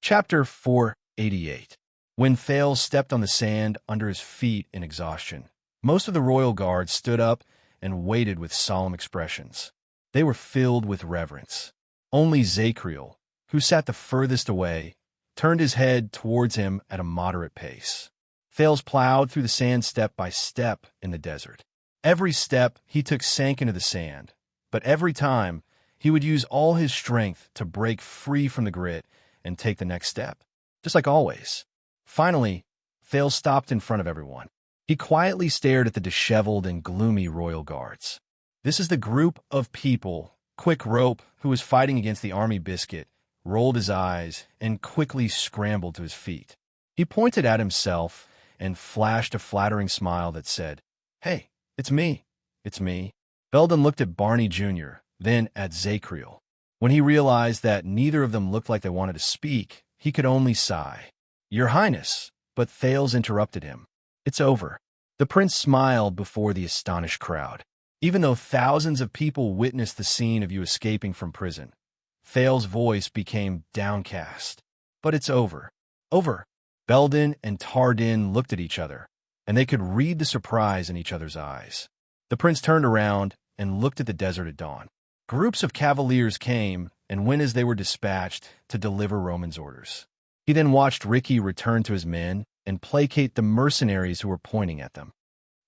Chapter 488. When Thales stepped on the sand under his feet in exhaustion, most of the royal guards stood up and waited with solemn expressions. They were filled with reverence. Only Zacriel, who sat the furthest away, turned his head towards him at a moderate pace. Thales plowed through the sand step by step in the desert. Every step he took sank into the sand, but every time he would use all his strength to break free from the grit and take the next step, just like always. Finally, Thales stopped in front of everyone. He quietly stared at the disheveled and gloomy royal guards. This is the group of people. Quick Rope, who was fighting against the army biscuit, rolled his eyes and quickly scrambled to his feet. He pointed at himself and flashed a flattering smile that said, "Hey, it's me. It's me." Belden looked at Barney Jr., then at Zacriel. When he realized that neither of them looked like they wanted to speak, he could only sigh. "Your Highness," but Thales interrupted him. "It's over." The prince smiled before the astonished crowd. Even though thousands of people witnessed the scene of you escaping from prison, Thales' voice became downcast. "But it's over." "Over." Belden and Tardin looked at each other, and they could read the surprise in each other's eyes. The prince turned around and looked at the desert at dawn. Groups of cavaliers came and went as they were dispatched to deliver Roman's orders. He then watched Ricky return to his men and placate the mercenaries who were pointing at them.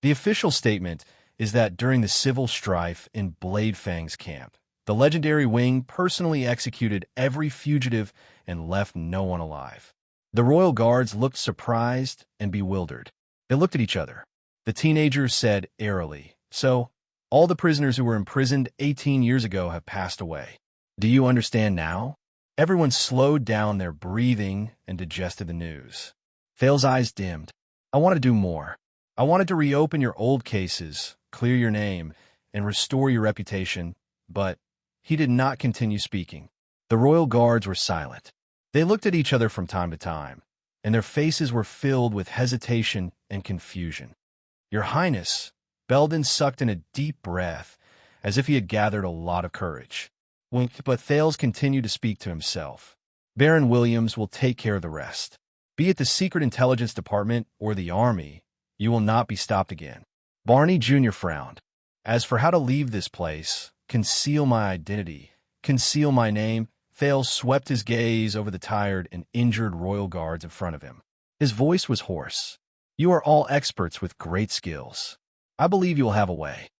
The official statement is that during the civil strife in Bladefang's camp, the legendary wing personally executed every fugitive and left no one alive. The royal guards looked surprised and bewildered. They looked at each other. The teenagers said airily, "So, all the prisoners who were imprisoned 18 years ago have passed away. Do you understand now?" Everyone slowed down their breathing and digested the news. Thales' eyes dimmed. "I want to do more. I wanted to reopen your old cases, clear your name, and restore your reputation," but he did not continue speaking. The royal guards were silent. They looked at each other from time to time, and their faces were filled with hesitation and confusion. "Your Highness," Belden sucked in a deep breath, as if he had gathered a lot of courage. But Thales continued to speak to himself. "Baron Williams will take care of the rest. Be it the Secret Intelligence Department or the Army, you will not be stopped again." Barney Jr. frowned. "As for how to leave this place, conceal my identity, conceal my name," Thales swept his gaze over the tired and injured royal guards in front of him. His voice was hoarse. "You are all experts with great skills. I believe you will have a way."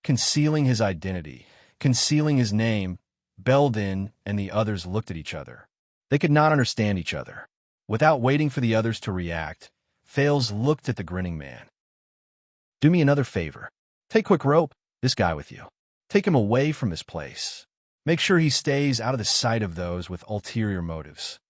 Concealing his identity, concealing his name, Belden and the others looked at each other. They could not understand each other. Without waiting for the others to react, Thales looked at the grinning man. "Do me another favor. Take Quick Rope, this guy with you. Take him away from this place. Make sure he stays out of the sight of those with ulterior motives."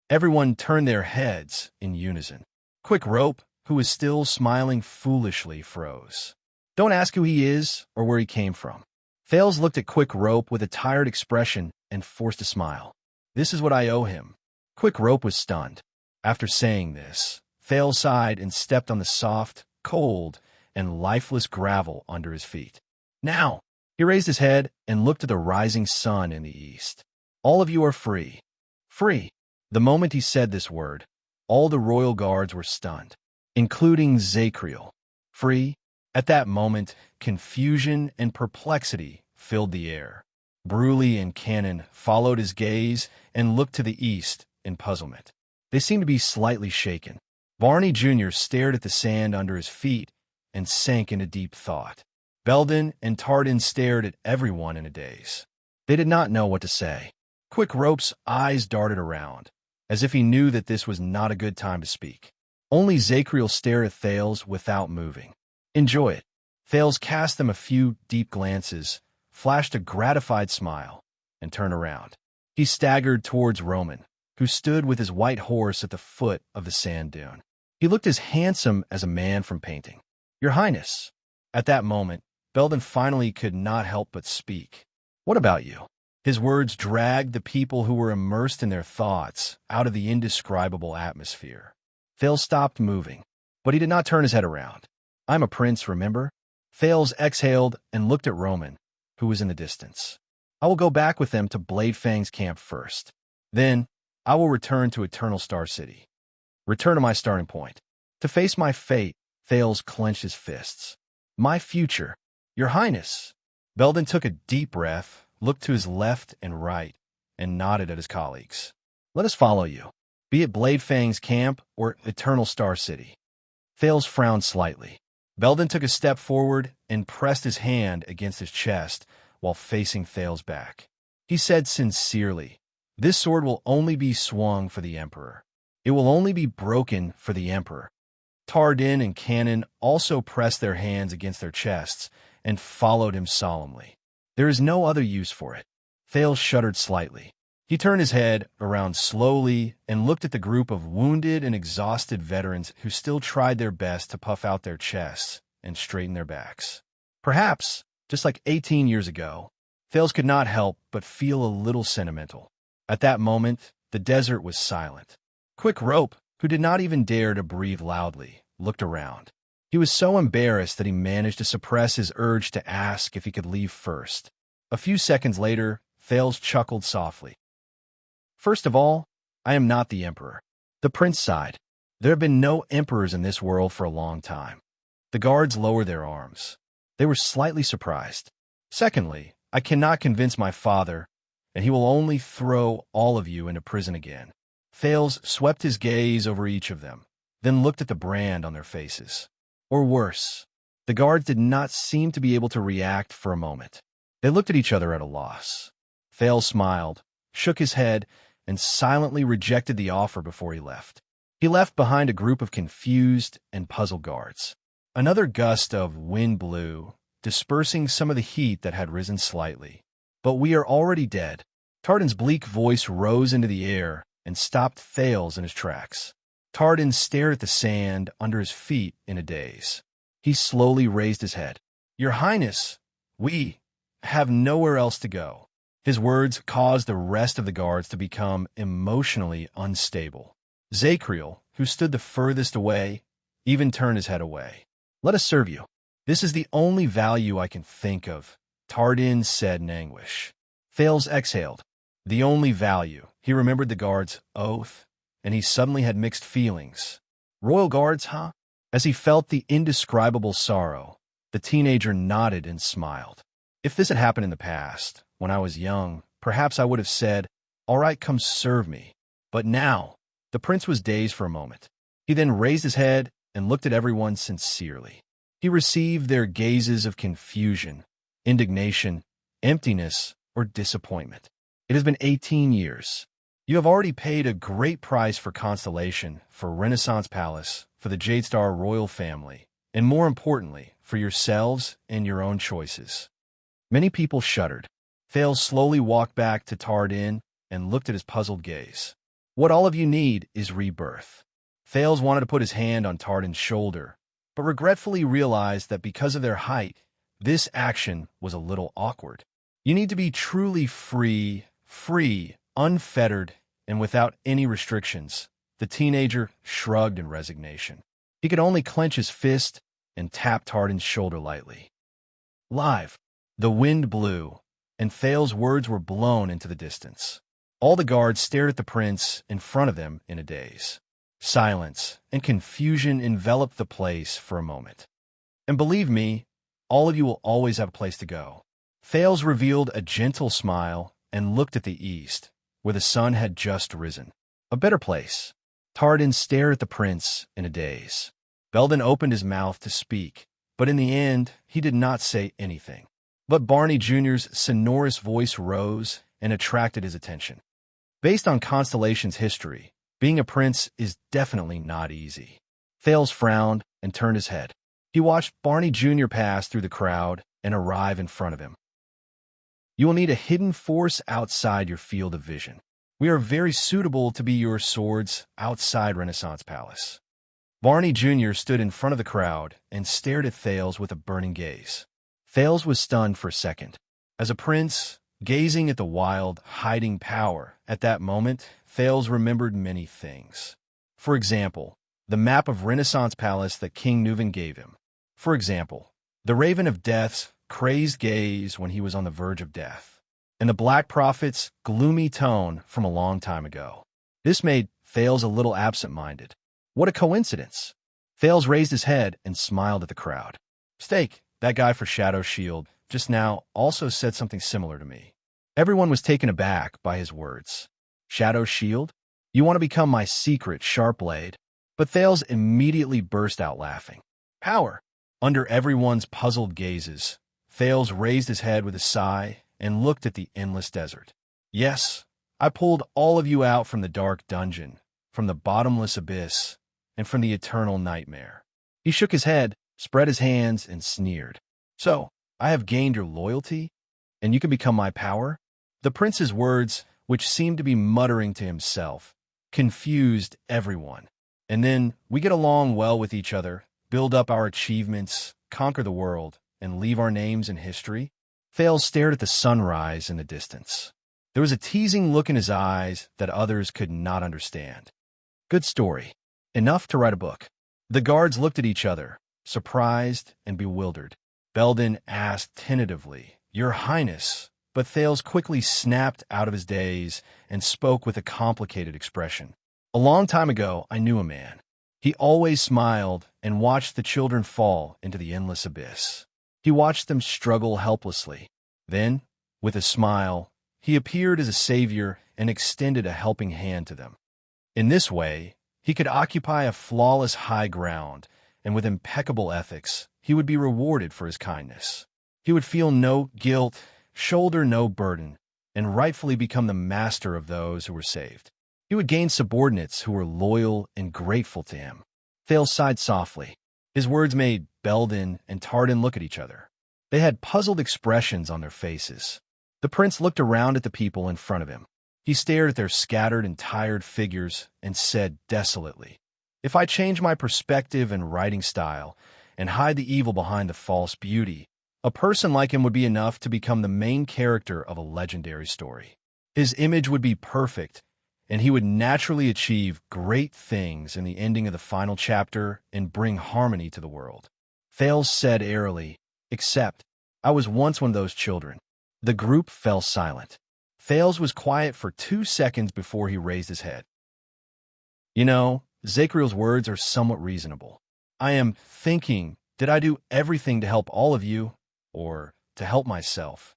Everyone turned their heads in unison. Quick Rope, who was still smiling foolishly, froze. "Don't ask who he is or where he came from." Thales looked at Quick Rope with a tired expression and forced a smile. "This is what I owe him." Quick Rope was stunned. After saying this, Thales sighed and stepped on the soft, cold, and lifeless gravel under his feet. "Now!" He raised his head and looked at the rising sun in the east. "All of you are free." Free. The moment he said this word, all the royal guards were stunned, including Zacriel. Free? At that moment, confusion and perplexity filled the air. Bruley and Cannon followed his gaze and looked to the east in puzzlement. They seemed to be slightly shaken. Barney Jr. stared at the sand under his feet and sank into deep thought. Belden and Tardin stared at everyone in a daze. They did not know what to say. Quick Rope's eyes darted around, as if he knew that this was not a good time to speak. Only Zacriel stared at Thales without moving. "Enjoy it." Thales cast them a few deep glances, flashed a gratified smile, and turned around. He staggered towards Roman, who stood with his white horse at the foot of the sand dune. He looked as handsome as a man from painting. "Your Highness." At that moment, Belden finally could not help but speak. "What about you?" His words dragged the people who were immersed in their thoughts out of the indescribable atmosphere. Thales stopped moving, but he did not turn his head around. "I'm a prince, remember?" Thales exhaled and looked at Roman, who was in the distance. "I will go back with them to Bladefang's camp first. Then, I will return to Eternal Star City. Return to my starting point. To face my fate, Thales clenched his fists. My future, Your Highness. Belden took a deep breath, looked to his left and right, and nodded at his colleagues. Let us follow you, be it Bladefang's camp or Eternal Star City. Thales frowned slightly. Belden took a step forward and pressed his hand against his chest while facing Thales' back. He said sincerely, "This sword will only be swung for the Emperor. It will only be broken for the Emperor." Tardin and Cannon also pressed their hands against their chests and followed him solemnly. There is no other use for it. Thales shuddered slightly. He turned his head around slowly and looked at the group of wounded and exhausted veterans who still tried their best to puff out their chests and straighten their backs. Perhaps, just like 18 years ago, Thales could not help but feel a little sentimental. At that moment, the desert was silent. Quick Rope, who did not even dare to breathe loudly, looked around. He was so embarrassed that he managed to suppress his urge to ask if he could leave first. A few seconds later, Thales chuckled softly. "First of all, I am not the Emperor." The prince sighed. There have been no emperors in this world for a long time. The guards lowered their arms. They were slightly surprised. "Secondly, I cannot convince my father, and he will only throw all of you into prison again." Thales swept his gaze over each of them, then looked at the brand on their faces. Or worse, the guards did not seem to be able to react for a moment. They looked at each other at a loss. Thales smiled, shook his head, and silently rejected the offer before he left. He left behind a group of confused and puzzled guards. Another gust of wind blew, dispersing some of the heat that had risen slightly. "But we are already dead." Tardin's bleak voice rose into the air and stopped Thales in his tracks. Tardin stared at the sand under his feet in a daze. He slowly raised his head. "Your Highness, we have nowhere else to go." His words caused the rest of the guards to become emotionally unstable. Zacriel, who stood the furthest away, even turned his head away. "Let us serve you. This is the only value I can think of," Tardin said in anguish. Thales exhaled. The only value. He remembered the guard's oath, and he suddenly had mixed feelings. Royal guards, huh? As he felt the indescribable sorrow, the teenager nodded and smiled. If this had happened in the past, when I was young, perhaps I would have said, "All right, come serve me." But now, the prince was dazed for a moment. He then raised his head and looked at everyone sincerely. He received their gazes of confusion, indignation, emptiness, or disappointment. "It has been 18 years. You have already paid a great price for Constellation, for Renaissance Palace, for the Jade Star royal family, and more importantly, for yourselves and your own choices." Many people shuddered. Thales slowly walked back to Tardin and looked at his puzzled gaze. "What all of you need is rebirth." Thales wanted to put his hand on Tardin's shoulder, but regretfully realized that because of their height, this action was a little awkward. You need to be truly free, unfettered, and without any restrictions. The teenager shrugged in resignation. He could only clench his fist and tap Tardin's shoulder lightly. Live. The wind blew, and Thales' words were blown into the distance. All the guards stared at the prince in front of them in a daze. Silence and confusion enveloped the place for a moment. "And believe me, all of you will always have a place to go." Thales revealed a gentle smile and looked at the east, where the sun had just risen. A better place. Tardin stared at the prince in a daze. Belden opened his mouth to speak, but in the end, he did not say anything. But Barney Jr.'s sonorous voice rose and attracted his attention. Based on Constellation's history, being a prince is definitely not easy. Thales frowned and turned his head. He watched Barney Jr. pass through the crowd and arrive in front of him. "You will need a hidden force outside your field of vision. We are very suitable to be your swords outside Renaissance Palace." Barney Jr. stood in front of the crowd and stared at Thales with a burning gaze. Thales was stunned for a second. As a prince, gazing at the wild, hiding power, at that moment, Thales remembered many things. For example, the map of Renaissance Palace that King Nuvan gave him. For example, the Raven of Death's crazed gaze when he was on the verge of death. And the Black Prophet's gloomy tone from a long time ago. This made Thales a little absent-minded. What a coincidence! Thales raised his head and smiled at the crowd. Stake, that guy for Shadow Shield, just now also said something similar to me. Everyone was taken aback by his words. Shadow Shield? You want to become my secret sharp blade? But Thales immediately burst out laughing. Power! Under everyone's puzzled gazes, Thales raised his head with a sigh and looked at the endless desert. Yes, I pulled all of you out from the dark dungeon, from the bottomless abyss, and from the eternal nightmare. He shook his head, spread his hands, and sneered. So, I have gained your loyalty, and you can become my power? The prince's words, which seemed to be muttering to himself, confused everyone. And then we get along well with each other, build up our achievements, conquer the world, and leave our names in history? Thales stared at the sunrise in the distance. There was a teasing look in his eyes that others could not understand. Good story. Enough to write a book. The guards looked at each other, surprised and bewildered. Belden asked tentatively, Your Highness, but Thales quickly snapped out of his daze and spoke with a complicated expression. A long time ago, I knew a man. He always smiled and watched the children fall into the endless abyss. He watched them struggle helplessly. Then, with a smile, he appeared as a savior and extended a helping hand to them. In this way, he could occupy a flawless high ground, and with impeccable ethics, he would be rewarded for his kindness. He would feel no guilt, shoulder no burden, and rightfully become the master of those who were saved. He would gain subordinates who were loyal and grateful to him. Thales sighed softly. His words made Belden and Tardan look at each other. They had puzzled expressions on their faces. The prince looked around at the people in front of him. He stared at their scattered and tired figures and said desolately, If I change my perspective and writing style and hide the evil behind the false beauty, a person like him would be enough to become the main character of a legendary story. His image would be perfect, and he would naturally achieve great things in the ending of the final chapter and bring harmony to the world. Thales said airily, Except, I was once one of those children. The group fell silent. Thales was quiet for 2 seconds before he raised his head. You know, Zakriel's words are somewhat reasonable. I am thinking, did I do everything to help all of you, or to help myself?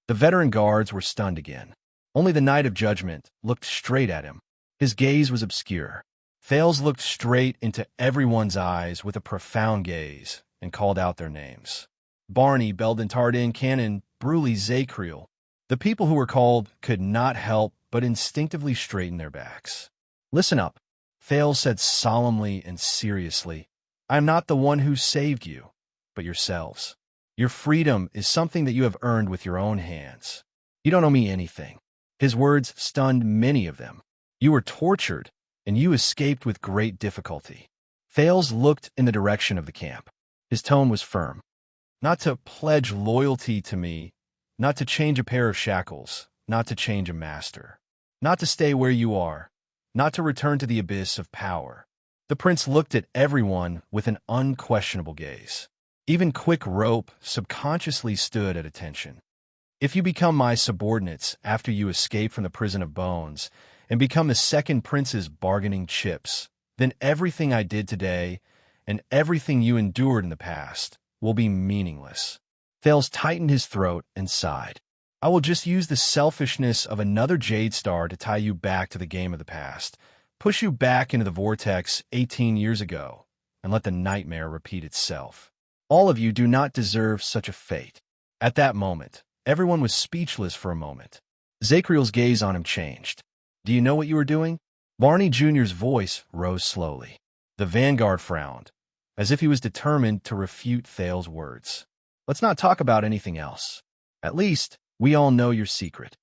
The veteran guards were stunned again. Only the Knight of Judgment looked straight at him. His gaze was obscure. Thales looked straight into everyone's eyes with a profound gaze and called out their names. Barney, Belden, Tardan, Cannon, Bruley, Zakriel. The people who were called could not help but instinctively straighten their backs. Listen up, Thales said solemnly and seriously. I am not the one who saved you, but yourselves. Your freedom is something that you have earned with your own hands. You don't owe me anything. His words stunned many of them. You were tortured, and you escaped with great difficulty. Thales looked in the direction of the camp. His tone was firm. Not to pledge loyalty to me, not to change a pair of shackles, not to change a master, not to stay where you are, not to return to the abyss of power. The prince looked at everyone with an unquestionable gaze. Even Quick Rope subconsciously stood at attention. If you become my subordinates after you escape from the prison of bones and become the second prince's bargaining chips, then everything I did today and everything you endured in the past will be meaningless. Thales tightened his throat and sighed. I will just use the selfishness of another Jade Star to tie you back to the game of the past, push you back into the vortex 18 years ago, and let the nightmare repeat itself. All of you do not deserve such a fate. At that moment, everyone was speechless for a moment. Zakriel's gaze on him changed. Do you know what you are doing? Barney Jr.'s voice rose slowly. The Vanguard frowned, as if he was determined to refute Thales' words. Let's not talk about anything else. At least, we all know your secret.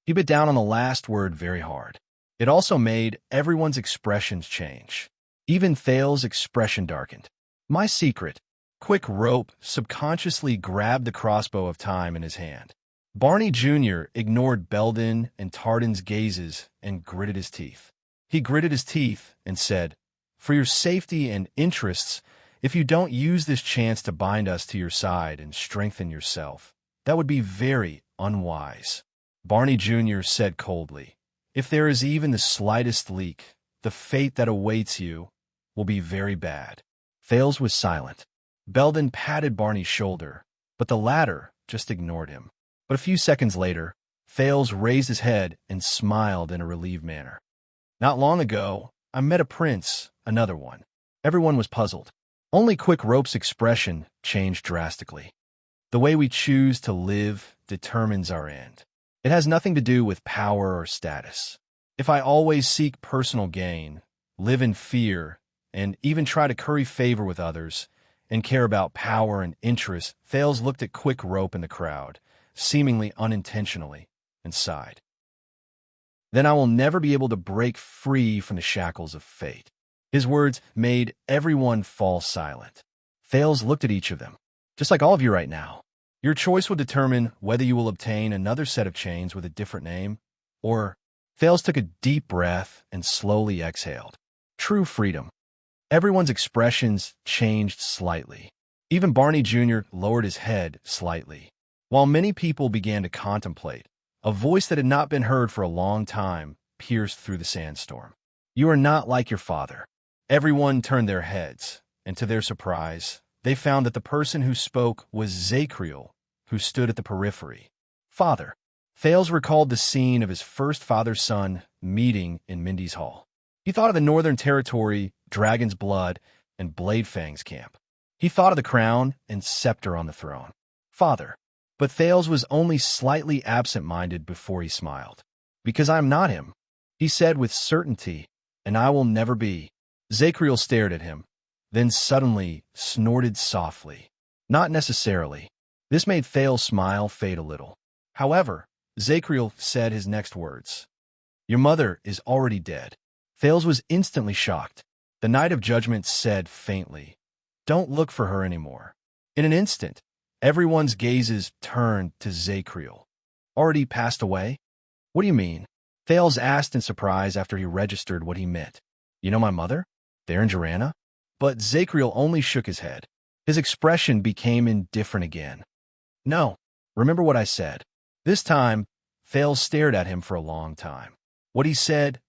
He bit down on the last word very hard. It also made everyone's expressions change. Even Thales' expression darkened. My secret. Quick Rope subconsciously grabbed the crossbow of time in his hand. Barney Jr. ignored Belden and Tardan's gazes and gritted his teeth. He gritted his teeth and said, For your safety and interests, if you don't use this chance to bind us to your side and strengthen yourself, that would be very unwise. Barney Jr. said coldly, If there is even the slightest leak, the fate that awaits you will be very bad. Thales was silent. Belden patted Barney's shoulder, but the latter just ignored him. But a few seconds later, Thales raised his head and smiled in a relieved manner. Not long ago, I met a prince, another one. Everyone was puzzled. Only Quick Rope's expression changed drastically. The way we choose to live determines our end. It has nothing to do with power or status. If I always seek personal gain, live in fear, and even try to curry favor with others, and care about power and interest, Thales looked at Quick Rope in the crowd, seemingly unintentionally, and sighed. Then I will never be able to break free from the shackles of fate. His words made everyone fall silent. Thales looked at each of them, just like all of you right now. Your choice will determine whether you will obtain another set of chains with a different name, or... Thales took a deep breath and slowly exhaled. True freedom. Everyone's expressions changed slightly. Even Barney Jr. lowered his head slightly. While many people began to contemplate, a voice that had not been heard for a long time pierced through the sandstorm. You are not like your father. Everyone turned their heads, and to their surprise, they found that the person who spoke was Zacriel, who stood at the periphery. Father. Thales recalled the scene of his first father-son meeting in Mindy's Hall. He thought of the Northern Territory, Dragon's Blood, and Bladefang's camp. He thought of the crown and scepter on the throne. Father. But Thales was only slightly absent-minded before he smiled. Because I am not him, he said with certainty, and I will never be. Zacriel stared at him, then suddenly snorted softly. Not necessarily. This made Thales' smile fade a little. However, Zacriel said his next words. Your mother is already dead. Thales was instantly shocked. The Knight of Judgment said faintly, Don't look for her anymore. In an instant, everyone's gazes turned to Zacriel. Already passed away? What do you mean? Thales asked in surprise after he registered what he meant. You know my mother? There in Jorana? But Zacriel only shook his head. His expression became indifferent again. No, remember what I said. This time, Thales stared at him for a long time. What he said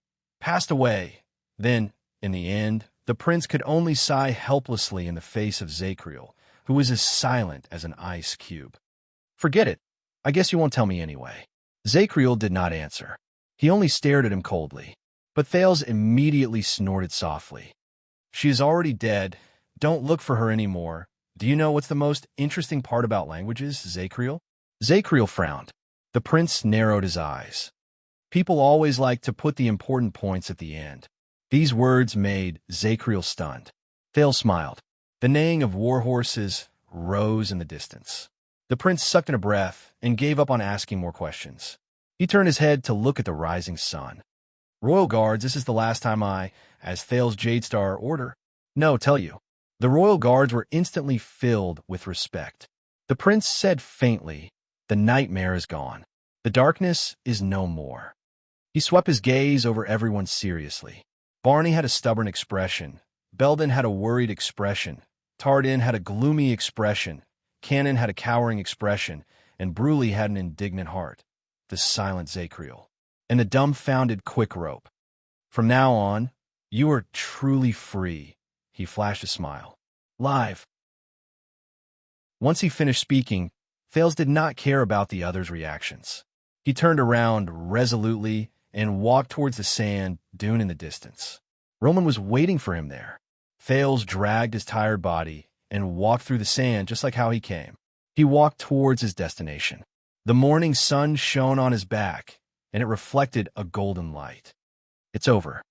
passed away. Then, in the end, the prince could only sigh helplessly in the face of Zacriel, who was as silent as an ice cube. Forget it. I guess you won't tell me anyway. Zacriel did not answer. He only stared at him coldly. But Thales immediately snorted softly. She is already dead. Don't look for her anymore. Do you know what's the most interesting part about languages, Zacriel? Zacriel frowned. The prince narrowed his eyes. People always like to put the important points at the end. These words made Zacriel stunned. Thales smiled. The neighing of war horses rose in the distance. The prince sucked in a breath and gave up on asking more questions. He turned his head to look at the rising sun. Royal Guards, this is the last time as Thales Jadestar, order. No, tell you. The Royal Guards were instantly filled with respect. The prince said faintly, The nightmare is gone. The darkness is no more. He swept his gaze over everyone seriously. Barney had a stubborn expression. Belden had a worried expression. Tardin had a gloomy expression. Cannon had a cowering expression. And Bruley had an indignant heart. The silent Zacriel. And the dumbfounded Quick Rope. From now on, you are truly free. He flashed a smile. Live. Once he finished speaking, Thales did not care about the others' reactions. He turned around resolutely and walked towards the sand dune in the distance. Roman was waiting for him there. Thales dragged his tired body and walked through the sand just like how he came. He walked towards his destination. The morning sun shone on his back, and it reflected a golden light. It's over.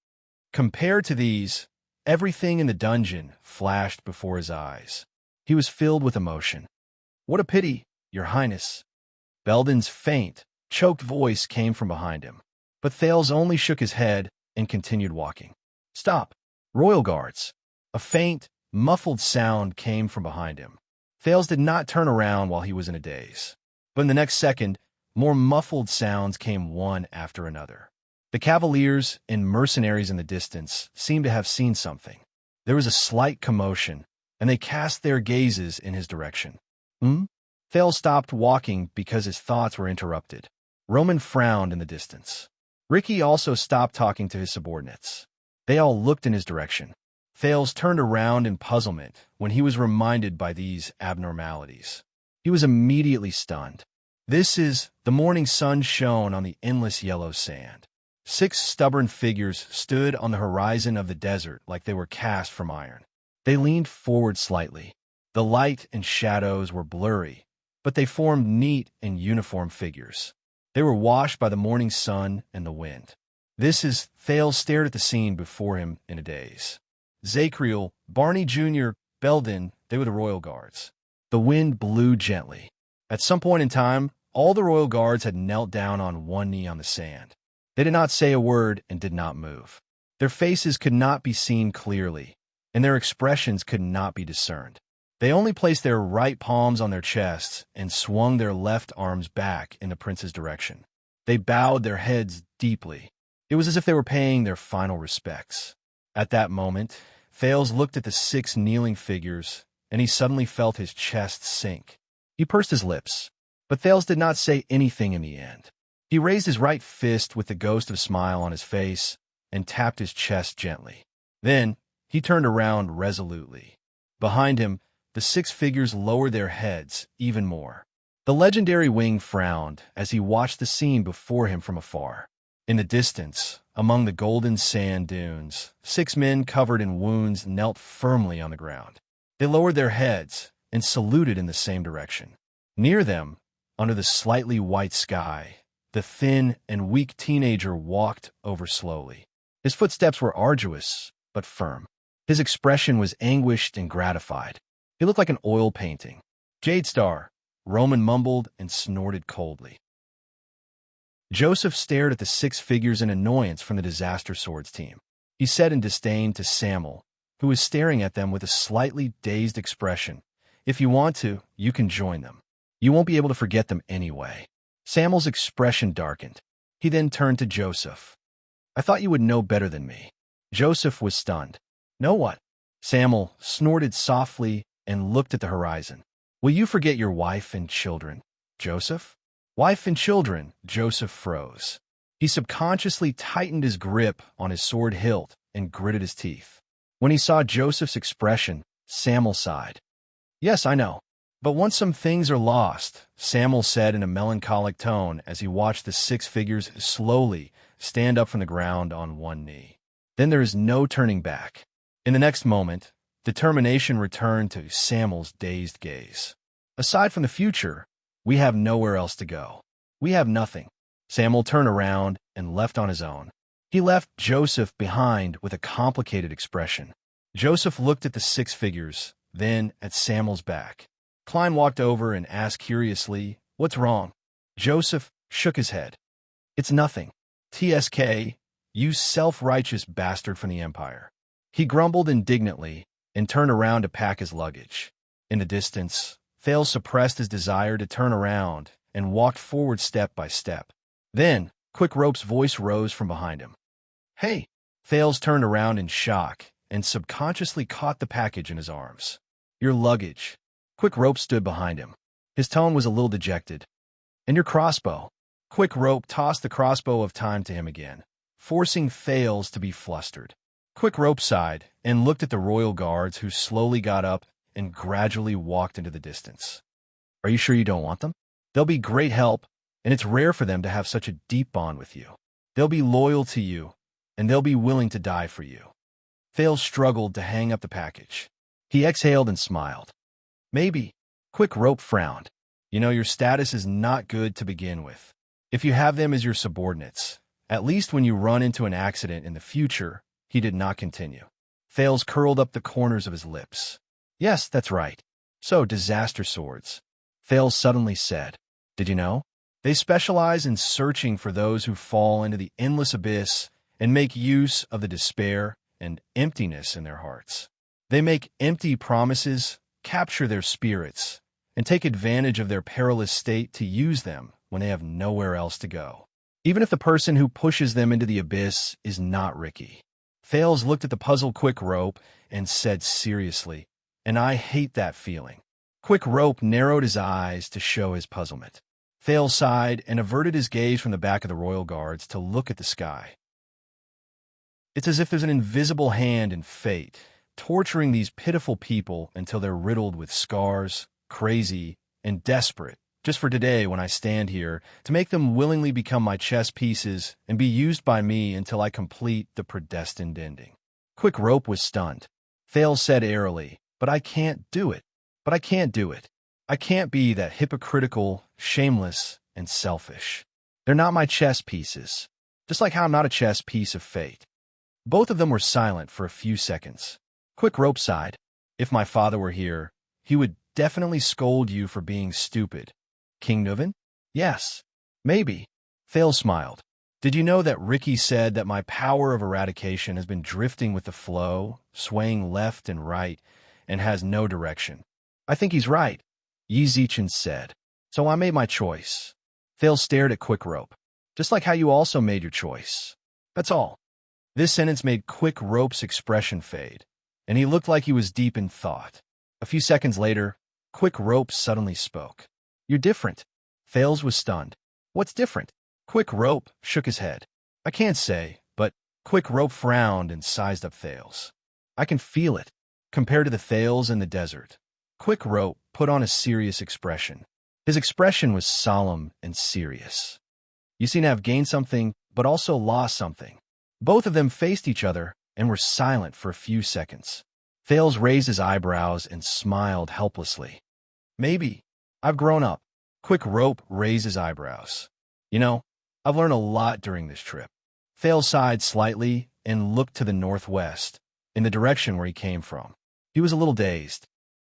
Compared to these, everything in the dungeon flashed before his eyes. He was filled with emotion. What a pity, Your Highness. Belden's faint, choked voice came from behind him. But Thales only shook his head and continued walking. Stop. Royal Guards. A faint, muffled sound came from behind him. Thales did not turn around while he was in a daze. But in the next second, more muffled sounds came one after another. The cavaliers and mercenaries in the distance seemed to have seen something. There was a slight commotion, and they cast their gazes in his direction. Thales stopped walking because his thoughts were interrupted. Roman frowned in the distance. Ricky also stopped talking to his subordinates. They all looked in his direction. Thales turned around in puzzlement when he was reminded by these abnormalities. He was immediately stunned. The morning sun shone on the endless yellow sand. 6 stubborn figures stood on the horizon of the desert like they were cast from iron. They leaned forward slightly. The light and shadows were blurry, but they formed neat and uniform figures. They were washed by the morning sun and the wind. Thales stared at the scene before him in a daze. Zacriel, Barney Jr., Belden, they were the royal guards. The wind blew gently. At some point in time, all the royal guards had knelt down on one knee on the sand. They did not say a word and did not move. Their faces could not be seen clearly, and their expressions could not be discerned. They only placed their right palms on their chests and swung their left arms back in the prince's direction. They bowed their heads deeply. It was as if they were paying their final respects. At that moment, Thales looked at the 6 kneeling figures, and he suddenly felt his chest sink. He pursed his lips, but Thales did not say anything in the end. He raised his right fist with the ghost of a smile on his face and tapped his chest gently. Then, he turned around resolutely. Behind him, the 6 figures lowered their heads even more. The legendary wing frowned as he watched the scene before him from afar. In the distance, among the golden sand dunes, 6 men covered in wounds knelt firmly on the ground. They lowered their heads and saluted in the same direction. Near them, under the slightly white sky, the thin and weak teenager walked over slowly. His footsteps were arduous, but firm. His expression was anguished and gratified. He looked like an oil painting. "Jade Star," Roman mumbled and snorted coldly. Joseph stared at the 6 figures in annoyance from the Disaster Swords team. He said in disdain to Samuel, who was staring at them with a slightly dazed expression, "If you want to, you can join them. You won't be able to forget them anyway." Samuel's expression darkened. He then turned to Joseph. "I thought you would know better than me." Joseph was stunned. "Know what?" Samuel snorted softly and looked at the horizon. "Will you forget your wife and children, Joseph?" "Wife and children," Joseph froze. He subconsciously tightened his grip on his sword hilt and gritted his teeth. When he saw Joseph's expression, Samuel sighed. "Yes, I know. But once some things are lost," Samuel said in a melancholic tone as he watched the 6 figures slowly stand up from the ground on one knee. "Then there is no turning back." In the next moment, determination returned to Samuel's dazed gaze. "Aside from the future, we have nowhere else to go. We have nothing." Samuel turned around and left on his own. He left Joseph behind with a complicated expression. Joseph looked at the 6 figures, then at Samuel's back. Klein walked over and asked curiously, "What's wrong?" Joseph shook his head. "It's nothing. TSK, you self-righteous bastard from the Empire." He grumbled indignantly and turned around to pack his luggage. In the distance, Thales suppressed his desire to turn around and walked forward step by step. Then, Quick Rope's voice rose from behind him. "Hey!" Thales turned around in shock and subconsciously caught the package in his arms. "Your luggage." Quick Rope stood behind him. His tone was a little dejected. "And your crossbow." Quick Rope tossed the crossbow of time to him again, forcing Thales to be flustered. Quick Rope sighed and looked at the royal guards who slowly got up and gradually walked into the distance. "Are you sure you don't want them? They'll be great help, and it's rare for them to have such a deep bond with you. They'll be loyal to you, and they'll be willing to die for you." Thales struggled to hang up the package. He exhaled and smiled. "Maybe." Quick Rope frowned. "You know, your status is not good to begin with. If you have them as your subordinates, at least when you run into an accident in the future," he did not continue. Thales curled up the corners of his lips. "Yes, that's right. So, Disaster Swords," Thales suddenly said. "Did you know? They specialize in searching for those who fall into the endless abyss and make use of the despair and emptiness in their hearts. They make empty promises, capture their spirits, and take advantage of their perilous state to use them when they have nowhere else to go, even if the person who pushes them into the abyss is not Ricky." Thales looked at the puzzled Quick Rope and said seriously, "And I hate that feeling." Quick Rope narrowed his eyes to show his puzzlement. Fail sighed and averted his gaze from the back of the royal guards to look at the sky. It's as if there's an invisible hand in fate, torturing these pitiful people until they're riddled with scars, crazy, and desperate, just for today when I stand here, to make them willingly become my chess pieces and be used by me until I complete the predestined ending. Quick Rope was stunned. Fail said airily, "But I can't do it. But I can't do it. I can't be that hypocritical, shameless, and selfish. They're not my chess pieces, just like how I'm not a chess piece of fate." Both of them were silent for a few seconds. Quick Rope sighed. "If my father were here, he would definitely scold you for being stupid." King Nuven? "Yes. Maybe." Fail smiled. "Did you know that Ricky said that my power of eradication has been drifting with the flow, swaying left and right, and has no direction?" "I think he's right," Yi Zichen said. "So I made my choice." Fail stared at Quick Rope. "Just like how you also made your choice. That's all." This sentence made Quick Rope's expression fade, and he looked like he was deep in thought. A few seconds later, Quick Rope suddenly spoke. "You're different." Fails was stunned. "What's different?" Quick Rope shook his head. "I can't say, but..." Quick Rope frowned and sized up Fails. "I can feel it, compared to the Fails in the desert." Quick Rope put on a serious expression. His expression was solemn and serious. "You seem to have gained something, but also lost something." Both of them faced each other and were silent for a few seconds. Fails raised his eyebrows and smiled helplessly. "Maybe. I've grown up." Quick Rope raised his eyebrows. "You know, I've learned a lot during this trip." Fails sighed slightly and looked to the northwest, in the direction where he came from. He was a little dazed.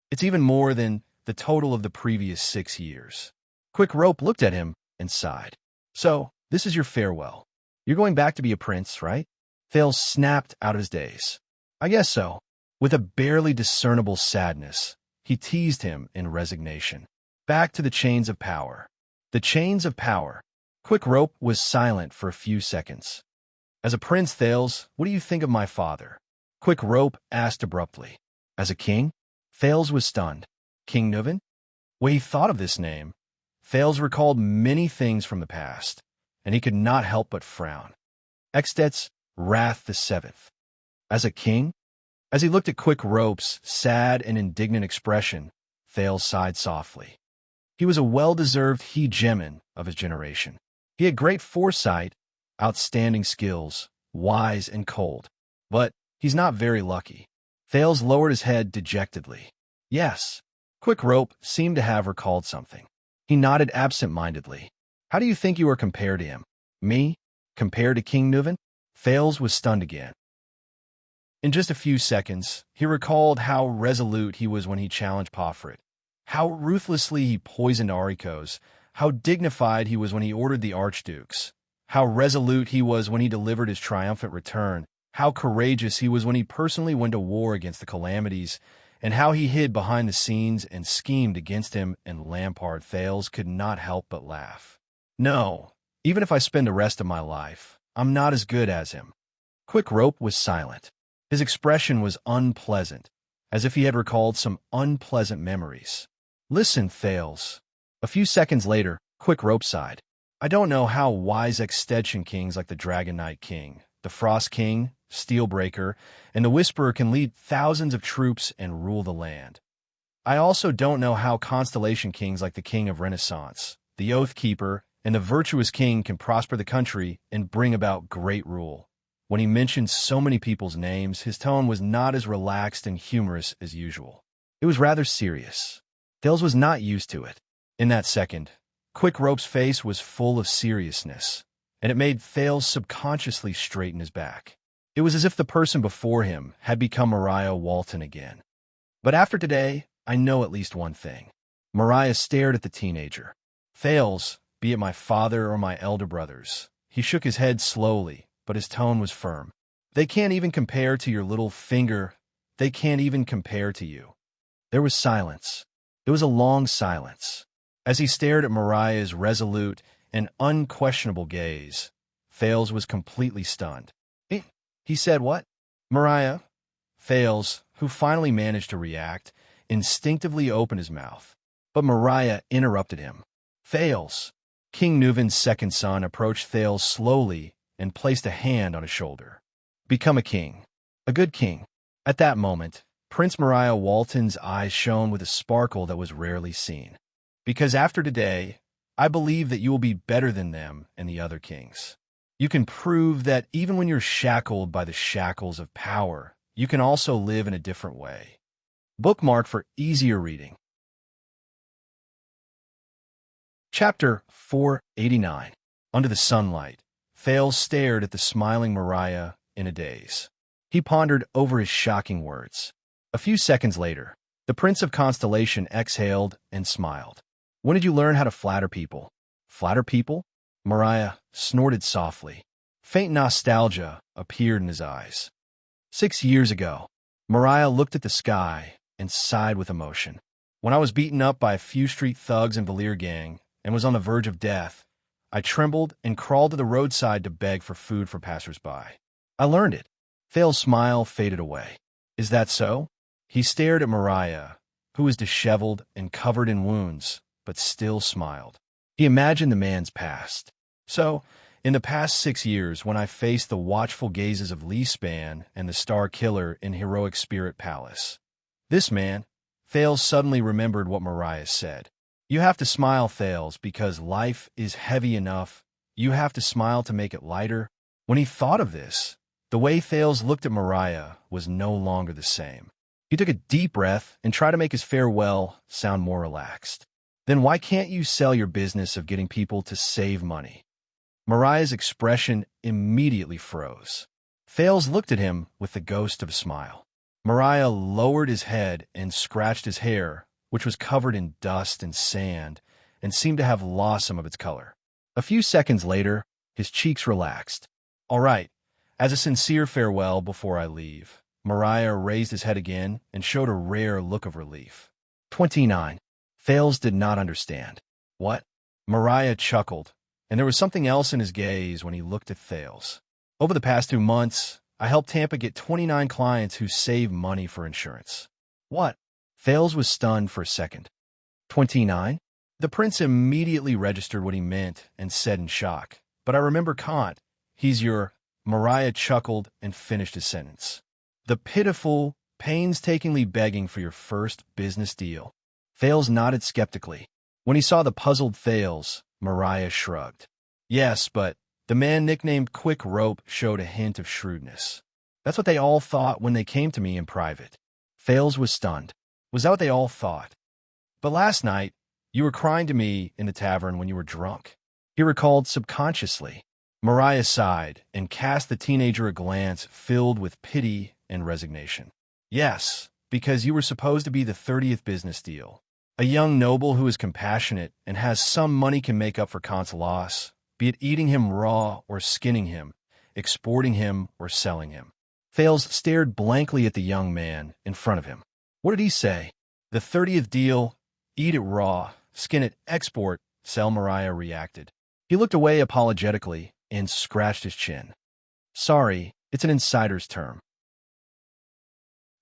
"It's even more than the total of the previous 6 years." Quick Rope looked at him and sighed. "So, this is your farewell. You're going back to be a prince, right?" Fails snapped out of his daze. "I guess so." With a barely discernible sadness, he teased him in resignation. "Back to the chains of power." The chains of power. Quick Rope was silent for a few seconds. "As a prince, Fails, what do you think of my father?" Quick Rope asked abruptly. "As a king?" Fails was stunned. King Nuven? When he thought of this name, Fails recalled many things from the past, and he could not help but frown. Extet's Wrath the Seventh. As a king? As he looked at Quick Rope's sad and indignant expression, Fails sighed softly. He was a well-deserved hegemon of his generation. He had great foresight, outstanding skills, wise and cold. But he's not very lucky. Fails lowered his head dejectedly. "Yes." Quick Rope seemed to have recalled something. He nodded absent-mindedly. "How do you think you are compared to him?" "Me? Compared to King Nuven?" Fails was stunned again. In just a few seconds, he recalled how resolute he was when he challenged Pofrit, how ruthlessly he poisoned Arikos, how dignified he was when he ordered the archdukes, how resolute he was when he delivered his triumphant return, how courageous he was when he personally went to war against the calamities, and how he hid behind the scenes and schemed against him, and Lampard Fails could not help but laugh. "No, even if I spend the rest of my life, I'm not as good as him." Quick Rope was silent. His expression was unpleasant, as if he had recalled some unpleasant memories. "Listen, Fails." A few seconds later, Quick Rope sighed. "I don't know how wise extension kings like the Dragon Knight King, the Frost King, Steelbreaker, and the Whisperer can lead thousands of troops and rule the land. I also don't know how constellation kings like the King of Renaissance, the Oath Keeper, and the Virtuous King can prosper the country and bring about great rule." When he mentioned so many people's names, his tone was not as relaxed and humorous as usual. It was rather serious. Fails was not used to it. In that second, Quick Rope's face was full of seriousness, and it made Fails subconsciously straighten his back. It was as if the person before him had become Mariah Walton again. "But after today, I know at least one thing." Mariah stared at the teenager. "Fails, be it my father or my elder brothers." He shook his head slowly, but his tone was firm. "They can't even compare to your little finger. They can't even compare to you." There was silence. It was a long silence. As he stared at Mariah's resolute and unquestionable gaze, Fails was completely stunned. He said what? Mariah. Fails, who finally managed to react, instinctively opened his mouth. But Mariah interrupted him. "Fails, King Nuvan's second son approached Thales slowly and placed a hand on his shoulder. Become a king. A good king. At that moment, Prince Moriah Walton's eyes shone with a sparkle that was rarely seen. Because after today, I believe that you will be better than them and the other kings. You can prove that even when you're shackled by the shackles of power, you can also live in a different way. Bookmark for easier reading. Chapter 489. Under the sunlight, Thales stared at the smiling Moriah in a daze. He pondered over his shocking words. A few seconds later, the Prince of Constellation exhaled and smiled. When did you learn how to flatter people? Flatter people? Moriah snorted softly. Faint nostalgia appeared in his eyes. 6 years ago, Moriah looked at the sky and sighed with emotion. When I was beaten up by a few street thugs and Valir gang and was on the verge of death, I trembled and crawled to the roadside to beg for food for passers-by. I learned it. Thales' smile faded away. Is that so? He stared at Moriah, who was disheveled and covered in wounds, but still smiled. He imagined the man's past. So, in the past 6 years, when I faced the watchful gazes of Leespan and the Star Killer in Heroic Spirit Palace, this man, Thales suddenly remembered what Moriah said. You have to smile, Thales, because life is heavy enough. You have to smile to make it lighter. When he thought of this, the way Thales looked at Moriah was no longer the same. He took a deep breath and tried to make his farewell sound more relaxed. Then why can't you sell your business of getting people to save money? Moriah's expression immediately froze. Thales looked at him with the ghost of a smile. Moriah lowered his head and scratched his hair, which was covered in dust and sand, and seemed to have lost some of its color. A few seconds later, his cheeks relaxed. All right, as a sincere farewell before I leave. Moriah raised his head again and showed a rare look of relief. 29. Thales did not understand. What? Moriah chuckled, and there was something else in his gaze when he looked at Thales. Over the past 2 months, I helped Tampa get 29 clients who saved money for insurance. What? Thales was stunned for a second. 29? The prince immediately registered what he meant and said in shock. But I remember Kant. He's your... Moriah chuckled and finished his sentence. The pitiful, painstakingly begging for your first business deal. Thales nodded skeptically. When he saw the puzzled Thales, Moriah shrugged. Yes, but the man nicknamed Quick Rope showed a hint of shrewdness. That's what they all thought when they came to me in private. Thales was stunned. Was that what they all thought? But last night, you were crying to me in the tavern when you were drunk. He recalled subconsciously. Moriah sighed and cast the teenager a glance filled with pity and resignation. Yes, because you were supposed to be the 30th business deal. A young noble who is compassionate and has some money can make up for Kant's loss, be it eating him raw or skinning him, exporting him or selling him. Thales stared blankly at the young man in front of him. What did he say? The 30th deal, eat it raw, skin it, export, sell. Moriah reacted. He looked away apologetically and scratched his chin. Sorry, it's an insider's term.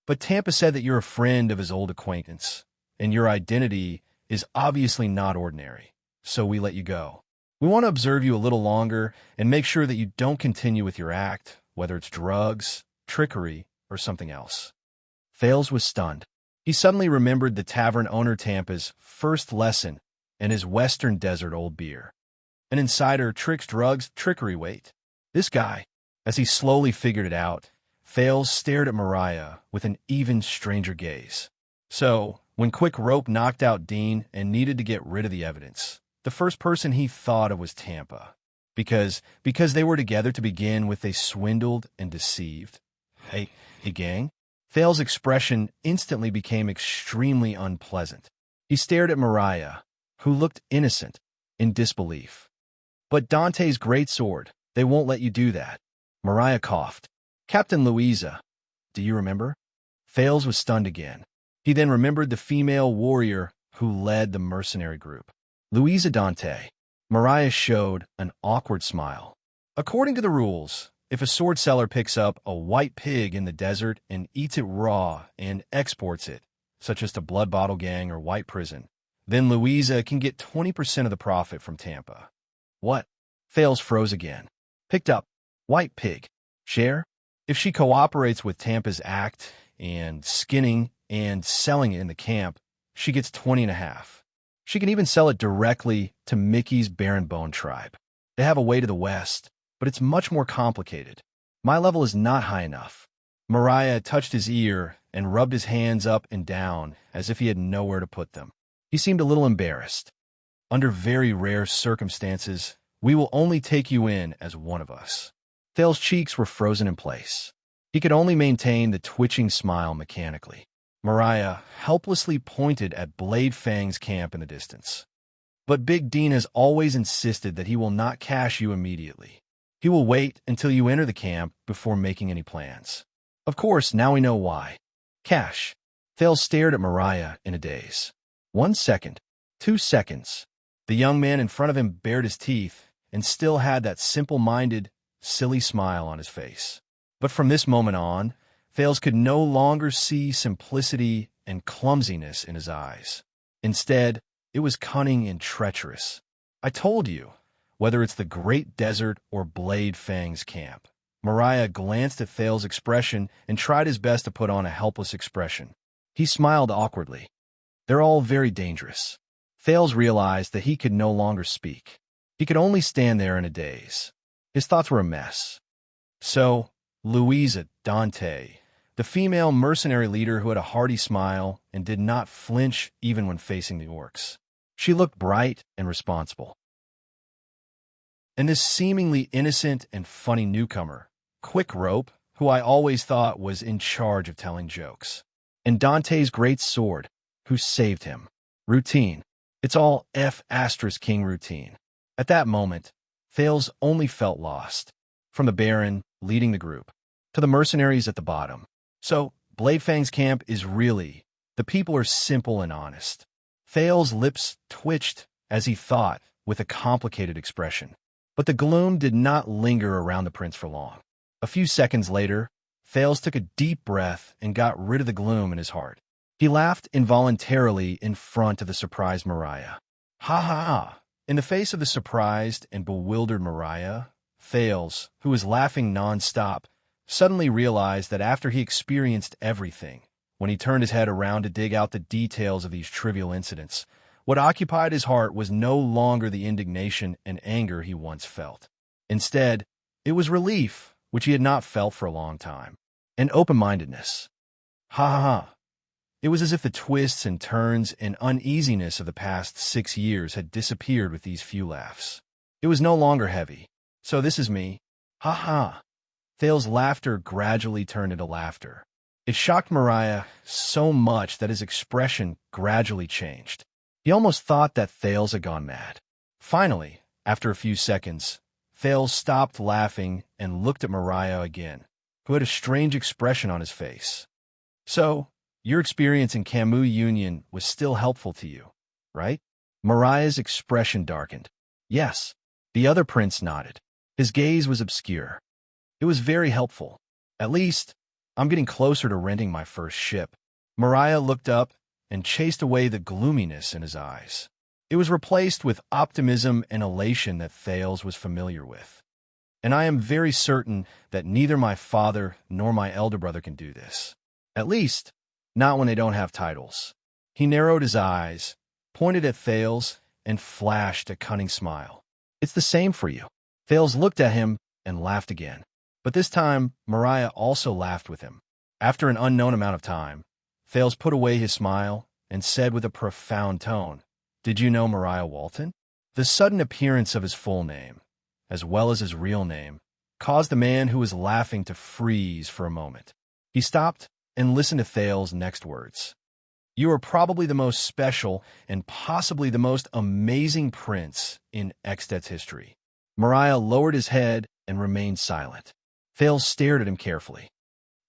But Tampa said that you're a friend of his old acquaintance, and your identity is obviously not ordinary, so we let you go. We want to observe you a little longer and make sure that you don't continue with your act, whether it's drugs, trickery, or something else. Thales was stunned. He suddenly remembered the tavern owner Tampa's first lesson and his Western Desert old beer. An insider, tricks, drugs, trickery. Wait. This guy. As he slowly figured it out, Thales stared at Moriah with an even stranger gaze. So, when Quick Rope knocked out Dean and needed to get rid of the evidence, the first person he thought of was Tampa. Because they were together to begin with, they swindled and deceived. Hey, gang? Thales' expression instantly became extremely unpleasant. He stared at Moriah, who looked innocent, in disbelief. But Dante's great sword, they won't let you do that. Moriah coughed. Captain Louisa, do you remember? Thales was stunned again. He then remembered the female warrior who led the mercenary group. Louisa Dante. Moriah showed an awkward smile. According to the rules, if a sword seller picks up a white pig in the desert and eats it raw and exports it, such as to Blood Bottle Gang or White Prison, then Louisa can get 20% of the profit from Tampa. What? Fails froze again. Picked up. White pig. Share? If she cooperates with Tampa's act and skinning and selling it in the camp, she gets 20.5. She can even sell it directly to Mickey's Baron Bone tribe. They have a way to the west, but it's much more complicated. My level is not high enough. Mariah touched his ear and rubbed his hands up and down as if he had nowhere to put them. He seemed a little embarrassed. Under very rare circumstances, we will only take you in as one of us. Thale's cheeks were frozen in place. He could only maintain the twitching smile mechanically. Mariah helplessly pointed at Blade Fang's camp in the distance. But Big Dean has always insisted that he will not cash you immediately. He will wait until you enter the camp before making any plans. Of course, now we know why. Cash. Thale stared at Mariah in a daze. 1 second. 2 seconds. The young man in front of him bared his teeth and still had that simple-minded, silly smile on his face. But from this moment on, Thales could no longer see simplicity and clumsiness in his eyes. Instead, it was cunning and treacherous. I told you, whether it's the Great Desert or Blade Fang's camp. Mariah glanced at Thale's expression and tried his best to put on a helpless expression. He smiled awkwardly. They're all very dangerous. Thales realized that he could no longer speak. He could only stand there in a daze. His thoughts were a mess. So, Louisa Dante, the female mercenary leader who had a hearty smile and did not flinch even when facing the orcs. She looked bright and responsible. And this seemingly innocent and funny newcomer, Quick Rope, who I always thought was in charge of telling jokes. And Dante's great sword, who saved him. Routine. It's all F*King routine. At that moment, Thales only felt lost. From the Baron, leading the group, to the mercenaries at the bottom. So, Blade Fang's camp is really, the people are simple and honest. Thale's lips twitched as he thought, with a complicated expression. But the gloom did not linger around the prince for long. A few seconds later, Thales took a deep breath and got rid of the gloom in his heart. He laughed involuntarily in front of the surprised Mariah. Ha ha ha! In the face of the surprised and bewildered Mariah, Thales, who was laughing non-stop, suddenly realized that after he experienced everything, when he turned his head around to dig out the details of these trivial incidents, what occupied his heart was no longer the indignation and anger he once felt. Instead, it was relief, which he had not felt for a long time, and open-mindedness. Ha ha ha! It was as if the twists and turns and uneasiness of the past 6 years had disappeared with these few laughs. It was no longer heavy. So this is me. Ha ha! Thale's laughter gradually turned into laughter. It shocked Mariah so much that his expression gradually changed. He almost thought that Thales had gone mad. Finally, after a few seconds, Thales stopped laughing and looked at Mariah again, who had a strange expression on his face. So, your experience in Camus Union was still helpful to you, right? Mariah's expression darkened. Yes. The other prince nodded. His gaze was obscure. It was very helpful. At least, I'm getting closer to renting my first ship. Mariah looked up and chased away the gloominess in his eyes. It was replaced with optimism and elation that Thales was familiar with. And I am very certain that neither my father nor my elder brother can do this. At least, not when they don't have titles. He narrowed his eyes, pointed at Thales, and flashed a cunning smile. It's the same for you. Thales looked at him and laughed again. But this time, Mariah also laughed with him. After an unknown amount of time, Thales put away his smile and said with a profound tone, "Did you know Mariah Walton?" The sudden appearance of his full name, as well as his real name, caused the man who was laughing to freeze for a moment. He stopped and listened to Thales' next words. "You are probably the most special and possibly the most amazing prince in Extet's history." Mariah lowered his head and remained silent. Thales stared at him carefully.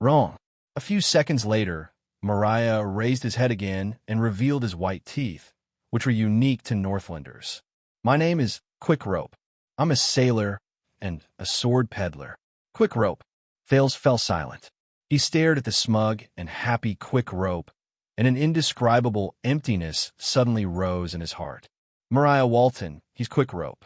Wrong. A few seconds later, Mariah raised his head again and revealed his white teeth, which were unique to Northlanders. "My name is Quick Rope. I'm a sailor and a sword peddler." Quick Rope. Thales fell silent. He stared at the smug and happy Quick Rope, and an indescribable emptiness suddenly rose in his heart. Mariah Walton, he's Quick Rope.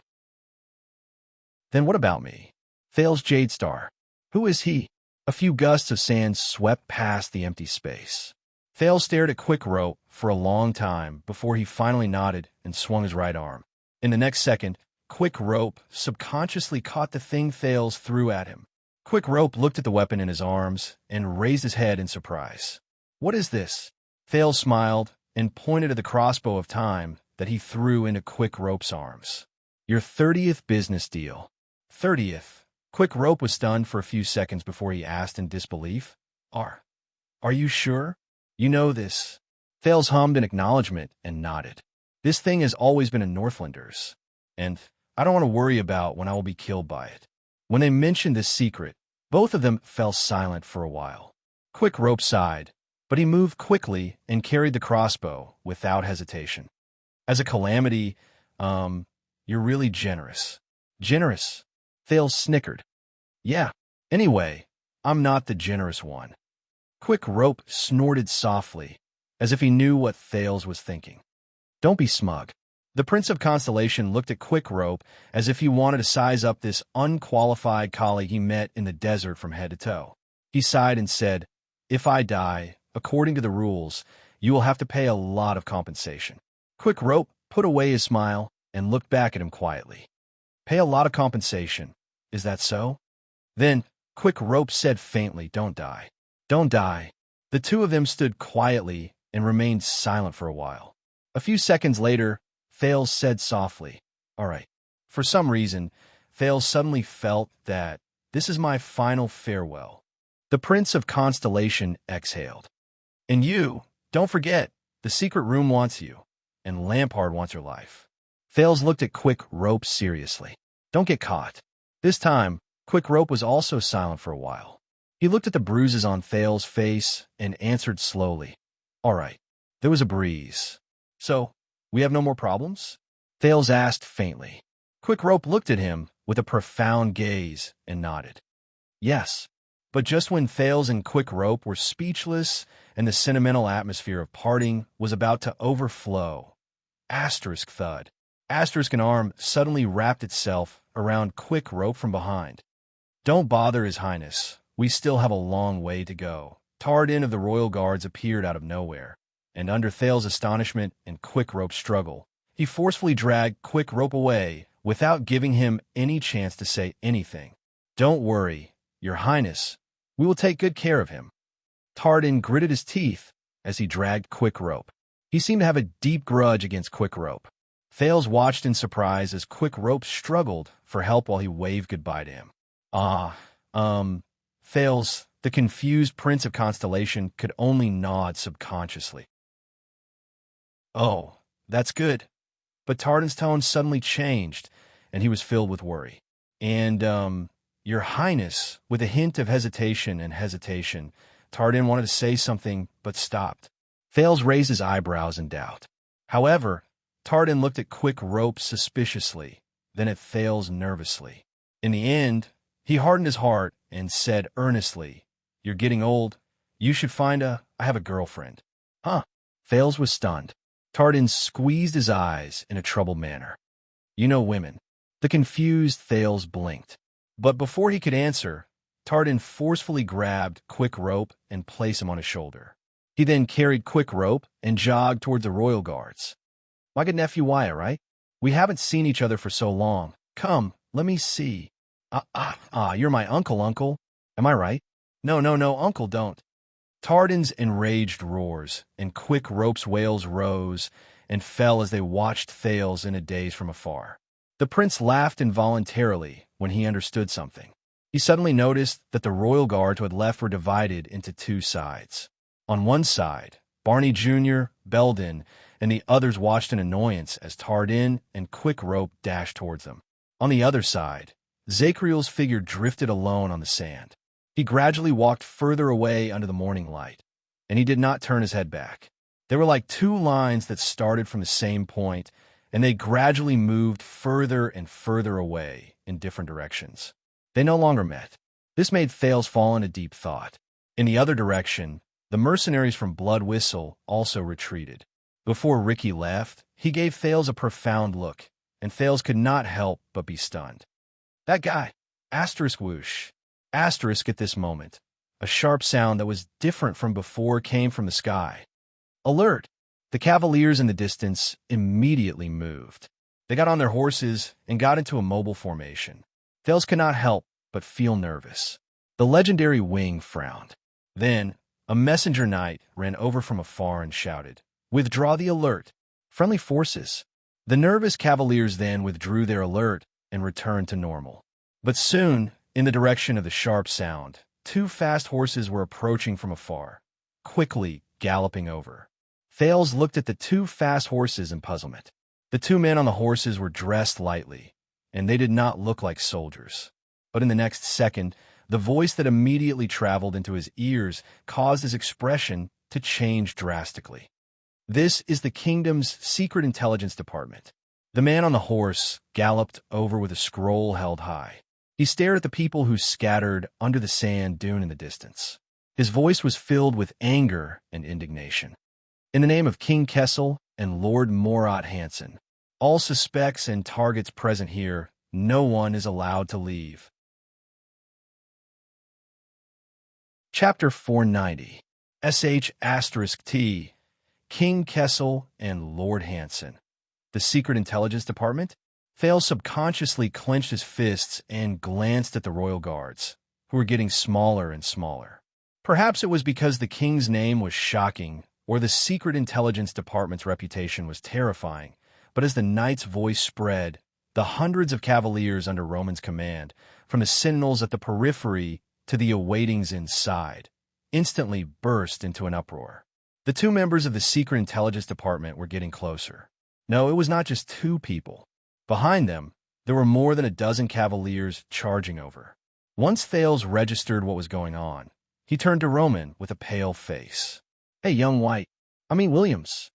Then what about me? Thales Jadestar. Who is he? A few gusts of sand swept past the empty space. Thales stared at Quick Rope for a long time before he finally nodded and swung his right arm. In the next second, Quick Rope subconsciously caught the thing Thales threw at him. Quick Rope looked at the weapon in his arms and raised his head in surprise. What is this? Thales smiled and pointed at the crossbow of time that he threw into Quick Rope's arms. Your 30th business deal. 30th. Quick Rope was stunned for a few seconds before he asked in disbelief. Are you sure? You know this. Thales hummed in acknowledgement and nodded. This thing has always been a Northlander's, and I don't want to worry about when I will be killed by it. When they mentioned this secret, both of them fell silent for a while. Quick Rope sighed, but he moved quickly and carried the crossbow without hesitation. As a calamity, you're really generous. Generous? Thales snickered. Yeah. Anyway, I'm not the generous one. Quick Rope snorted softly, as if he knew what Thales was thinking. Don't be smug. The Prince of Constellation looked at Quick Rope as if he wanted to size up this unqualified colleague he met in the desert from head to toe. He sighed and said, If I die, according to the rules, you will have to pay a lot of compensation. Quick Rope put away his smile and looked back at him quietly. Pay a lot of compensation. Is that so? Then, Quick Rope said faintly, Don't die. Don't die. The two of them stood quietly and remained silent for a while. A few seconds later, Thales said softly, All right. For some reason, Thales suddenly felt that this is my final farewell. The Prince of Constellation exhaled. And you, don't forget, the secret room wants you, and Lampard wants your life. Thales looked at Quick Rope seriously. Don't get caught. This time, Quick Rope was also silent for a while. He looked at the bruises on Thales' face and answered slowly. All right. There was a breeze. So, we have no more problems? Thales asked faintly. Quick Rope looked at him with a profound gaze and nodded. Yes. But just when Thales and Quick Rope were speechless and the sentimental atmosphere of parting was about to overflow, asterisk thud. Asterisk an arm suddenly wrapped itself around Quick Rope from behind. Don't bother, His Highness. We still have a long way to go. Tardin of the Royal Guards appeared out of nowhere, and under Thales' astonishment and Quick Rope's struggle, he forcefully dragged Quick Rope away without giving him any chance to say anything. Don't worry, Your Highness. We will take good care of him. Tardin gritted his teeth as he dragged Quick Rope. He seemed to have a deep grudge against Quick Rope. Thales watched in surprise as Quick Rope struggled for help while he waved goodbye to him. Thales, the confused Prince of Constellation, could only nod subconsciously. Oh, that's good. But Tardin's tone suddenly changed, and he was filled with worry. And, Your Highness, with a hint of hesitation, Tardin wanted to say something, but stopped. Thales raised his eyebrows in doubt. However, Tardin looked at Quick Rope suspiciously, then at Thales nervously. In the end, he hardened his heart and said earnestly, You're getting old. You should I have a girlfriend. Huh? Thales was stunned. Tardin squeezed his eyes in a troubled manner. You know women. The confused Thales blinked. But before he could answer, Tardin forcefully grabbed Quick Rope and placed him on his shoulder. He then carried Quick Rope and jogged towards the Royal Guards. My good nephew Wyatt, right? We haven't seen each other for so long. Come, let me see. You're my uncle. Am I right? No, uncle, don't. Tardin's enraged roars and Quick Rope's wails rose and fell as they watched Thales in a daze from afar. The prince laughed involuntarily when he understood something. He suddenly noticed that the royal guards who had left were divided into two sides. On one side, Barney Jr., Belden, and the others watched in annoyance as Tardin and Quick Rope dashed towards them. On the other side, Zachriel's figure drifted alone on the sand. He gradually walked further away under the morning light, and he did not turn his head back. They were like two lines that started from the same point, and they gradually moved further and further away in different directions. They no longer met. This made Thales fall into deep thought. In the other direction, the mercenaries from Blood Whistle also retreated. Before Ricky left, he gave Thales a profound look, and Thales could not help but be stunned. That guy! Asterisk whoosh. Asterisk at this moment. A sharp sound that was different from before came from the sky. Alert! The cavaliers in the distance immediately moved. They got on their horses and got into a mobile formation. Thales could not help but feel nervous. The legendary wing frowned. Then, a messenger knight ran over from afar and shouted, "Withdraw the alert! Friendly forces!" The nervous cavaliers then withdrew their alert and returned to normal. But soon, in the direction of the sharp sound, two fast horses were approaching from afar, quickly galloping over. Thales looked at the two fast horses in puzzlement. The two men on the horses were dressed lightly, and they did not look like soldiers. But in the next second, the voice that immediately traveled into his ears caused his expression to change drastically. This is the kingdom's secret intelligence department. The man on the horse galloped over with a scroll held high. He stared at the people who scattered under the sand dune in the distance. His voice was filled with anger and indignation. "In the name of King Kessel and Lord Morat Hansen, all suspects and targets present here, no one is allowed to leave." Chapter 490. *T. King Kessel and Lord Hansen. The Secret Intelligence Department? Thales subconsciously clenched his fists and glanced at the royal guards, who were getting smaller and smaller. Perhaps it was because the king's name was shocking, or the Secret Intelligence Department's reputation was terrifying, but as the knight's voice spread, the hundreds of cavaliers under Roman's command, from the sentinels at the periphery to the awaitings inside, instantly burst into an uproar. The two members of the Secret Intelligence Department were getting closer. No, it was not just two people. Behind them, there were more than a dozen cavaliers charging over. Once Thales registered what was going on, he turned to Roman with a pale face. "Hey, young Williams,"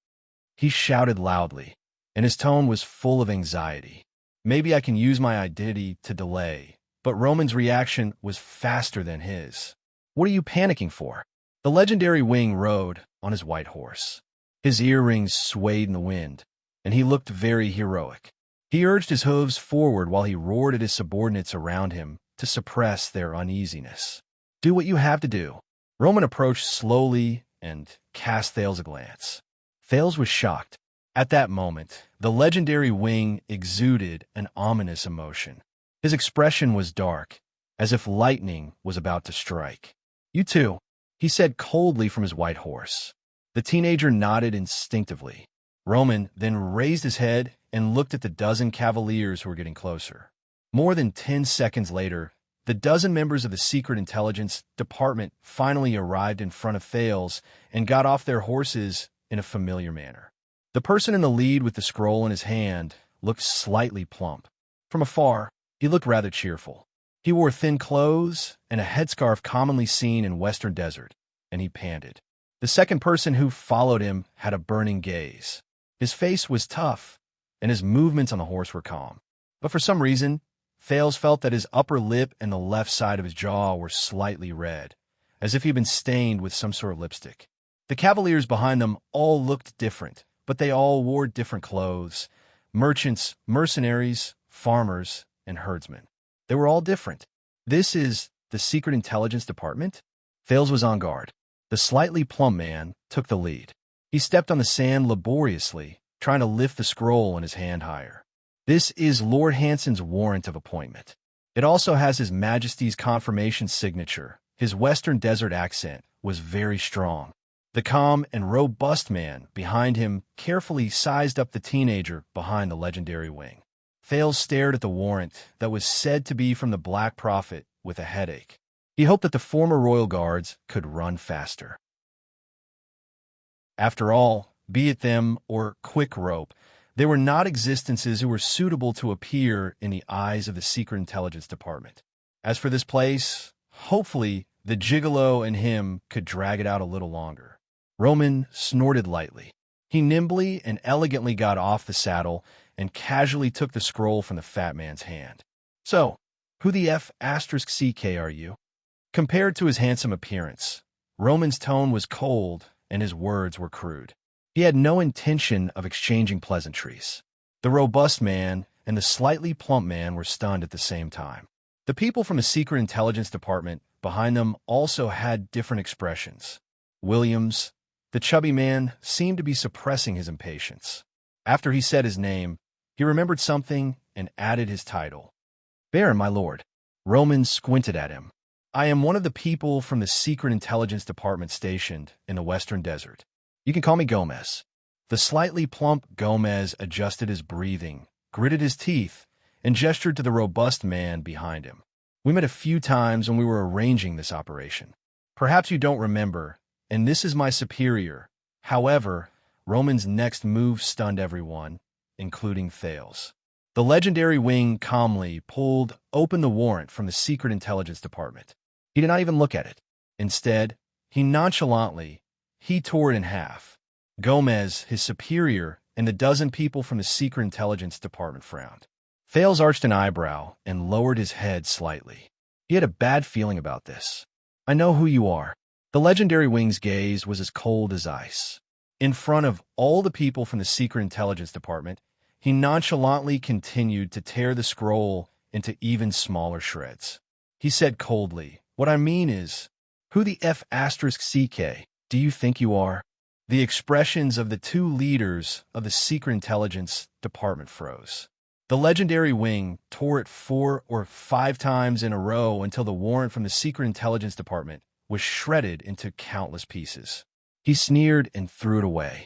he shouted loudly, and his tone was full of anxiety. Maybe I can use my identity to delay, but Roman's reaction was faster than his. "What are you panicking for?" The legendary wing rode on his white horse. His earrings swayed in the wind, and he looked very heroic. He urged his hooves forward while he roared at his subordinates around him to suppress their uneasiness. "Do what you have to do." Roman approached slowly and cast Thales a glance. Thales was shocked. At that moment, the legendary wing exuded an ominous emotion. His expression was dark, as if lightning was about to strike. "You too," he said coldly from his white horse. The teenager nodded instinctively. Roman then raised his head and looked at the dozen cavaliers who were getting closer. More than 10 seconds later, the dozen members of the Secret Intelligence Department finally arrived in front of Thales and got off their horses in a familiar manner. The person in the lead with the scroll in his hand looked slightly plump. From afar, he looked rather cheerful. He wore thin clothes and a headscarf commonly seen in Western desert, and he panted. The second person who followed him had a burning gaze. His face was tough, and his movements on the horse were calm. But for some reason, Thales felt that his upper lip and the left side of his jaw were slightly red, as if he'd been stained with some sort of lipstick. The cavaliers behind them all looked different, but they all wore different clothes. Merchants, mercenaries, farmers, and herdsmen. They were all different. This is the Secret Intelligence Department? Thales was on guard. The slightly plump man took the lead. He stepped on the sand laboriously, trying to lift the scroll in his hand higher. "This is Lord Hansen's warrant of appointment. It also has His Majesty's confirmation signature." His Western desert accent was very strong. The calm and robust man behind him carefully sized up the teenager behind the legendary wing. Thales stared at the warrant that was said to be from the Black Prophet with a headache. He hoped that the former royal guards could run faster. After all, be it them or Quick Rope, they were not existences who were suitable to appear in the eyes of the Secret Intelligence Department. As for this place, hopefully the gigolo and him could drag it out a little longer. Roman snorted lightly. He nimbly and elegantly got off the saddle and casually took the scroll from the fat man's hand. "So, who the F***CK are you?" Compared to his handsome appearance, Roman's tone was cold and his words were crude. He had no intention of exchanging pleasantries. The robust man and the slightly plump man were stunned at the same time. The people from the Secret Intelligence Department behind them also had different expressions. Williams, the chubby man, seemed to be suppressing his impatience. After he said his name, he remembered something and added his title. Baron, my lord. Roman squinted at him. I am one of the people from the Secret Intelligence Department stationed in the Western Desert. You can call me Gomez. The slightly plump Gomez adjusted his breathing, gritted his teeth, and gestured to the robust man behind him. We met a few times when we were arranging this operation. Perhaps you don't remember, and this is my superior. However, Roman's next move stunned everyone, including Thales. The legendary wing calmly pulled open the warrant from the Secret Intelligence Department. He did not even look at it. Instead, he tore it in half. Gomez, his superior, and the dozen people from the Secret Intelligence Department frowned. Thales arched an eyebrow and lowered his head slightly. He had a bad feeling about this. I know who you are. The legendary wing's gaze was as cold as ice. In front of all the people from the Secret Intelligence Department, he nonchalantly continued to tear the scroll into even smaller shreds. He said coldly, "What I mean is, who the F***CK do you think you are?" The expressions of the two leaders of the Secret Intelligence Department froze. The legendary wing tore it 4 or 5 times in a row until the warrant from the Secret Intelligence Department was shredded into countless pieces. He sneered and threw it away.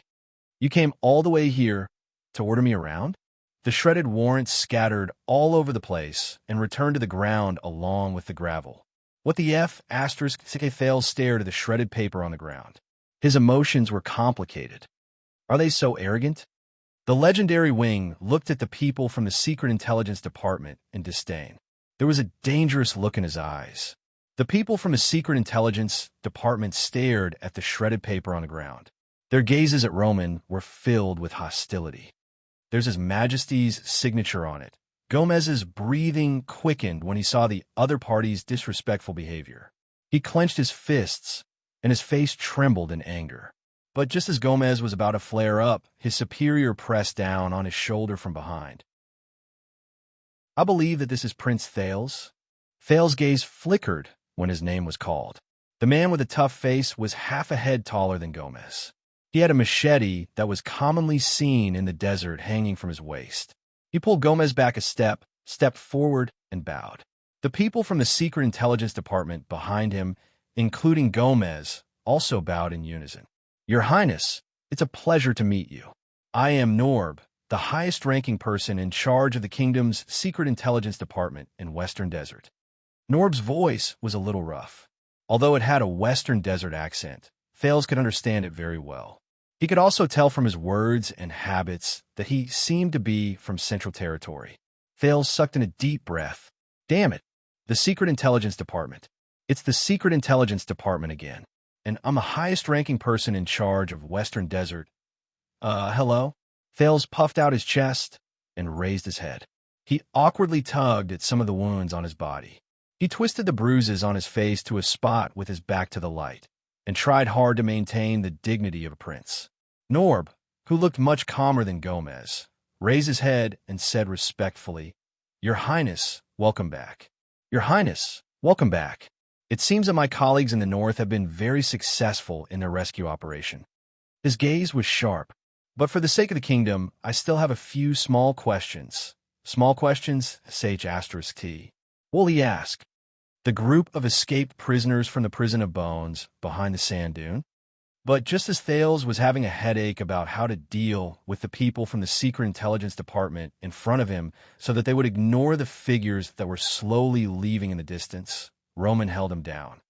You came all the way here to order me around? The shredded warrant scattered all over the place and returned to the ground along with the gravel. What the F***CK Thales stared at the shredded paper on the ground. His emotions were complicated. Are they so arrogant? The legendary wing looked at the people from the Secret Intelligence Department in disdain. There was a dangerous look in his eyes. The people from the Secret Intelligence Department stared at the shredded paper on the ground. Their gazes at Roman were filled with hostility. There's His Majesty's signature on it. Gomez's breathing quickened when he saw the other party's disrespectful behavior. He clenched his fists, and his face trembled in anger. But just as Gomez was about to flare up, his superior pressed down on his shoulder from behind. I believe that this is Prince Thales. Thales' gaze flickered when his name was called. The man with a tough face was half a head taller than Gomez. He had a machete that was commonly seen in the desert hanging from his waist. He pulled Gomez back a step, stepped forward, and bowed. The people from the Secret Intelligence Department behind him, including Gomez, also bowed in unison. Your Highness, it's a pleasure to meet you. I am Norb, the highest-ranking person in charge of the kingdom's Secret Intelligence Department in Western Desert. Norb's voice was a little rough. Although it had a Western Desert accent, Thales could understand it very well. He could also tell from his words and habits that he seemed to be from Central Territory. Thales sucked in a deep breath. Damn it, the Secret Intelligence Department. It's the Secret Intelligence Department again. And I'm the highest-ranking person in charge of Western Desert. Hello? Thales puffed out his chest and raised his head. He awkwardly tugged at some of the wounds on his body. He twisted the bruises on his face to a spot with his back to the light, and tried hard to maintain the dignity of a prince. Norb, who looked much calmer than Gomez, raised his head and said respectfully, Your Highness, welcome back. Your Highness, welcome back. It seems that my colleagues in the north have been very successful in their rescue operation. His gaze was sharp. But for the sake of the kingdom, I still have a few small questions. Small questions, T. Will he ask? The group of escaped prisoners from the prison of bones behind the sand dune? But just as Thales was having a headache about how to deal with the people from the Secret Intelligence Department in front of him so that they would ignore the figures that were slowly leaving in the distance, Roman held him down.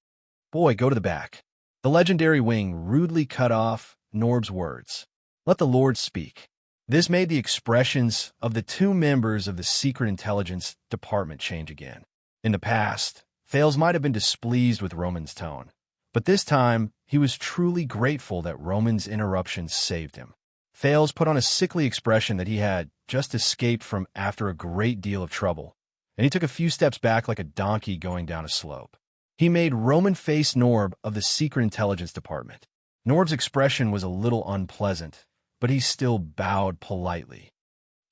Boy, go to the back. The legendary wing rudely cut off Norb's words. Let the Lord speak. This made the expressions of the two members of the Secret Intelligence Department change again. In the past, Thales might have been displeased with Roman's tone, but this time he was truly grateful that Roman's interruptions saved him. Thales put on a sickly expression that he had just escaped from after a great deal of trouble, and he took a few steps back like a donkey going down a slope. He made Roman face Norb of the Secret Intelligence Department. Norb's expression was a little unpleasant, but he still bowed politely.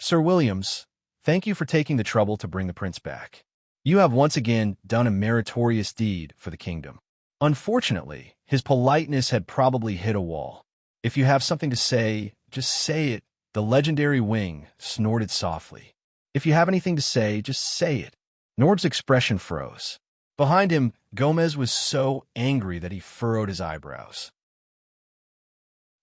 Sir Williams, Thank you for taking the trouble to bring the prince back. You have once again done a meritorious deed for the kingdom." Unfortunately, his politeness had probably hit a wall. "If you have something to say, just say it," the legendary wing snorted softly. "If you have anything to say, just say it." Norb's expression froze. Behind him, Gomez was so angry that he furrowed his eyebrows.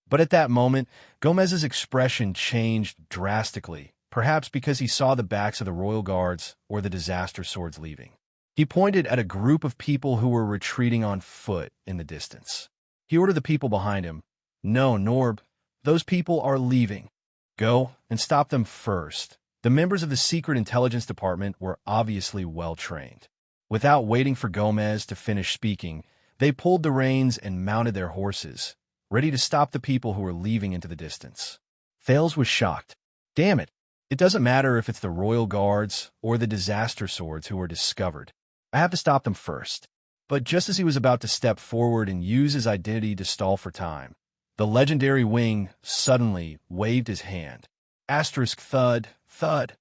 But at that moment, Gomez's expression changed drastically, perhaps because he saw the backs of the royal guards or the disaster swords leaving. He pointed at a group of people who were retreating on foot in the distance. He ordered the people behind him, "No, Norb, those people are leaving. Go and stop them first." The members of the Secret Intelligence Department were obviously well-trained. Without waiting for Gomez to finish speaking, they pulled the reins and mounted their horses, ready to stop the people who were leaving into the distance. Thales was shocked. "Damn it. It doesn't matter if it's the royal guards or the disaster swords who were discovered. I have to stop them first." But just as he was about to step forward and use his identity to stall for time, the legendary wing suddenly waved his hand. Asterisk thud, thud.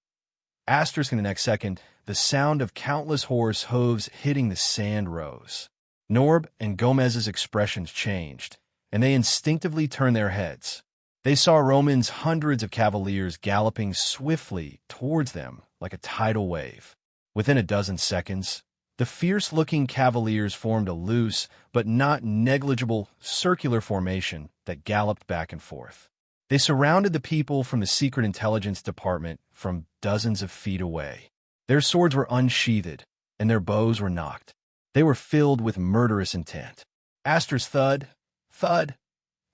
Asterisk in the next second, the sound of countless horse hooves hitting the sand rose. Norb and Gomez's expressions changed, and they instinctively turned their heads. They saw Roman's hundreds of cavaliers galloping swiftly towards them like a tidal wave. Within a dozen seconds, the fierce-looking cavaliers formed a loose but not negligible circular formation that galloped back and forth. They surrounded the people from the Secret Intelligence Department from dozens of feet away. Their swords were unsheathed, and their bows were nocked. They were filled with murderous intent. Asterisk thud, thud.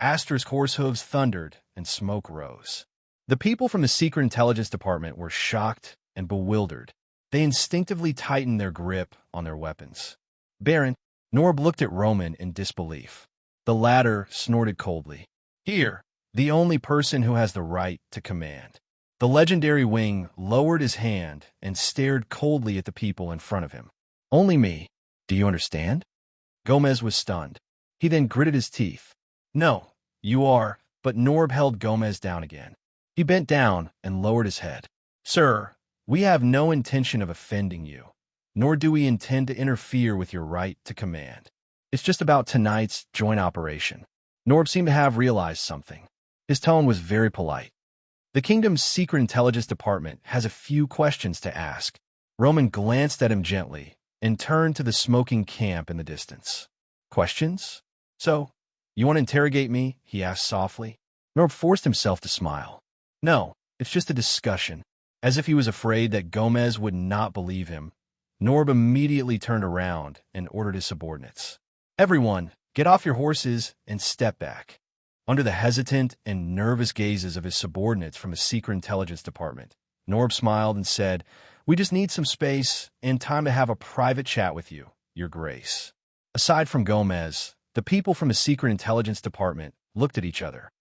Asterisk horse hooves thundered, and smoke rose. The people from the Secret Intelligence Department were shocked and bewildered. They instinctively tightened their grip on their weapons. "Baron," Norb looked at Roman in disbelief. The latter snorted coldly. "Here, the only person who has the right to command." The legendary wing lowered his hand and stared coldly at the people in front of him. "Only me. Do you understand?" Gomez was stunned. He then gritted his teeth. "No, you are," but Norb held Gomez down again. He bent down and lowered his head. "Sir, we have no intention of offending you, nor do we intend to interfere with your right to command. It's just about tonight's joint operation." Norb seemed to have realized something. His tone was very polite. "The kingdom's Secret Intelligence Department has a few questions to ask." Roman glanced at him gently and turned to the smoking camp in the distance. "Questions? So, you want to interrogate me?" he asked softly. Norb forced himself to smile. "No, it's just a discussion." As if he was afraid that Gomez would not believe him, Norb immediately turned around and ordered his subordinates. "Everyone, get off your horses and step back." Under the hesitant and nervous gazes of his subordinates from the Secret Intelligence Department, Norb smiled and said, "We just need some space and time to have a private chat with you, Your Grace." Aside from Gomez, the people from the Secret Intelligence Department looked at each other.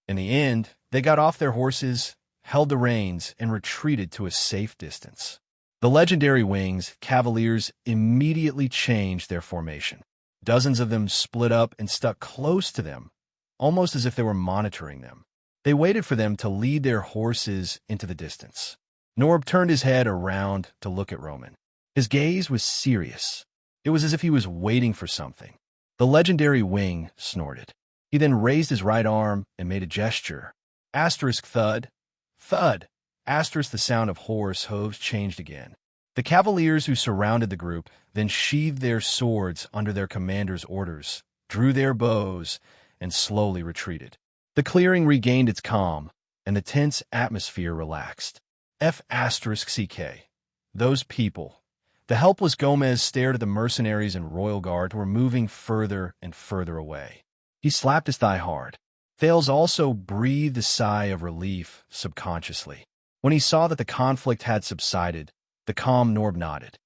In the end, they got off their horses, held the reins, and retreated to a safe distance. The legendary wings, cavaliers, immediately changed their formation. Dozens of them split up and stuck close to them, almost as if they were monitoring them. They waited for them to lead their horses into the distance. Norb turned his head around to look at Roman. His gaze was serious. It was as if he was waiting for something. The legendary wing snorted. He then raised his right arm and made a gesture. Asterisk thud, thud. Asterisk the sound of horse hooves changed again. The cavaliers who surrounded the group then sheathed their swords under their commander's orders, drew their bows, and slowly retreated. The clearing regained its calm, and the tense atmosphere relaxed. F***CK. Those people. The helpless Gomez stared at the mercenaries and royal guard who were moving further and further away. He slapped his thigh hard. Thales also breathed a sigh of relief subconsciously. When he saw that the conflict had subsided, the calm Norb nodded.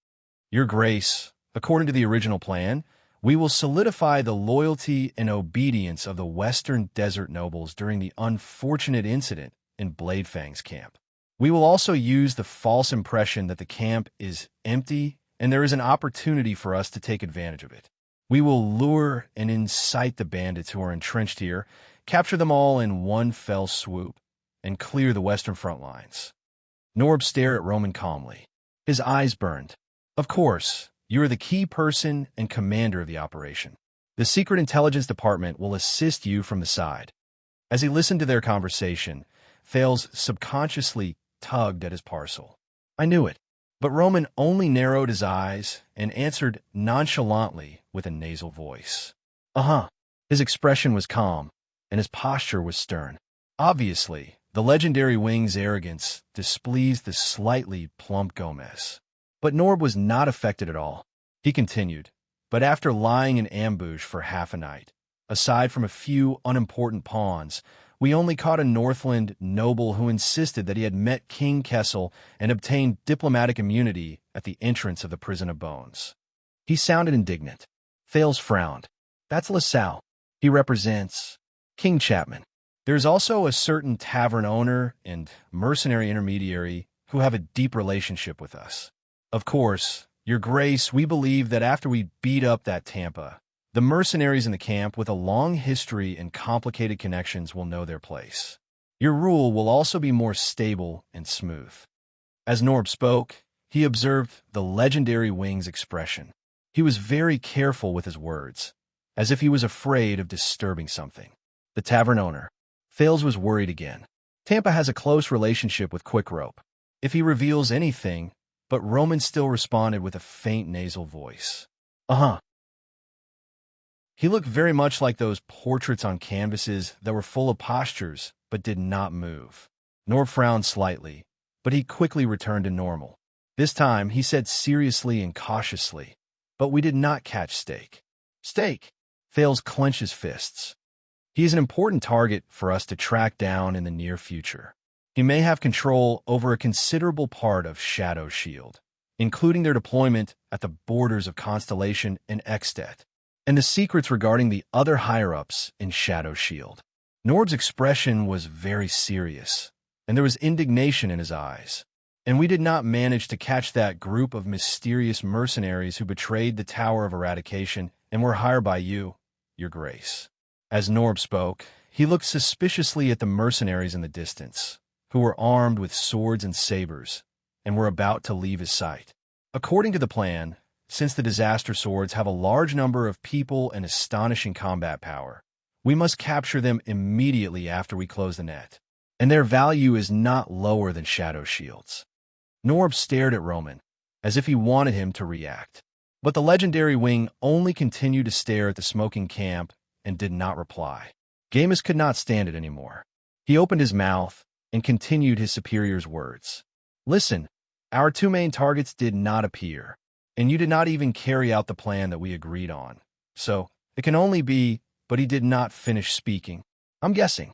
"Your Grace, according to the original plan, we will solidify the loyalty and obedience of the Western Desert nobles during the unfortunate incident in Bladefang's camp. We will also use the false impression that the camp is empty and there is an opportunity for us to take advantage of it. We will lure and incite the bandits who are entrenched here, capture them all in one fell swoop, and clear the Western front lines. Norb stared at Roman calmly. His eyes burned. Of course, you are the key person and commander of the operation. The Secret Intelligence Department will assist you from the side. As he listened to their conversation, Thales subconsciously tugged at his parcel. I knew it. But Roman only narrowed his eyes and answered nonchalantly with a nasal voice. Uh-huh. His expression was calm, and his posture was stern. Obviously, the legendary wing's arrogance displeased the slightly plump Gomez. But Norb was not affected at all. He continued, but after lying in ambush for half a night, aside from a few unimportant pawns, we only caught a Northland noble who insisted that he had met King Kessel and obtained diplomatic immunity at the entrance of the Prison of Bones. He sounded indignant. Thales frowned. That's LaSalle. He represents King Chapman. There's also a certain tavern owner and mercenary intermediary who have a deep relationship with us. Of course, Your Grace, we believe that after we beat up that Tampa, the mercenaries in the camp with a long history and complicated connections will know their place. Your rule will also be more stable and smooth. As Norb spoke, he observed the legendary wing's expression. He was very careful with his words, as if he was afraid of disturbing something. The tavern owner. Thales was worried again. Tampa has a close relationship with Quickrope. If he reveals anything, but Roman still responded with a faint nasal voice. Uh-huh. He looked very much like those portraits on canvases that were full of postures but did not move. Norb frowned slightly, but he quickly returned to normal. This time, he said seriously and cautiously, but we did not catch Steak. Steak? Thales clenched his fists. He is an important target for us to track down in the near future. He may have control over a considerable part of Shadow Shield, including their deployment at the borders of Constellation and Extet, and the secrets regarding the other higher-ups in Shadow Shield. Norb's expression was very serious, and there was indignation in his eyes. And we did not manage to catch that group of mysterious mercenaries who betrayed the Tower of Eradication and were hired by you, Your Grace. As Norb spoke, he looked suspiciously at the mercenaries in the distance, who were armed with swords and sabers, and were about to leave his sight. According to the plan, since the disaster swords have a large number of people and astonishing combat power, we must capture them immediately after we close the net, and their value is not lower than Shadow Shields. Norb stared at Roman, as if he wanted him to react. But the legendary wing only continued to stare at the smoking camp and did not reply. Gamus could not stand it anymore. He opened his mouth and continued his superior's words. Listen, our two main targets did not appear, and you did not even carry out the plan that we agreed on. So, it can only be, but he did not finish speaking. I'm guessing.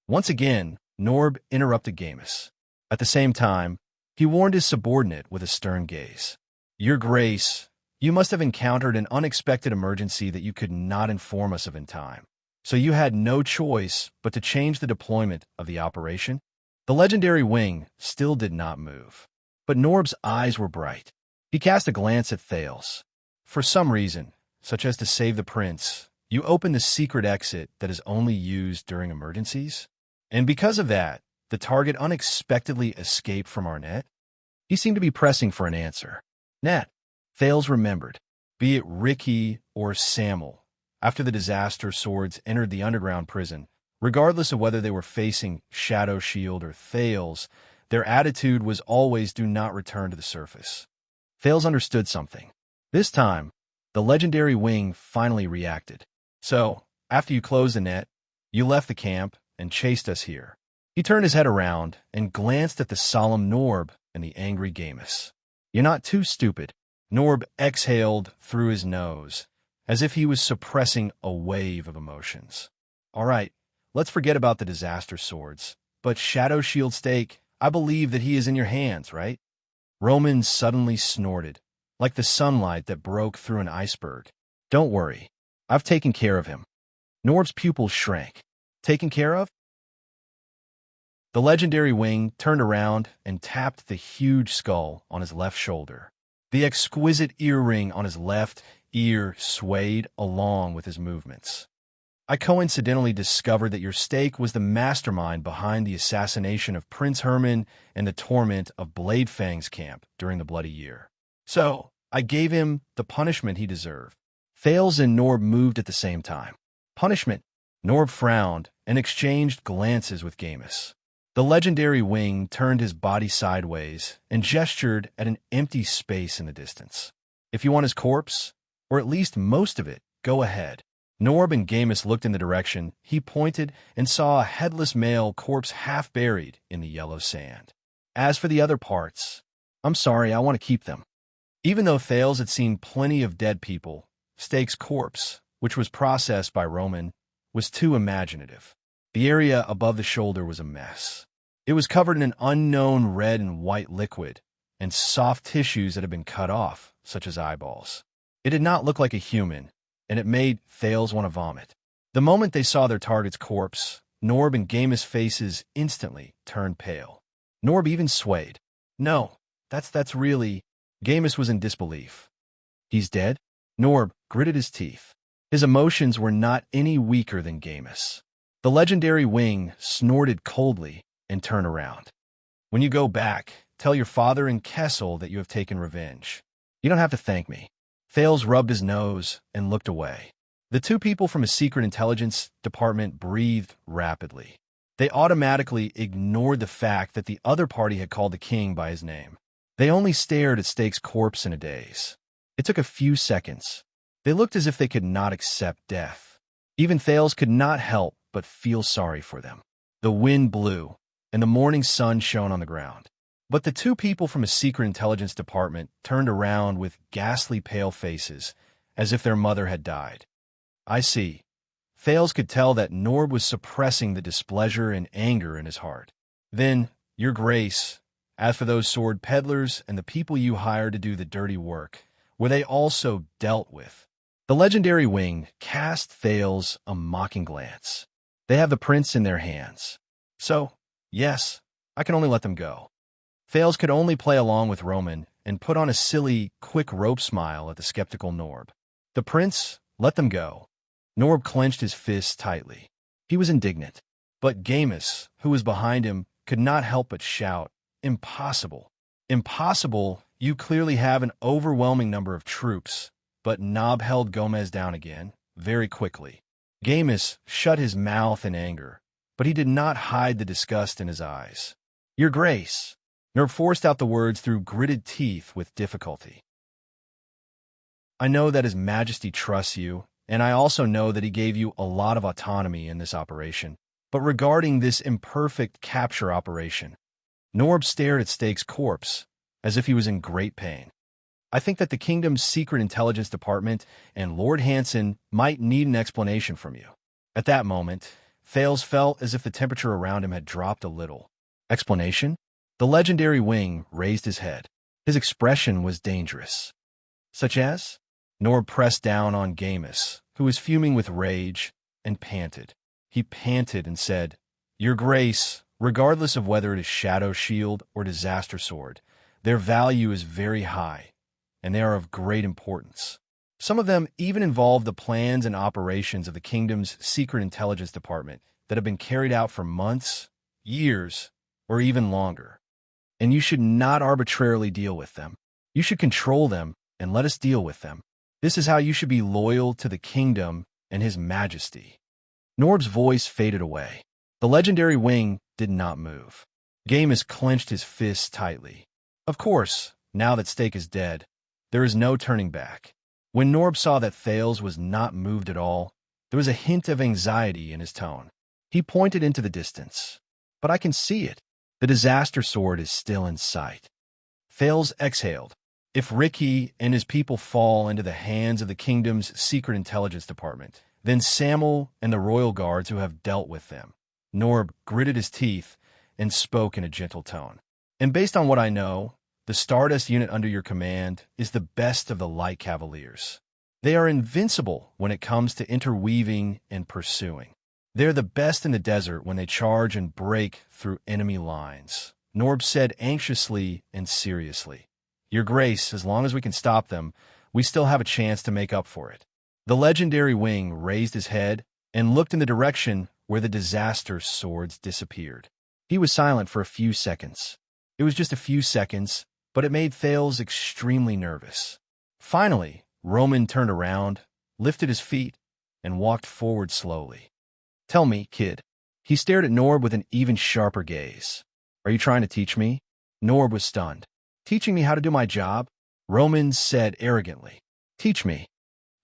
Once again, Norb interrupted Gamus. At the same time, he warned his subordinate with a stern gaze. Your Grace, you must have encountered an unexpected emergency that you could not inform us of in time. So you had no choice but to change the deployment of the operation? The legendary wing still did not move. But Norb's eyes were bright. He cast a glance at Thales. For some reason, such as to save the prince, you opened the secret exit that is only used during emergencies? And because of that, the target unexpectedly escaped from our net? He seemed to be pressing for an answer. Net. Thales remembered. Be it Ricky or Samuel, after the disaster swords entered the underground prison, regardless of whether they were facing Shadow Shield or Thales, their attitude was always do not return to the surface. Thales understood something. This time, the legendary wing finally reacted. So, after you closed the net, you left the camp and chased us here. He turned his head around and glanced at the solemn Norb and the angry Gamus. You're not too stupid. Norb exhaled through his nose, as if he was suppressing a wave of emotions. All right, let's forget about the disaster swords. But Shadow Shield Steak, I believe that he is in your hands, right? Roman suddenly snorted, like the sunlight that broke through an iceberg. Don't worry, I've taken care of him. Norb's pupils shrank. Taken care of? The legendary wing turned around and tapped the huge skull on his left shoulder. The exquisite earring on his left ear swayed along with his movements. I coincidentally discovered that your stake was the mastermind behind the assassination of Prince Herman and the torment of Bladefang's camp during the Bloody Year. So, I gave him the punishment he deserved. Thales and Norb moved at the same time. Punishment. Norb frowned and exchanged glances with Gamus. The legendary wing turned his body sideways and gestured at an empty space in the distance. If you want his corpse, or at least most of it, go ahead. Norb and Gamus looked in the direction he pointed and saw a headless male corpse half buried in the yellow sand. As for the other parts, I'm sorry, I want to keep them. Even though Thales had seen plenty of dead people, Stake's corpse, which was processed by Roman, was too imaginative. The area above the shoulder was a mess. It was covered in an unknown red and white liquid and soft tissues that had been cut off, such as eyeballs. It did not look like a human, and it made Thales want to vomit. The moment they saw their target's corpse, Norb and Gamus' faces instantly turned pale. Norb even swayed. No, that's really... Gamus was in disbelief. He's dead? Norb gritted his teeth. His emotions were not any weaker than Gamus. The legendary wing snorted coldly and turned around. When you go back, tell your father and Kessel that you have taken revenge. You don't have to thank me. Thales rubbed his nose and looked away. The two people from his secret intelligence department breathed rapidly. They automatically ignored the fact that the other party had called the king by his name. They only stared at Stake's corpse in a daze. It took a few seconds. They looked as if they could not accept death. Even Thales could not help but feel sorry for them. The wind blew, and the morning sun shone on the ground. But the two people from his secret intelligence department turned around with ghastly pale faces, as if their mother had died. I see. Thales could tell that Norb was suppressing the displeasure and anger in his heart. Then, Your Grace, as for those sword peddlers and the people you hired to do the dirty work, were they also dealt with? The legendary wing cast Thales a mocking glance. They have the prince in their hands. So, yes, I can only let them go. Thales could only play along with Roman and put on a silly, quick rope smile at the skeptical Norb. The prince let them go. Norb clenched his fists tightly. He was indignant. But Gamus, who was behind him, could not help but shout, Impossible. Impossible. You clearly have an overwhelming number of troops. But Nob held Gomez down again, very quickly. Gamus shut his mouth in anger, but he did not hide the disgust in his eyes. Your Grace. Norb forced out the words through gritted teeth with difficulty. I know that His Majesty trusts you, and I also know that he gave you a lot of autonomy in this operation. But regarding this imperfect capture operation, Norb stared at Stake's corpse, as if he was in great pain. I think that the kingdom's secret intelligence department and Lord Hanson might need an explanation from you. At that moment, Thales felt as if the temperature around him had dropped a little. Explanation? The legendary wing raised his head. His expression was dangerous. Such as? Norb pressed down on Gamus, who was fuming with rage, and panted. He panted and said, Your Grace, regardless of whether it is Shadow Shield or Disaster Sword, their value is very high, and they are of great importance. Some of them even involve the plans and operations of the kingdom's secret intelligence department that have been carried out for months, years, or even longer. And you should not arbitrarily deal with them. You should control them and let us deal with them. This is how you should be loyal to the kingdom and His Majesty. Norb's voice faded away. The legendary wing did not move. Gamus clenched his fists tightly. Of course, now that Stake is dead, there is no turning back. When Norb saw that Thales was not moved at all, there was a hint of anxiety in his tone. He pointed into the distance. But I can see it. The disaster sword is still in sight. Thales exhaled. If Ricky and his people fall into the hands of the kingdom's secret intelligence department, then Samuel and the royal guards who have dealt with them. Norb gritted his teeth and spoke in a gentle tone. And based on what I know, the Stardust unit under your command is the best of the Light Cavaliers. They are invincible when it comes to interweaving and pursuing. They're the best in the desert when they charge and break through enemy lines. Norb said anxiously and seriously. Your Grace, as long as we can stop them, we still have a chance to make up for it. The legendary wing raised his head and looked in the direction where the disaster swords disappeared. He was silent for a few seconds. It was just a few seconds, but it made Thales extremely nervous. Finally, Roman turned around, lifted his feet, and walked forward slowly. "Tell me, kid." He stared at Norb with an even sharper gaze. "Are you trying to teach me?" Norb was stunned. "Teaching me how to do my job?" Roman said arrogantly. "Teach me."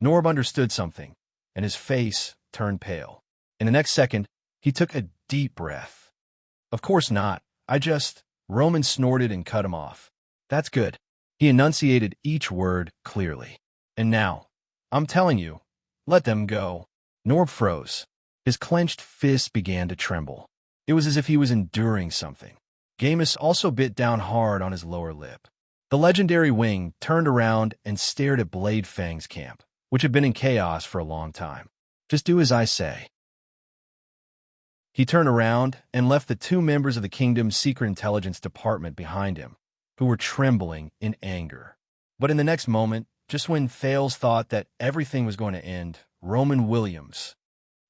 Norb understood something, and his face turned pale. In the next second, he took a deep breath. "Of course not. Roman snorted and cut him off. "That's good." He enunciated each word clearly. "And now, I'm telling you, let them go." Norb froze. His clenched fist began to tremble. It was as if he was enduring something. Gamus also bit down hard on his lower lip. The legendary wing turned around and stared at Blade Fang's camp, which had been in chaos for a long time. "Just do as I say." He turned around and left the two members of the kingdom's secret intelligence department behind him, who were trembling in anger. But in the next moment, just when Thales thought that everything was going to end, Roman Williams.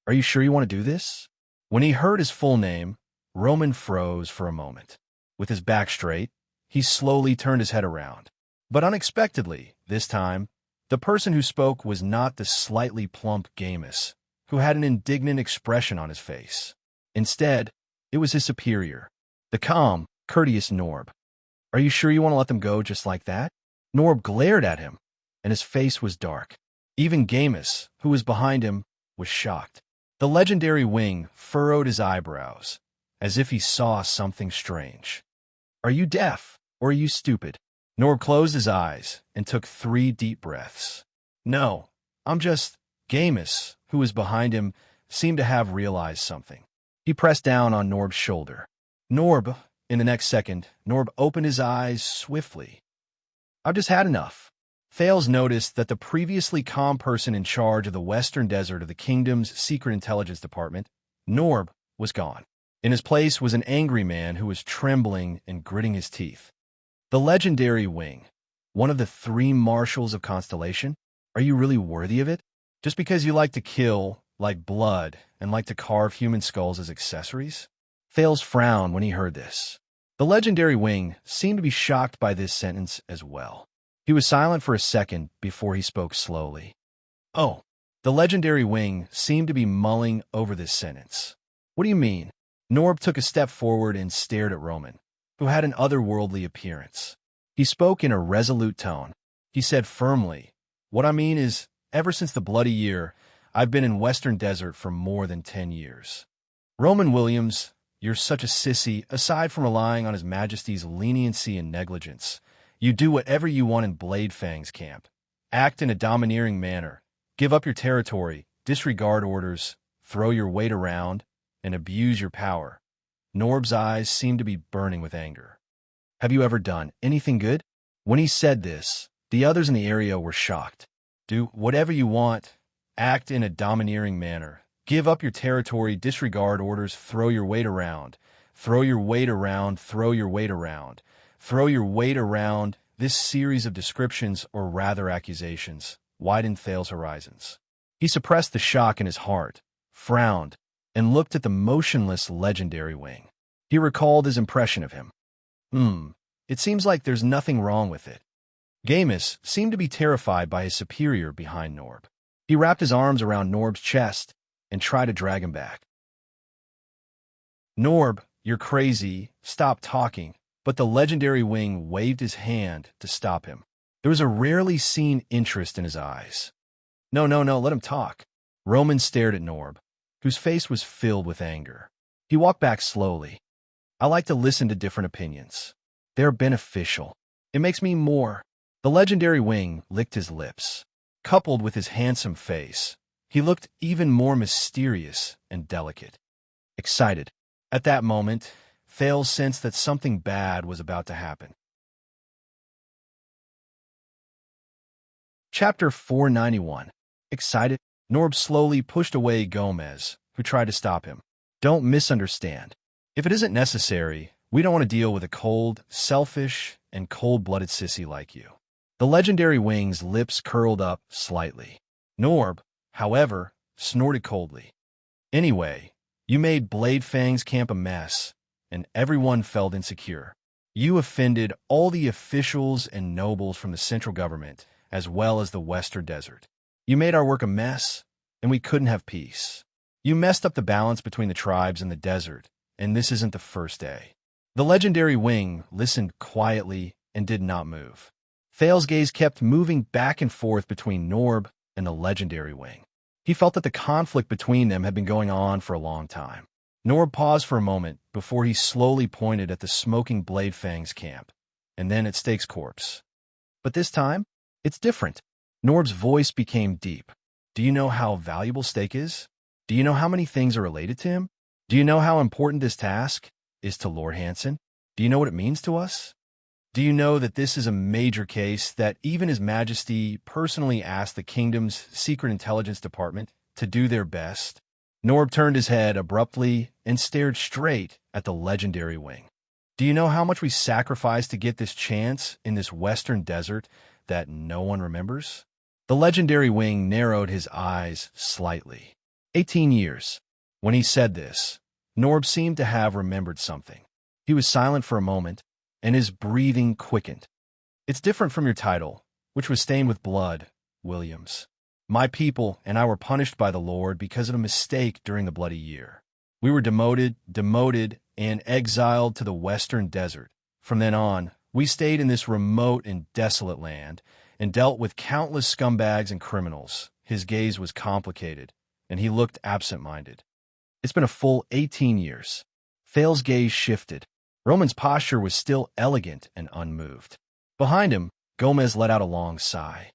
"Are you sure you want to do this?" When he heard his full name, Roman froze for a moment. With his back straight, he slowly turned his head around. But unexpectedly, this time, the person who spoke was not the slightly plump Gamus, who had an indignant expression on his face. Instead, it was his superior, the calm, courteous Norb. "Are you sure you want to let them go just like that?" Norb glared at him, and his face was dark. Even Gamus, who was behind him, was shocked. The legendary wing furrowed his eyebrows, as if he saw something strange. "Are you deaf, or are you stupid?" Norb closed his eyes and took 3 deep breaths. "No, I'm just—" Gamus, who was behind him, seemed to have realized something. He pressed down on Norb's shoulder. In the next second, Norb opened his eyes swiftly. "I've just had enough." Thales noticed that the previously calm person in charge of the western desert of the kingdom's secret intelligence department, Norb, was gone. In his place was an angry man who was trembling and gritting his teeth. "The legendary wing, one of the 3 marshals of Constellation? Are you really worthy of it? Just because you like to kill, like blood, and like to carve human skulls as accessories?" Thales frowned when he heard this. The legendary wing seemed to be shocked by this sentence as well. He was silent for a second before he spoke slowly. "Oh." The legendary wing seemed to be mulling over this sentence. "What do you mean?" Norb took a step forward and stared at Roman, who had an otherworldly appearance. He spoke in a resolute tone. He said firmly, "What I mean is, ever since the Bloody Year, I've been in Western Desert for more than 10 years. Roman Williams, you're such a sissy. Aside from relying on His Majesty's leniency and negligence, you do whatever you want in Blade Fang's camp. Act in a domineering manner, give up your territory, disregard orders, throw your weight around, and abuse your power." Norb's eyes seemed to be burning with anger. "Have you ever done anything good?" When he said this, the others in the area were shocked. "Do whatever you want, act in a domineering manner, give up your territory, disregard orders, throw your weight around, throw your weight around, throw your weight around, throw your weight around." This series of descriptions, or rather accusations, widened Thales' horizons. He suppressed the shock in his heart, frowned, and looked at the motionless legendary wing. He recalled his impression of him. It seems like there's nothing wrong with it." Gamus seemed to be terrified by his superior behind Norb. He wrapped his arms around Norb's chest and tried to drag him back. "Norb, you're crazy. Stop talking." But the legendary wing waved his hand to stop him. There was a rarely seen interest in his eyes. No, let him talk." Roman stared at Norb, whose face was filled with anger. He walked back slowly. "I like to listen to different opinions. They're beneficial. It makes me more." The legendary wing licked his lips. Coupled with his handsome face, he looked even more mysterious and delicate. Excited. At that moment, Thales sensed that something bad was about to happen. Chapter 491. Excited, Norb slowly pushed away Gomez, who tried to stop him. "Don't misunderstand. If it isn't necessary, we don't want to deal with a cold, selfish, and cold-blooded sissy like you." The legendary wing's lips curled up slightly. Norb, however, snorted coldly. Anyway, you made Bladefang's camp a mess, and everyone felt insecure. You offended all the officials and nobles from the central government, as well as the Western Desert. You made our work a mess, and we couldn't have peace. You messed up the balance between the tribes and the desert, and this isn't the first day. The legendary wing listened quietly and did not move. Thal's gaze kept moving back and forth between Norb and the legendary wing. He felt that the conflict between them had been going on for a long time. Norb paused for a moment before he slowly pointed at the smoking Bladefang's camp, and then at Stake's corpse. But this time, it's different. Norb's voice became deep. Do you know how valuable Stake is? Do you know how many things are related to him? Do you know how important this task is to Lord Hansen? Do you know what it means to us? Do you know that this is a major case, that even His Majesty personally asked the kingdom's secret intelligence department to do their best? Norb turned his head abruptly and stared straight at the legendary wing. Do you know how much we sacrificed to get this chance in this western desert that no one remembers? The legendary wing narrowed his eyes slightly. 18 years. When he said this, Norb seemed to have remembered something. He was silent for a moment, and his breathing quickened. It's different from your title, which was stained with blood, Williams. My people and I were punished by the Lord because of a mistake during the Bloody Year. We were demoted, and exiled to the western desert. From then on, we stayed in this remote and desolate land and dealt with countless scumbags and criminals. His gaze was complicated, and he looked absent-minded. It's been a full 18 years. Thal's gaze shifted. Roman's posture was still elegant and unmoved. Behind him, Gomez let out a long sigh.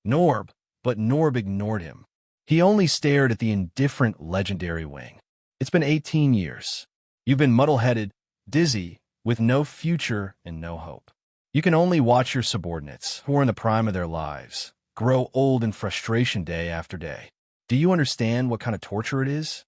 But Norb ignored him. He only stared at the indifferent legendary wing. It's been 18 years. You've been muddle-headed, dizzy, with no future and no hope. You can only watch your subordinates, who are in the prime of their lives, grow old in frustration day after day. Do you understand what kind of torture it is?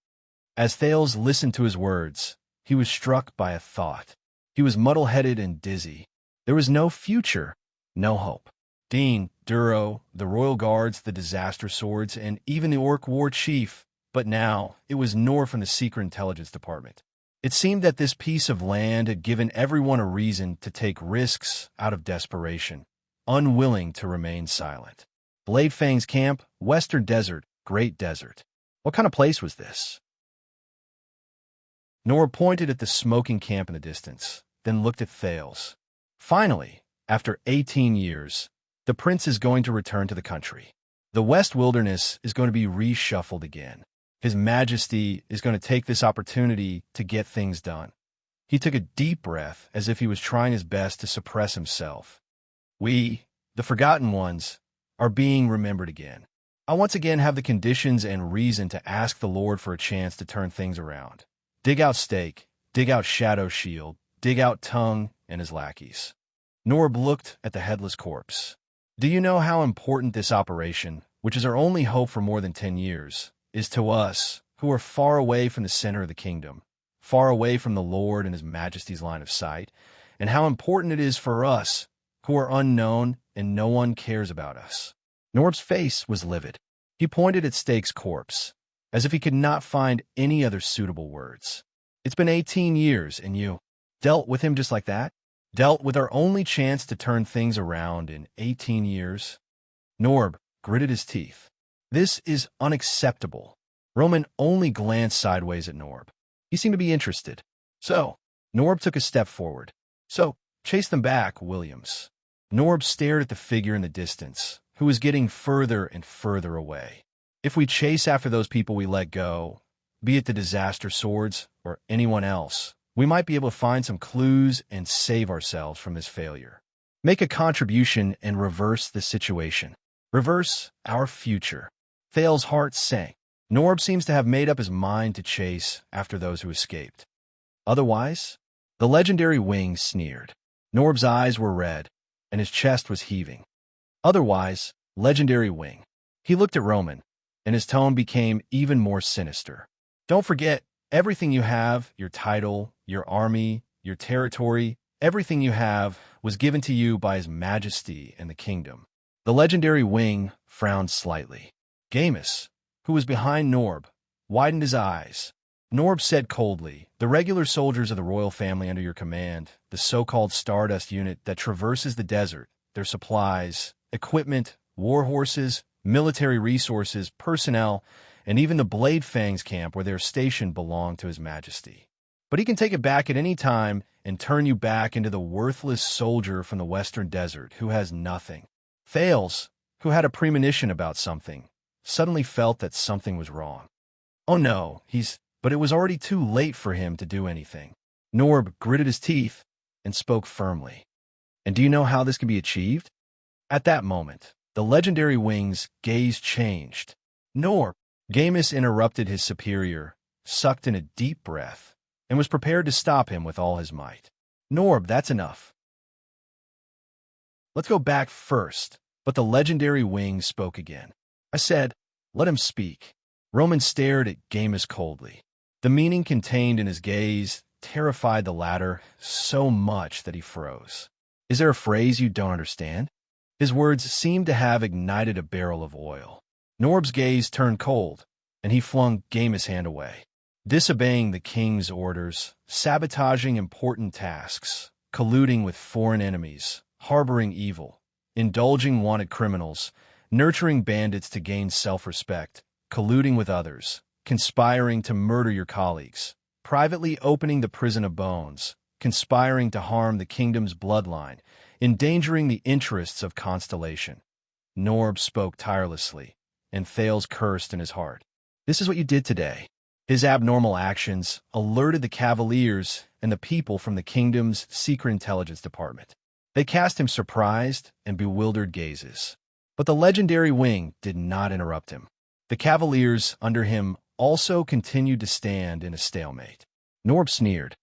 As Thales listened to his words, he was struck by a thought. He was muddle-headed and dizzy. There was no future, no hope. Dean, Duro, the Royal Guards, the Disaster Swords, and even the Orc War Chief. But now, it was Nor from the Secret Intelligence Department. It seemed that this piece of land had given everyone a reason to take risks out of desperation, unwilling to remain silent. Bladefang's camp, Western Desert, Great Desert. What kind of place was this? Nor pointed at the smoking camp in the distance, then looked at Thales. Finally, after 18 years, the prince is going to return to the country. The West Wilderness is going to be reshuffled again. His Majesty is going to take this opportunity to get things done. He took a deep breath as if he was trying his best to suppress himself. We, the Forgotten Ones, are being remembered again. I once again have the conditions and reason to ask the Lord for a chance to turn things around. Dig out Stake, dig out Shadow Shield, dig out Tongue and his lackeys. Norb looked at the headless corpse. Do you know how important this operation, which is our only hope for more than 10 years, is to us, who are far away from the center of the kingdom, far away from the Lord and His Majesty's line of sight, and how important it is for us, who are unknown and no one cares about us? Norb's face was livid. He pointed at Stake's corpse, as if he could not find any other suitable words. It's been 18 years, and you dealt with him just like that? Dealt with our only chance to turn things around in 18 years? Norb gritted his teeth. This is unacceptable. Roman only glanced sideways at Norb. He seemed to be interested. So, Norb took a step forward. So, chase them back, Williams. Norb stared at the figure in the distance, who was getting further and further away. If we chase after those people we let go, be it the Disaster Swords or anyone else, we might be able to find some clues and save ourselves from this failure. Make a contribution and reverse the situation. Reverse our future. Thal's heart sank. Norb seems to have made up his mind to chase after those who escaped. Otherwise, the legendary wing sneered. Norb's eyes were red, and his chest was heaving. Otherwise, legendary wing. He looked at Roman, and his tone became even more sinister. Don't forget, everything you have, your title, your army, your territory, everything you have was given to you by His Majesty and the kingdom. The legendary wing frowned slightly. Gamus, who was behind Norb, widened his eyes. Norb said coldly, "The regular soldiers of the royal family under your command, the so-called Stardust unit that traverses the desert, their supplies, equipment, war horses, military resources, personnel, and even the Blade Fangs camp where they're stationed belong to His Majesty. But he can take it back at any time and turn you back into the worthless soldier from the western desert who has nothing." Thales, who had a premonition about something, suddenly felt that something was wrong. Oh no, but it was already too late for him to do anything. Norb gritted his teeth and spoke firmly. "And do you know how this can be achieved?" At that moment, the legendary wing's gaze changed. "Norb!" Gamus interrupted his superior, sucked in a deep breath, and was prepared to stop him with all his might. "Norb, that's enough. Let's go back first." But the legendary wing spoke again. "I said, let him speak." Roman stared at Gamus coldly. The meaning contained in his gaze terrified the latter so much that he froze. "Is there a phrase you don't understand?" His words seemed to have ignited a barrel of oil. Norb's gaze turned cold, and he flung Gamus' hand away. Disobeying the king's orders, sabotaging important tasks, colluding with foreign enemies, harboring evil, indulging wanted criminals, nurturing bandits to gain self-respect, colluding with others, conspiring to murder your colleagues, privately opening the prison of bones, conspiring to harm the kingdom's bloodline, endangering the interests of Constellation. Norb spoke tirelessly, and Thales cursed in his heart. "This is what you did today." His abnormal actions alerted the Cavaliers and the people from the kingdom's secret intelligence department. They cast him surprised and bewildered gazes. But the legendary wing did not interrupt him. The Cavaliers under him also continued to stand in a stalemate. Norb sneered.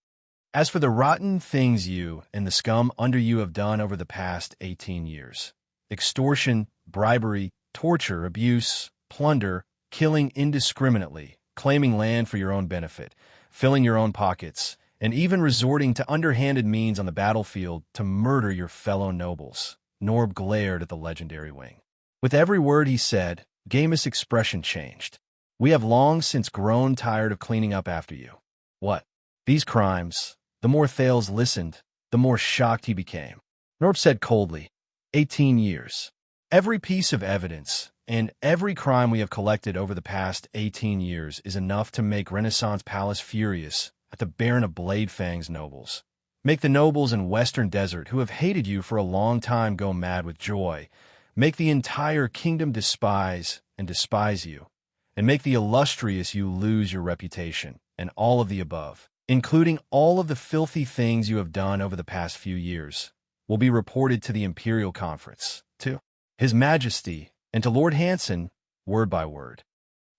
"As for the rotten things you and the scum under you have done over the past 18 years, extortion, bribery, torture, abuse, plunder, killing indiscriminately, claiming land for your own benefit, filling your own pockets, and even resorting to underhanded means on the battlefield to murder your fellow nobles." Norb glared at the legendary wing. With every word he said, Gamus' expression changed. "We have long since grown tired of cleaning up after you." "What?" "These crimes." The more Thales listened, the more shocked he became. Norb said coldly, 18 years. "Every piece of evidence and every crime we have collected over the past 18 years is enough to make Renaissance Palace furious at the Baron of Bladefang's nobles. Make the nobles in Western Desert who have hated you for a long time go mad with joy. Make the entire kingdom despise you. And make the illustrious you lose your reputation, and all of the above, including all of the filthy things you have done over the past few years, will be reported to the Imperial Conference, to His Majesty, and to Lord Hanson, word by word."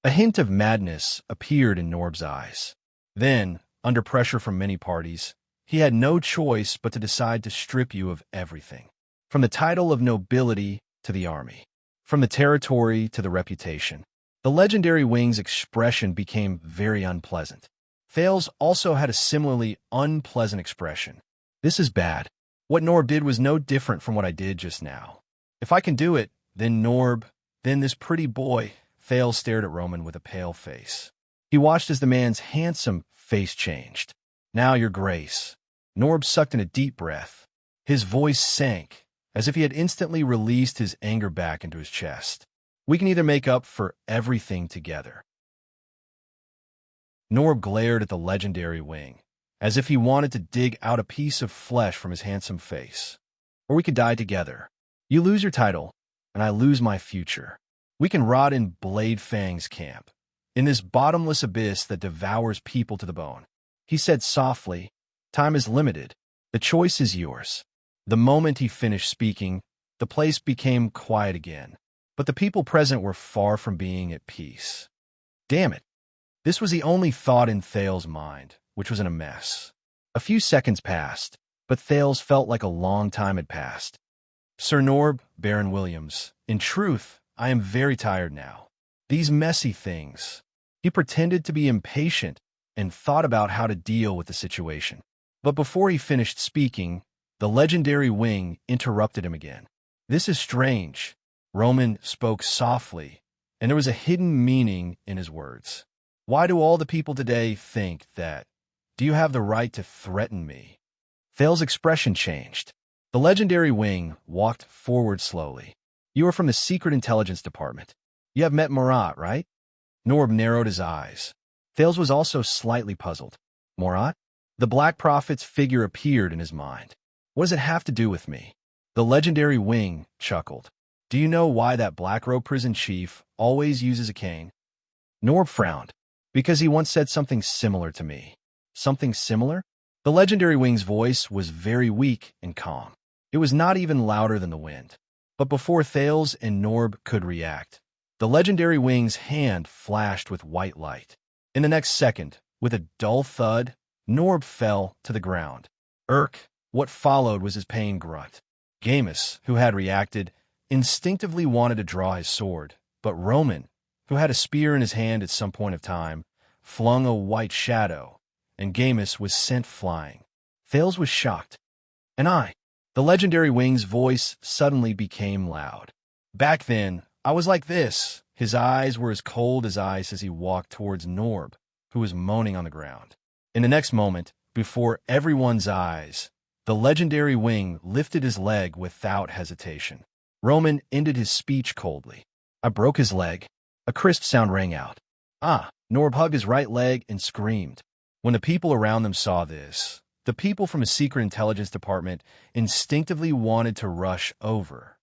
A hint of madness appeared in Norb's eyes. Then, under pressure from many parties, he had no choice but to decide to strip you of everything. From the title of nobility to the army. From the territory to the reputation. The legendary wing's expression became very unpleasant. Thales also had a similarly unpleasant expression. "This is bad. What Norb did was no different from what I did just now. If I can do it, then Norb, then this pretty boy." Thales stared at Roman with a pale face. He watched as the man's handsome face changed. "Now, Your Grace." Norb sucked in a deep breath. His voice sank, as if he had instantly released his anger back into his chest. "We can either make up for everything together." Norb glared at the legendary wing, as if he wanted to dig out a piece of flesh from his handsome face. "Or we could die together. You lose your title, and I lose my future. We can rot in Blade Fang's camp, in this bottomless abyss that devours people to the bone." He said softly, "Time is limited. The choice is yours." The moment he finished speaking, the place became quiet again, but the people present were far from being at peace. Damn it. This was the only thought in Thales' mind, which was in a mess. A few seconds passed, but Thales felt like a long time had passed. "Sir Norb, Baron Williams, in truth, I am very tired now. These messy things." He pretended to be impatient and thought about how to deal with the situation. But before he finished speaking, the legendary wing interrupted him again. "This is strange." Roman spoke softly, and there was a hidden meaning in his words. Why do all the people today think that? Do you have the right to threaten me? Thale's expression changed. The legendary wing walked forward slowly. You are from the Secret Intelligence Department. You have met Marat, right? Norb narrowed his eyes. Thales was also slightly puzzled. Marat? The Black Prophet's figure appeared in his mind. What does it have to do with me? The legendary wing chuckled. Do you know why that Black Robe prison chief always uses a cane? Norb frowned. Because he once said something similar to me. Something similar? The legendary wing's voice was very weak and calm. It was not even louder than the wind. But before Thales and Norb could react, the legendary wing's hand flashed with white light. In the next second, with a dull thud, Norb fell to the ground. What followed was his pain grunt. Gamus, who had reacted, instinctively wanted to draw his sword, but Roman, who had a spear in his hand at some point of time, flung a white shadow, and Gamus was sent flying. Thales was shocked. And I. The legendary wing's voice suddenly became loud. Back then, I was like this. His eyes were as cold as ice as he walked towards Norb, who was moaning on the ground. In the next moment, before everyone's eyes, the legendary wing lifted his leg without hesitation. Roman ended his speech coldly. I broke his leg. A crisp sound rang out. Norb hugged his right leg and screamed. When the people around them saw this, the people from the Secret Intelligence Department instinctively wanted to rush over.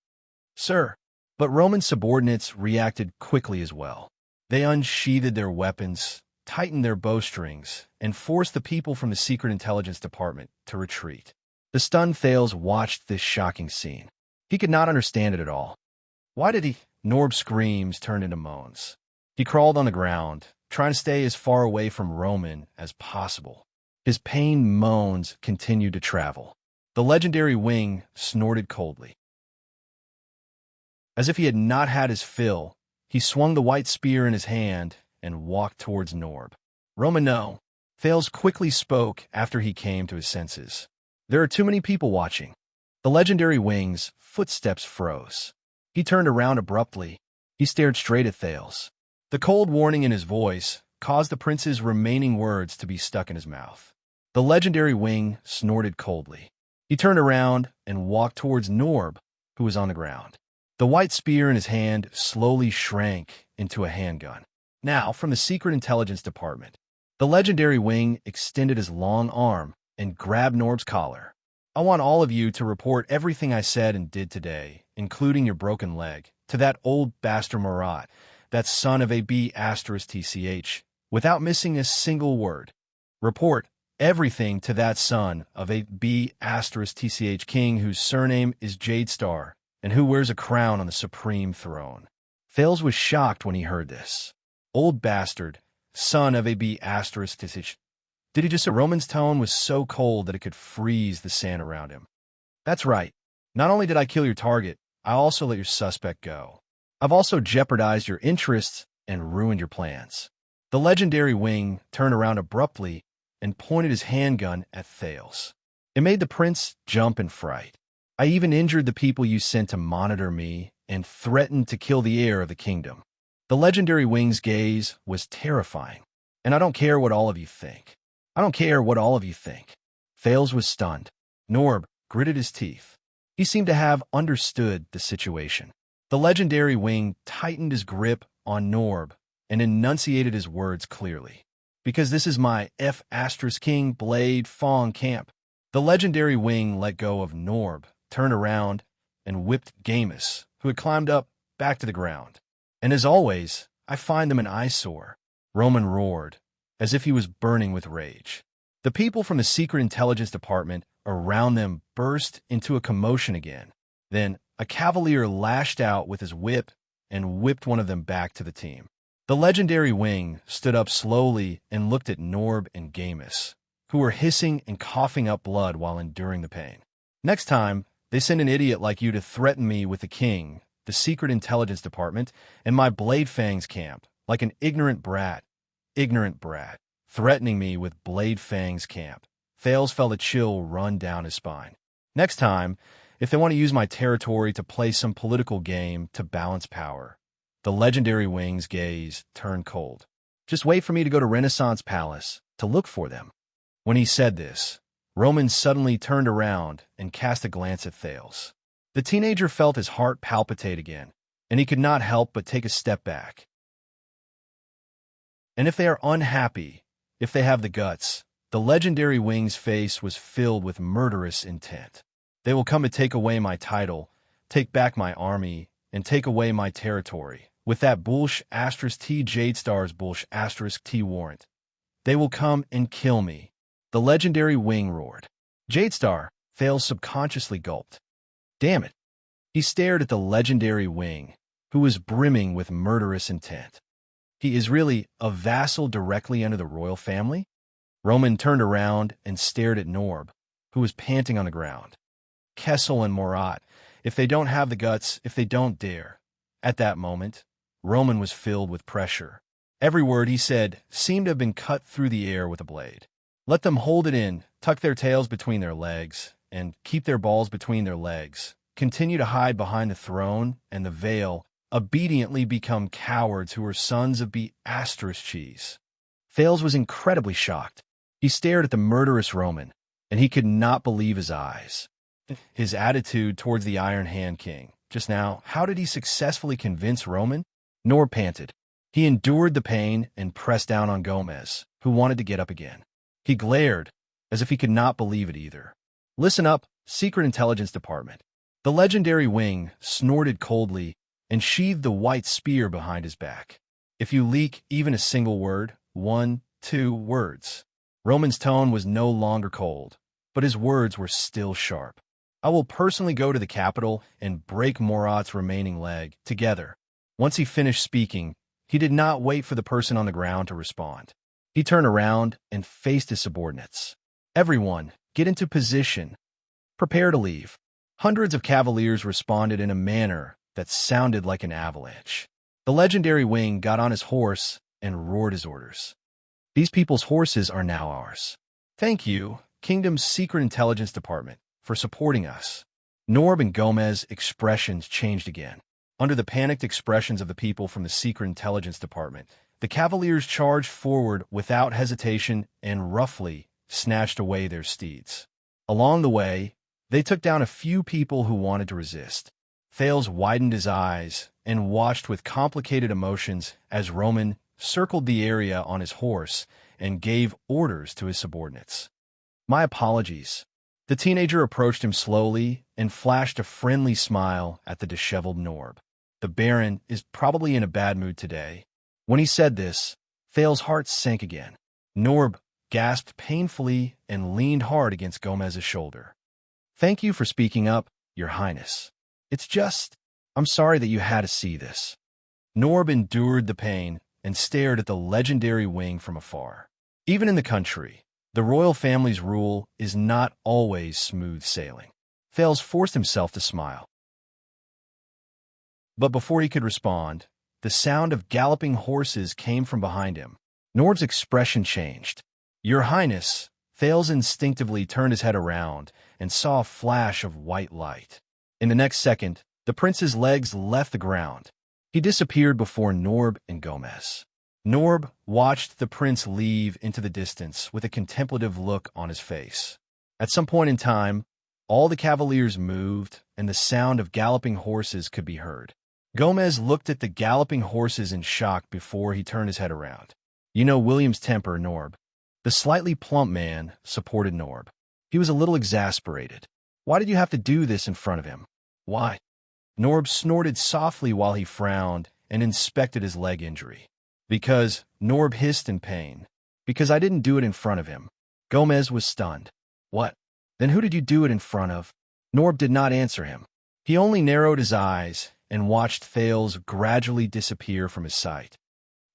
Sir. But Roman subordinates reacted quickly as well. They unsheathed their weapons, tightened their bowstrings, and forced the people from the Secret Intelligence Department to retreat. The stunned Thales watched this shocking scene. He could not understand it at all. Why did he? Norb's screams turned into moans. He crawled on the ground, trying to stay as far away from Roman as possible. His pain moans continued to travel. The legendary wing snorted coldly. As if he had not had his fill, he swung the white spear in his hand and walked towards Norb. Roman, no. Thales quickly spoke after he came to his senses. There are too many people watching. The legendary wing's footsteps froze. He turned around abruptly. He stared straight at Thales. The cold warning in his voice caused the prince's remaining words to be stuck in his mouth. The legendary wing snorted coldly. He turned around and walked towards Norb, who was on the ground. The white spear in his hand slowly shrank into a handgun. Now, from the Secret Intelligence Department, the legendary wing extended his long arm and grabbed Norb's collar. I want all of you to report everything I said and did today, including your broken leg, to that old bastard Marat, that son of a B*TCH, without missing a single word. Report everything to that son of a B*TCH king whose surname is Jadestar and who wears a crown on the supreme throne. Thales was shocked when he heard this. Old bastard, son of a B*TCH. Did he just say Roman's tone was so cold that it could freeze the sand around him? That's right. Not only did I kill your target, I also let your suspect go. I've also jeopardized your interests and ruined your plans. The legendary wing turned around abruptly and pointed his handgun at Thales. It made the prince jump in fright. I even injured the people you sent to monitor me and threatened to kill the heir of the kingdom. The legendary wing's gaze was terrifying. And I don't care what all of you think. I don't care what all of you think. Thales was stunned. Norb gritted his teeth. He seemed to have understood the situation. The legendary wing tightened his grip on Norb and enunciated his words clearly. Because this is my F*King Blade Fong camp. The legendary wing let go of Norb, turned around, and whipped Gamus, who had climbed up, back to the ground. And as always, I find them an eyesore. Roman roared, as if he was burning with rage. The people from the Secret Intelligence Department around them burst into a commotion again. Then a cavalier lashed out with his whip and whipped one of them back to the team. The legendary wing stood up slowly and looked at Norb and Gamus, who were hissing and coughing up blood while enduring the pain. Next time, they send an idiot like you to threaten me with the king, the Secret Intelligence Department, and my Blade Fangs camp, like an ignorant brat, threatening me with Blade Fangs camp. Thales felt a chill run down his spine. Next time, if they want to use my territory to play some political game to balance power, the legendary wing's gaze turned cold. Just wait for me to go to Renaissance Palace to look for them." When he said this, Roman suddenly turned around and cast a glance at Thales. The teenager felt his heart palpitate again, and he could not help but take a step back. "And if they are unhappy, if they have the guts," the legendary wing's face was filled with murderous intent. "They will come to take away my title, take back my army, and take away my territory, with that Bulsh *T Jadestar's Bulsh *T warrant. They will come and kill me." The legendary wing roared. Jadestar, Thales subconsciously gulped. Damn it. He stared at the legendary wing, who was brimming with murderous intent. He is really a vassal directly under the royal family? Roman turned around and stared at Norb, who was panting on the ground. Kessel and Morat, if they don't have the guts, if they don't dare. At that moment, Roman was filled with pressure. Every word he said seemed to have been cut through the air with a blade. Let them hold it in, tuck their tails between their legs, and keep their balls between their legs. Continue to hide behind the throne and the veil, obediently become cowards who are sons of cheese. Thales was incredibly shocked. He stared at the murderous Roman, and he could not believe his eyes. His attitude towards the Iron Hand King. Just now, how did he successfully convince Roman? Nor panted. He endured the pain and pressed down on Gomez, who wanted to get up again. He glared, as if he could not believe it either. "Listen up, Secret Intelligence Department." The legendary wing snorted coldly and sheathed the white spear behind his back. "If you leak even a single word, 1, 2 words." Roman's tone was no longer cold, but his words were still sharp. "I will personally go to the capital and break Morat's remaining leg together." Once he finished speaking, he did not wait for the person on the ground to respond. He turned around and faced his subordinates. "Everyone, get into position. Prepare to leave." Hundreds of cavaliers responded in a manner that sounded like an avalanche. The legendary wing got on his horse and roared his orders. "These people's horses are now ours. Thank you, Kingdom's Secret Intelligence Department, for supporting us." Norb and Gomez's expressions changed again. Under the panicked expressions of the people from the Secret Intelligence Department, the cavaliers charged forward without hesitation and roughly snatched away their steeds. Along the way, they took down a few people who wanted to resist. Thales widened his eyes and watched with complicated emotions as Roman circled the area on his horse and gave orders to his subordinates. "My apologies." The teenager approached him slowly and flashed a friendly smile at the disheveled Norb. "The Baron is probably in a bad mood today." When he said this, Thales' heart sank again. Norb gasped painfully and leaned hard against Gomez's shoulder. "Thank you for speaking up, Your Highness. I'm sorry that you had to see this." Norb endured the pain and stared at the legendary wing from afar. Even in the country, the royal family's rule is not always smooth sailing. Thales forced himself to smile. But before he could respond, the sound of galloping horses came from behind him. Norb's expression changed. "Your Highness," Thales instinctively turned his head around and saw a flash of white light. In the next second, the prince's legs left the ground. He disappeared before Norb and Gomez. Norb watched the prince leave into the distance with a contemplative look on his face. At some point in time, all the cavaliers moved and the sound of galloping horses could be heard. Gomez looked at the galloping horses in shock before he turned his head around. "You know William's temper, Norb." The slightly plump man supported Norb. He was a little exasperated. "Why did you have to do this in front of him?" "Why?" Norb snorted softly while he frowned and inspected his leg injury. "Because," Norb hissed in pain, "because I didn't do it in front of him." Gomez was stunned. "What? Then who did you do it in front of?" Norb did not answer him. He only narrowed his eyes and watched Thales gradually disappear from his sight.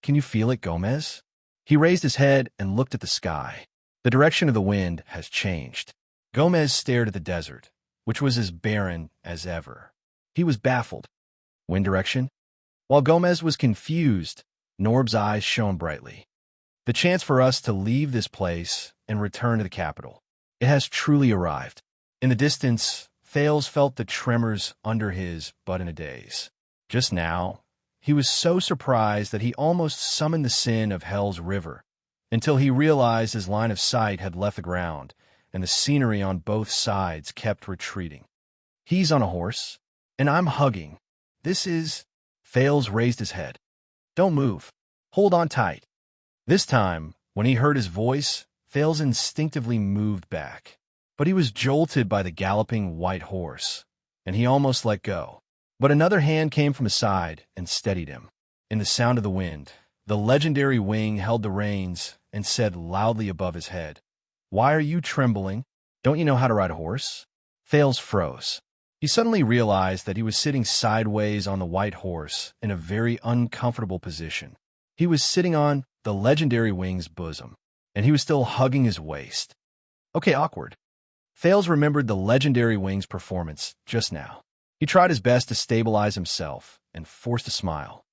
"Can you feel it, Gomez?" He raised his head and looked at the sky. The direction of the wind has changed. Gomez stared at the desert, which was as barren as ever. He was baffled. Wind direction? While Gomez was confused, Norb's eyes shone brightly. "The chance for us to leave this place and return to the capital. It has truly arrived." In the distance, Thales felt the tremors under his butt in a daze. Just now, he was so surprised that he almost summoned the sin of Hell's River, until he realized his line of sight had left the ground, and the scenery on both sides kept retreating. He's on a horse, and I'm hugging. This is... Fails raised his head. Don't move. Hold on tight. This time, when he heard his voice, Fails instinctively moved back. But he was jolted by the galloping white horse, and he almost let go. But another hand came from his side and steadied him. In the sound of the wind, the legendary wing held the reins and said loudly above his head, "Why are you trembling? Don't you know how to ride a horse?" Fails froze. He suddenly realized that he was sitting sideways on the white horse in a very uncomfortable position. He was sitting on the legendary wing's bosom, and he was still hugging his waist. Okay, awkward. Fails remembered the legendary wing's performance just now. He tried his best to stabilize himself and forced a smile.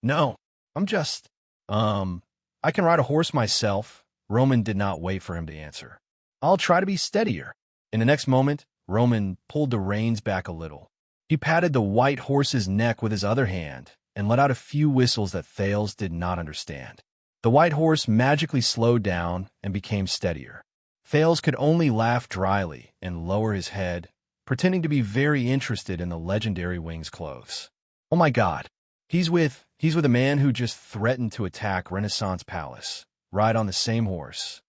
No, I'm just, I can ride a horse myself. Roman did not wait for him to answer. I'll try to be steadier. In the next moment, Roman pulled the reins back a little. He patted the white horse's neck with his other hand and let out a few whistles that Fails did not understand. The white horse magically slowed down and became steadier. Fails could only laugh dryly and lower his head, pretending to be very interested in the legendary wing's clothes. Oh my God, he's with a man who just threatened to attack Renaissance Palace, ride on the same horse.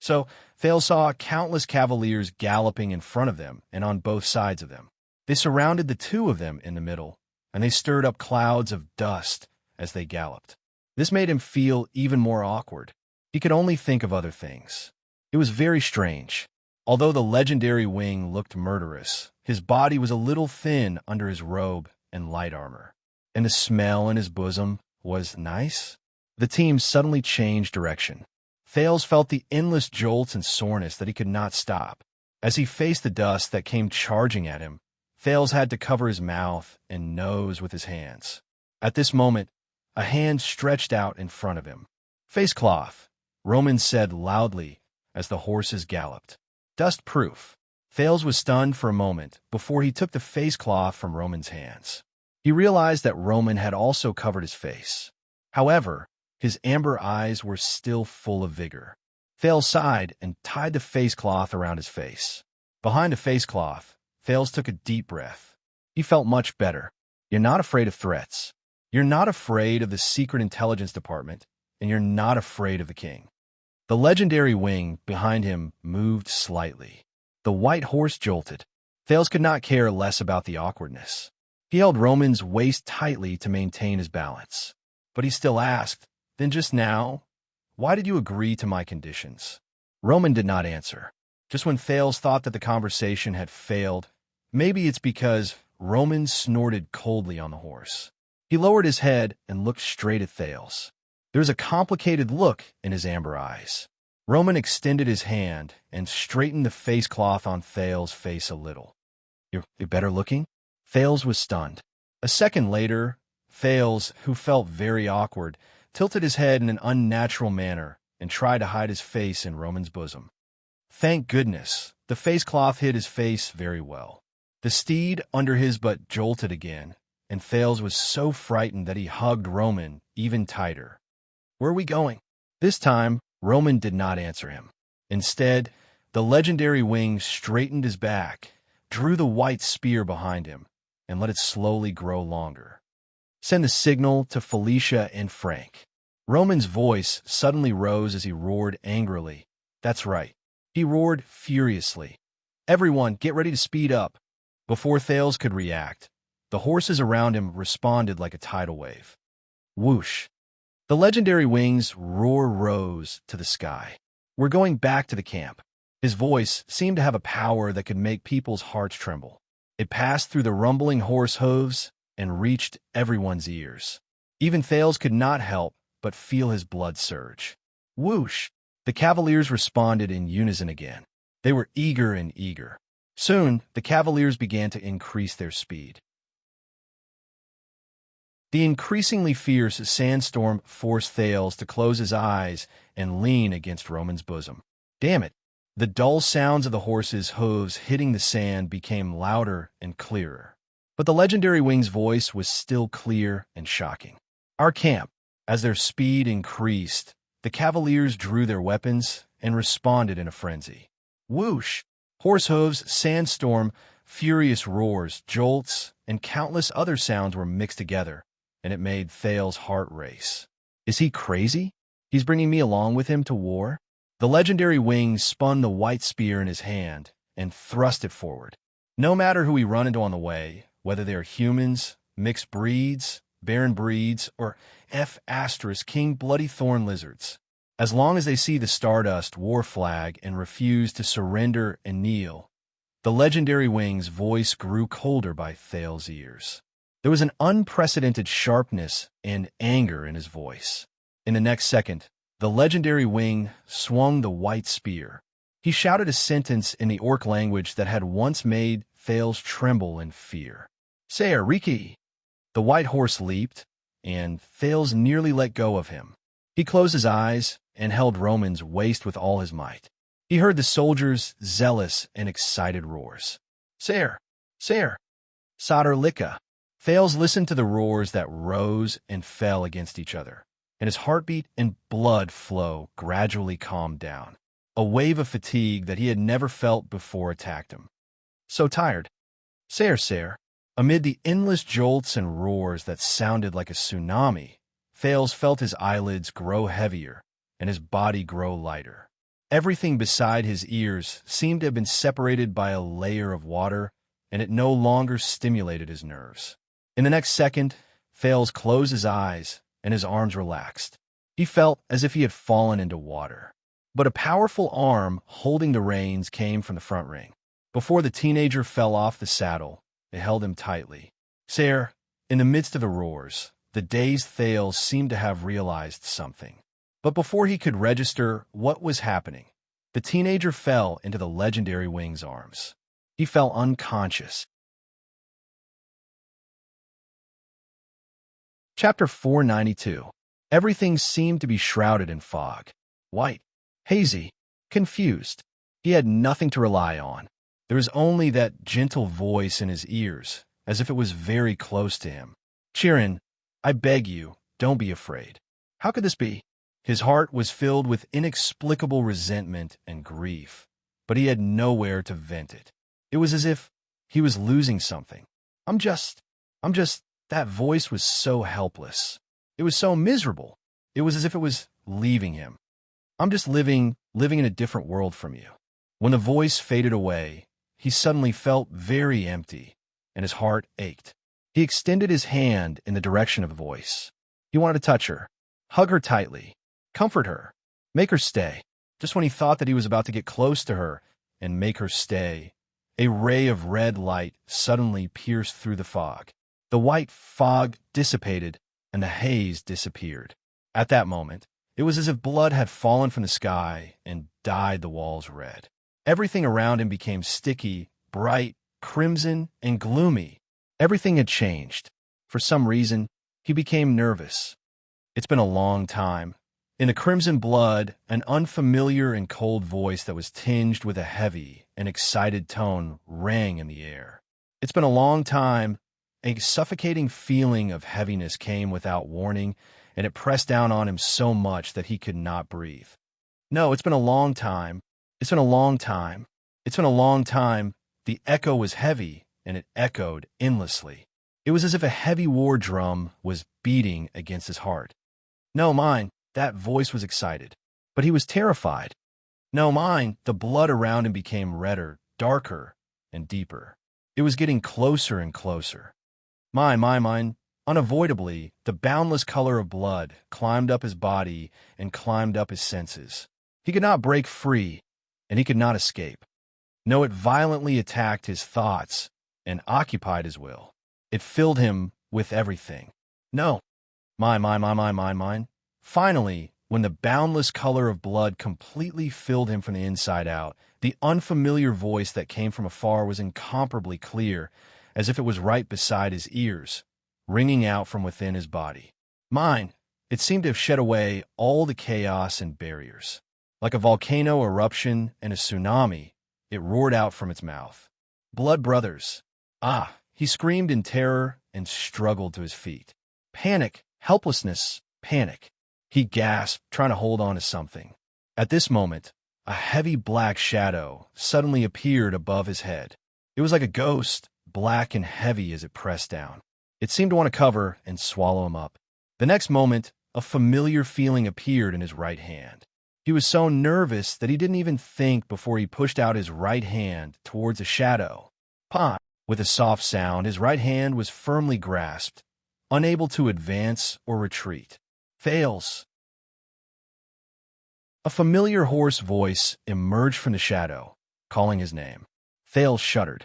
So, Fails saw countless cavaliers galloping in front of them and on both sides of them. They surrounded the two of them in the middle, and they stirred up clouds of dust as they galloped. This made him feel even more awkward. He could only think of other things. It was very strange. Although the legendary wing looked murderous, his body was a little thin under his robe and light armor. And the smell in his bosom was nice. The team suddenly changed direction. Fails felt the endless jolts and soreness that he could not stop. As he faced the dust that came charging at him, Fails had to cover his mouth and nose with his hands. At this moment, a hand stretched out in front of him. "Face cloth," Roman said loudly as the horses galloped. Dust-proof. Fails was stunned for a moment before he took the face cloth from Roman's hands. He realized that Roman had also covered his face. However, his amber eyes were still full of vigor. Fails sighed and tied the face cloth around his face. Behind the face cloth, Fails took a deep breath. He felt much better. You're not afraid of threats. You're not afraid of the Secret Intelligence Department, and you're not afraid of the king. The legendary wing behind him moved slightly. The white horse jolted. Fails could not care less about the awkwardness. He held Roman's waist tightly to maintain his balance. But he still asked, "Then just now, why did you agree to my conditions?" Roman did not answer. Just when Fails thought that the conversation had failed, maybe it's because Roman snorted coldly on the horse. He lowered his head and looked straight at Fails. There was a complicated look in his amber eyes. Roman extended his hand and straightened the face cloth on Fails' face a little. You're better looking?" Fails was stunned. A second later, Fails, who felt very awkward, tilted his head in an unnatural manner and tried to hide his face in Roman's bosom. Thank goodness, the face cloth hid his face very well. The steed under his butt jolted again, and Fails was so frightened that he hugged Roman even tighter. "Where are we going?" This time, Roman did not answer him. Instead, the legendary wing straightened his back, drew the white spear behind him, and let it slowly grow longer. "Send the signal to Felicia and Frank." Roman's voice suddenly rose as he roared angrily. That's right. He roared furiously. "Everyone, get ready to speed up." Before Fails could react, the horses around him responded like a tidal wave. Whoosh! The legendary wing's roar rose to the sky. "We're going back to the camp." His voice seemed to have a power that could make people's hearts tremble. It passed through the rumbling horse hooves and reached everyone's ears. Even Fails could not help but feel his blood surge. Whoosh! The cavaliers responded in unison again. They were eager and eager. Soon, the cavaliers began to increase their speed. The increasingly fierce sandstorm forced Fails to close his eyes and lean against Roman's bosom. Damn it! The dull sounds of the horses' hooves hitting the sand became louder and clearer. But the legendary wing's voice was still clear and shocking. Our camp. As their speed increased, the cavaliers drew their weapons and responded in a frenzy. Whoosh! Horse hooves, sandstorm, furious roars, jolts, and countless other sounds were mixed together, and it made Thal's heart race. Is he crazy? He's bringing me along with him to war? The legendary wing spun the white spear in his hand and thrust it forward. No matter who we run into on the way, whether they are humans, mixed breeds, barren breeds, or King bloody thorn lizards, as long as they see the Stardust war flag and refuse to surrender and kneel, the legendary wing's voice grew colder by Thal's ears. There was an unprecedented sharpness and anger in his voice. In the next second, the legendary wing swung the white spear. He shouted a sentence in the orc language that had once made Thales tremble in fear. "Sayer, Riki!" The white horse leaped, and Thales nearly let go of him. He closed his eyes and held Roman's waist with all his might. He heard the soldiers' zealous and excited roars. "Sayer! Sayer! Sadr Lika!" Thales listened to the roars that rose and fell against each other, and his heartbeat and blood flow gradually calmed down. A wave of fatigue that he had never felt before attacked him. So tired. Sayer, Sayer. Amid the endless jolts and roars that sounded like a tsunami, Thales felt his eyelids grow heavier and his body grow lighter. Everything beside his ears seemed to have been separated by a layer of water, and it no longer stimulated his nerves. In the next second, Thales closed his eyes and his arms relaxed. He felt as if he had fallen into water. But a powerful arm holding the reins came from the front ring. Before the teenager fell off the saddle, it held him tightly. Sayer, in the midst of the roars, the dazed Thales seemed to have realized something. But before he could register what was happening, the teenager fell into the legendary wing's arms. He fell unconscious. Chapter 492. Everything seemed to be shrouded in fog. White, hazy, confused. He had nothing to rely on. There was only that gentle voice in his ears, as if it was very close to him. "Chirin, I beg you, don't be afraid." How could this be? His heart was filled with inexplicable resentment and grief, but he had nowhere to vent it. It was as if he was losing something. I'm just, that voice was so helpless. It was so miserable. It was as if it was leaving him. I'm just living in a different world from you. When the voice faded away, he suddenly felt very empty, and his heart ached. He extended his hand in the direction of the voice. He wanted to touch her, hug her tightly, comfort her, make her stay. Just when he thought that he was about to get close to her and make her stay, a ray of red light suddenly pierced through the fog. The white fog dissipated, and the haze disappeared. At that moment, it was as if blood had fallen from the sky and dyed the walls red. Everything around him became sticky, bright, crimson, and gloomy. Everything had changed. For some reason, he became nervous. It's been a long time. In the crimson blood, an unfamiliar and cold voice that was tinged with a heavy and excited tone rang in the air. It's been a long time. A suffocating feeling of heaviness came without warning, and it pressed down on him so much that he could not breathe. No, it's been a long time. It's been a long time. It's been a long time. The echo was heavy, and it echoed endlessly. It was as if a heavy war drum was beating against his heart. No, mine. That voice was excited. But he was terrified. No, mine. The blood around him became redder, darker, and deeper. It was getting closer and closer. Mine. Unavoidably, the boundless color of blood climbed up his body and climbed up his senses. He could not break free, and he could not escape. No, it violently attacked his thoughts and occupied his will. It filled him with everything. No. Mine. Finally, when the boundless color of blood completely filled him from the inside out, the unfamiliar voice that came from afar was incomparably clear, as if it was right beside his ears, ringing out from within his body. Mine. It seemed to have shed away all the chaos and barriers. Like a volcano eruption and a tsunami, it roared out from its mouth. Blood brothers. Ah, he screamed in terror and struggled to his feet. Panic, helplessness, panic. He gasped, trying to hold on to something. At this moment, a heavy black shadow suddenly appeared above his head. It was like a ghost, black and heavy as it pressed down. It seemed to want to cover and swallow him up. The next moment, a familiar feeling appeared in his right hand. He was so nervous that he didn't even think before he pushed out his right hand towards a shadow. Pah! With a soft sound, his right hand was firmly grasped, unable to advance or retreat. Fails. A familiar hoarse voice emerged from the shadow, calling his name. Fails shuddered.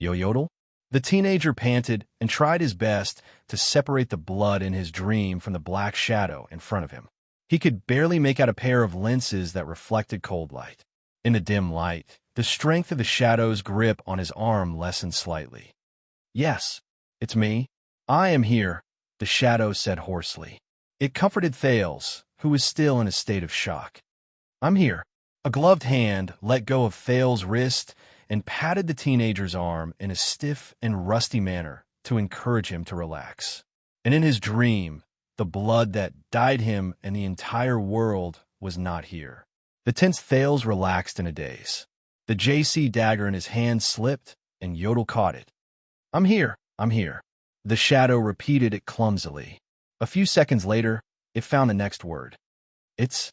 Yo-yodel? The teenager panted and tried his best to separate the blood in his dream from the black shadow in front of him. He could barely make out a pair of lenses that reflected cold light. In the dim light, the strength of the shadow's grip on his arm lessened slightly. Yes, it's me. I am here, the shadow said hoarsely. It comforted Thales, who was still in a state of shock. I'm here. A gloved hand let go of Thales' wrist and patted the teenager's arm in a stiff and rusty manner to encourage him to relax. And in his dream, the blood that dyed him and the entire world was not here. The tense Thales relaxed in a daze. The JC dagger in his hand slipped, and Yodel caught it. I'm here, I'm here. The shadow repeated it clumsily. A few seconds later, it found the next word. It's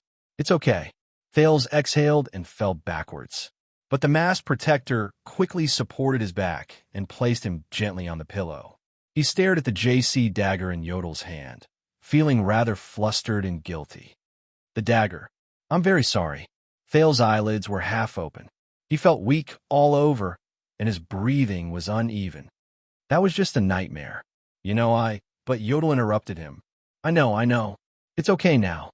okay. Thales exhaled and fell backwards. But the masked protector quickly supported his back and placed him gently on the pillow. He stared at the JC dagger in Yodel's hand, feeling rather flustered and guilty. The dagger. I'm very sorry. Thales' eyelids were half open. He felt weak all over, and his breathing was uneven. That was just a nightmare. But Yodel interrupted him. I know. It's okay now.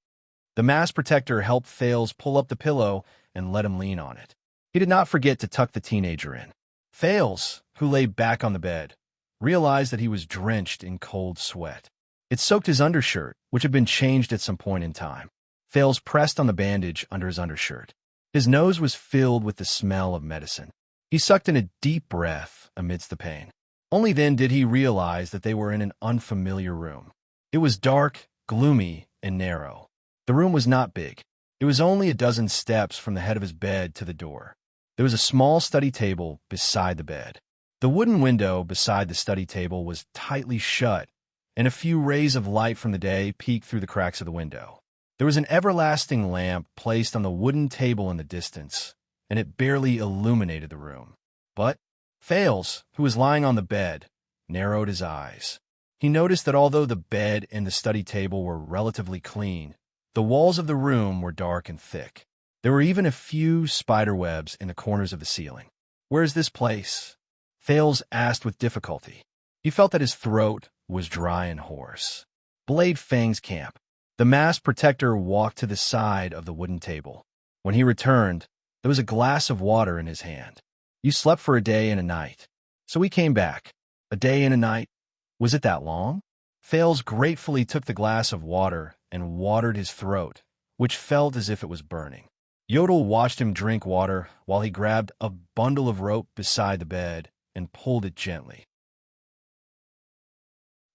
The masked protector helped Thales pull up the pillow and let him lean on it. He did not forget to tuck the teenager in. Thales, who lay back on the bed, realized that he was drenched in cold sweat. It soaked his undershirt, which had been changed at some point in time. Thales pressed on the bandage under his undershirt. His nose was filled with the smell of medicine. He sucked in a deep breath amidst the pain. Only then did he realize that they were in an unfamiliar room. It was dark, gloomy, and narrow. The room was not big. It was only a dozen steps from the head of his bed to the door. There was a small study table beside the bed. The wooden window beside the study table was tightly shut, and a few rays of light from the day peeked through the cracks of the window. There was an everlasting lamp placed on the wooden table in the distance, and it barely illuminated the room. But Thales, who was lying on the bed, narrowed his eyes. He noticed that although the bed and the study table were relatively clean, the walls of the room were dark and thick. There were even a few spider webs in the corners of the ceiling. Where is this place? Thales asked with difficulty. He felt that his throat was dry and hoarse. Blade Fang's camp. The masked protector walked to the side of the wooden table. When he returned, there was a glass of water in his hand. You slept for a day and a night. So we came back. A day and a night? Was it that long? Thales gratefully took the glass of water and watered his throat, which felt as if it was burning. Yodel watched him drink water while he grabbed a bundle of rope beside the bed and pulled it gently.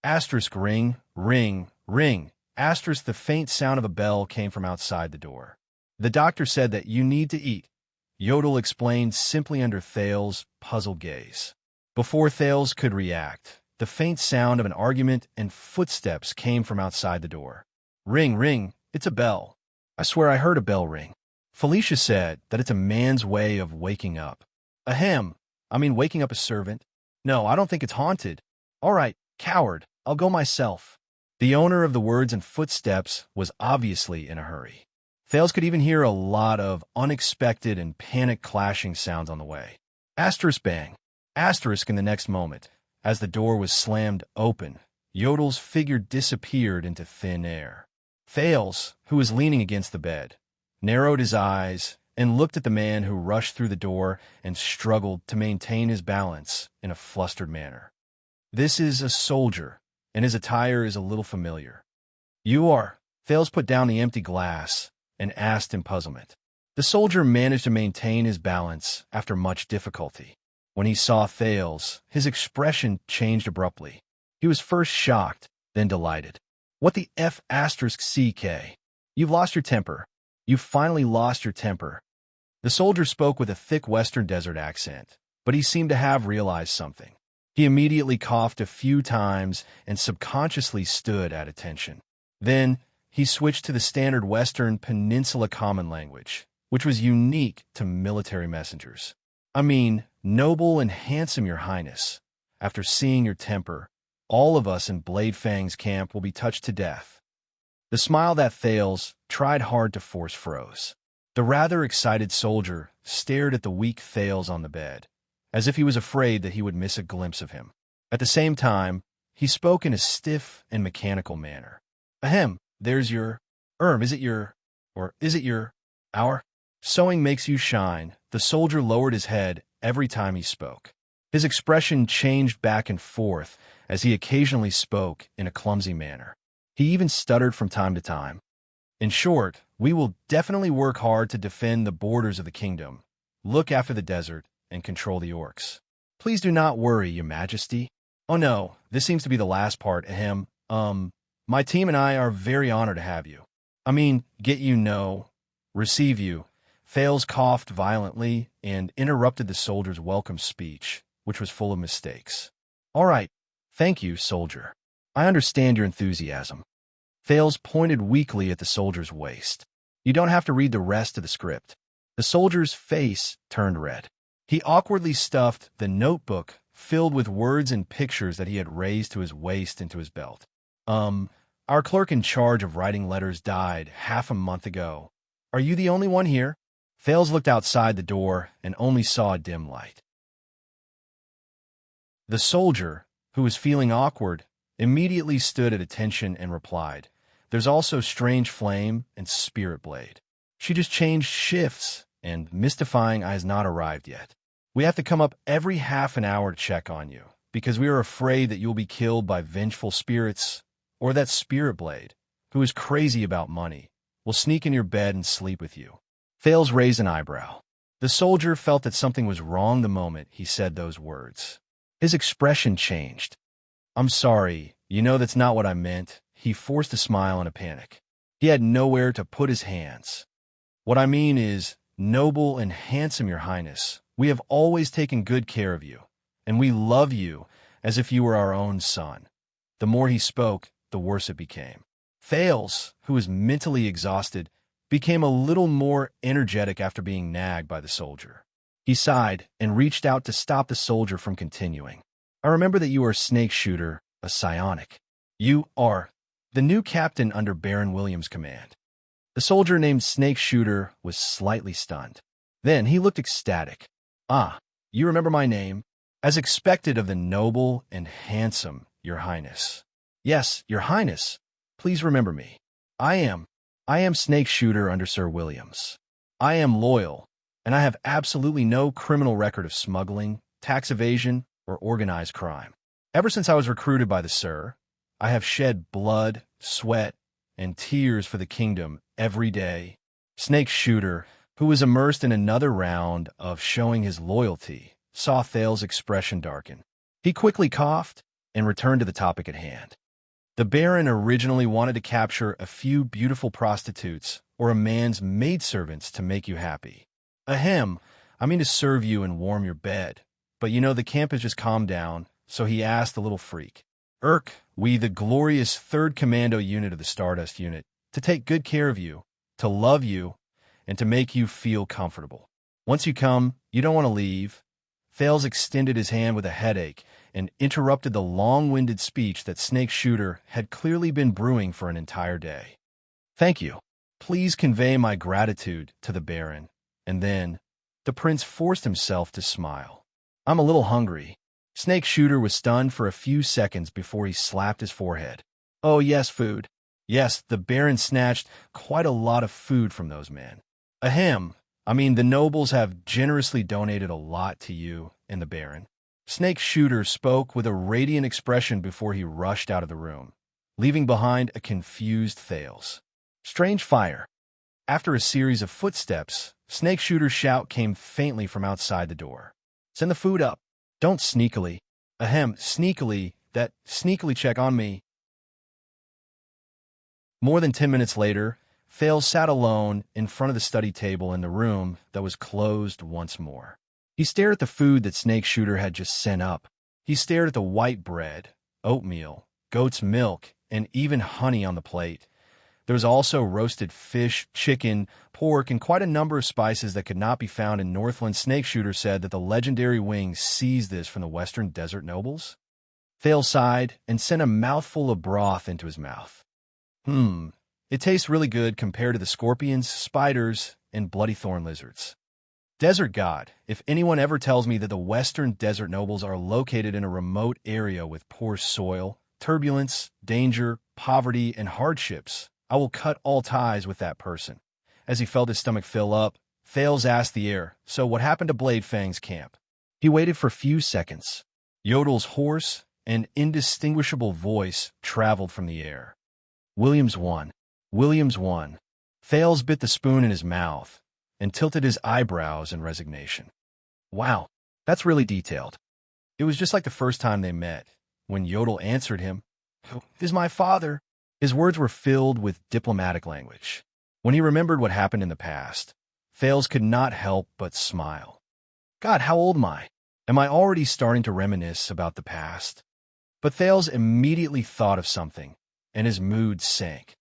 Asterisk ring, ring, ring. Asterisk the faint sound of a bell came from outside the door. The doctor said that you need to eat. Yodel explained simply under Thales' puzzled gaze. Before Thales could react, the faint sound of an argument and footsteps came from outside the door. Ring, ring, it's a bell. I swear I heard a bell ring. Felicia said that it's a man's way of waking up. Ahem, waking up a servant. No, I don't think it's haunted. All right, coward, I'll go myself. The owner of the words and footsteps was obviously in a hurry. Thales could even hear a lot of unexpected and panic-clashing sounds on the way. Asterisk bang. Asterisk in the next moment. As the door was slammed open, Yodel's figure disappeared into thin air. Thales, who was leaning against the bed, narrowed his eyes and looked at the man who rushed through the door and struggled to maintain his balance in a flustered manner. This is a soldier, and his attire is a little familiar. You are. Thales put down the empty glass and asked in puzzlement. The soldier managed to maintain his balance after much difficulty. When he saw Thales, his expression changed abruptly. He was first shocked, then delighted. What the F asterisk CK? You've lost your temper. You've finally lost your temper. The soldier spoke with a thick western desert accent, but he seemed to have realized something. He immediately coughed a few times and subconsciously stood at attention. Then, he switched to the standard Western Peninsula Common Language, which was unique to military messengers. I mean, noble and handsome, Your Highness. After seeing your temper, all of us in Blade Fang's camp will be touched to death. The smile that Thales tried hard to force froze. The rather excited soldier stared at the weak Thales on the bed, as if he was afraid that he would miss a glimpse of him. At the same time, he spoke in a stiff and mechanical manner. Ahem, there's your, is it your, our? Sewing makes you shine. The soldier lowered his head every time he spoke. His expression changed back and forth as he occasionally spoke in a clumsy manner. He even stuttered from time to time. In short, we will definitely work hard to defend the borders of the kingdom, look after the desert, and control the orcs. Please do not worry, Your Majesty. Oh no, this seems to be the last part. My team and I are very honored to have you. Receive you. Thales coughed violently and interrupted the soldier's welcome speech, which was full of mistakes. All right, thank you, soldier. I understand your enthusiasm. Thales pointed weakly at the soldier's waist. You don't have to read the rest of the script. The soldier's face turned red. He awkwardly stuffed the notebook filled with words and pictures that he had raised to his waist into his belt. Our clerk in charge of writing letters died half a month ago. Are you the only one here? Thales looked outside the door and only saw a dim light. The soldier, who was feeling awkward, immediately stood at attention and replied, There's also Strange Flame and Spirit Blade. She just changed shifts, and Mystifying Eye has not arrived yet. We have to come up every half an hour to check on you, because we are afraid that you'll be killed by vengeful spirits, or that Spirit Blade, who is crazy about money, will sneak in your bed and sleep with you. Thales raised an eyebrow. The soldier felt that something was wrong the moment he said those words. His expression changed. I'm sorry, that's not what I meant. He forced a smile in a panic. He had nowhere to put his hands. What I mean is, noble and handsome, Your Highness, we have always taken good care of you, and we love you as if you were our own son. The more he spoke, the worse it became. Thales, who was mentally exhausted, became a little more energetic after being nagged by the soldier. He sighed and reached out to stop the soldier from continuing. I remember that you are Snake Shooter, a psionic. You are the new captain under Baron Williams' command. The soldier named Snake Shooter was slightly stunned. Then he looked ecstatic. Ah, you remember my name? As expected of the noble and handsome, Your Highness. Yes, Your Highness. Please remember me. I am Snake Shooter under Sir Williams. I am loyal, and I have absolutely no criminal record of smuggling, tax evasion, or organized crime. Ever since I was recruited by the Sir, I have shed blood, sweat, and tears for the kingdom every day. Snake Shooter, who was immersed in another round of showing his loyalty, saw Thales' expression darken. He quickly coughed and returned to the topic at hand. The Baron originally wanted to capture a few beautiful prostitutes or a man's maidservants to make you happy. Ahem, to serve you and warm your bed. But the camp has just calmed down, so he asked the little freak, we, the glorious 3rd Commando Unit of the Stardust Unit, to take good care of you, to love you, and to make you feel comfortable. Once you come, you don't want to leave. Thales extended his hand with a headache and interrupted the long-winded speech that Snake Shooter had clearly been brewing for an entire day. Thank you. Please convey my gratitude to the Baron. And then, the prince forced himself to smile. I'm a little hungry. Snake Shooter was stunned for a few seconds before he slapped his forehead. Oh yes, food. Yes, the Baron snatched quite a lot of food from those men. Ahem, the nobles have generously donated a lot to you and the Baron. Snake Shooter spoke with a radiant expression before he rushed out of the room, leaving behind a confused Thales. Strange fire. After a series of footsteps, Snake Shooter's shout came faintly from outside the door. Send the food up. Don't sneakily. Sneakily. That sneakily check on me. More than 10 minutes later, Fails sat alone in front of the study table in the room that was closed once more. He stared at the food that Snake Shooter had just sent up. He stared at the white bread, oatmeal, goat's milk, and even honey on the plate. There was also roasted fish, chicken, pork, and quite a number of spices that could not be found in Northland. Snake Shooter said that the legendary wings seized this from the western desert nobles. Thale sighed and sent a mouthful of broth into his mouth. It tastes really good compared to the scorpions, spiders, and bloody thorn lizards. Desert God, if anyone ever tells me that the western desert nobles are located in a remote area with poor soil, turbulence, danger, poverty, and hardships, I will cut all ties with that person. As he felt his stomach fill up, Thales asked the air, "So what happened to Blade Fang's camp?" He waited for a few seconds. Yodel's hoarse and indistinguishable voice traveled from the air. Williams won. Williams won. Thales bit the spoon in his mouth and tilted his eyebrows in resignation. Wow, that's really detailed. It was just like the first time they met, when Yodel answered him, "Who is my father?" His words were filled with diplomatic language. When he remembered what happened in the past, Thales could not help but smile. God, how old am I? Am I already starting to reminisce about the past? But Thales immediately thought of something, and his mood sank.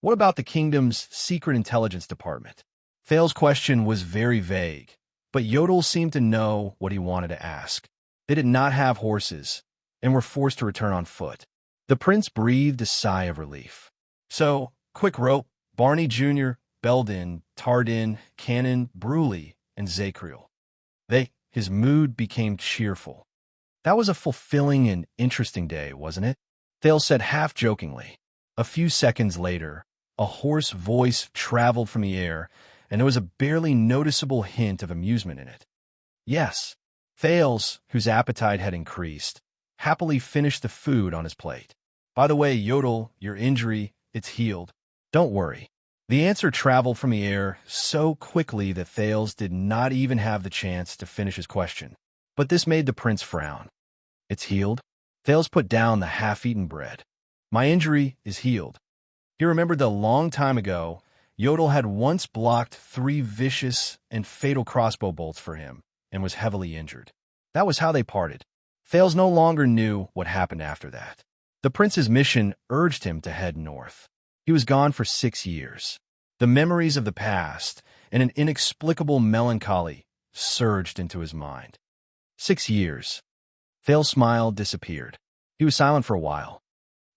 What about the kingdom's secret intelligence department? Thales' question was very vague, but Yodel seemed to know what he wanted to ask. They did not have horses, and were forced to return on foot. The prince breathed a sigh of relief. So, Quick Rope, Barney Jr., Belden, Tardin, Cannon, Bruley, and Zacriel. His mood became cheerful. That was a fulfilling and interesting day, wasn't it? Thales said half-jokingly. A few seconds later, a hoarse voice traveled from the air, and there was a barely noticeable hint of amusement in it. Yes, Thales, whose appetite had increased, happily finished the food on his plate. By the way, Yodel, your injury, it's healed. Don't worry. The answer traveled from the air so quickly that Thales did not even have the chance to finish his question. But this made the prince frown. It's healed? Thales put down the half-eaten bread. My injury is healed. He remembered that a long time ago, Yodel had once blocked 3 vicious and fatal crossbow bolts for him and was heavily injured. That was how they parted. Thales no longer knew what happened after that. The prince's mission urged him to head north. He was gone for 6 years. The memories of the past and an inexplicable melancholy surged into his mind. 6 years. Thales' smile disappeared. He was silent for a while.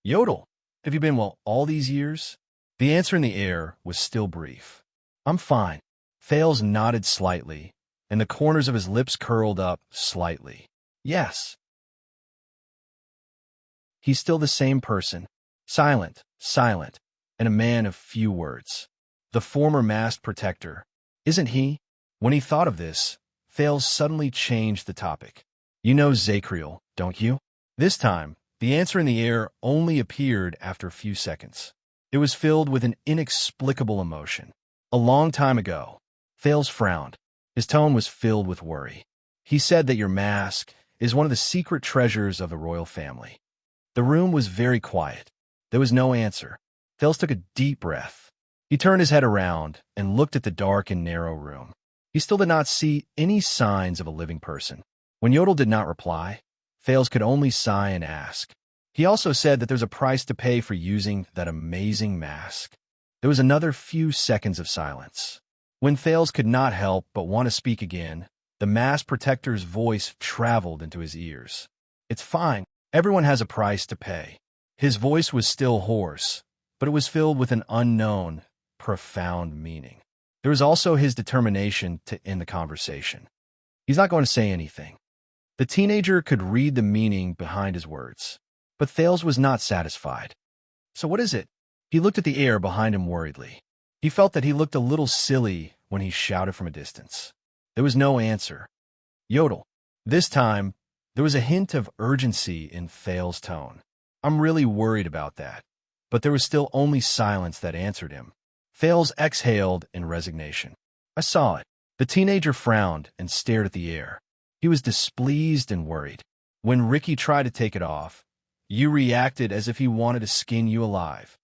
Yodel, have you been well all these years? The answer in the air was still brief. I'm fine. Thales nodded slightly, and the corners of his lips curled up slightly. Yes. He's still the same person. Silent, and a man of few words. The former masked protector. Isn't he? When he thought of this, Thales suddenly changed the topic. You know Zacriel, don't you? This time, the answer in the air only appeared after a few seconds. It was filled with an inexplicable emotion. A long time ago, Thales frowned. His tone was filled with worry. He said that your mask is one of the secret treasures of the royal family. The room was very quiet. There was no answer. Thales took a deep breath. He turned his head around and looked at the dark and narrow room. He still did not see any signs of a living person. When Yodel did not reply, Thales could only sigh and ask. He also said that there's a price to pay for using that amazing mask. There was another few seconds of silence. When Thales could not help but want to speak again, the mask protector's voice traveled into his ears. It's fine. Everyone has a price to pay. His voice was still hoarse, but it was filled with an unknown, profound meaning. There was also his determination to end the conversation. He's not going to say anything. The teenager could read the meaning behind his words, but Thales was not satisfied. So what is it? He looked at the air behind him worriedly. He felt that he looked a little silly when he shouted from a distance. There was no answer. Yodel. This time, there was a hint of urgency in Thales' tone. I'm really worried about that. But there was still only silence that answered him. Thales exhaled in resignation. I saw it. The teenager frowned and stared at the air. He was displeased and worried. When Ricky tried to take it off, you reacted as if he wanted to skin you alive.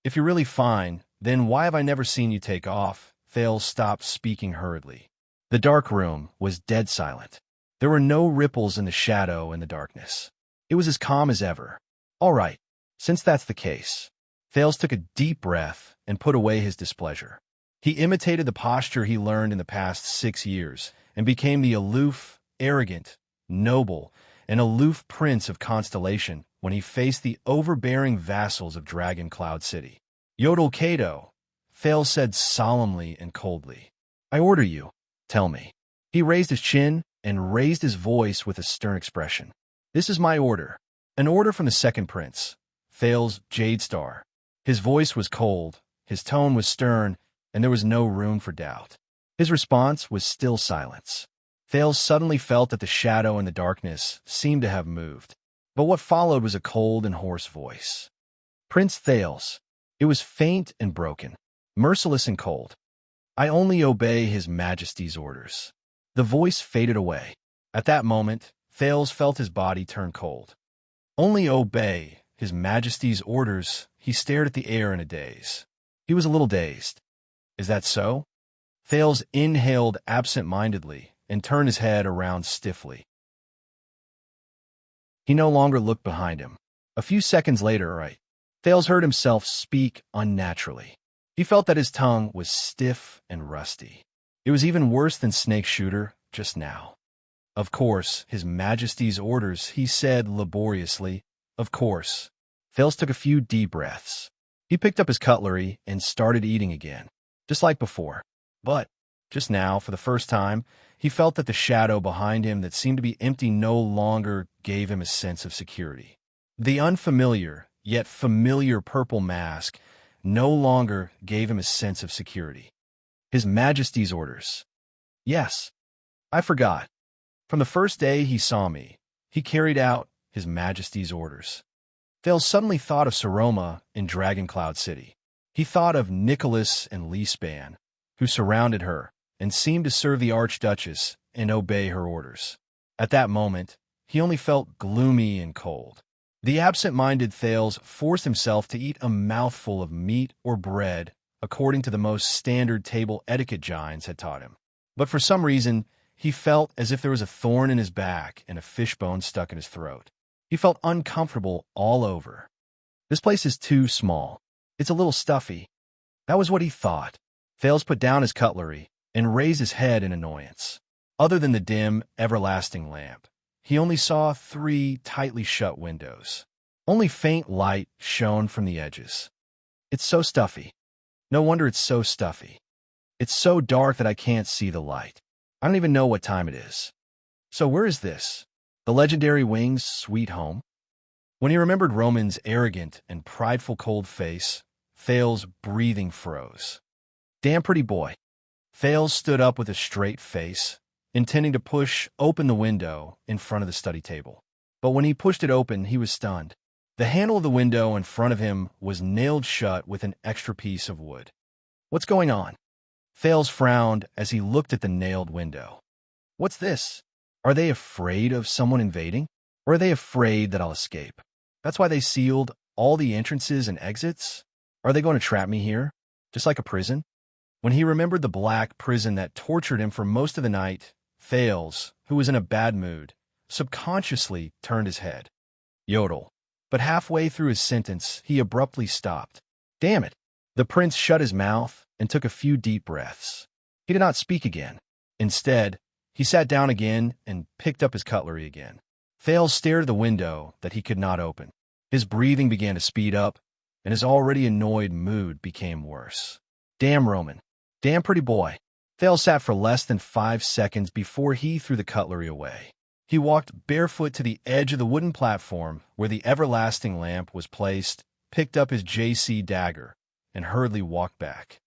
If you're really fine, then why have I never seen you take off? Thales stopped speaking hurriedly. The dark room was dead silent. There were no ripples in the shadow and the darkness. It was as calm as ever. All right, since that's the case. Thales took a deep breath and put away his displeasure. He imitated the posture he learned in the past 6 years and became the aloof, arrogant, noble, and aloof prince of Constellation when he faced the overbearing vassals of Dragon Cloud City. Yodel Kato, Thales said solemnly and coldly. I order you, tell me. He raised his chin and raised his voice with a stern expression. This is my order. An order from the second prince, Thales Jadestar. His voice was cold, his tone was stern, and there was no room for doubt. His response was still silence. Thales suddenly felt that the shadow and the darkness seemed to have moved. But what followed was a cold and hoarse voice. Prince Thales. It was faint and broken, merciless and cold. I only obey His Majesty's orders. The voice faded away. At that moment, Thales felt his body turn cold. Only obey His Majesty's orders. He stared at the air in a daze. He was a little dazed. Is that so? Thales inhaled absent-mindedly and turned his head around stiffly. He no longer looked behind him. A few seconds later, Thales heard himself speak unnaturally. He felt that his tongue was stiff and rusty. It was even worse than Snake Shooter just now. Of course, His Majesty's orders, he said laboriously. Of course. Thales took a few deep breaths. He picked up his cutlery and started eating again, just like before. But, just now, for the first time, he felt that the shadow behind him that seemed to be empty no longer gave him a sense of security. The unfamiliar, yet familiar purple mask no longer gave him a sense of security. His Majesty's orders. Yes, I forgot. From the first day he saw me, he carried out His Majesty's orders. Thales suddenly thought of Saroma in Dragon Cloud City. He thought of Nicholas and Leaspan, who surrounded her and seemed to serve the Archduchess and obey her orders. At that moment, he only felt gloomy and cold. The absent-minded Thales forced himself to eat a mouthful of meat or bread according to the most standard table etiquette Gines had taught him. But for some reason, he felt as if there was a thorn in his back and a fishbone stuck in his throat. He felt uncomfortable all over. This place is too small. It's a little stuffy. That was what he thought. Thales put down his cutlery and raised his head in annoyance. Other than the dim, everlasting lamp, he only saw 3 tightly shut windows. Only faint light shone from the edges. It's so stuffy. No wonder it's so stuffy. It's so dark that I can't see the light. I don't even know what time it is. So where is this? The legendary Wing's sweet home? When he remembered Roman's arrogant and prideful cold face, Thales' breathing froze. Damn pretty boy. Thales stood up with a straight face, intending to push open the window in front of the study table. But when he pushed it open, he was stunned. The handle of the window in front of him was nailed shut with an extra piece of wood. What's going on? Thales frowned as he looked at the nailed window. What's this? Are they afraid of someone invading? Or are they afraid that I'll escape? That's why they sealed all the entrances and exits? Are they going to trap me here? Just like a prison? When he remembered the black prison that tortured him for most of the night, Thales, who was in a bad mood, subconsciously turned his head. Yodel. But halfway through his sentence, he abruptly stopped. Damn it! The prince shut his mouth and took a few deep breaths. He did not speak again. Instead, he sat down again and picked up his cutlery again. Thales stared at the window that he could not open. His breathing began to speed up, and his already annoyed mood became worse. Damn Roman. Damn pretty boy. Thales sat for less than 5 seconds before he threw the cutlery away. He walked barefoot to the edge of the wooden platform where the everlasting lamp was placed, picked up his JC dagger, and hurriedly walked back.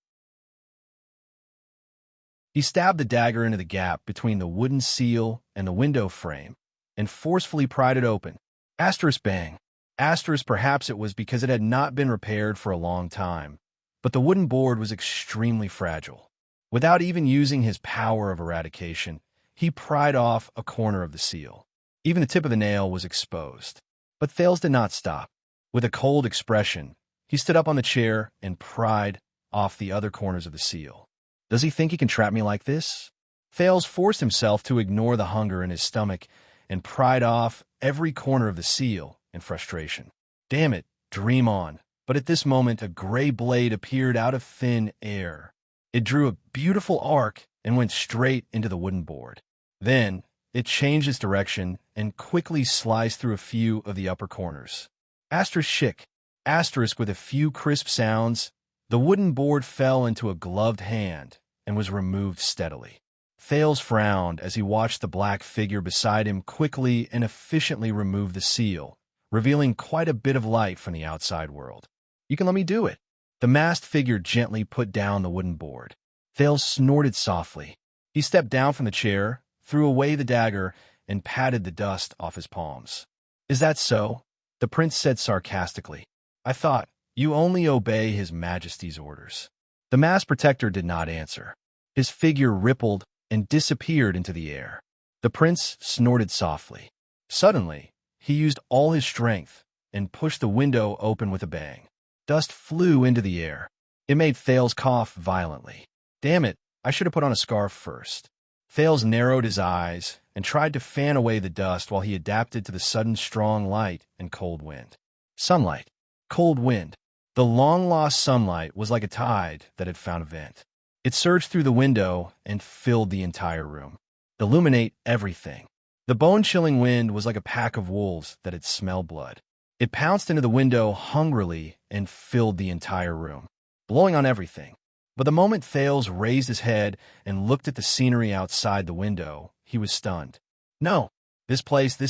He stabbed the dagger into the gap between the wooden seal and the window frame and forcefully pried it open. Asterisk bang. Asterisk perhaps it was because it had not been repaired for a long time, but the wooden board was extremely fragile. Without even using his power of eradication, he pried off a corner of the seal. Even the tip of the nail was exposed. But Thales did not stop. With a cold expression, he stood up on the chair and pried off the other corners of the seal. Does he think he can trap me like this? Thales forced himself to ignore the hunger in his stomach and pried off every corner of the seal in frustration. Damn it, dream on. But at this moment, a gray blade appeared out of thin air. It drew a beautiful arc and went straight into the wooden board. Then, it changed its direction and quickly sliced through a few of the upper corners. Asterisk with a few crisp sounds, the wooden board fell into a gloved hand and was removed steadily. Thales frowned as he watched the black figure beside him quickly and efficiently remove the seal, revealing quite a bit of light from the outside world. You can let me do it. The masked figure gently put down the wooden board. Thales snorted softly. He stepped down from the chair, threw away the dagger, and patted the dust off his palms. Is that so? The prince said sarcastically. I thought, you only obey his majesty's orders. The masked protector did not answer. His figure rippled and disappeared into the air. The prince snorted softly. Suddenly, he used all his strength and pushed the window open with a bang. Dust flew into the air. It made Thales cough violently. Damn it, I should have put on a scarf first. Thales narrowed his eyes and tried to fan away the dust while he adapted to the sudden strong light and cold wind. Sunlight. Cold wind. The long-lost sunlight was like a tide that had found a vent. It surged through the window and filled the entire room. Illuminate everything. The bone-chilling wind was like a pack of wolves that had smelled blood. It pounced into the window hungrily and filled the entire room, blowing on everything. But the moment Thales raised his head and looked at the scenery outside the window, he was stunned. No, this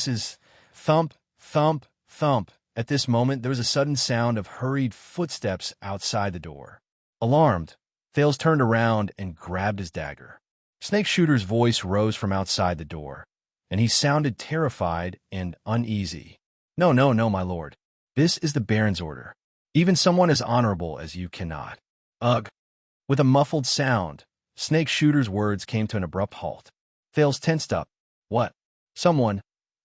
is thump, thump, thump. At this moment, there was a sudden sound of hurried footsteps outside the door. Alarmed, Thales turned around and grabbed his dagger. Snake Shooter's voice rose from outside the door, and he sounded terrified and uneasy. No, my lord. This is the Baron's order. Even someone as honorable as you cannot. Ugh. With a muffled sound, Snake Shooter's words came to an abrupt halt. Thales tensed up. What? Someone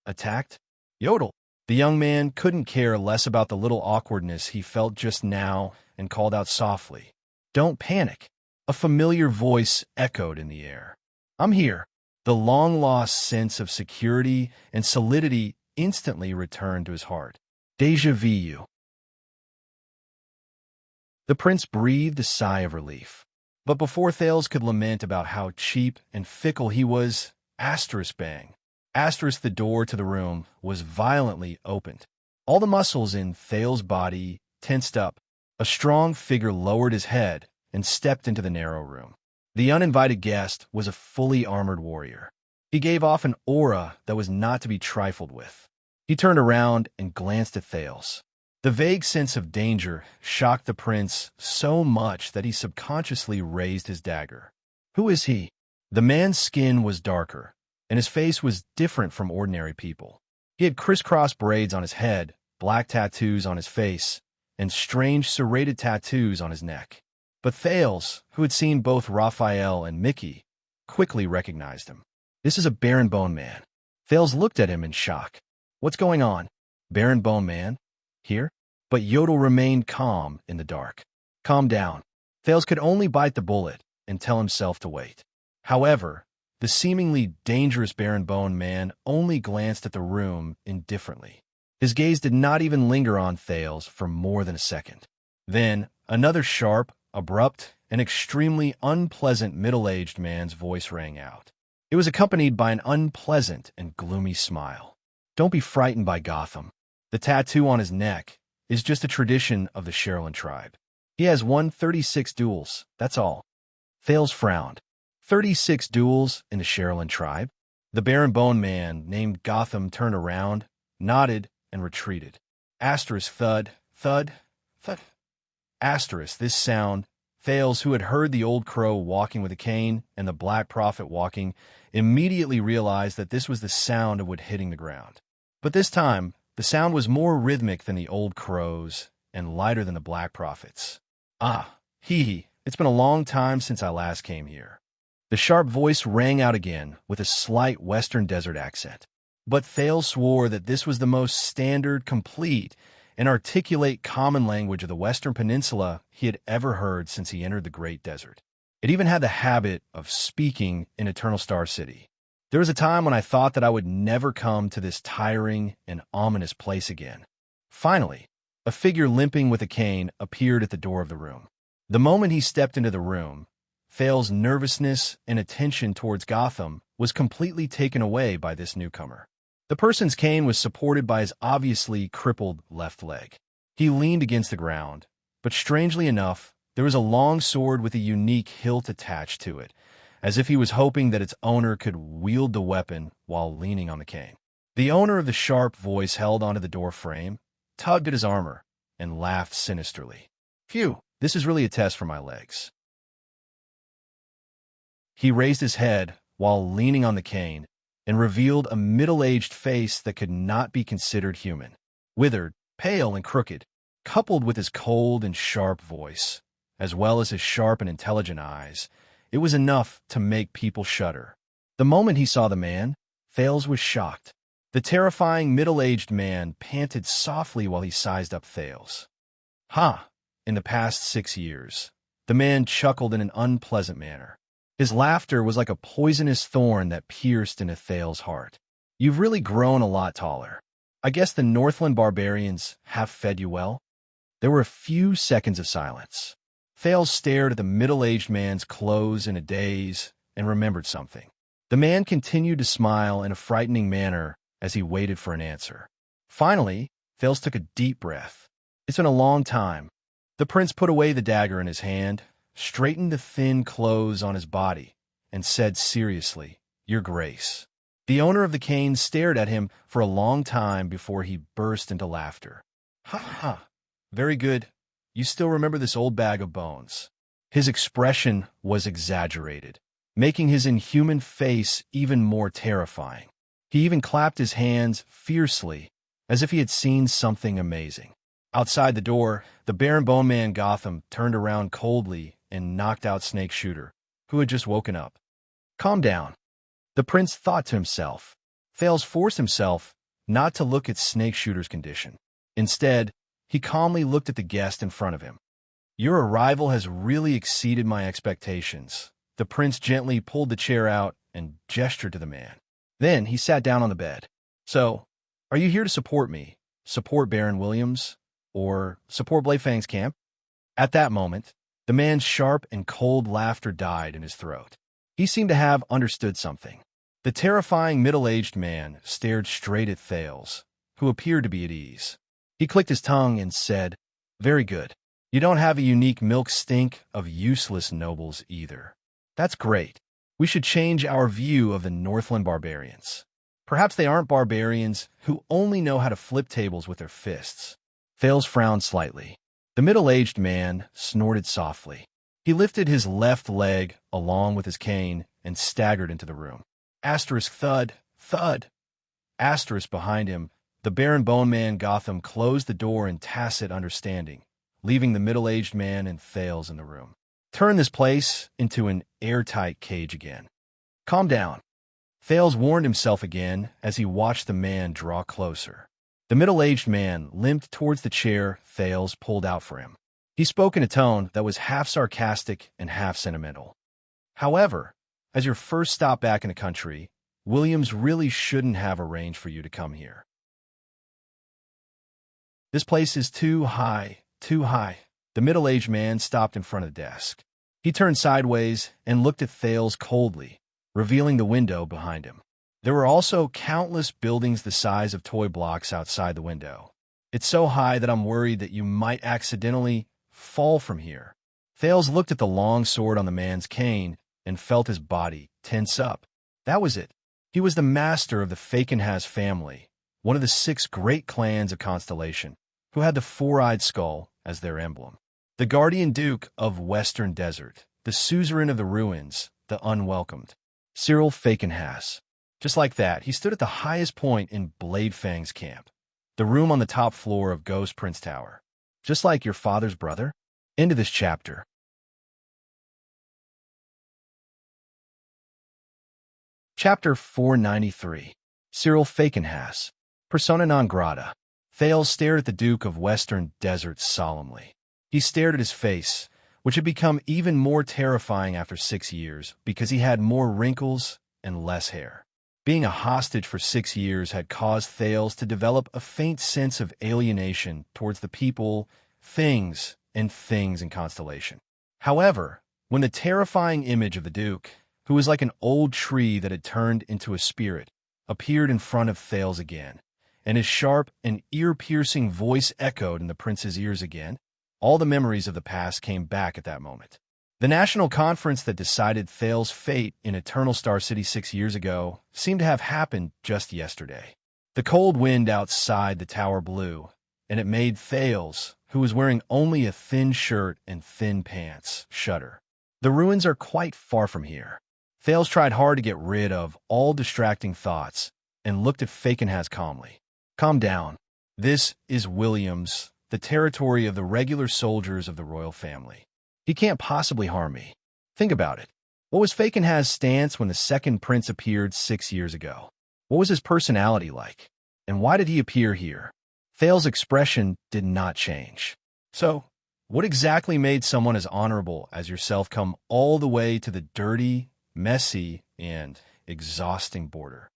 attacked? Yodel. The young man couldn't care less about the little awkwardness he felt just now and called out softly. Don't panic. A familiar voice echoed in the air. I'm here. The long-lost sense of security and solidity instantly returned to his heart. Deja vu. The prince breathed a sigh of relief. But before Thales could lament about how cheap and fickle he was, bang. The door to the room was violently opened. All the muscles in Thales' body tensed up. A strong figure lowered his head and stepped into the narrow room. The uninvited guest was a fully armored warrior. He gave off an aura that was not to be trifled with. He turned around and glanced at Thales. The vague sense of danger shocked the prince so much that he subconsciously raised his dagger. Who is he? The man's skin was darker, and his face was different from ordinary people. He had crisscross braids on his head, black tattoos on his face, and strange serrated tattoos on his neck. But Thales, who had seen both Raphael and Mickey, quickly recognized him. This is a Baron Bone Man. Thales looked at him in shock. What's going on? Baron Bone Man? Here? But Yodel remained calm in the dark. Calm down. Thales could only bite the bullet and tell himself to wait. However, the seemingly dangerous Baron Bone Man only glanced at the room indifferently. His gaze did not even linger on Thales for more than a second. Then, another sharp, abrupt, and extremely unpleasant middle-aged man's voice rang out. It was accompanied by an unpleasant and gloomy smile. Don't be frightened by Gotham. The tattoo on his neck is just a tradition of the Sherilyn tribe. He has won 36 duels, that's all. Thales frowned. 36 duels in the Sherilyn tribe? The Baron Bone Man named Gotham turned around, nodded, and retreated. Thud, thud, thud. This sound, Thales, who had heard the old crow walking with a cane and the Black Prophet walking, immediately realized that this was the sound of wood hitting the ground. But this time, the sound was more rhythmic than the old crows and lighter than the Black Prophet's. It's been a long time since I last came here. The sharp voice rang out again with a slight western desert accent. But Thales swore that this was the most standard, complete, and articulate common language of the Western Peninsula he had ever heard since he entered the Great Desert. It even had the habit of speaking in Eternal Star City. There was a time when I thought that I would never come to this tiring and ominous place again. Finally, a figure limping with a cane appeared at the door of the room. The moment he stepped into the room, Thales' nervousness and attention towards Gotham was completely taken away by this newcomer. The person's cane was supported by his obviously crippled left leg. He leaned against the ground, but strangely enough, there was a long sword with a unique hilt attached to it, as if he was hoping that its owner could wield the weapon while leaning on the cane. The owner of the sharp voice held onto the door frame, tugged at his armor, and laughed sinisterly. "Phew, this is really a test for my legs." He raised his head while leaning on the cane and revealed a middle-aged face that could not be considered human. Withered, pale, and crooked, coupled with his cold and sharp voice, as well as his sharp and intelligent eyes, it was enough to make people shudder. The moment he saw the man, Thales was shocked. The terrifying middle-aged man panted softly while he sized up Thales. "Ha! In the past 6 years." The man chuckled in an unpleasant manner. His laughter was like a poisonous thorn that pierced into Thales' heart. "You've really grown a lot taller. I guess the Northland barbarians have fed you well?" There were a few seconds of silence. Thales stared at the middle-aged man's clothes in a daze and remembered something. The man continued to smile in a frightening manner as he waited for an answer. Finally, Thales took a deep breath. "It's been a long time." The prince put away the dagger in his hand, straightened the thin clothes on his body, and said seriously, "Your Grace." The owner of the cane stared at him for a long time before he burst into laughter. "Ha ha! Very good. You still remember this old bag of bones." His expression was exaggerated, making his inhuman face even more terrifying. He even clapped his hands fiercely, as if he had seen something amazing. Outside the door, the Baron Boneman Gotham turned around coldly and knocked out Snake Shooter, who had just woken up. "Calm down," the prince thought to himself. Thales forced himself not to look at Snake Shooter's condition. Instead, he calmly looked at the guest in front of him. "Your arrival has really exceeded my expectations." The prince gently pulled the chair out and gestured to the man. Then he sat down on the bed. "So, are you here to support me, support Baron Williams, or support Blayfang's camp?" At that moment, the man's sharp and cold laughter died in his throat. He seemed to have understood something. The terrifying middle-aged man stared straight at Thales, who appeared to be at ease. He clicked his tongue and said, "Very good. You don't have a unique milk stink of useless nobles either. That's great. We should change our view of the Northland barbarians. Perhaps they aren't barbarians who only know how to flip tables with their fists." Thales frowned slightly. The middle-aged man snorted softly. He lifted his left leg along with his cane and staggered into the room. Asterisk thud, thud. Asterisk behind him, the Baron Boneman Gotham closed the door in tacit understanding, leaving the middle-aged man and Thales in the room. "Turn this place into an airtight cage again." "Calm down." Thales warned himself again as he watched the man draw closer. The middle-aged man limped towards the chair Thales pulled out for him. He spoke in a tone that was half sarcastic and half sentimental. "However, as your first stop back in the country, Williams really shouldn't have arranged for you to come here. This place is too high, too high." The middle-aged man stopped in front of the desk. He turned sideways and looked at Thales coldly, revealing the window behind him. There were also countless buildings the size of toy blocks outside the window. "It's so high that I'm worried that you might accidentally fall from here." Thales looked at the long sword on the man's cane and felt his body tense up. That was it. He was the master of the Fakenhas family, one of the 6 great clans of Constellation, who had the four-eyed skull as their emblem. The guardian duke of Western Desert, the suzerain of the ruins, the unwelcomed. Cyril Fakenhas. Just like that, he stood at the highest point in Blayfang's camp, the room on the top floor of Ghost Prince Tower. Just like your father's brother? End of this chapter. Chapter 493. Cyril Fakenhas. Persona non grata. Thales stared at the Duke of Western Desert solemnly. He stared at his face, which had become even more terrifying after 6 years because he had more wrinkles and less hair. Being a hostage for 6 years had caused Thales to develop a faint sense of alienation towards the people, things in Constellation. However, when the terrifying image of the Duke, who was like an old tree that had turned into a spirit, appeared in front of Thales again, and his sharp and ear-piercing voice echoed in the prince's ears again, all the memories of the past came back at that moment. The national conference that decided Thales' fate in Eternal Star City 6 years ago seemed to have happened just yesterday. The cold wind outside the tower blew, and it made Thales, who was wearing only a thin shirt and thin pants, shudder. The ruins are quite far from here. Thales tried hard to get rid of all distracting thoughts and looked at Fakenhas calmly. Calm down. This is Williams, the territory of the regular soldiers of the royal family. He can't possibly harm me. Think about it. What was Fakenhas' stance when the second prince appeared 6 years ago? What was his personality like? And why did he appear here? Thales' expression did not change. So, what exactly made someone as honorable as yourself come all the way to the dirty, messy, and exhausting border?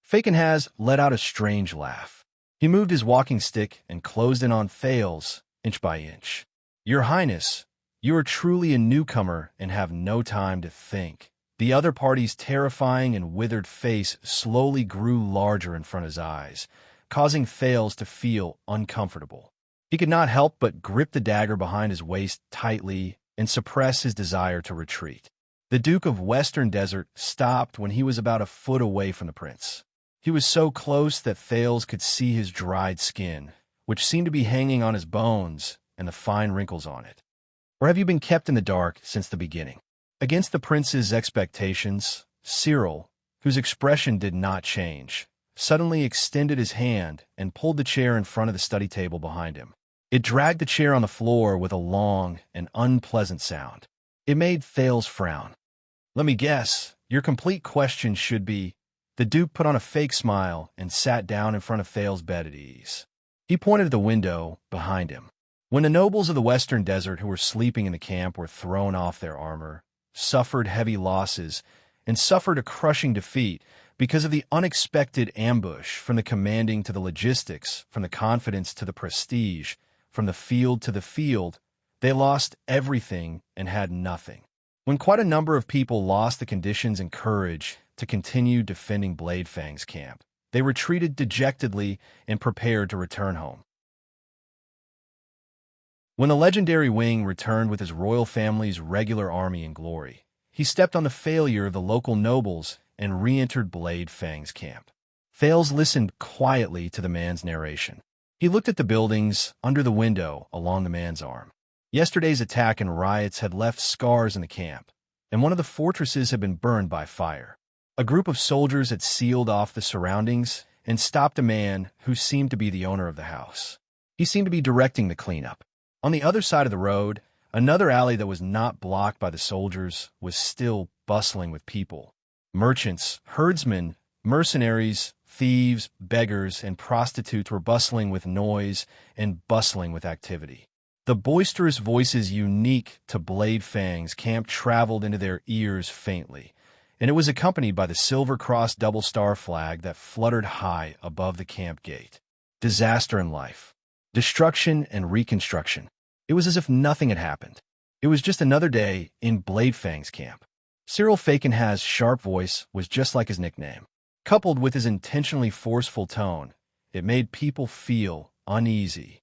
Fakenhas let out a strange laugh. He moved his walking stick and closed in on Thales, inch by inch. Your Highness, you are truly a newcomer and have no time to think. The other party's terrifying and withered face slowly grew larger in front of his eyes, causing Thales to feel uncomfortable. He could not help but grip the dagger behind his waist tightly and suppress his desire to retreat. The Duke of Western Desert stopped when he was about a foot away from the prince. He was so close that Thales could see his dried skin, which seemed to be hanging on his bones, and the fine wrinkles on it. Or have you been kept in the dark since the beginning? Against the prince's expectations, Cyril, whose expression did not change, suddenly extended his hand and pulled the chair in front of the study table behind him. It dragged the chair on the floor with a long and unpleasant sound. It made Thales frown. Let me guess, your complete question should be... The Duke put on a fake smile and sat down in front of Thales' bed at ease. He pointed at the window behind him. When the nobles of the Western Desert who were sleeping in the camp were thrown off their armor, suffered heavy losses, and suffered a crushing defeat because of the unexpected ambush, from the commanding to the logistics, from the confidence to the prestige, from the field to the field, they lost everything and had nothing. When quite a number of people lost the conditions and courage to continue defending Bladefang's camp, they retreated dejectedly and prepared to return home. When the legendary Wing returned with his royal family's regular army in glory, he stepped on the failure of the local nobles and re-entered Bladefang's camp. Thales listened quietly to the man's narration. He looked at the buildings under the window along the man's arm. Yesterday's attack and riots had left scars in the camp, and one of the fortresses had been burned by fire. A group of soldiers had sealed off the surroundings and stopped a man who seemed to be the owner of the house. He seemed to be directing the cleanup. On the other side of the road, another alley that was not blocked by the soldiers was still bustling with people. Merchants, herdsmen, mercenaries, thieves, beggars, and prostitutes were bustling with noise and bustling with activity. The boisterous voices unique to Bladefang's camp traveled into their ears faintly, and it was accompanied by the silver-crossed double-star flag that fluttered high above the camp gate. Disaster in life. Destruction and reconstruction. It was as if nothing had happened. It was just another day in Bladefang's camp. Cyril Fakenhas' sharp voice was just like his nickname. Coupled with his intentionally forceful tone, it made people feel uneasy.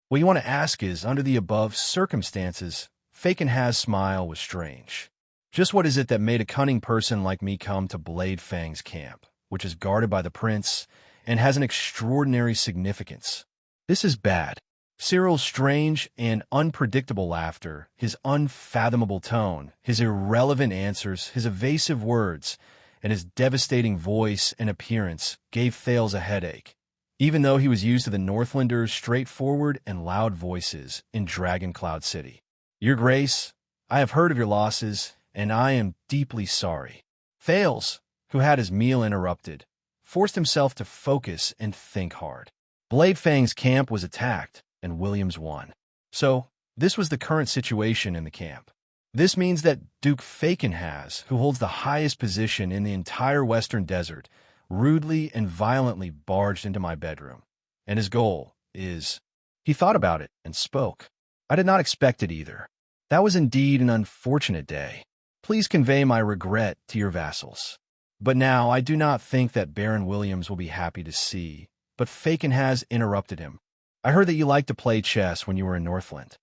What you want to ask is, under the above circumstances, Fakenhas' smile was strange. Just what is it that made a cunning person like me come to Bladefang's camp, which is guarded by the prince and has an extraordinary significance? This is bad. Cyril's strange and unpredictable laughter, his unfathomable tone, his irrelevant answers, his evasive words, and his devastating voice and appearance gave Thales a headache, even though he was used to the Northlanders' straightforward and loud voices in Dragon Cloud City. Your Grace, I have heard of your losses, and I am deeply sorry. Thales, who had his meal interrupted, forced himself to focus and think hard. Bladefang's camp was attacked, and Williams won. So, this was the current situation in the camp. This means that Duke Fakenhaz, who holds the highest position in the entire Western Desert, rudely and violently barged into my bedroom. And his goal is... He thought about it and spoke. I did not expect it either. That was indeed an unfortunate day. Please convey my regret to your vassals. But now I do not think that Baron Williams will be happy to see. But Fakenhaz interrupted him. I heard that you liked to play chess when you were in Northland.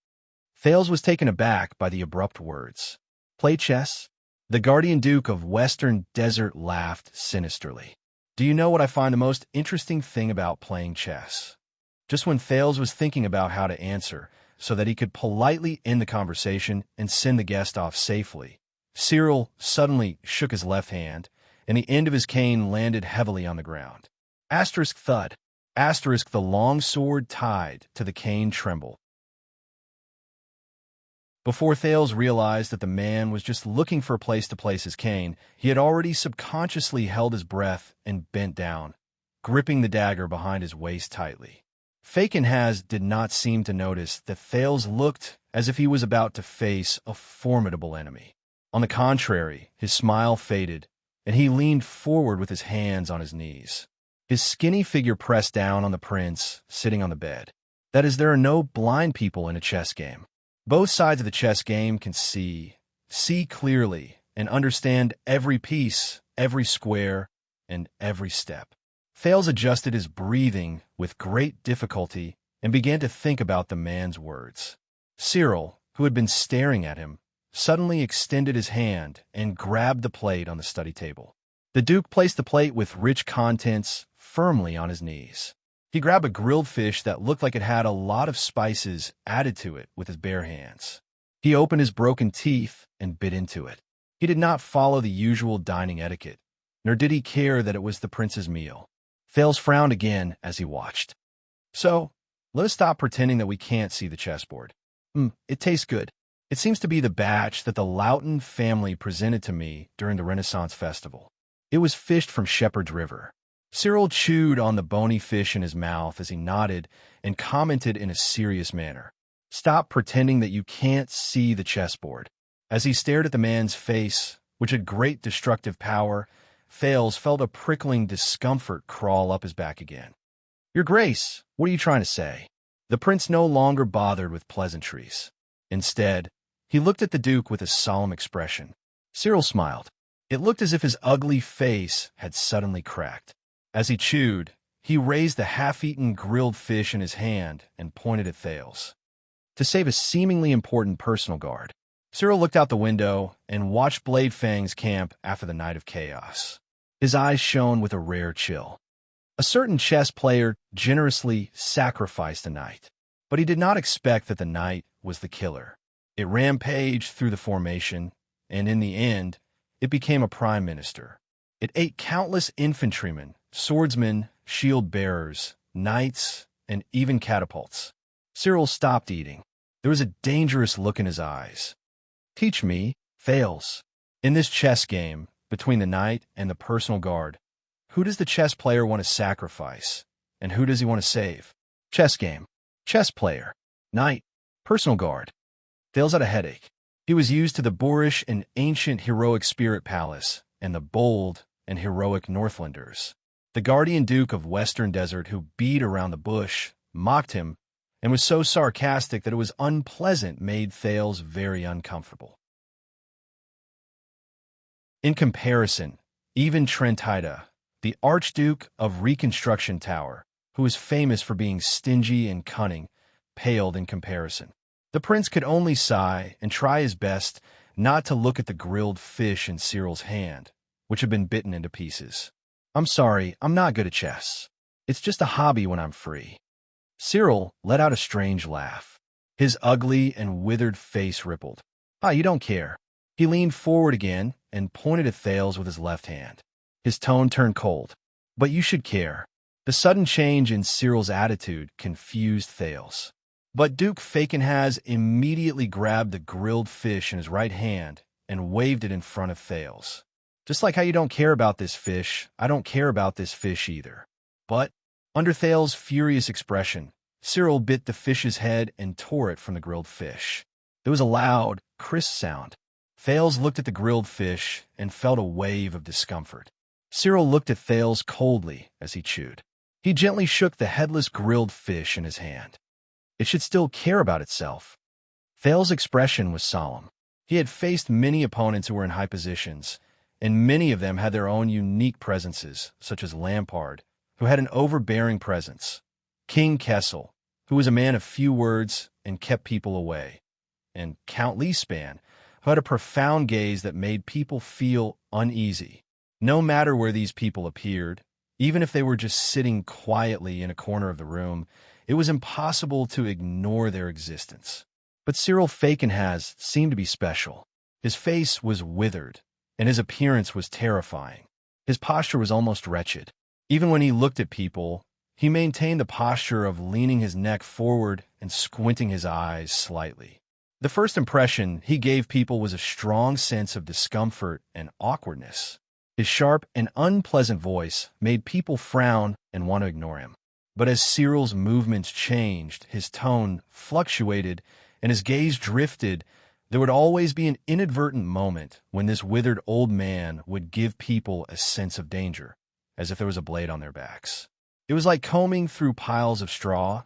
Thales was taken aback by the abrupt words. Play chess? The Guardian Duke of Western Desert laughed sinisterly. Do you know what I find the most interesting thing about playing chess? Just when Thales was thinking about how to answer, so that he could politely end the conversation and send the guest off safely, Cyril suddenly shook his left hand, and the end of his cane landed heavily on the ground. Asterisk thud. Asterisk the long sword tied to the cane trembled. Before Thales realized that the man was just looking for a place to place his cane, he had already subconsciously held his breath and bent down, gripping the dagger behind his waist tightly. Fakenhaz did not seem to notice that Thales looked as if he was about to face a formidable enemy. On the contrary, his smile faded, and he leaned forward with his hands on his knees. His skinny figure pressed down on the prince, sitting on the bed. That is, there are no blind people in a chess game. Both sides of the chess game can see clearly, and understand every piece, every square, and every step. Thales adjusted his breathing with great difficulty and began to think about the man's words. Cyril, who had been staring at him, suddenly extended his hand and grabbed the plate on the study table. The Duke placed the plate with rich contents firmly on his knees. He grabbed a grilled fish that looked like it had a lot of spices added to it with his bare hands. He opened his broken teeth and bit into it. He did not follow the usual dining etiquette, nor did he care that it was the prince's meal. Thales frowned again as he watched. So, let us stop pretending that we can't see the chessboard. It tastes good. It seems to be the batch that the Loughton family presented to me during the Renaissance Festival. It was fished from Shepherd's River. Cyril chewed on the bony fish in his mouth as he nodded and commented in a serious manner. Stop pretending that you can't see the chessboard. As he stared at the man's face, which had great destructive power, Thales felt a prickling discomfort crawl up his back again. Your Grace, what are you trying to say? The prince no longer bothered with pleasantries. Instead, he looked at the Duke with a solemn expression. Cyril smiled. It looked as if his ugly face had suddenly cracked. As he chewed, he raised the half-eaten grilled fish in his hand and pointed at Thales. To save a seemingly important personal guard, Cyril looked out the window and watched Bladefang's camp after the night of chaos. His eyes shone with a rare chill. A certain chess player generously sacrificed a knight, but he did not expect that the knight was the killer. It rampaged through the formation, and in the end, it became a prime minister. It ate countless infantrymen, swordsmen, shield-bearers, knights, and even catapults. Cyril stopped eating. There was a dangerous look in his eyes. Teach me, Thales. In this chess game, between the knight and the personal guard, who does the chess player want to sacrifice, and who does he want to save? Chess game. Chess player. Knight. Personal guard. Thales had a headache. He was used to the boorish and ancient heroic spirit palace and the bold and heroic Northlanders. The Guardian Duke of Western Desert, who beat around the bush, mocked him, and was so sarcastic that it was unpleasant, made Thales very uncomfortable. In comparison, even Trentida, the Archduke of Reconstruction Tower, who was famous for being stingy and cunning, paled in comparison. The prince could only sigh and try his best not to look at the grilled fish in Cyril's hand, which had been bitten into pieces. I'm sorry, I'm not good at chess. It's just a hobby when I'm free. Cyril let out a strange laugh. His ugly and withered face rippled. You don't care. He leaned forward again and pointed at Thales with his left hand. His tone turned cold. But you should care. The sudden change in Cyril's attitude confused Thales. But Duke Fakenhaz immediately grabbed the grilled fish in his right hand and waved it in front of Thales. Just like how you don't care about this fish, I don't care about this fish either. But, under Thales's furious expression, Cyril bit the fish's head and tore it from the grilled fish. There was a loud, crisp sound. Thales looked at the grilled fish and felt a wave of discomfort. Cyril looked at Thales coldly as he chewed. He gently shook the headless grilled fish in his hand. It should still care about itself. Thales' expression was solemn. He had faced many opponents who were in high positions, and many of them had their own unique presences, such as Lampard, who had an overbearing presence, King Kessel, who was a man of few words and kept people away, and Count Leespan, who had a profound gaze that made people feel uneasy. No matter where these people appeared, even if they were just sitting quietly in a corner of the room, it was impossible to ignore their existence. But Cyril Falkenhaz seemed to be special. His face was withered, and his appearance was terrifying. His posture was almost wretched. Even when he looked at people, he maintained the posture of leaning his neck forward and squinting his eyes slightly. The first impression he gave people was a strong sense of discomfort and awkwardness. His sharp and unpleasant voice made people frown and want to ignore him. But as Cyril's movements changed, his tone fluctuated, and his gaze drifted, there would always be an inadvertent moment when this withered old man would give people a sense of danger, as if there was a blade on their backs. It was like combing through piles of straw,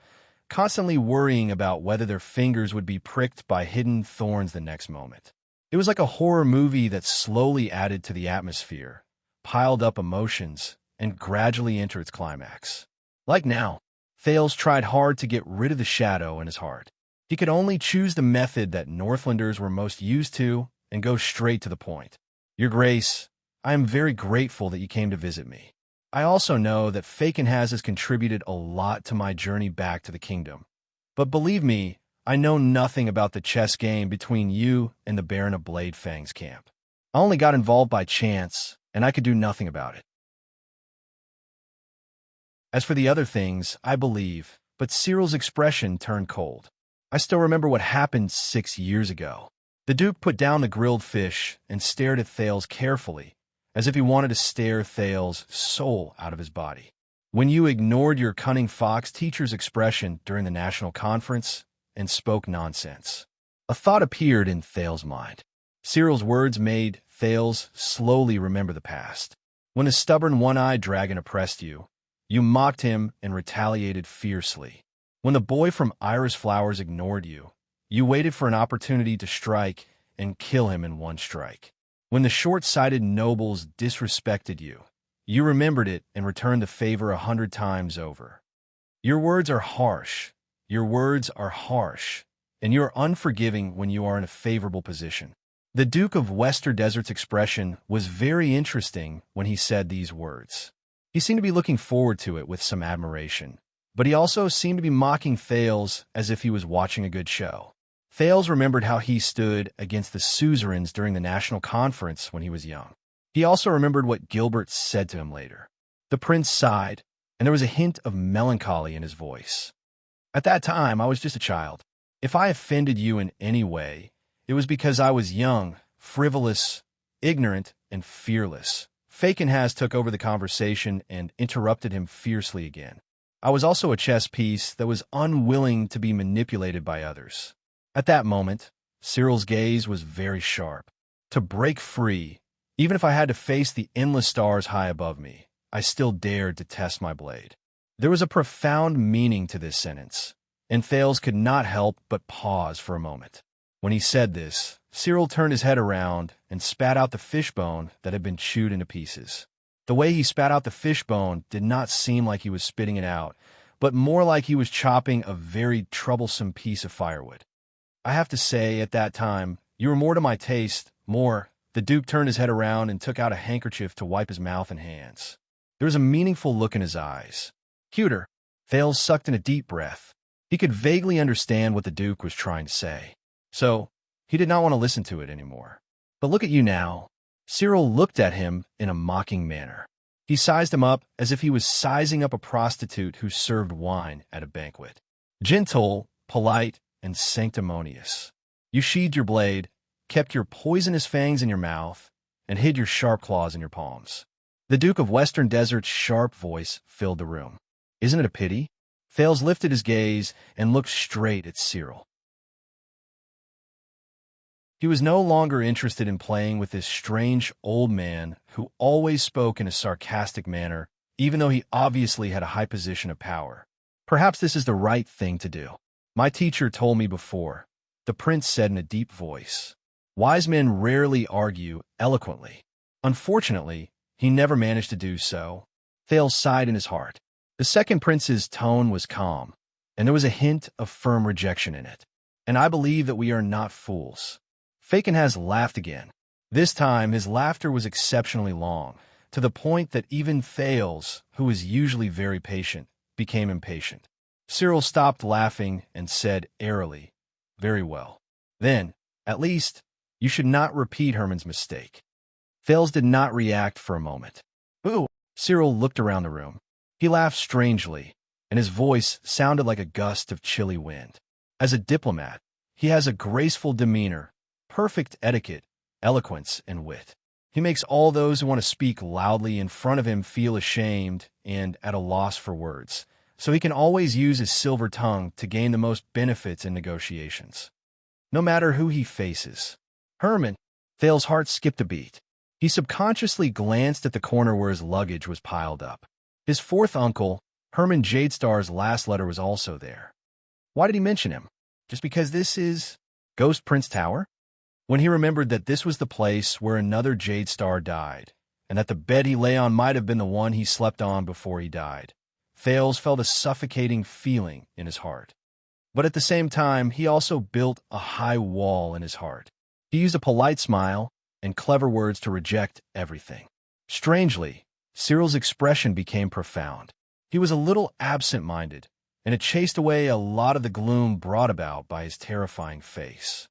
constantly worrying about whether their fingers would be pricked by hidden thorns the next moment. It was like a horror movie that slowly added to the atmosphere, piled up emotions, and gradually entered its climax. Like now, Thales tried hard to get rid of the shadow in his heart. He could only choose the method that Northlanders were most used to and go straight to the point. Your Grace, I am very grateful that you came to visit me. I also know that Falkenhaz has contributed a lot to my journey back to the kingdom. But believe me, I know nothing about the chess game between you and the Baron of Bladefang's camp. I only got involved by chance, and I could do nothing about it. As for the other things, I believe, but Cyril's expression turned cold. I still remember what happened 6 years ago. The Duke put down the grilled fish and stared at Thales carefully, as if he wanted to stare Thales' soul out of his body. When you ignored your cunning fox teacher's expression during the national conference and spoke nonsense. A thought appeared in Thales' mind. Cyril's words made Thales slowly remember the past. When a stubborn one-eyed dragon oppressed you, you mocked him and retaliated fiercely. When the boy from Iris Flowers ignored you, you waited for an opportunity to strike and kill him in one strike. When the short-sighted nobles disrespected you, you remembered it and returned the favor 100 times over. Your words are harsh. Your words are harsh, and you are unforgiving when you are in a favorable position. The Duke of Wester Desert's expression was very interesting when he said these words. He seemed to be looking forward to it with some admiration, but he also seemed to be mocking Thales as if he was watching a good show. Thales remembered how he stood against the suzerains during the national conference when he was young. He also remembered what Gilbert said to him later. The prince sighed, and there was a hint of melancholy in his voice. At that time, I was just a child. If I offended you in any way, it was because I was young, frivolous, ignorant, and fearless. Falkenhaz took over the conversation and interrupted him fiercely again. I was also a chess piece that was unwilling to be manipulated by others. At that moment, Cyril's gaze was very sharp. To break free, even if I had to face the endless stars high above me, I still dared to test my blade. There was a profound meaning to this sentence, and Thales could not help but pause for a moment. When he said this, Cyril turned his head around and spat out the fishbone that had been chewed into pieces. The way he spat out the fishbone did not seem like he was spitting it out, but more like he was chopping a very troublesome piece of firewood. I have to say, at that time, you were more to my taste, more. The Duke turned his head around and took out a handkerchief to wipe his mouth and hands. There was a meaningful look in his eyes. Cuter. Thales sucked in a deep breath. He could vaguely understand what the Duke was trying to say. So, he did not want to listen to it anymore. But look at you now. Cyril looked at him in a mocking manner. He sized him up as if he was sizing up a prostitute who served wine at a banquet. Gentle, polite, and sanctimonious. You sheathed your blade, kept your poisonous fangs in your mouth, and hid your sharp claws in your palms. The Duke of Western Desert's sharp voice filled the room. Isn't it a pity? Thales lifted his gaze and looked straight at Cyril. He was no longer interested in playing with this strange old man who always spoke in a sarcastic manner, even though he obviously had a high position of power. Perhaps this is the right thing to do. My teacher told me before, the prince said in a deep voice. Wise men rarely argue eloquently. Unfortunately, he never managed to do so. Thales sighed in his heart. The second prince's tone was calm, and there was a hint of firm rejection in it. And I believe that we are not fools. Fakenhaz laughed again. This time, his laughter was exceptionally long, to the point that even Thales, who is usually very patient, became impatient. Cyril stopped laughing and said airily, Very well. Then, at least, you should not repeat Herman's mistake. Thales did not react for a moment. Boo! Cyril looked around the room. He laughed strangely, and his voice sounded like a gust of chilly wind. As a diplomat, he has a graceful demeanor, perfect etiquette, eloquence, and wit. He makes all those who want to speak loudly in front of him feel ashamed and at a loss for words, so he can always use his silver tongue to gain the most benefits in negotiations. No matter who he faces. Herman, Thales' heart skipped a beat. He subconsciously glanced at the corner where his luggage was piled up. His fourth uncle, Herman Jadestar's last letter, was also there. Why did he mention him? Just because this is Ghost Prince Tower? When he remembered that this was the place where another Jadestar died, and that the bed he lay on might have been the one he slept on before he died, Thales felt a suffocating feeling in his heart. But at the same time, he also built a high wall in his heart. He used a polite smile and clever words to reject everything. Strangely, Cyril's expression became profound. He was a little absent-minded, and it chased away a lot of the gloom brought about by his terrifying face.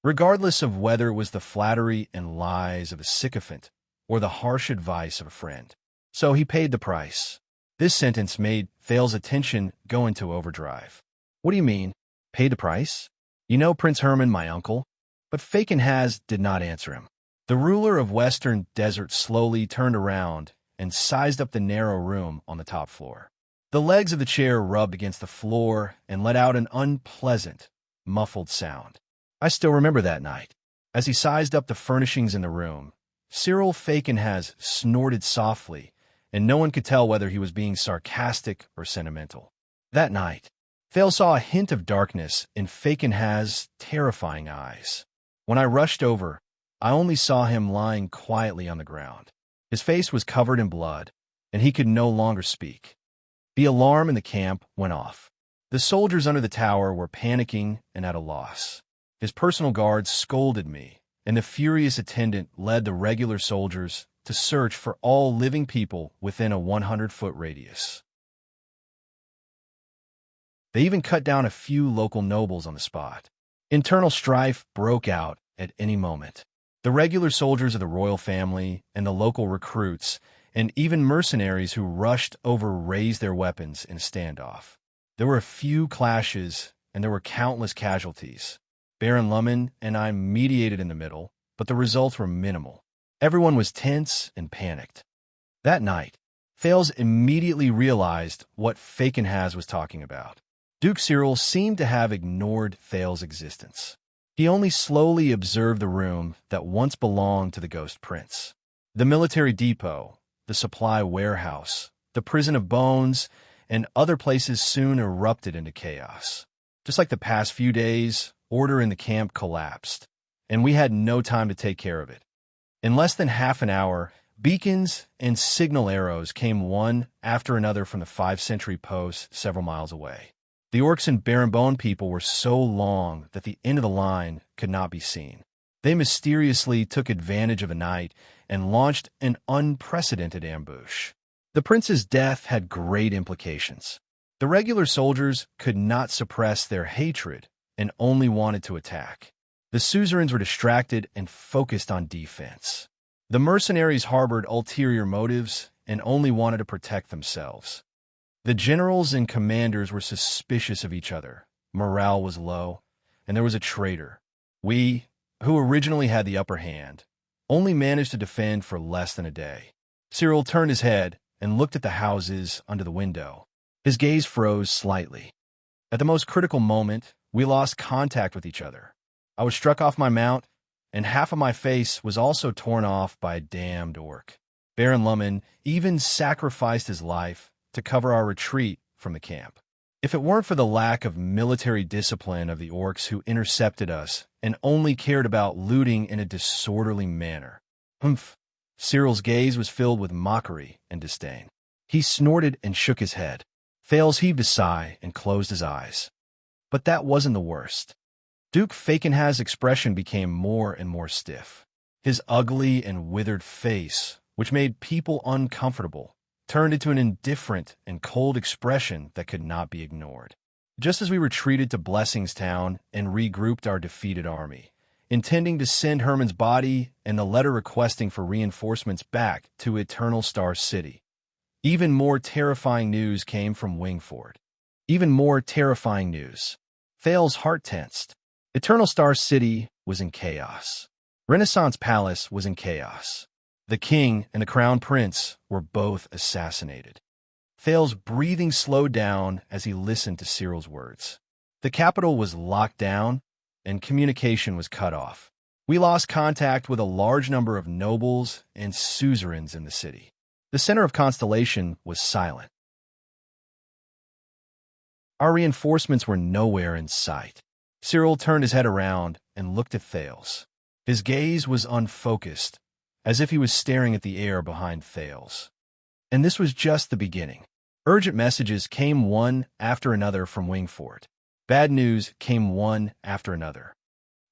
Regardless of whether it was the flattery and lies of a sycophant or the harsh advice of a friend. So he paid the price. This sentence made Thales' attention go into overdrive. What do you mean, paid the price? You know Prince Herman, my uncle? But Fakenhaz did not answer him. The ruler of Western Desert slowly turned around and sized up the narrow room on the top floor. The legs of the chair rubbed against the floor and let out an unpleasant, muffled sound. I still remember that night. As he sized up the furnishings in the room, Cyril Fakenhaz snorted softly, and no one could tell whether he was being sarcastic or sentimental. That night, Thales saw a hint of darkness in Fakenhaz's terrifying eyes. When I rushed over, I only saw him lying quietly on the ground. His face was covered in blood, and he could no longer speak. The alarm in the camp went off. The soldiers under the tower were panicking and at a loss. His personal guards scolded me, and the furious attendant led the regular soldiers to search for all living people within a 100-foot radius. They even cut down a few local nobles on the spot. Internal strife broke out at any moment. The regular soldiers of the royal family and the local recruits and even mercenaries who rushed over raised their weapons in a standoff. There were a few clashes, and there were countless casualties. Baron Lumen and I mediated in the middle, but the results were minimal. Everyone was tense and panicked. That night, Thales immediately realized what Fakenhaz was talking about. Duke Cyril seemed to have ignored Thales' existence. He only slowly observed the room that once belonged to the Ghost Prince. The military depot, the supply warehouse, the prison of bones, and other places soon erupted into chaos. Just like the past few days, order in the camp collapsed, and we had no time to take care of it. In less than half an hour, beacons and signal arrows came one after another from the 5th-century posts several miles away. The orcs and Barenbone people were so long that the end of the line could not be seen. They mysteriously took advantage of the night and launched an unprecedented ambush. The prince's death had great implications. The regular soldiers could not suppress their hatred and only wanted to attack. The suzerains were distracted and focused on defense. The mercenaries harbored ulterior motives and only wanted to protect themselves. The generals and commanders were suspicious of each other. Morale was low, and there was a traitor. We, who originally had the upper hand, only managed to defend for less than a day. Cyril turned his head and looked at the houses under the window. His gaze froze slightly. At the most critical moment, we lost contact with each other. I was struck off my mount, and half of my face was also torn off by a damned orc. Baron Lumen even sacrificed his life to cover our retreat from the camp. If it weren't for the lack of military discipline of the orcs who intercepted us and only cared about looting in a disorderly manner. Humph. Cyril's gaze was filled with mockery and disdain. He snorted and shook his head. Thales heaved a sigh and closed his eyes. But that wasn't the worst. Duke Fakenhaz's expression became more and more stiff. His ugly and withered face, which made people uncomfortable, turned into an indifferent and cold expression that could not be ignored. Just as we retreated to Blessingstown and regrouped our defeated army, intending to send Herman's body and the letter requesting for reinforcements back to Eternal Star City, even more terrifying news came from Wingford. Even more terrifying news. Thale's heart tensed. Eternal Star City was in chaos. Renaissance Palace was in chaos. The king and the crown prince were both assassinated. Thale's breathing slowed down as he listened to Cyril's words. The capital was locked down, and communication was cut off. We lost contact with a large number of nobles and suzerains in the city. The center of Constellation was silent. Our reinforcements were nowhere in sight. Cyril turned his head around and looked at Thales. His gaze was unfocused, as if he was staring at the air behind Thales. And this was just the beginning. Urgent messages came one after another from Wingford. Bad news came one after another.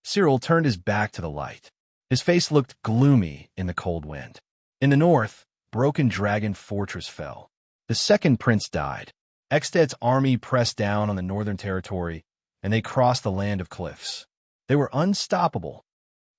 Cyril turned his back to the light. His face looked gloomy in the cold wind. In the north, Broken Dragon Fortress fell. The second prince died. Eksted's army pressed down on the northern territory, and they crossed the land of cliffs. They were unstoppable.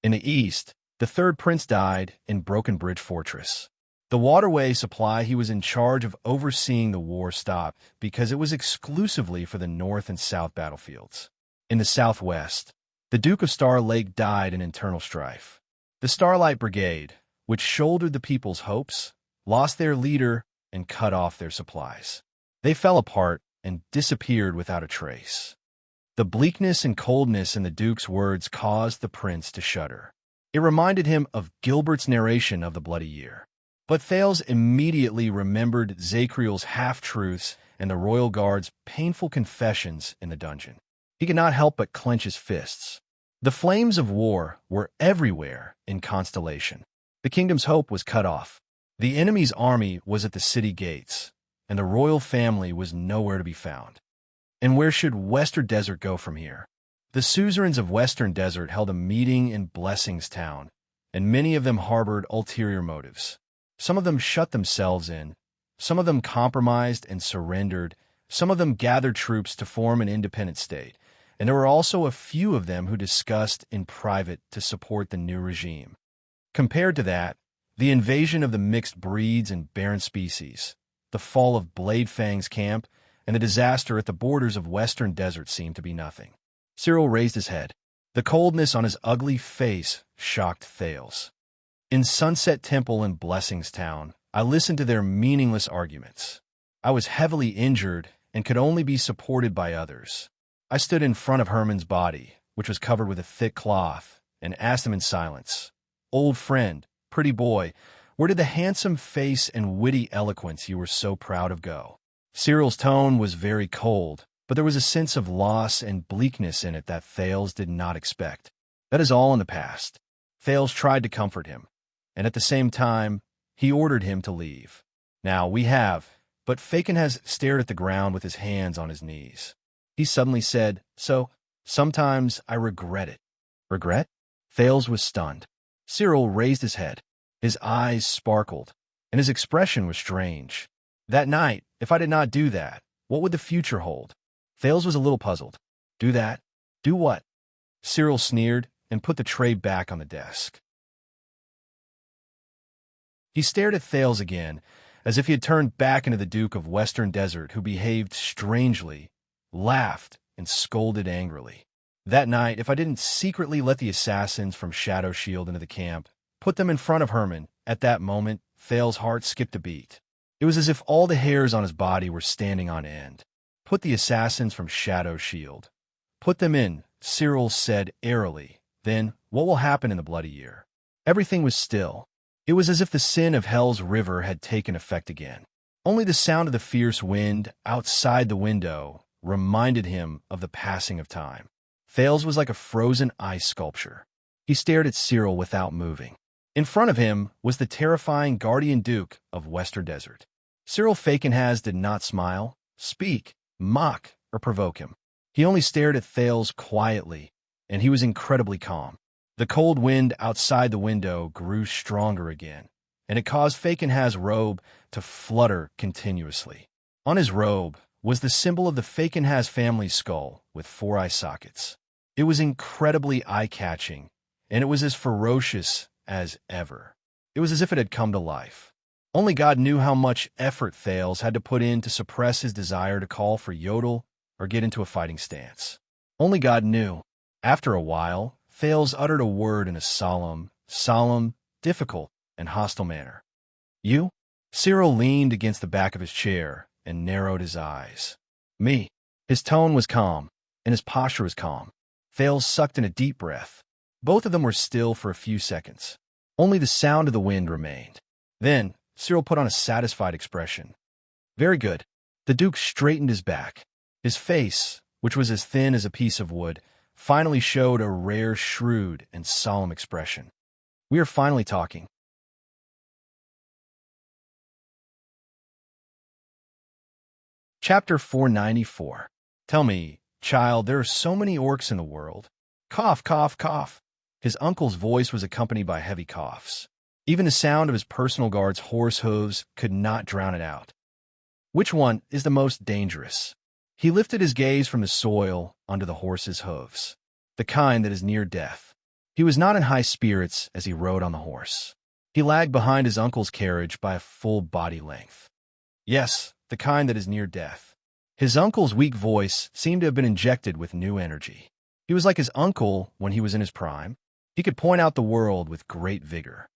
In the east, the third prince died in Broken Bridge Fortress. The waterway supply he was in charge of overseeing the war stopped because it was exclusively for the north and south battlefields. In the southwest, the Duke of Star Lake died in internal strife. The Starlight Brigade, which shouldered the people's hopes, lost their leader and cut off their supplies. They fell apart and disappeared without a trace. The bleakness and coldness in the Duke's words caused the prince to shudder. It reminded him of Gilbert's narration of the Bloody Year. But Thales immediately remembered Zakriel's half-truths and the Royal Guard's painful confessions in the dungeon. He could not help but clench his fists. The flames of war were everywhere in Constellation. The kingdom's hope was cut off. The enemy's army was at the city gates, and the royal family was nowhere to be found. And where should Western Desert go from here? The suzerains of Western Desert held a meeting in Blessingstown, and many of them harbored ulterior motives. Some of them shut themselves in, some of them compromised and surrendered, some of them gathered troops to form an independent state, and there were also a few of them who discussed in private to support the new regime. Compared to that, the invasion of the mixed breeds and barren species, the fall of Bladefang's camp, and the disaster at the borders of Western Desert seemed to be nothing. Cyril raised his head. The coldness on his ugly face shocked Thales. In Sunset Temple in Blessingstown, I listened to their meaningless arguments. I was heavily injured and could only be supported by others. I stood in front of Herman's body, which was covered with a thick cloth, and asked him in silence, "Old friend, pretty boy, where did the handsome face and witty eloquence you were so proud of go?" Cyril's tone was very cold, but there was a sense of loss and bleakness in it that Thales did not expect. That is all in the past. Thales tried to comfort him, and at the same time, he ordered him to leave. Now we have, but Fakenhaz stared at the ground with his hands on his knees. He suddenly said, "So, sometimes I regret it." Regret? Thales was stunned. Cyril raised his head. His eyes sparkled, and his expression was strange. That night, if I did not do that, what would the future hold? Thales was a little puzzled. Do that? Do what? Cyril sneered and put the tray back on the desk. He stared at Thales again, as if he had turned back into the Duke of Western Desert, who behaved strangely, laughed, and scolded angrily. That night, if I didn't secretly let the assassins from Shadow Shield into the camp, Put them in front of Herman. At that moment, Thal's heart skipped a beat. It was as if all the hairs on his body were standing on end. Put the assassins from Shadow's shield. Put them in, Cyril said airily. Then, what will happen in the bloody year? Everything was still. It was as if the sin of Hell's river had taken effect again. Only the sound of the fierce wind outside the window reminded him of the passing of time. Thal's was like a frozen ice sculpture. He stared at Cyril without moving. In front of him was the terrifying guardian duke of Western Desert. Cyril Fakenhas did not smile, speak, mock, or provoke him. He only stared at Thales quietly, and he was incredibly calm. The cold wind outside the window grew stronger again, and it caused Fakenhas' robe to flutter continuously. On his robe was the symbol of the Fakenhas family skull with 4 eye sockets. It was incredibly eye-catching, and it was as ferocious as ever. It was as if it had come to life. Only God knew how much effort Thales had to put in to suppress his desire to call for Yodel or get into a fighting stance. Only God knew. After a while, Thales uttered a word in a solemn, difficult, and hostile manner. You? Cyril leaned against the back of his chair and narrowed his eyes. Me. His tone was calm, and his posture was calm. Thales sucked in a deep breath. Both of them were still for a few seconds. Only the sound of the wind remained. Then, Cyril put on a satisfied expression. Very good. The Duke straightened his back. His face, which was as thin as a piece of wood, finally showed a rare, shrewd, and solemn expression. We are finally talking. Chapter 494. Tell me, child, there are so many orcs in the world. Cough, cough, cough. His uncle's voice was accompanied by heavy coughs. Even the sound of his personal guard's horse hooves could not drown it out. Which one is the most dangerous? He lifted his gaze from the soil onto the horse's hooves, the kind that is near death. He was not in high spirits as he rode on the horse. He lagged behind his uncle's carriage by a full body length. Yes, the kind that is near death. His uncle's weak voice seemed to have been injected with new energy. He was like his uncle when he was in his prime. He could point out the world with great vigor.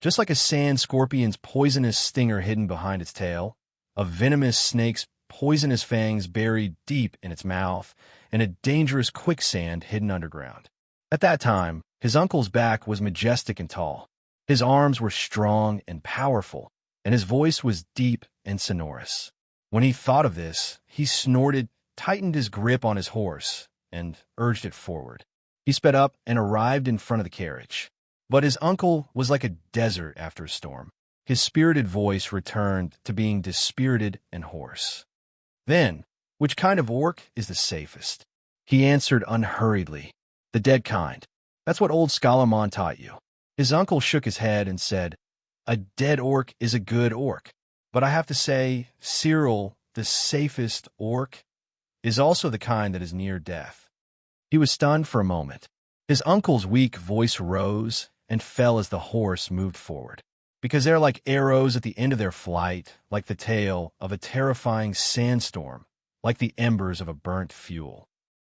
Just like a sand scorpion's poisonous stinger hidden behind its tail, a venomous snake's poisonous fangs buried deep in its mouth, and a dangerous quicksand hidden underground. At that time, his uncle's back was majestic and tall. His arms were strong and powerful, and his voice was deep and sonorous. When he thought of this, he snorted, tightened his grip on his horse, and urged it forward. He sped up and arrived in front of the carriage. But his uncle was like a desert after a storm. His spirited voice returned to being dispirited and hoarse. Then, which kind of orc is the safest? He answered unhurriedly. The dead kind. That's what old Skalamon taught you. His uncle shook his head and said, a dead orc is a good orc. But I have to say, Cyril, the safest orc, is also the kind that is near death. He was stunned for a moment. His uncle's weak voice rose and fell as the horse moved forward. Because they're like arrows at the end of their flight, like the tail of a terrifying sandstorm, like the embers of a burnt fuel.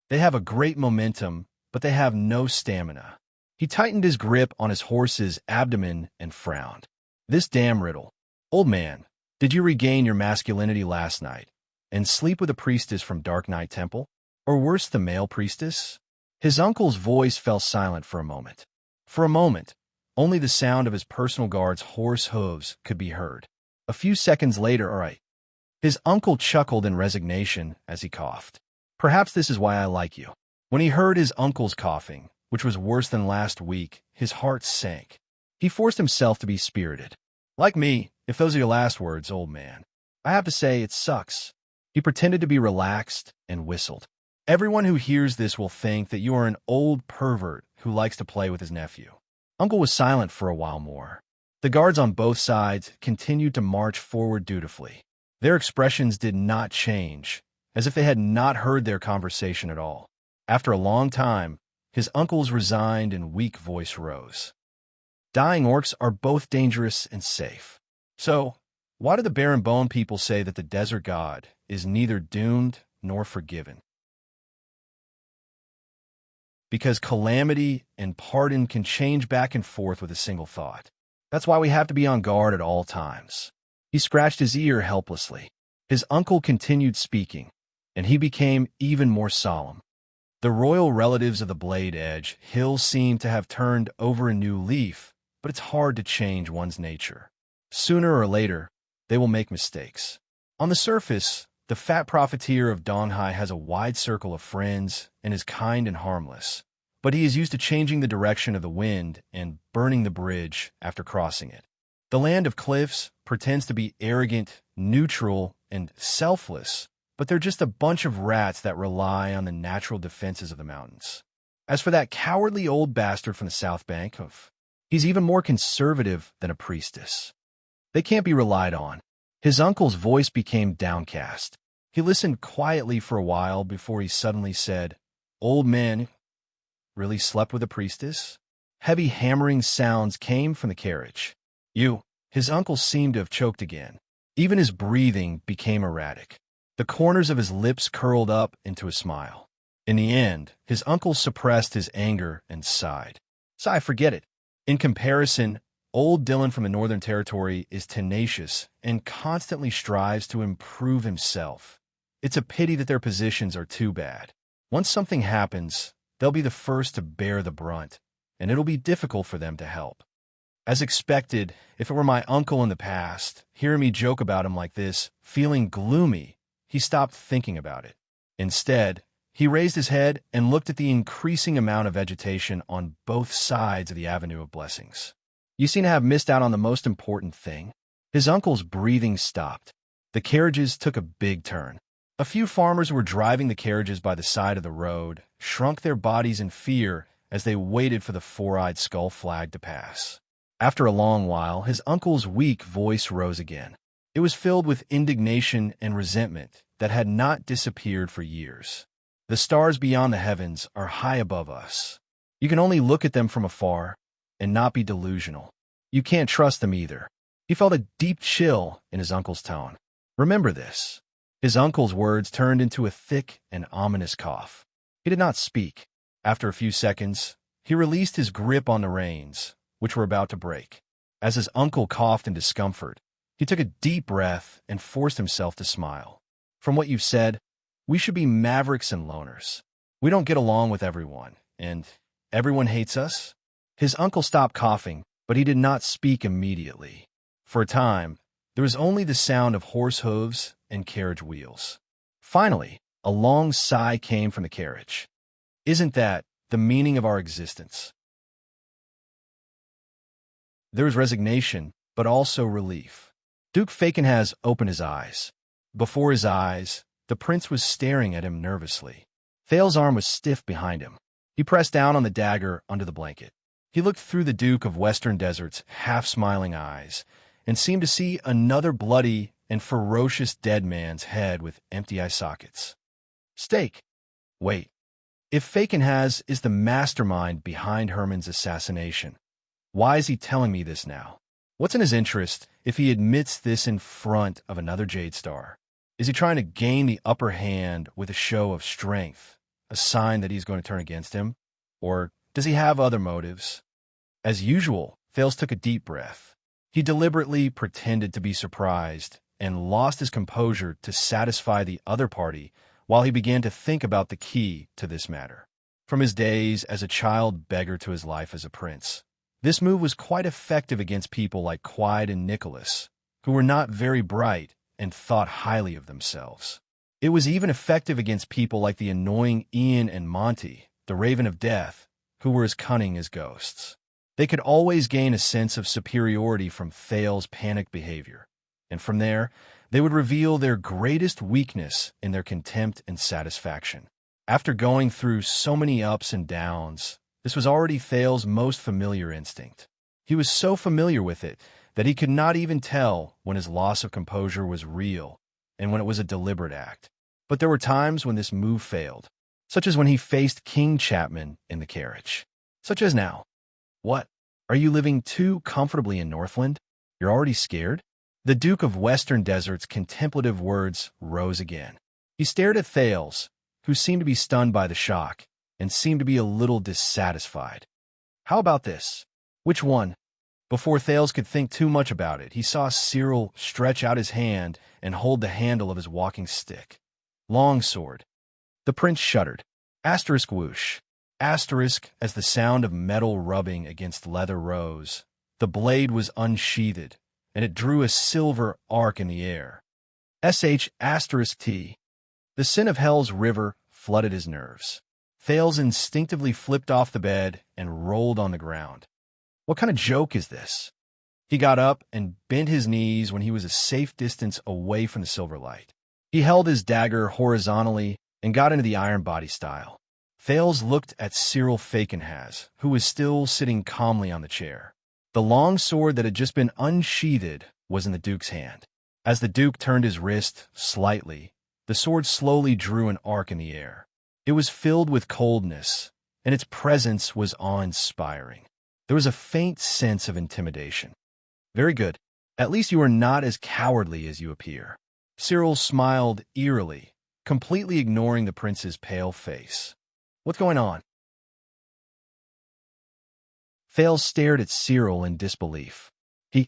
They have a great momentum, but they have no stamina. He tightened his grip on his horse's abdomen and frowned. This damn riddle. Old man, did you regain your masculinity last night and sleep with a priestess from Dark Knight Temple? Or worse, the male priestess? His uncle's voice fell silent for a moment. For a moment, only the sound of his personal guard's horse hooves could be heard. A few seconds later, all right. His uncle chuckled in resignation as he coughed. Perhaps this is why I like you. When he heard his uncle's coughing, which was worse than last week, his heart sank. He forced himself to be spirited. Like me, if those are your last words, old man. I have to say, it sucks. He pretended to be relaxed and whistled. Everyone who hears this will think that you are an old pervert who likes to play with his nephew. Uncle was silent for a while more. The guards on both sides continued to march forward dutifully. Their expressions did not change, as if they had not heard their conversation at all. After a long time, his uncle's resigned and weak voice rose. Dying orcs are both dangerous and safe. So, why do the Barren Bone people say that the desert god is neither doomed nor forgiven? because calamity and pardon can change back and forth with a single thought. That's why we have to be on guard at all times. He scratched his ear helplessly. His uncle continued speaking, and he became even more solemn. The royal relatives of the Blade Edge Hills seem to have turned over a new leaf, but it's hard to change one's nature. Sooner or later, they will make mistakes. On the surface, the fat profiteer of Donghai has a wide circle of friends and is kind and harmless, but he is used to changing the direction of the wind and burning the bridge after crossing it. The land of cliffs pretends to be arrogant, neutral, and selfless, but they're just a bunch of rats that rely on the natural defenses of the mountains. As for that cowardly old bastard from the South Bank, he's even more conservative than a priestess. They can't be relied on. His uncle's voice became downcast. He listened quietly for a while before he suddenly said, "Old man really slept with a priestess?" Heavy hammering sounds came from the carriage. His uncle seemed to have choked again. Even his breathing became erratic. The corners of his lips curled up into a smile. In the end, his uncle suppressed his anger and sighed. "Sigh, forget it. In comparison, old Dylan from the Northern Territory is tenacious and constantly strives to improve himself. It's a pity that their positions are too bad. Once something happens, they'll be the first to bear the brunt, and it'll be difficult for them to help." As expected, if it were my uncle in the past, hearing me joke about him like this, feeling gloomy, he stopped thinking about it. Instead, he raised his head and looked at the increasing amount of vegetation on both sides of the Avenue of Blessings. "You seem to have missed out on the most important thing." His uncle's breathing stopped. The carriages took a big turn. A few farmers who were driving the carriages by the side of the road shrunk their bodies in fear as they waited for the four-eyed skull flag to pass. After a long while, his uncle's weak voice rose again. It was filled with indignation and resentment that had not disappeared for years. "The stars beyond the heavens are high above us. You can only look at them from afar and not be delusional. You can't trust them either." He felt a deep chill in his uncle's tone. "Remember this." His uncle's words turned into a thick and ominous cough. He did not speak. After a few seconds, he released his grip on the reins, which were about to break. As his uncle coughed in discomfort, he took a deep breath and forced himself to smile. "From what you've said, we should be mavericks and loners. We don't get along with everyone, and everyone hates us." His uncle stopped coughing, but he did not speak immediately. For a time, there was only the sound of horse hooves and carriage wheels. Finally, a long sigh came from the carriage. "Isn't that the meaning of our existence?" There was resignation, but also relief. Duke Fakenhas opened his eyes. Before his eyes, the prince was staring at him nervously. Thale's arm was stiff behind him. He pressed down on the dagger under the blanket. He looked through the Duke of Western Desert's half-smiling eyes and seemed to see another bloody and ferocious dead man's head with empty eye sockets. "Steak. Wait. If Fakenhas is the mastermind behind Herman's assassination, why is he telling me this now? What's in his interest if he admits this in front of another Jade Star? Is he trying to gain the upper hand with a show of strength, a sign that he's going to turn against him? Or does he have other motives?" As usual, Thales took a deep breath. He deliberately pretended to be surprised and lost his composure to satisfy the other party while he began to think about the key to this matter. From his days as a child beggar to his life as a prince, this move was quite effective against people like Quide and Nicholas, who were not very bright and thought highly of themselves. It was even effective against people like the annoying Ian and Monty, the Raven of Death, who were as cunning as ghosts. They could always gain a sense of superiority from Thale's panicked behavior, and from there, they would reveal their greatest weakness in their contempt and satisfaction. After going through so many ups and downs, this was already Thale's most familiar instinct. He was so familiar with it that he could not even tell when his loss of composure was real and when it was a deliberate act. But there were times when this move failed, such as when he faced King Chapman in the carriage. Such as now. "What? Are you living too comfortably in Northland? You're already scared?" The Duke of Western Desert's contemplative words rose again. He stared at Thales, who seemed to be stunned by the shock, and seemed to be a little dissatisfied. "How about this?" "Which one?" Before Thales could think too much about it, he saw Cyril stretch out his hand and hold the handle of his walking stick. Longsword. The prince shuddered. Asterisk whoosh. Asterisk as the sound of metal rubbing against leather rose. The blade was unsheathed, and it drew a silver arc in the air. *T. The sin of Hell's river flooded his nerves. Thales instinctively flipped off the bed and rolled on the ground. What kind of joke is this? He got up and bent his knees when he was a safe distance away from the silver light. He held his dagger horizontally and got into the iron body style. Thales looked at Cyril Fakenhas, who was still sitting calmly on the chair. The long sword that had just been unsheathed was in the Duke's hand. As the Duke turned his wrist slightly, the sword slowly drew an arc in the air. It was filled with coldness, and its presence was awe-inspiring. There was a faint sense of intimidation. "Very good. At least you are not as cowardly as you appear." Cyril smiled eerily, completely ignoring the prince's pale face. "What's going on?" Thales stared at Cyril in disbelief. He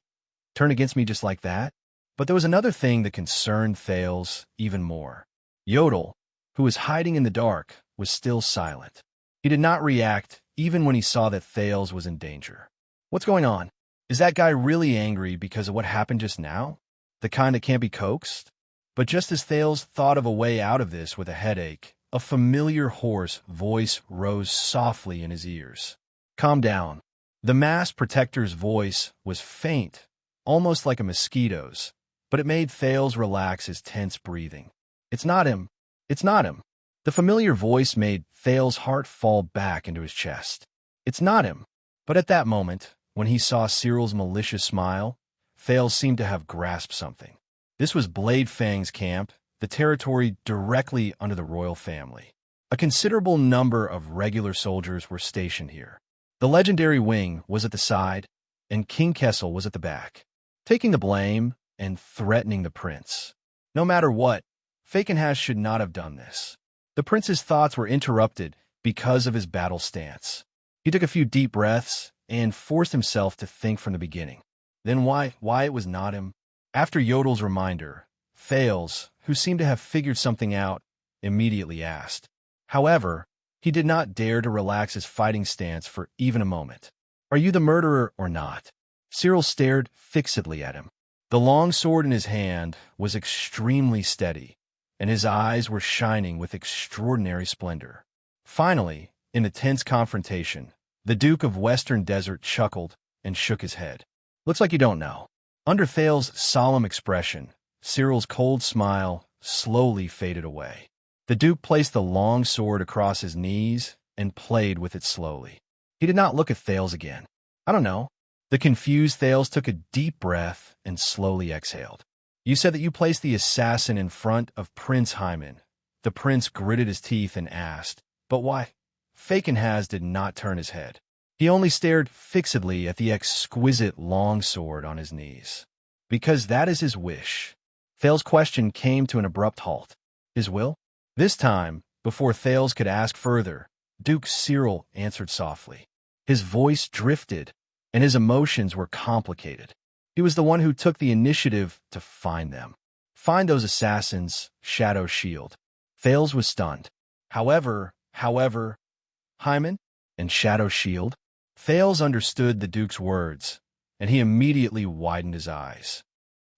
turned against me just like that? But there was another thing that concerned Thales even more. Yodel, who was hiding in the dark, was still silent. He did not react even when he saw that Thales was in danger. "What's going on? Is that guy really angry because of what happened just now? The kind that can't be coaxed?" But just as Thales thought of a way out of this with a headache, a familiar hoarse voice rose softly in his ears. "Calm down." The masked protector's voice was faint, almost like a mosquito's, but it made Thales relax his tense breathing. "It's not him. It's not him." The familiar voice made Thales' heart fall back into his chest. "It's not him." But at that moment, when he saw Cyril's malicious smile, Thales seemed to have grasped something. This was Blade Fang's camp, the territory directly under the royal family. A considerable number of regular soldiers were stationed here. The legendary wing was at the side, and King Kessel was at the back, taking the blame and threatening the prince. No matter what, Fakenhas should not have done this. The prince's thoughts were interrupted because of his battle stance. He took a few deep breaths and forced himself to think from the beginning. Then why it was not him? After Yodel's reminder, Thales, who seemed to have figured something out, immediately asked. However, he did not dare to relax his fighting stance for even a moment. "Are you the murderer or not?" Cyril stared fixedly at him. The long sword in his hand was extremely steady, and his eyes were shining with extraordinary splendor. Finally, in the tense confrontation, the Duke of Western Desert chuckled and shook his head. "Looks like you don't know." Under Thales' solemn expression, Cyril's cold smile slowly faded away. The Duke placed the long sword across his knees and played with it slowly. He did not look at Thales again. "I don't know." The confused Thales took a deep breath and slowly exhaled. "You said that you placed the assassin in front of Prince Hymen." The prince gritted his teeth and asked, "But why?" Fakenhas did not turn his head. He only stared fixedly at the exquisite long sword on his knees. "Because that is his wish." Thales' question came to an abrupt halt. "His will?" This time, before Thales could ask further, Duke Cyril answered softly. His voice drifted, and his emotions were complicated. He was the one who took the initiative to find them. Find those assassins, Shadow Shield. Thales was stunned. However, Hymen and Shadow Shield? Thales understood the Duke's words, and he immediately widened his eyes.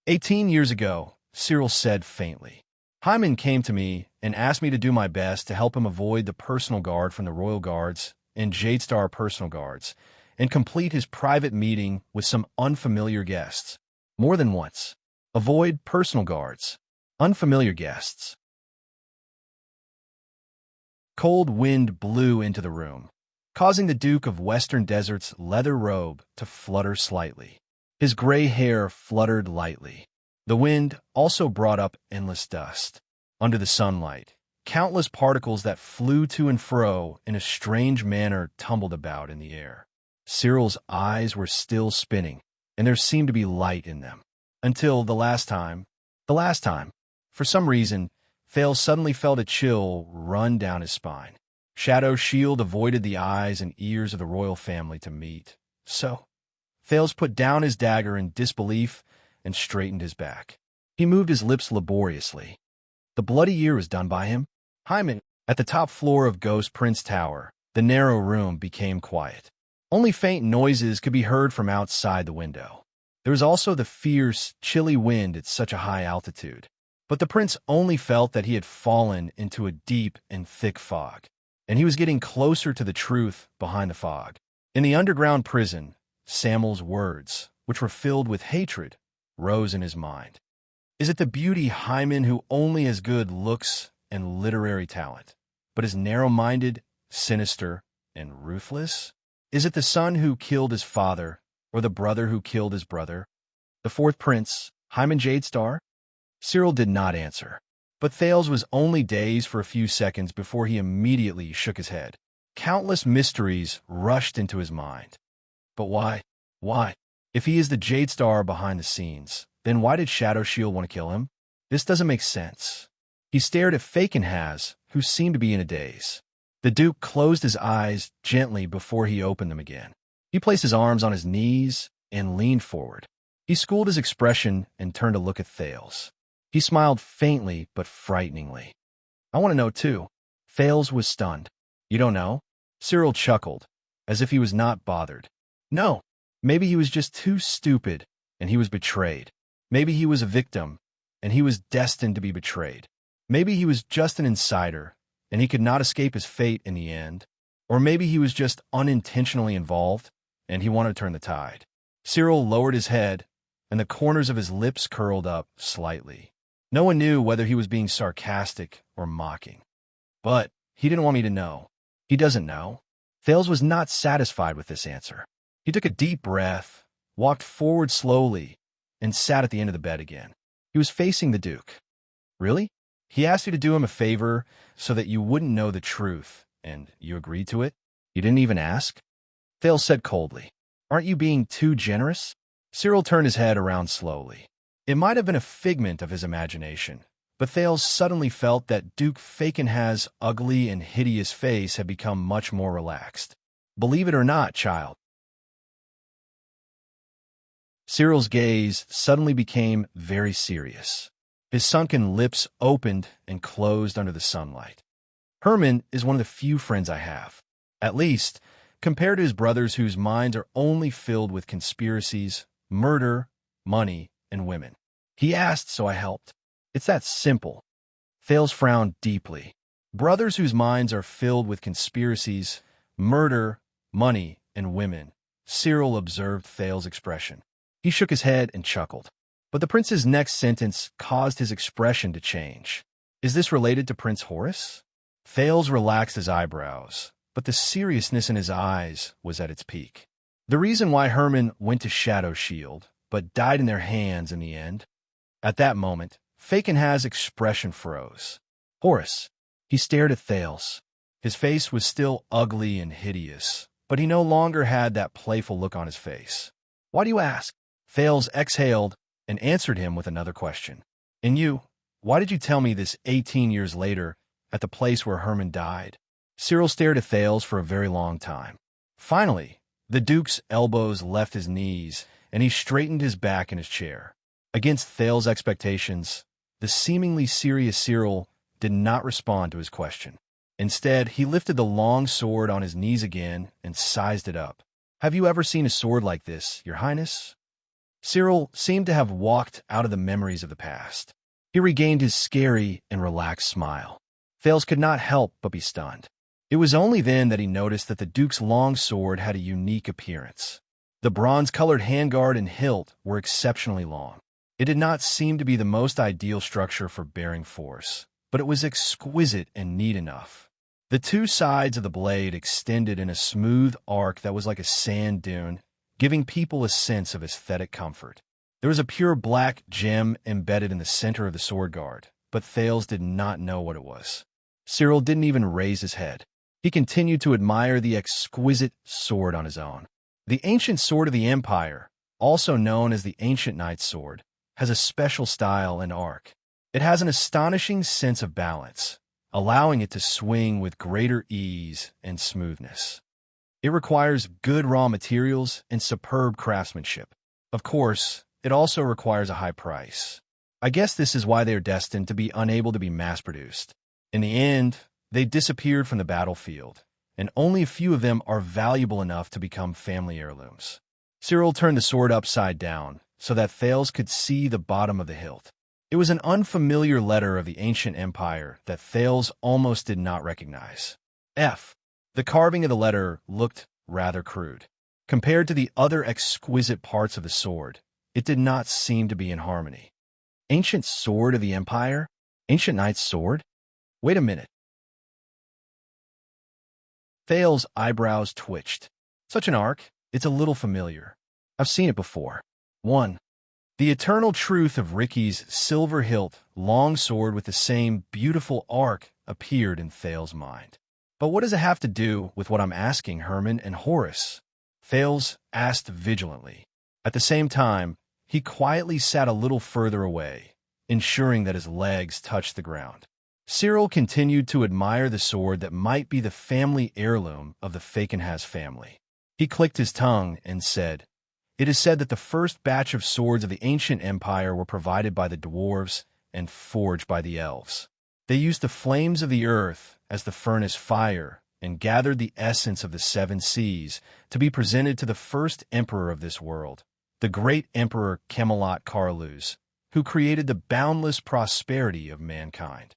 18 years ago, Cyril said faintly. Hymen came to me and asked me to do my best to help him avoid the personal guard from the Royal Guards and Jadestar personal guards, and complete his private meeting with some unfamiliar guests. More than once. Avoid personal guards. Unfamiliar guests. Cold wind blew into the room, causing the Duke of Western Desert's leather robe to flutter slightly. His gray hair fluttered lightly. The wind also brought up endless dust. Under the sunlight, countless particles that flew to and fro in a strange manner tumbled about in the air. Cyril's eyes were still spinning, and there seemed to be light in them. Until the last time, for some reason, Thales suddenly felt a chill run down his spine. Shadow's shield avoided the eyes and ears of the royal family to meet. So, Thales put down his dagger in disbelief and straightened his back. He moved his lips laboriously. The bloody year was done by him. Hymen, at the top floor of Ghost Prince Tower, the narrow room became quiet. Only faint noises could be heard from outside the window. There was also the fierce, chilly wind at such a high altitude. But the prince only felt that he had fallen into a deep and thick fog, and he was getting closer to the truth behind the fog. In the underground prison, Samuel's words, which were filled with hatred, rose in his mind. Is it the beauty Hymen who only has good looks and literary talent, but is narrow-minded, sinister, and ruthless? Is it the son who killed his father, or the brother who killed his brother? The fourth prince, Hymen Jadestar? Cyril did not answer, but Thales was only dazed for a few seconds before he immediately shook his head. Countless mysteries rushed into his mind. But why? Why? If he is the Jadestar behind the scenes, then why did Shadowshield want to kill him? This doesn't make sense. He stared at Fakenhaz, who seemed to be in a daze. The Duke closed his eyes gently before he opened them again. He placed his arms on his knees and leaned forward. He schooled his expression and turned to look at Thales. He smiled faintly but frighteningly. I want to know, too. Thales was stunned. You don't know? Cyril chuckled, as if he was not bothered. No. Maybe he was just too stupid, and he was betrayed. Maybe he was a victim, and he was destined to be betrayed. Maybe he was just an insider, and he could not escape his fate in the end. Or maybe he was just unintentionally involved, and he wanted to turn the tide. Cyril lowered his head, and the corners of his lips curled up slightly. No one knew whether he was being sarcastic or mocking. But he didn't want me to know. He doesn't know. Thales was not satisfied with this answer. He took a deep breath, walked forward slowly, and sat at the end of the bed again. He was facing the Duke. Really? He asked you to do him a favor so that you wouldn't know the truth, and you agreed to it? You didn't even ask? Thales said coldly. Aren't you being too generous? Cyril turned his head around slowly. It might have been a figment of his imagination, but Thales suddenly felt that Duke Fakenhaz's ugly and hideous face had become much more relaxed. Believe it or not, child. Cyril's gaze suddenly became very serious. His sunken lips opened and closed under the sunlight. Herman is one of the few friends I have, at least compared to his brothers whose minds are only filled with conspiracies, murder, money, and women. He asked, so I helped. It's that simple. Thales frowned deeply. Brothers whose minds are filled with conspiracies, murder, money, and women. Cyril observed Thales' expression. He shook his head and chuckled. But the prince's next sentence caused his expression to change. Is this related to Prince Horace? Thales relaxed his eyebrows, but the seriousness in his eyes was at its peak. The reason why Herman went to Shadowshield, but died in their hands in the end? At that moment, Fakenhaz's expression froze. Horace. He stared at Thales. His face was still ugly and hideous, but he no longer had that playful look on his face. Why do you ask? Thales exhaled and answered him with another question. And you, why did you tell me this 18 years later at the place where Herman died? Cyril stared at Thales for a very long time. Finally, the Duke's elbows left his knees, and he straightened his back in his chair. Against Thales' expectations, the seemingly serious Cyril did not respond to his question. Instead, he lifted the long sword on his knees again and sized it up. Have you ever seen a sword like this, Your Highness? Cyril seemed to have walked out of the memories of the past. He regained his scary and relaxed smile. Thales could not help but be stunned. It was only then that he noticed that the Duke's long sword had a unique appearance. The bronze-colored handguard and hilt were exceptionally long. It did not seem to be the most ideal structure for bearing force, but it was exquisite and neat enough. The two sides of the blade extended in a smooth arc that was like a sand dune, giving people a sense of aesthetic comfort. There was a pure black gem embedded in the center of the sword guard, but Thales did not know what it was. Cyril didn't even raise his head. He continued to admire the exquisite sword on his own. The ancient sword of the Empire, also known as the Ancient Knight's Sword, has a special style and arc. It has an astonishing sense of balance, allowing it to swing with greater ease and smoothness. It requires good raw materials and superb craftsmanship. Of course, it also requires a high price. I guess this is why they are destined to be unable to be mass-produced. In the end, they disappeared from the battlefield, and only a few of them are valuable enough to become family heirlooms. Cyril turned the sword upside down so that Thales could see the bottom of the hilt. It was an unfamiliar letter of the ancient empire that Thales almost did not recognize. F. The carving of the letter looked rather crude. Compared to the other exquisite parts of the sword, it did not seem to be in harmony. Ancient sword of the empire? Ancient knight's sword? Wait a minute. Thales' eyebrows twitched. Such an arc, it's a little familiar. I've seen it before. 1. The eternal truth of Ricky's silver hilt long sword with the same beautiful arc appeared in Thales' mind. But what does it have to do with what I'm asking Herman and Horace? Thales asked vigilantly. At the same time, he quietly sat a little further away, ensuring that his legs touched the ground. Cyril continued to admire the sword that might be the family heirloom of the Fakenhas family. He clicked his tongue and said, "It is said that the first batch of swords of the ancient empire were provided by the dwarves and forged by the elves. They used the flames of the earth as the furnace fire and gathered the essence of the seven seas to be presented to the first emperor of this world, the great emperor Camelot Carlus, who created the boundless prosperity of mankind."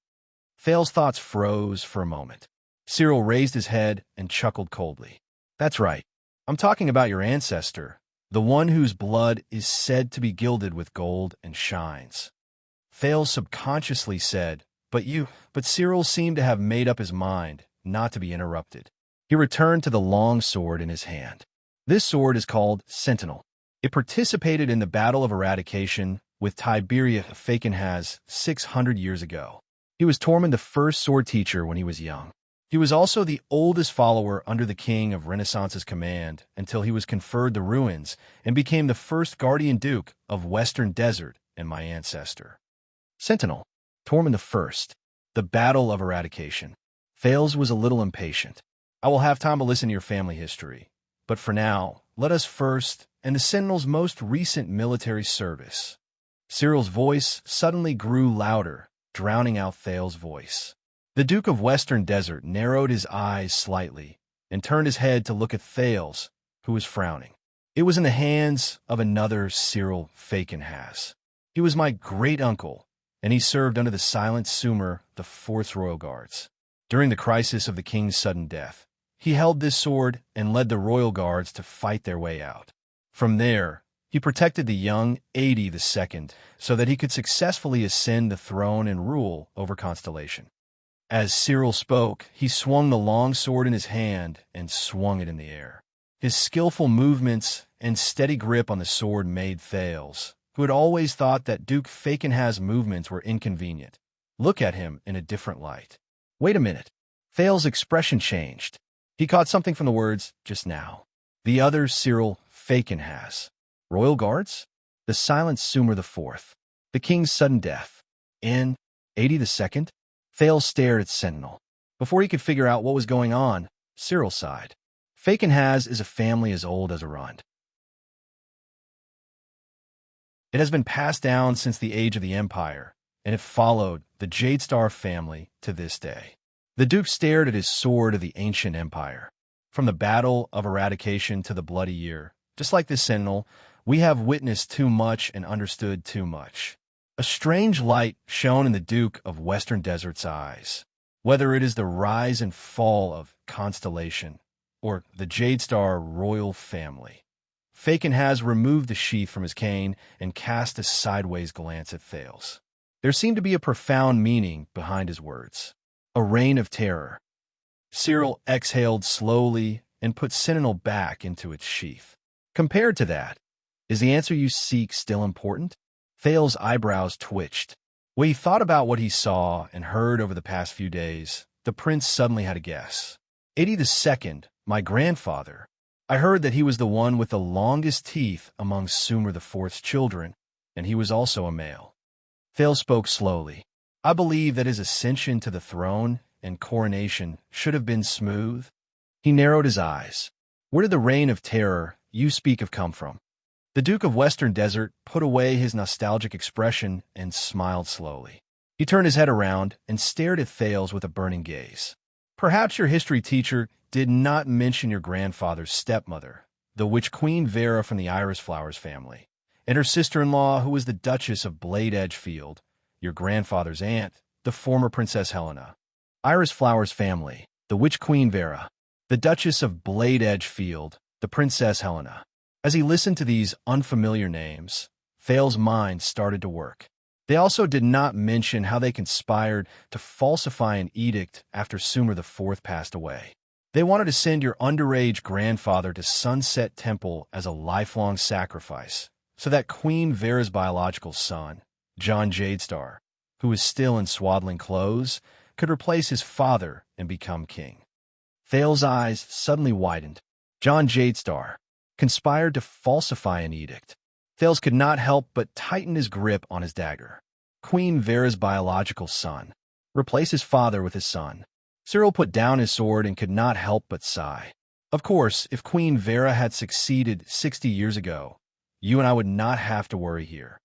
Thales' thoughts froze for a moment. Cyril raised his head and chuckled coldly. "That's right. I'm talking about your ancestor, the one whose blood is said to be gilded with gold and shines." Thales subconsciously said, But Cyril seemed to have made up his mind not to be interrupted. He returned to the long sword in his hand. This sword is called Sentinel. It participated in the Battle of Eradication with Tiberia Fakenhas 600 years ago. He was Tormund the first sword teacher when he was young. He was also the oldest follower under the King of Renaissance's command until he was conferred the ruins and became the first guardian duke of Western Desert and my ancestor. Sentinel, Tormund I, the Battle of Eradication. Thales was a little impatient. I will have time to listen to your family history, but for now, let us first and the Sentinel's most recent military service. Cyril's voice suddenly grew louder, drowning out Thales' voice. The Duke of Western Desert narrowed his eyes slightly and turned his head to look at Thales, who was frowning. It was in the hands of another Cyril Fakenhas. He was my great-uncle, and he served under the silent Sumer, the 4th Royal Guards. During the crisis of the king's sudden death, he held this sword and led the Royal Guards to fight their way out. From there, he protected the young Adi II so that he could successfully ascend the throne and rule over Constellation. As Cyril spoke, he swung the long sword in his hand and swung it in the air. His skillful movements and steady grip on the sword made Thales, who had always thought that Duke Fakenhas' movements were inconvenient, look at him in a different light. Wait a minute. Thales' expression changed. He caught something from the words just now. The other Cyril Fakenhas. Royal Guards? The silent Sumer IV. The king's sudden death. And Adi II? Thales stared at Sentinel. Before he could figure out what was going on, Cyril sighed. Fakenhas is a family as old as Arund. It has been passed down since the age of the Empire, and it followed the Jadestar family to this day. The Duke stared at his sword of the ancient empire. From the Battle of Eradication to the Bloody Year, just like this Sentinel, we have witnessed too much and understood too much. A strange light shone in the Duke of Western Desert's eyes. Whether it is the rise and fall of Constellation or the Jadestar royal family, Fakenhas removed the sheath from his cane and cast a sideways glance at Thales. There seemed to be a profound meaning behind his words. A reign of terror. Cyril exhaled slowly and put Sentinel back into its sheath. Compared to that, is the answer you seek still important? Thales' eyebrows twitched. When he thought about what he saw and heard over the past few days, the prince suddenly had a guess. Adi II, my grandfather. I heard that he was the one with the longest teeth among Sumer IV's children, and he was also a male. Thales spoke slowly. I believe that his ascension to the throne and coronation should have been smooth. He narrowed his eyes. Where did the reign of terror you speak of come from? The Duke of Western Desert put away his nostalgic expression and smiled slowly. He turned his head around and stared at Thales with a burning gaze. Perhaps your history teacher did not mention your grandfather's stepmother, the witch Queen Vera from the Iris Flowers family, and her sister-in-law who was the Duchess of Blade Edgefield, your grandfather's aunt, the former Princess Helena. Iris Flowers family, the witch Queen Vera, the Duchess of Blade Edgefield, the Princess Helena. As he listened to these unfamiliar names, Thales' mind started to work. They also did not mention how they conspired to falsify an edict after Sumer IV passed away. They wanted to send your underage grandfather to Sunset Temple as a lifelong sacrifice, so that Queen Vera's biological son, John Jadestar, who was still in swaddling clothes, could replace his father and become king. Thales' eyes suddenly widened. John Jadestar conspired to falsify an edict. Thales could not help but tighten his grip on his dagger. Queen Vera's biological son. Replace his father with his son. Cyril put down his sword and could not help but sigh. Of course, if Queen Vera had succeeded 60 years ago, you and I would not have to worry here.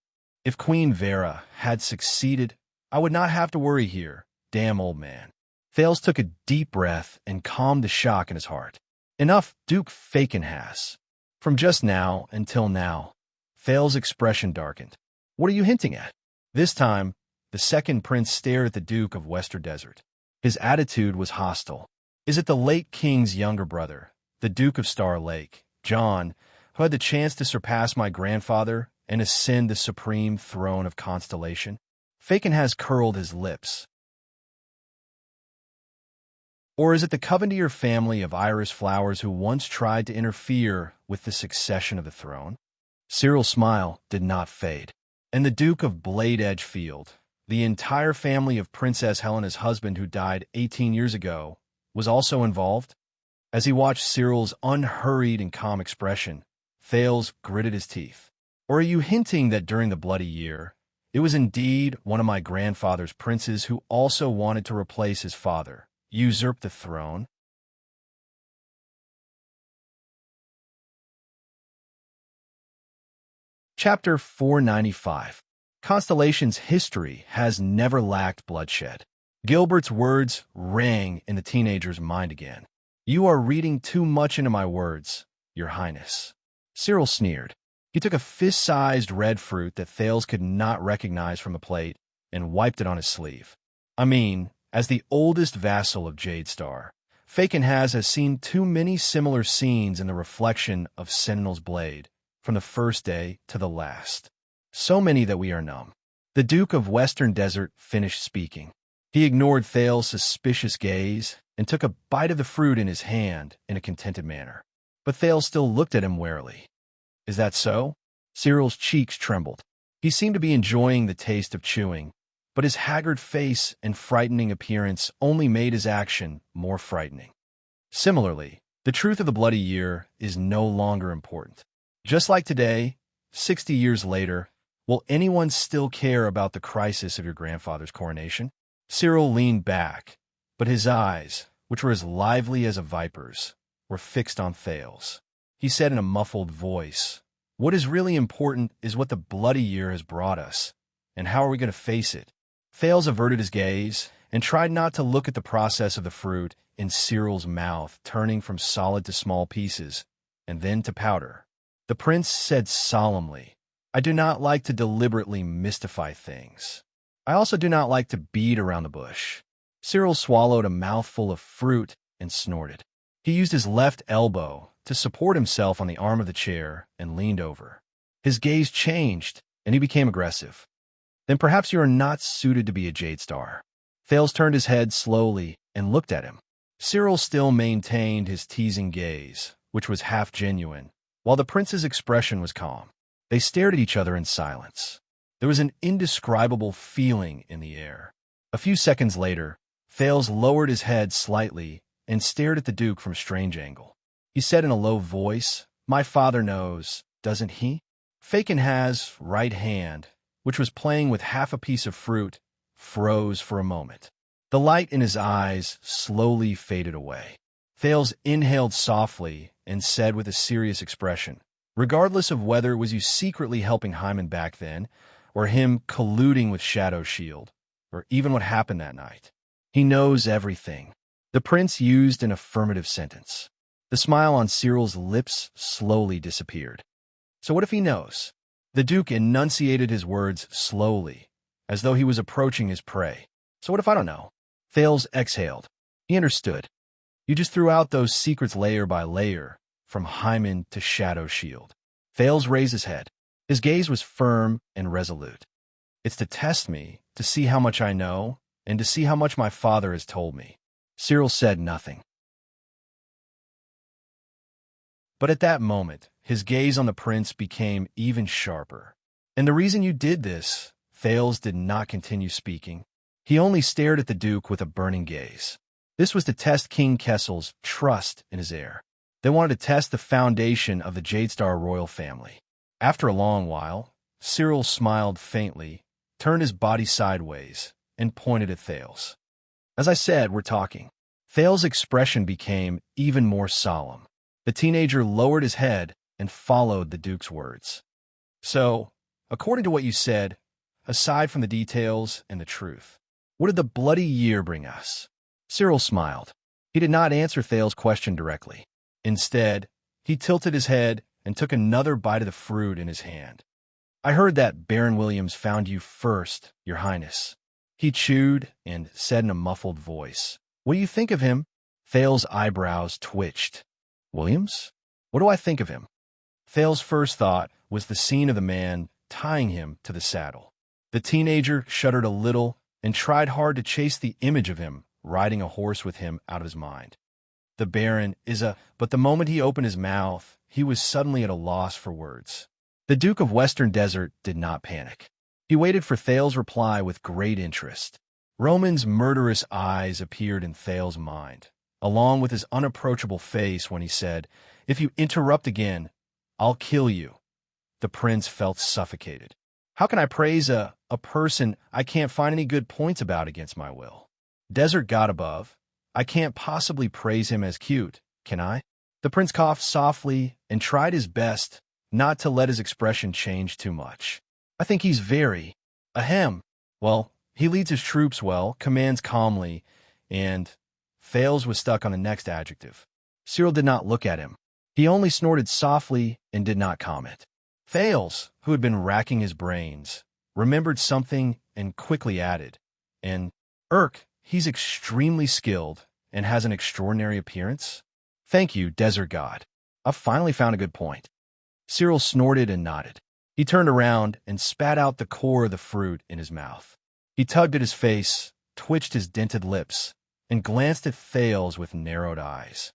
If Queen Vera had succeeded, I would not have to worry here. Damn old man. Thales took a deep breath and calmed the shock in his heart. Enough, Duke Fakenhas. From just now until now, Thales' expression darkened. What are you hinting at? This time, the second prince stared at the Duke of Western Desert. His attitude was hostile. Is it the late king's younger brother, the Duke of Star Lake, John, who had the chance to surpass my grandfather and ascend the supreme throne of Constellation? Fakenhas curled his lips. Or is it the Coventier family of Iris Flowers who once tried to interfere with the succession of the throne? Cyril's smile did not fade. And the Duke of Blade Edgefield, the entire family of Princess Helena's husband who died 18 years ago, was also involved? As he watched Cyril's unhurried and calm expression, Thales gritted his teeth. Or are you hinting that during the Bloody Year, it was indeed one of my grandfather's princes who also wanted to replace his father, usurp the throne? Chapter 495. Constellation's history has never lacked bloodshed. Gilbert's words rang in the teenager's mind again. You are reading too much into my words, Your Highness. Cyril sneered. He took a fist-sized red fruit that Thales could not recognize from a plate and wiped it on his sleeve. I mean, as the oldest vassal of Jadestar, Fakenhas has seen too many similar scenes in the reflection of Sentinel's blade, from the first day to the last. So many that we are numb. The Duke of Western Desert finished speaking. He ignored Thales' suspicious gaze and took a bite of the fruit in his hand in a contented manner. But Thales still looked at him warily. Is that so? Cyril's cheeks trembled. He seemed to be enjoying the taste of chewing, but his haggard face and frightening appearance only made his action more frightening. Similarly, the truth of the Bloody Year is no longer important. Just like today, 60 years later, will anyone still care about the crisis of your grandfather's coronation? Cyril leaned back, but his eyes, which were as lively as a viper's, were fixed on Thales. He said in a muffled voice, What is really important is what the Bloody Year has brought us, and how are we going to face it? Thales averted his gaze and tried not to look at the process of the fruit in Cyril's mouth, turning from solid to small pieces, and then to powder. The prince said solemnly, I do not like to deliberately mystify things. I also do not like to beat around the bush. Cyril swallowed a mouthful of fruit and snorted. He used his left elbow to support himself on the arm of the chair and leaned over. His gaze changed, and he became aggressive. Then perhaps you are not suited to be a Jadestar. Thales turned his head slowly and looked at him. Cyril still maintained his teasing gaze, which was half genuine, while the prince's expression was calm. They stared at each other in silence. There was an indescribable feeling in the air. A few seconds later, Thales lowered his head slightly and stared at the Duke from a strange angle. He said in a low voice, My father knows, doesn't he? Fakenhas' right hand, which was playing with half a piece of fruit, froze for a moment. The light in his eyes slowly faded away. Thales inhaled softly and said with a serious expression, "Regardless of whether it was you secretly helping Hyman back then, or him colluding with Shadow's shield, or even what happened that night, he knows everything." The prince used an affirmative sentence. The smile on Cyril's lips slowly disappeared. "So what if he knows?" The Duke enunciated his words slowly, as though he was approaching his prey. "So what if I don't know?" Thales exhaled. He understood. "You just threw out those secrets layer by layer, from Hyman to Shadow's shield." Thales raised his head. His gaze was firm and resolute. "It's to test me, to see how much I know, and to see how much my father has told me." Cyril said nothing. But at that moment, his gaze on the prince became even sharper. "And the reason you did this," Thales did not continue speaking. He only stared at the Duke with a burning gaze. This was to test King Kessel's trust in his heir. They wanted to test the foundation of the Jadestar royal family. After a long while, Cyril smiled faintly, turned his body sideways, and pointed at Thales. "As I said, we're talking." Thales' expression became even more solemn. The teenager lowered his head and followed the Duke's words. "So, according to what you said, aside from the details and the truth, what did the bloody year bring us?" Cyril smiled. He did not answer Thales' question directly. Instead, he tilted his head and took another bite of the fruit in his hand. "I heard that Baron Williams found you first, Your Highness." He chewed and said in a muffled voice, "What do you think of him?" Thales' eyebrows twitched. "Williams? What do I think of him?" Thales' first thought was the scene of the man tying him to the saddle. The teenager shuddered a little and tried hard to chase the image of him riding a horse with him out of his mind. "The Baron is a—" But the moment he opened his mouth, he was suddenly at a loss for words. The Duke of Western Desert did not panic. He waited for Thales' reply with great interest. Roman's murderous eyes appeared in Thales' mind, along with his unapproachable face when he said, "If you interrupt again, I'll kill you." The prince felt suffocated. "How can I praise a person I can't find any good points about against my will? Desert God above, I can't possibly praise him as cute, can I?" The prince coughed softly and tried his best not to let his expression change too much. "I think he's very, ahem. Well, he leads his troops well, commands calmly, and—" Thales was stuck on the next adjective. Cyril did not look at him. He only snorted softly and did not comment. Thales, who had been racking his brains, remembered something and quickly added, "And, he's extremely skilled and has an extraordinary appearance." "Thank you, Desert God. I've finally found a good point." Cyril snorted and nodded. He turned around and spat out the core of the fruit in his mouth. He tugged at his face, twitched his dented lips, and glanced at Thales with narrowed eyes.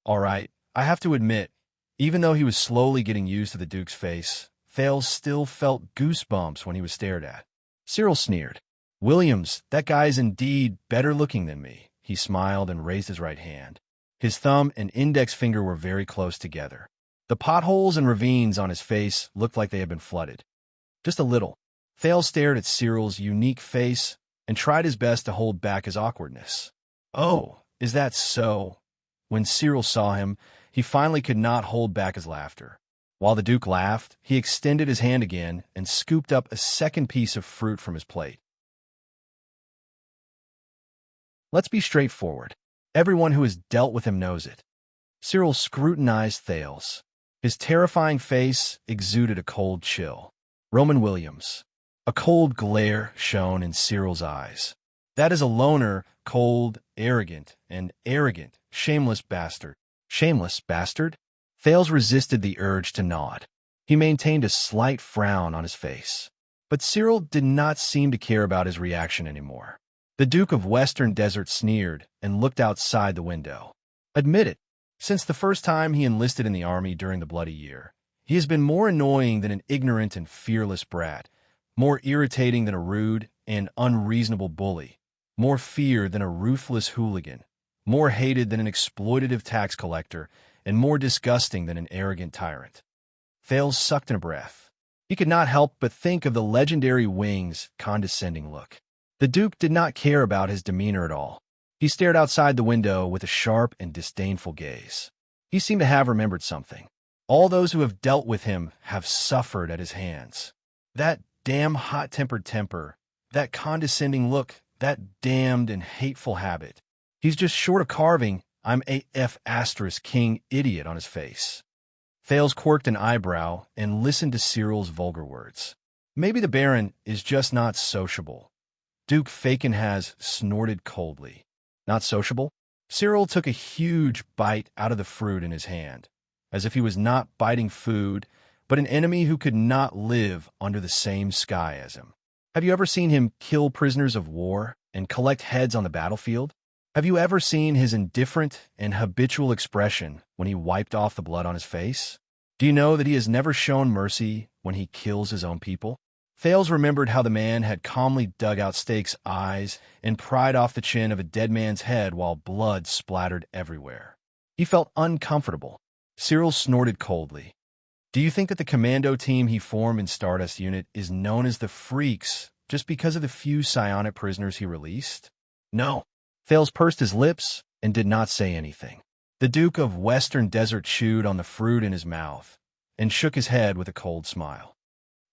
All right, I have to admit, even though he was slowly getting used to the Duke's face, Thales still felt goosebumps when he was stared at. Cyril sneered. "Williams, that guy's indeed better looking than me." He smiled and raised his right hand. His thumb and index finger were very close together. The potholes and ravines on his face looked like they had been flooded. Just a little. Thales stared at Cyril's unique face and tried his best to hold back his awkwardness. "Oh, is that so?" When Cyril saw him, he finally could not hold back his laughter. While the Duke laughed, he extended his hand again and scooped up a second piece of fruit from his plate. "Let's be straightforward. Everyone who has dealt with him knows it." Cyril scrutinized Thales. His terrifying face exuded a cold chill. "Roman Williams." A cold glare shone in Cyril's eyes. "That is a loner, cold, arrogant, shameless bastard." "Shameless bastard?" Thales resisted the urge to nod. He maintained a slight frown on his face. But Cyril did not seem to care about his reaction anymore. The Duke of Western Desert sneered and looked outside the window. "Admit it. Since the first time he enlisted in the army during the Bloody Year, he has been more annoying than an ignorant and fearless brat, more irritating than a rude and unreasonable bully, more feared than a ruthless hooligan, more hated than an exploitative tax collector, and more disgusting than an arrogant tyrant." Thales sucked in a breath. He could not help but think of the legendary Wing's condescending look. The Duke did not care about his demeanor at all. He stared outside the window with a sharp and disdainful gaze. He seemed to have remembered something. All those who have dealt with him have suffered at his hands. That damn hot-tempered temper, that condescending look, that damned and hateful habit. He's just short of carving "I'm AF asterisk king idiot" on his face. Thales quirked an eyebrow and listened to Cyril's vulgar words. Maybe the Baron is just not sociable. Duke Fakenhas snorted coldly. Not sociable? Cyril took a huge bite out of the fruit in his hand, as if he was not biting food, but an enemy who could not live under the same sky as him. Have you ever seen him kill prisoners of war and collect heads on the battlefield? Have you ever seen his indifferent and habitual expression when he wiped off the blood on his face? Do you know that he has never shown mercy when he kills his own people? Thales remembered how the man had calmly dug out Stake's eyes and pried off the chin of a dead man's head while blood splattered everywhere. He felt uncomfortable. Cyril snorted coldly. Do you think that the commando team he formed in Stardust Unit is known as the Freaks just because of the few psionic prisoners he released? No. Thales pursed his lips and did not say anything. The Duke of Western Desert chewed on the fruit in his mouth and shook his head with a cold smile.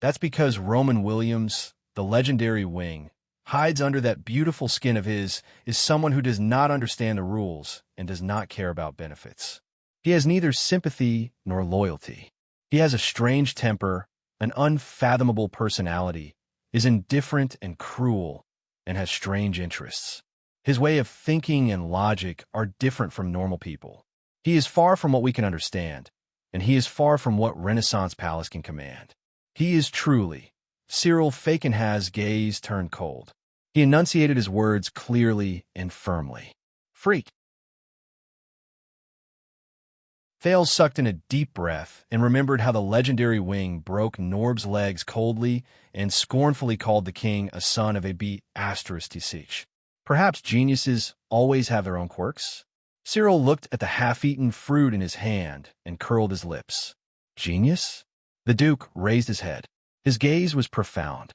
That's because Roman Williams, the legendary wing, hides under that beautiful skin of his is someone who does not understand the rules and does not care about benefits. He has neither sympathy nor loyalty. He has a strange temper, an unfathomable personality, is indifferent and cruel, and has strange interests. His way of thinking and logic are different from normal people. He is far from what we can understand, and he is far from what Renaissance Palace can command. He is truly. Cyril Fakenhas' gaze turned cold. He enunciated his words clearly and firmly. Freak. Thales sucked in a deep breath and remembered how the legendary wing broke Norb's legs coldly and scornfully called the king a son of a B****. Perhaps geniuses always have their own quirks? Cyril looked at the half-eaten fruit in his hand and curled his lips. Genius? The Duke raised his head. His gaze was profound.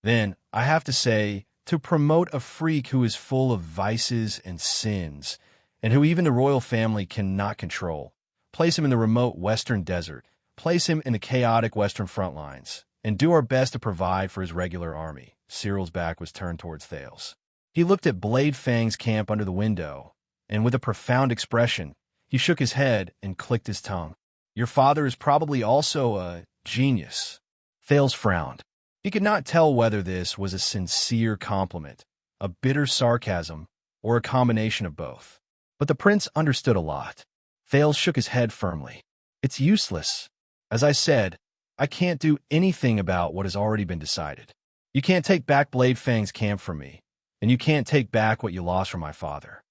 Then, I have to say, to promote a freak who is full of vices and sins, and who even the royal family cannot control, place him in the remote western desert, place him in the chaotic western front lines, and do our best to provide for his regular army. Cyril's back was turned towards Thales. He looked at Blade Fang's camp under the window, and with a profound expression, he shook his head and clicked his tongue. Your father is probably also a genius. Thales frowned. He could not tell whether this was a sincere compliment, a bitter sarcasm, or a combination of both. But the prince understood a lot. Thales shook his head firmly. It's useless. As I said, I can't do anything about what has already been decided. You can't take back Blade Fang's camp from me, and you can't take back what you lost from my father.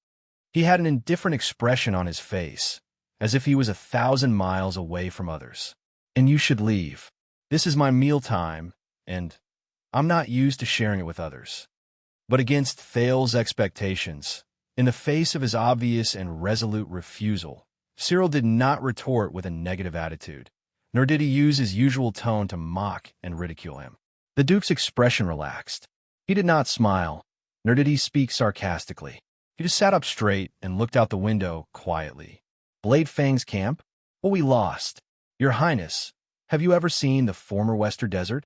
He had an indifferent expression on his face, as if he was 1,000 miles away from others. And you should leave. This is my mealtime, and I'm not used to sharing it with others. But against Thales' expectations, in the face of his obvious and resolute refusal, Cyril did not retort with a negative attitude, nor did he use his usual tone to mock and ridicule him. The Duke's expression relaxed. He did not smile, nor did he speak sarcastically. He just sat up straight and looked out the window quietly. Blade Fang's camp? Well, we lost. Your Highness, have you ever seen the former Western Desert?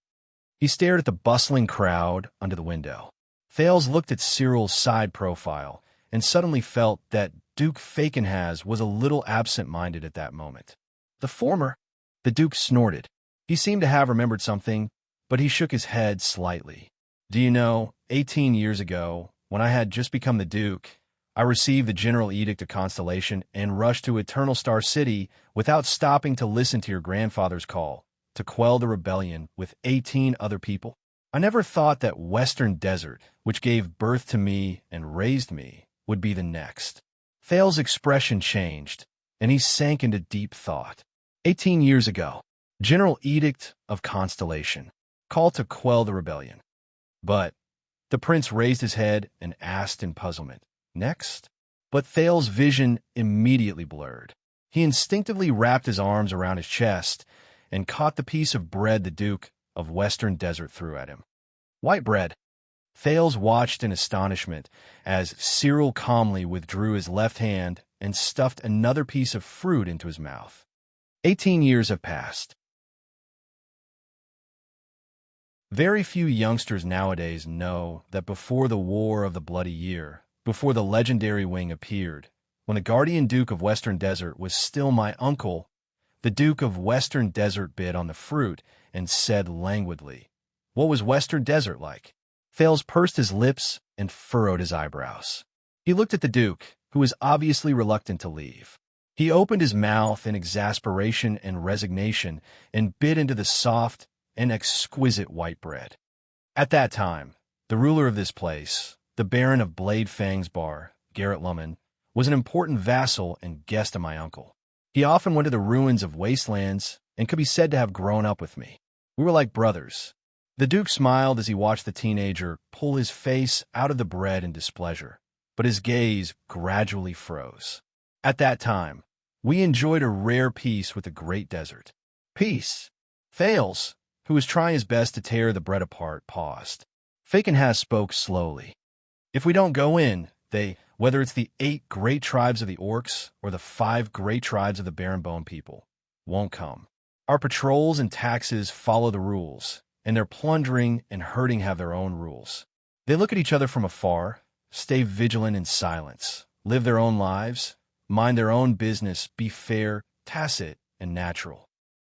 He stared at the bustling crowd under the window. Thales looked at Cyril's side profile and suddenly felt that Duke Fakenhas was a little absent-minded at that moment. The former? The Duke snorted. He seemed to have remembered something, but he shook his head slightly. Do you know, 18 years ago, when I had just become the Duke, I received the General Edict of Constellation and rushed to Eternal Star City without stopping to listen to your grandfather's call, to quell the rebellion with 18 other people. I never thought that Western Desert, which gave birth to me and raised me, would be the next. Thales' expression changed, and he sank into deep thought. 18 years ago, General Edict of Constellation, call to quell the rebellion. But the prince raised his head and asked in puzzlement, next? But Thales' vision immediately blurred. He instinctively wrapped his arms around his chest and caught the piece of bread the Duke of Western Desert threw at him. White bread. Thales watched in astonishment as Cyril calmly withdrew his left hand and stuffed another piece of fruit into his mouth. 18 years have passed. Very few youngsters nowadays know that before the War of the Bloody Year, before the legendary wing appeared, when the guardian Duke of Western Desert was still my uncle, the Duke of Western Desert bit on the fruit and said languidly, "What was Western Desert like?" Thales pursed his lips and furrowed his eyebrows. He looked at the Duke, who was obviously reluctant to leave. He opened his mouth in exasperation and resignation and bit into the soft and exquisite white bread. At that time, the ruler of this place, the Baron of Blade Fang's Bar, Garrett Lumen, was an important vassal and guest of my uncle. He often went to the ruins of wastelands and could be said to have grown up with me. We were like brothers. The Duke smiled as he watched the teenager pull his face out of the bread in displeasure, but his gaze gradually froze. At that time, we enjoyed a rare peace with the great desert. Peace. Thales, who was trying his best to tear the bread apart, paused. Fakenhas spoke slowly. If we don't go in, whether it's the 8 great tribes of the orcs or the 5 great tribes of the Barenbone people, won't come. Our patrols and taxes follow the rules, and their plundering and hurting have their own rules. They look at each other from afar, stay vigilant in silence, live their own lives, mind their own business, be fair, tacit, and natural.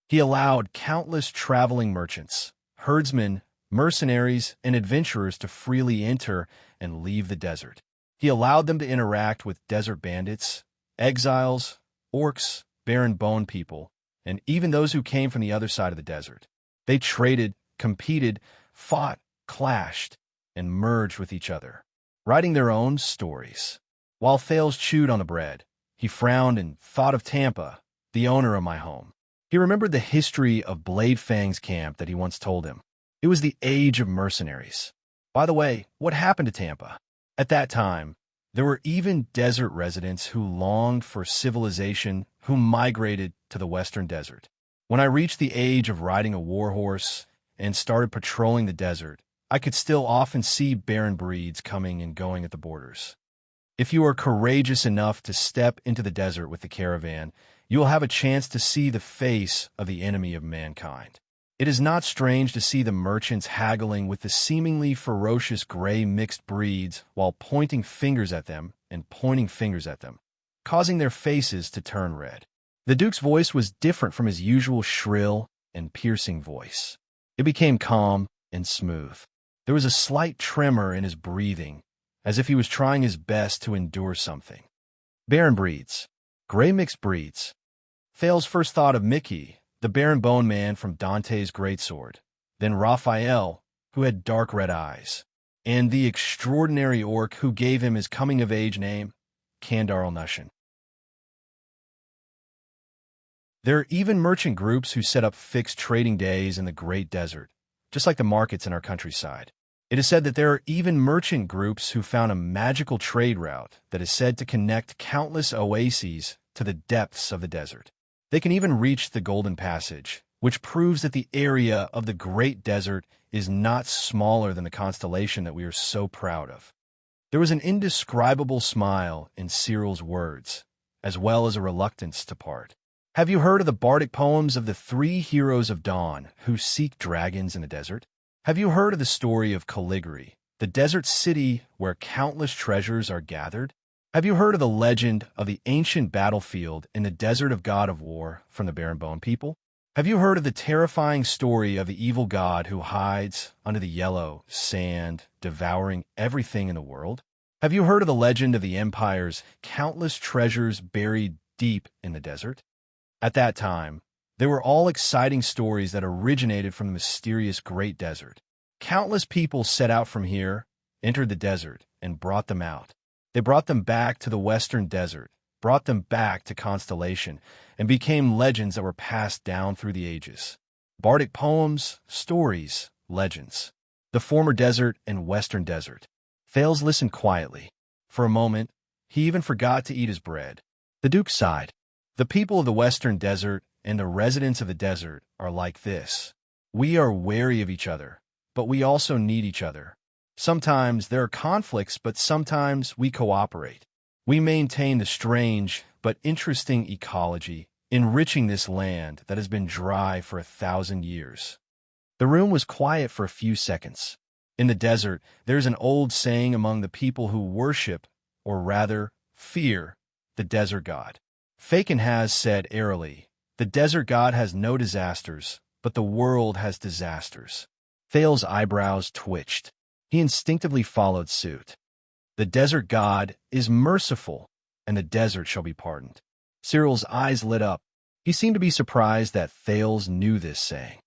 He allowed countless traveling merchants, herdsmen, mercenaries, and adventurers to freely enter and leave the desert. He allowed them to interact with desert bandits, exiles, orcs, barren bone people, and even those who came from the other side of the desert. They traded, competed, fought, clashed, and merged with each other, writing their own stories. While Thales chewed on the bread, he frowned and thought of Tampa, the owner of my home. He remembered the history of Blade Fang's camp that he once told him. It was the age of mercenaries. By the way, what happened to Tampa? At that time, there were even desert residents who longed for civilization who migrated to the Western Desert. When I reached the age of riding a warhorse and started patrolling the desert, I could still often see barren breeds coming and going at the borders. If you are courageous enough to step into the desert with the caravan, you will have a chance to see the face of the enemy of mankind. It is not strange to see the merchants haggling with the seemingly ferocious gray mixed breeds while pointing fingers at them and pointing fingers at them, causing their faces to turn red. The Duke's voice was different from his usual shrill and piercing voice. It became calm and smooth. There was a slight tremor in his breathing, as if he was trying his best to endure something. Barren breeds. Gray mixed breeds. Thales first thought of Mickey, the Baron Bone Man from Dante's Greatsword, then Raphael, who had dark red eyes, and the extraordinary orc who gave him his coming-of-age name, Kandar el-Nushin. There are even merchant groups who set up fixed trading days in the Great Desert, just like the markets in our countryside. It is said that there are even merchant groups who found a magical trade route that is said to connect countless oases to the depths of the desert. They can even reach the Golden Passage, which proves that the area of the Great Desert is not smaller than the constellation that we are so proud of. There was an indescribable smile in Cyril's words, as well as a reluctance to part. Have you heard of the bardic poems of the 3 heroes of dawn who seek dragons in the desert? Have you heard of the story of Caligari, the desert city where countless treasures are gathered? Have you heard of the legend of the ancient battlefield in the desert of God of War from the Baron Bone people? Have you heard of the terrifying story of the evil god who hides under the yellow sand, devouring everything in the world? Have you heard of the legend of the empire's countless treasures buried deep in the desert? At that time, they were all exciting stories that originated from the mysterious Great Desert. Countless people set out from here, entered the desert, and brought them out. They brought them back to the Western Desert, brought them back to Constellation, and became legends that were passed down through the ages. Bardic poems, stories, legends. The former desert and Western Desert. Thales listened quietly. For a moment, he even forgot to eat his bread. The Duke sighed. The people of the Western Desert and the residents of the desert are like this. We are wary of each other, but we also need each other. Sometimes there are conflicts, but sometimes we cooperate. We maintain the strange but interesting ecology, enriching this land that has been dry for 1,000 years. The room was quiet for a few seconds. In the desert, there's an old saying among the people who worship, or rather, fear, the desert god. Fakin has said airily, "The desert god has no disasters, but the world has disasters." Thale's eyebrows twitched. He instinctively followed suit. The desert god is merciful, and the desert shall be pardoned. Cyril's eyes lit up. He seemed to be surprised that Thales knew this saying.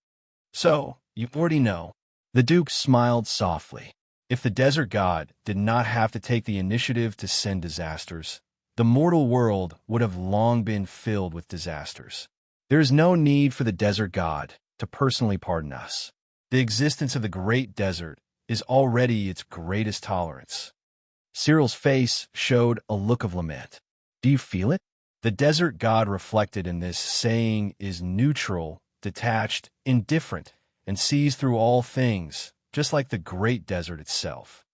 "So, you already know." The Duke smiled softly. If the desert god did not have to take the initiative to send disasters, the mortal world would have long been filled with disasters. There is no need for the desert god to personally pardon us. The existence of the great desert is already its greatest tolerance. Cyril's face showed a look of lament. "Do you feel it?" The desert god reflected in this saying is neutral, detached, indifferent, and sees through all things, just like the great desert itself.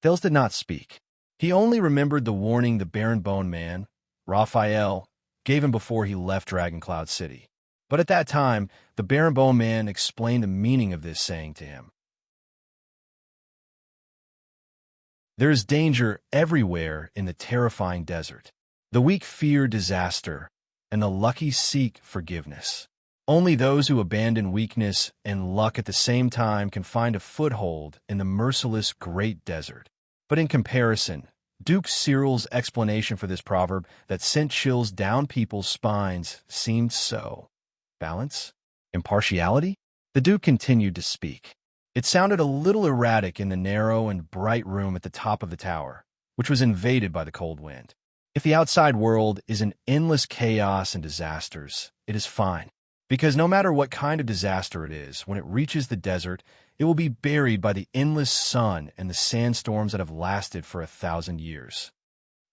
Thales did not speak. He only remembered the warning the Baron Bone Man, Raphael, gave him before he left Dragoncloud City. But at that time, the Baron Bone Man explained the meaning of this saying to him. There is danger everywhere in the terrifying desert. The weak fear disaster, and the lucky seek forgiveness. Only those who abandon weakness and luck at the same time can find a foothold in the merciless great desert. But in comparison, Duke Cyril's explanation for this proverb that sent chills down people's spines seemed so. Balance? Impartiality? The Duke continued to speak. It sounded a little erratic in the narrow and bright room at the top of the tower, which was invaded by the cold wind. If the outside world is an endless chaos and disasters, it is fine. Because no matter what kind of disaster it is, when it reaches the desert, it will be buried by the endless sun and the sandstorms that have lasted for 1,000 years.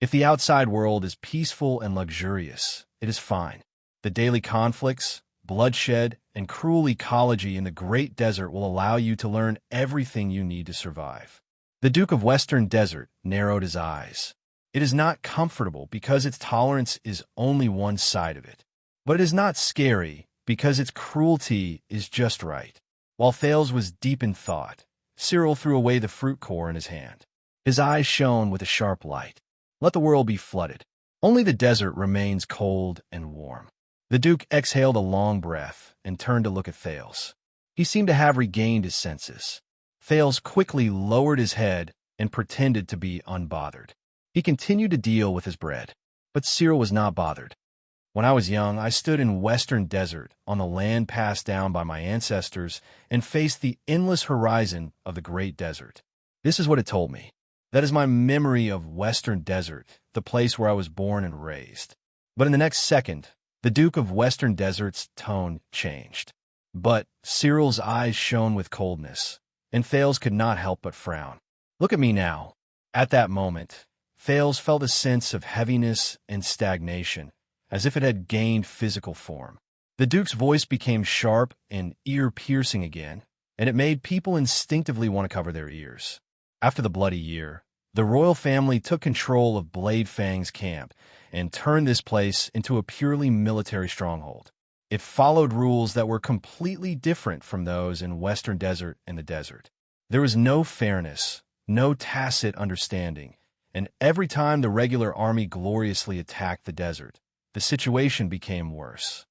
If the outside world is peaceful and luxurious, it is fine. The daily conflicts, bloodshed, and cruel ecology in the great desert will allow you to learn everything you need to survive. The Duke of Western Desert narrowed his eyes. It is not comfortable because its tolerance is only one side of it. But it is not scary because its cruelty is just right. While Thales was deep in thought, Cyril threw away the fruit core in his hand. His eyes shone with a sharp light. Let the world be flooded. Only the desert remains cold and warm. The Duke exhaled a long breath and turned to look at Thales. He seemed to have regained his senses. Thales quickly lowered his head and pretended to be unbothered. He continued to deal with his bread, but Cyril was not bothered. When I was young, I stood in Western Desert on the land passed down by my ancestors and faced the endless horizon of the great desert. This is what it told me. That is my memory of Western Desert, the place where I was born and raised. But in the next second, the Duke of Western Desert's tone changed. But Cyril's eyes shone with coldness, and Thales could not help but frown. Look at me now. At that moment, Thales felt a sense of heaviness and stagnation, as if it had gained physical form. The Duke's voice became sharp and ear-piercing again, and it made people instinctively want to cover their ears. After the bloody year, the royal family took control of Blade Fang's camp and turned this place into a purely military stronghold. It followed rules that were completely different from those in Western Desert and the desert. There was no fairness, no tacit understanding, and every time the regular army gloriously attacked the desert, the situation became worse.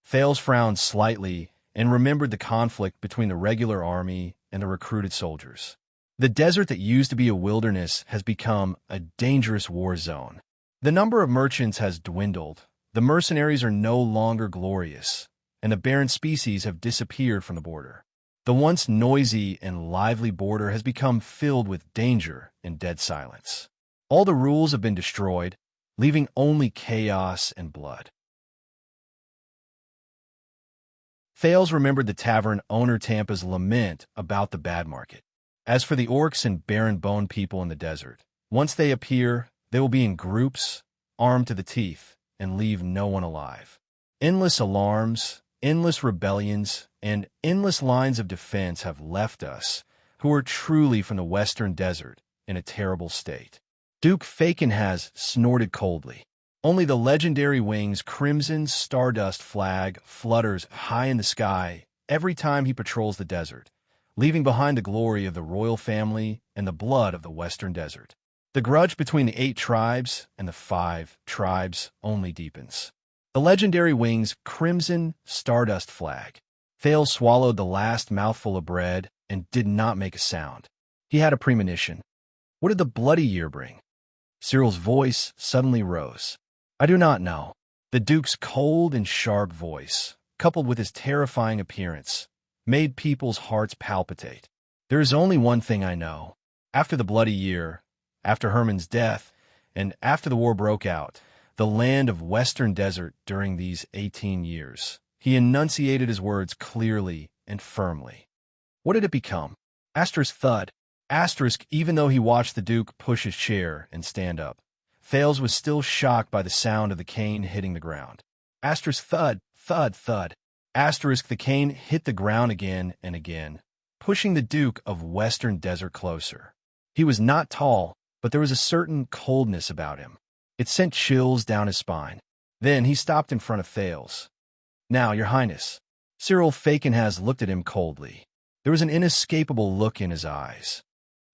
Thales frowned slightly and remembered the conflict between the regular army and the recruited soldiers. The desert that used to be a wilderness has become a dangerous war zone. The number of merchants has dwindled, the mercenaries are no longer glorious, and the barren species have disappeared from the border. The once noisy and lively border has become filled with danger and dead silence. All the rules have been destroyed, leaving only chaos and blood. Thales remembered the tavern owner Tampa's lament about the bad market. As for the orcs and barren bone people in the desert, once they appear, they will be in groups, armed to the teeth, and leave no one alive. Endless alarms, endless rebellions, and endless lines of defense have left us, who were truly from the western desert in a terrible state. Duke Fakenhas snorted coldly. Only the legendary wing's crimson stardust flag flutters high in the sky every time he patrols the desert, leaving behind the glory of the royal family and the blood of the western desert. The grudge between the 8 tribes and the 5 tribes only deepens. The legendary wing's crimson stardust flag. Thales swallowed the last mouthful of bread and did not make a sound. He had a premonition. What did the bloody year bring? Cyril's voice suddenly rose. I do not know. The Duke's cold and sharp voice, coupled with his terrifying appearance, made people's hearts palpitate. There is only one thing I know. After the bloody year, after Herman's death, and after the war broke out, the land of Western Desert during these 18 years, he enunciated his words clearly and firmly. What did it become? Asterisk thud. Asterisk, even though he watched the Duke push his chair and stand up. Thales was still shocked by the sound of the cane hitting the ground. Asterisk thud, thud, thud. Asterisk, the cane hit the ground again and again, pushing the Duke of Western Desert closer. He was not tall, but there was a certain coldness about him. It sent chills down his spine. Then he stopped in front of Thales. Now, Your Highness. Cyril Fakenhas looked at him coldly. There was an inescapable look in his eyes.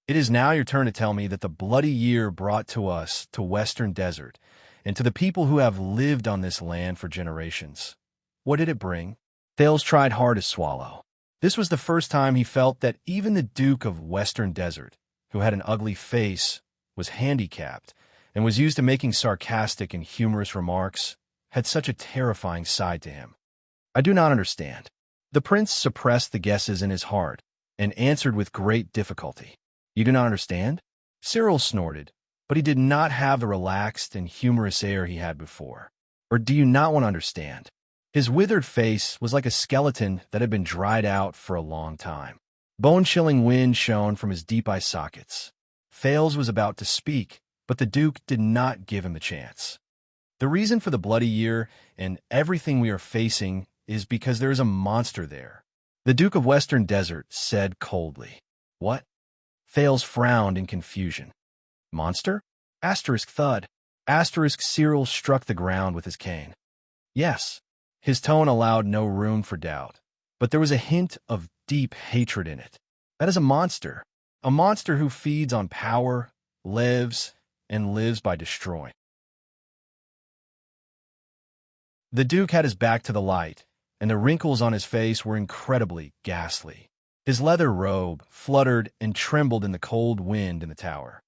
It is now your turn to tell me that the bloody year brought to us, to Western Desert, and to the people who have lived on this land for generations. What did it bring? Thales tried hard to swallow. This was the first time he felt that even the Duke of Western Desert, who had an ugly face, was handicapped, and was used to making sarcastic and humorous remarks, had such a terrifying side to him. I do not understand. The prince suppressed the guesses in his heart and answered with great difficulty. You do not understand? Cyril snorted, but he did not have the relaxed and humorous air he had before. Or do you not want to understand? His withered face was like a skeleton that had been dried out for a long time. Bone-chilling wind shone from his deep eye sockets. Thales was about to speak, but the Duke did not give him a chance. The reason for the bloody year and everything we are facing is because there is a monster there. The Duke of Western Desert said coldly. What? Thales frowned in confusion. Monster? Asterisk thud. Asterisk Cyril struck the ground with his cane. Yes. His tone allowed no room for doubt, but there was a hint of deep hatred in it. That is a monster who feeds on power, lives, and lives by destroying. The Duke had his back to the light, and the wrinkles on his face were incredibly ghastly. His leather robe fluttered and trembled in the cold wind in the tower.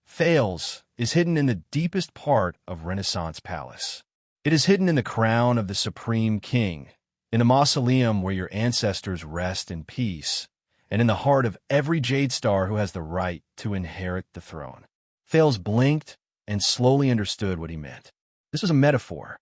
Thales, is hidden in the deepest part of Renaissance Palace. It is hidden in the crown of the Supreme King, in the mausoleum where your ancestors rest in peace, and in the heart of every Jade Star who has the right to inherit the throne. Thales blinked and slowly understood what he meant. This was a metaphor.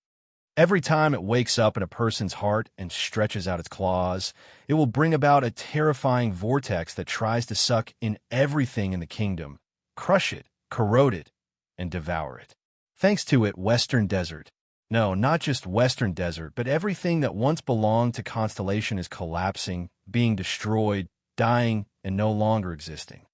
Every time it wakes up in a person's heart and stretches out its claws, it will bring about a terrifying vortex that tries to suck in everything in the kingdom, crush it, corrode it, and devour it. Thanks to it, Western Desert, no, not just Western Desert, but everything that once belonged to Constellation is collapsing, being destroyed, dying, and no longer existing.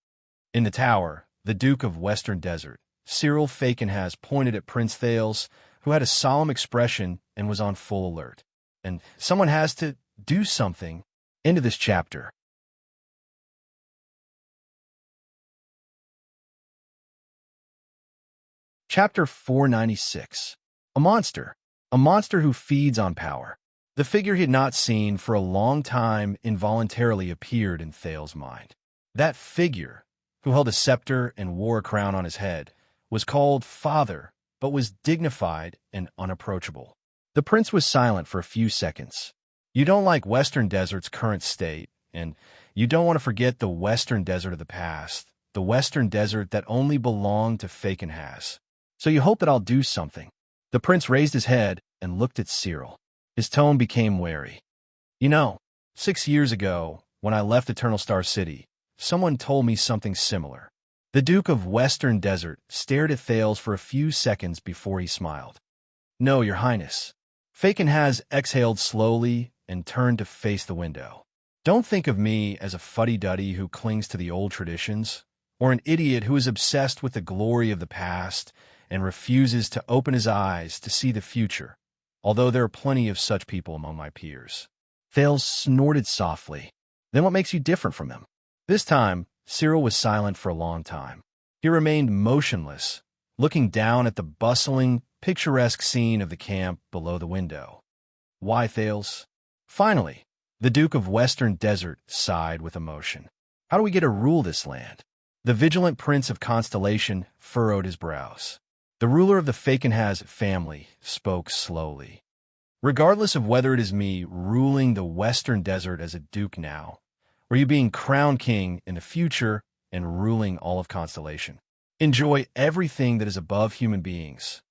In the tower, the Duke of Western Desert, Cyril Fakenhas, pointed at Prince Thales, who had a solemn expression and was on full alert. And someone has to do something. End of this chapter. Chapter 496. A monster who feeds on power. The figure he had not seen for a long time involuntarily appeared in Thales' mind. That figure, who held a scepter and wore a crown on his head, was called Father, but was dignified and unapproachable. The prince was silent for a few seconds. You don't like Western Desert's current state, and you don't want to forget the Western Desert of the past, the Western Desert that only belonged to Fakenhas. So you hope that I'll do something. The prince raised his head and looked at Cyril. His tone became wary. 6 years ago, when I left Eternal Star City, someone told me something similar. The Duke of Western Desert stared at Thales for a few seconds before he smiled. No, Your Highness. Fakenhas exhaled slowly and turned to face the window. Don't think of me as a fuddy-duddy who clings to the old traditions, or an idiot who is obsessed with the glory of the past and refuses to open his eyes to see the future, although there are plenty of such people among my peers. Thales snorted softly. Then what makes you different from him? This time, Cyril was silent for a long time. He remained motionless, looking down at the bustling, picturesque scene of the camp below the window. Why, Thales? Finally, the Duke of Western Desert sighed with emotion. How do we get to rule this land? The vigilant Prince of Constellation furrowed his brows. The ruler of the Fakenhaz family spoke slowly. Regardless of whether it is me ruling the Western Desert as a duke now, or you being crowned king in the future and ruling all of Constellation, enjoy everything that is above human beings.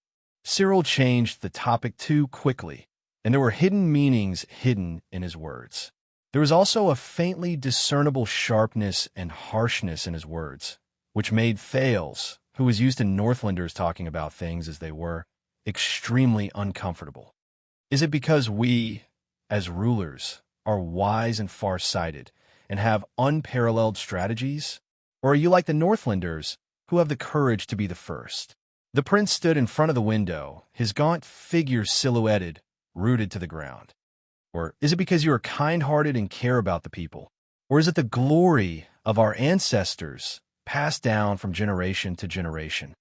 Cyril changed the topic too quickly, and there were hidden meanings hidden in his words. There was also a faintly discernible sharpness and harshness in his words, which made Thales, who was used to Northlanders talking about things as they were, extremely uncomfortable. Is it because we, as rulers, are wise and far-sighted and have unparalleled strategies? Or are you like the Northlanders, who have the courage to be the first? The prince stood in front of the window, his gaunt figure silhouetted, rooted to the ground. Or is it because you are kind-hearted and care about the people? Or is it the glory of our ancestors passed down from generation to generation?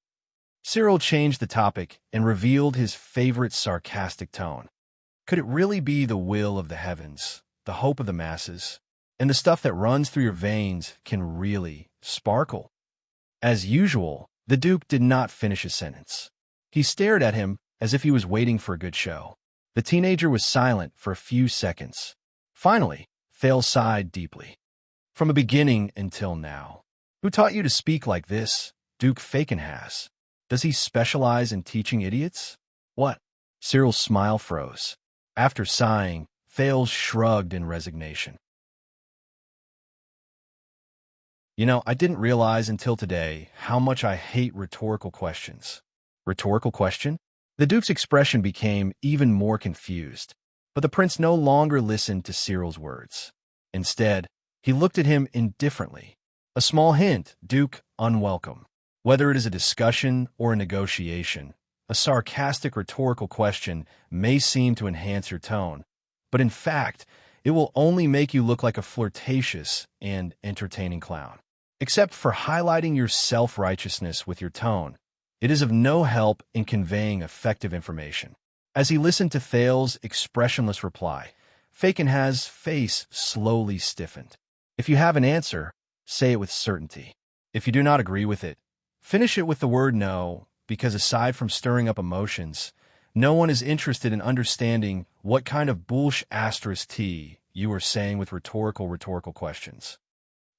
Cyril changed the topic and revealed his favorite sarcastic tone. Could it really be the will of the heavens, the hope of the masses, and the stuff that runs through your veins can really sparkle? As usual, the Duke did not finish his sentence. He stared at him as if he was waiting for a good show. The teenager was silent for a few seconds. Finally, Thales sighed deeply. From the beginning until now. Who taught you to speak like this, Duke Fakenhaz? Does he specialize in teaching idiots? What? Cyril's smile froze. After sighing, Thales shrugged in resignation. I didn't realize until today how much I hate rhetorical questions. Rhetorical question? The Duke's expression became even more confused, but the prince no longer listened to Cyril's words. Instead, he looked at him indifferently. A small hint, Duke, unwelcome. Whether it is a discussion or a negotiation, a sarcastic rhetorical question may seem to enhance your tone, but in fact, it will only make you look like a flirtatious and entertaining clown. Except for highlighting your self-righteousness with your tone, it is of no help in conveying effective information. As he listened to Thales' expressionless reply, Fakenhaz's face slowly stiffened. If you have an answer, say it with certainty. If you do not agree with it, finish it with the word no, because aside from stirring up emotions, no one is interested in understanding what kind of *T you are saying with rhetorical questions.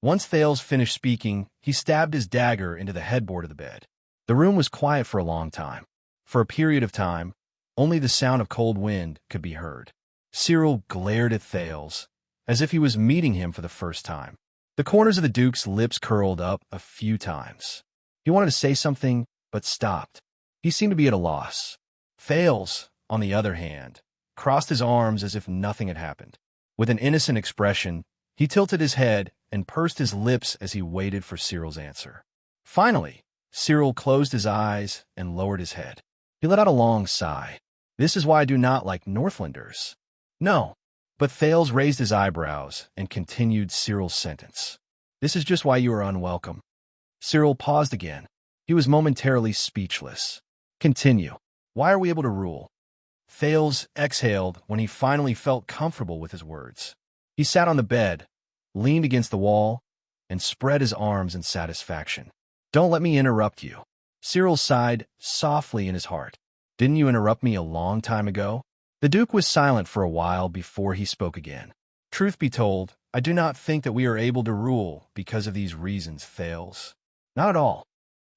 Once Thales finished speaking, he stabbed his dagger into the headboard of the bed. The room was quiet for a long time. For a period of time, only the sound of cold wind could be heard. Cyril glared at Thales, as if he was meeting him for the first time. The corners of the Duke's lips curled up a few times. He wanted to say something, but stopped. He seemed to be at a loss. Thales, on the other hand, crossed his arms as if nothing had happened. With an innocent expression, he tilted his head and pursed his lips as he waited for Cyril's answer. Finally, Cyril closed his eyes and lowered his head. He let out a long sigh. This is why I do not like Northlanders. No. But Thales raised his eyebrows and continued Cyril's sentence. This is just why you are unwelcome. Cyril paused again. He was momentarily speechless. Continue. Why are we able to rule? Thales exhaled when he finally felt comfortable with his words. He sat on the bed, leaned against the wall, and spread his arms in satisfaction. Don't let me interrupt you. Cyril sighed softly in his heart. Didn't you interrupt me a long time ago? The Duke was silent for a while before he spoke again. Truth be told, I do not think that we are able to rule because of these reasons, Thales. Not at all.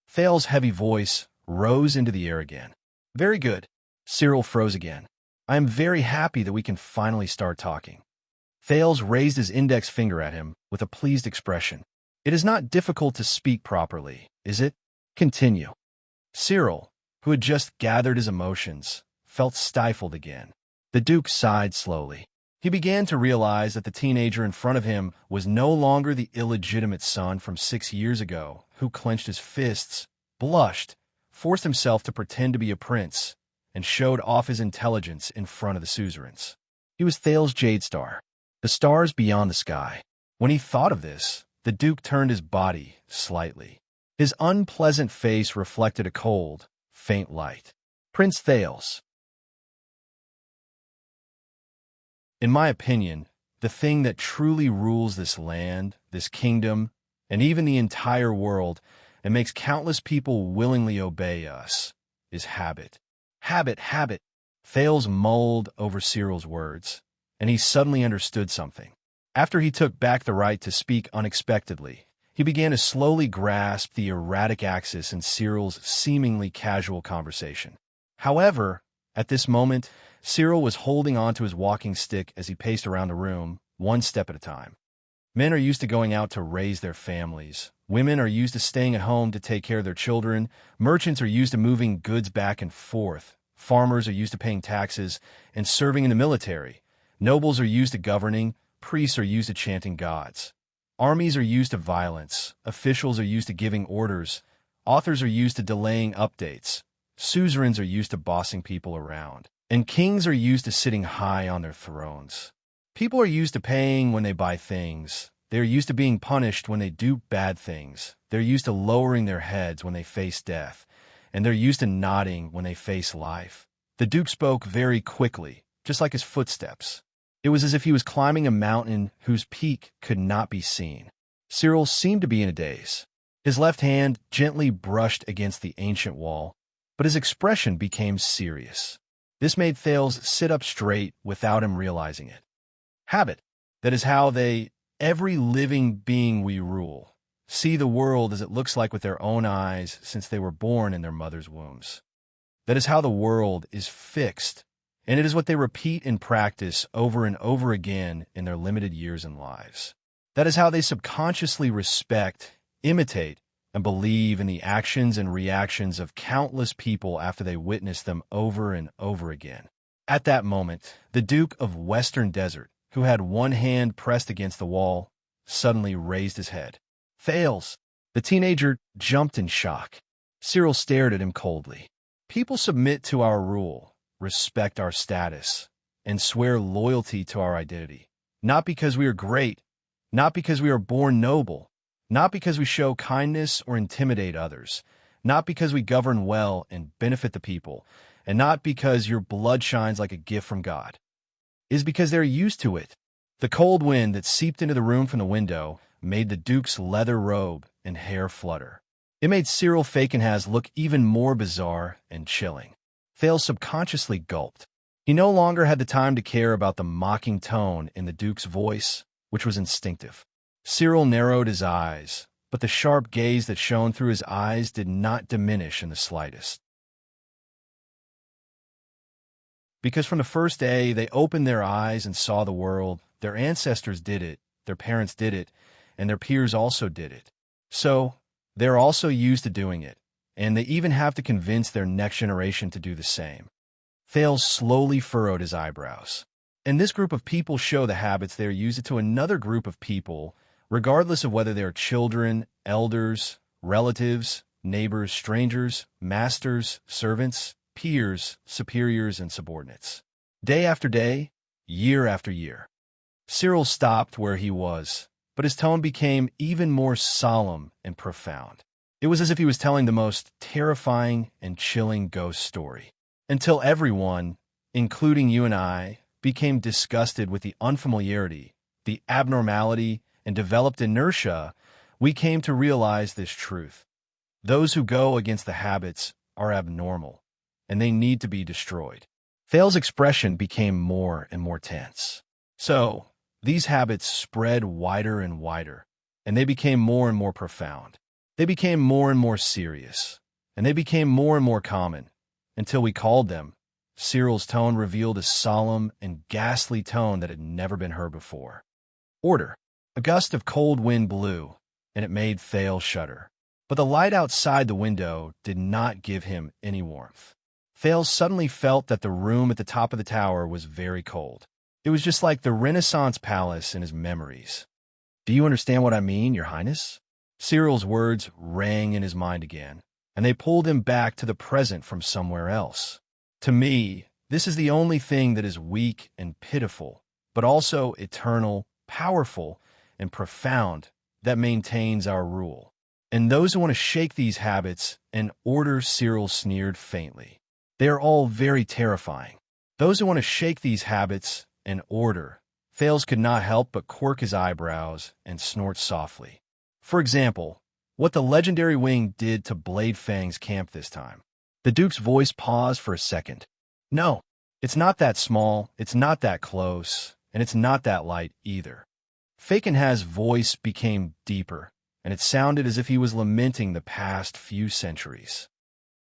Thales' heavy voice rose into the air again. Very good. Cyril froze again. I am very happy that we can finally start talking. Thales raised his index finger at him with a pleased expression. It is not difficult to speak properly, is it? Continue. Cyril, who had just gathered his emotions, felt stifled again. The Duke sighed slowly. He began to realize that the teenager in front of him was no longer the illegitimate son from 6 years ago who clenched his fists, blushed, forced himself to pretend to be a prince, and showed off his intelligence in front of the suzerains. He was Thales's Jade Star, the stars beyond the sky. When he thought of this, the Duke turned his body slightly. His unpleasant face reflected a cold, faint light. Prince Thales. In my opinion, the thing that truly rules this land, this kingdom, and even the entire world, and makes countless people willingly obey us, is habit. Habit, habit. Thales mulled over Cyril's words, and he suddenly understood something. After he took back the right to speak unexpectedly, he began to slowly grasp the erratic axis in Cyril's seemingly casual conversation. However, at this moment, Cyril was holding onto his walking stick as he paced around the room, one step at a time. Men are used to going out to raise their families. Women are used to staying at home to take care of their children. Merchants are used to moving goods back and forth. Farmers are used to paying taxes and serving in the military. Nobles are used to governing. Priests are used to chanting gods. Armies are used to violence. Officials are used to giving orders. Authors are used to delaying updates. Suzerains are used to bossing people around. And kings are used to sitting high on their thrones. People are used to paying when they buy things. They are used to being punished when they do bad things. They're used to lowering their heads when they face death. And they're used to nodding when they face life. The Duke spoke very quickly, just like his footsteps. It was as if he was climbing a mountain whose peak could not be seen. Cyril seemed to be in a daze. His left hand gently brushed against the ancient wall, but his expression became serious. This made Thales sit up straight without him realizing it. Habit. That is how every living being we rule, see the world as it looks like with their own eyes since they were born in their mother's wombs. That is how the world is fixed, and it is what they repeat in practice over and over again in their limited years and lives. That is how they subconsciously respect, imitate, and believe in the actions and reactions of countless people after they witness them over and over again. At that moment, the Duke of Western Desert, who had one hand pressed against the wall, suddenly raised his head. Thales! The teenager jumped in shock. Cyril stared at him coldly. People submit to our rule, respect our status, and swear loyalty to our identity. Not because we are great, not because we are born noble, not because we show kindness or intimidate others, not because we govern well and benefit the people, and not because your blood shines like a gift from God. It is because they're used to it. The cold wind that seeped into the room from the window made the Duke's leather robe and hair flutter. It made Cyril Fakenhas look even more bizarre and chilling. Thales subconsciously gulped. He no longer had the time to care about the mocking tone in the Duke's voice, which was instinctive. Cyril narrowed his eyes, but the sharp gaze that shone through his eyes did not diminish in the slightest. Because from the first day they opened their eyes and saw the world, their ancestors did it, their parents did it, and their peers also did it. So, they're also used to doing it, and they even have to convince their next generation to do the same. Thales slowly furrowed his eyebrows. And this group of people show the habits they are used to another group of people, regardless of whether they are children, elders, relatives, neighbors, strangers, masters, servants, peers, superiors, and subordinates. Day after day, year after year. Cyril stopped where he was, but his tone became even more solemn and profound. It was as if he was telling the most terrifying and chilling ghost story. Until everyone, including you and I, became disgusted with the unfamiliarity, the abnormality, and developed inertia, we came to realize this truth. Those who go against the habits are abnormal, and they need to be destroyed. Thales' expression became more and more tense. So, these habits spread wider and wider, and they became more and more profound. They became more and more serious, and they became more and more common, until we called them. Cyril's tone revealed a solemn and ghastly tone that had never been heard before. Order. A gust of cold wind blew, and it made Thales shudder. But the light outside the window did not give him any warmth. Thales suddenly felt that the room at the top of the tower was very cold. It was just like the Renaissance palace in his memories. "Do you understand what I mean, Your Highness?" Cyril's words rang in his mind again, and they pulled him back to the present from somewhere else. "To me, this is the only thing that is weak and pitiful, but also eternal, powerful, and profound, that maintains our rule. And those who want to shake these habits and order," Cyril sneered faintly. "They are all very terrifying. Those who want to shake these habits and order." Thales could not help but quirk his eyebrows and snort softly. "For example, what the legendary wing did to Blade Fang's camp this time." The Duke's voice paused for a second. "No, it's not that small, it's not that close, and it's not that light either." Fakenhaz's voice became deeper, and it sounded as if he was lamenting the past few centuries.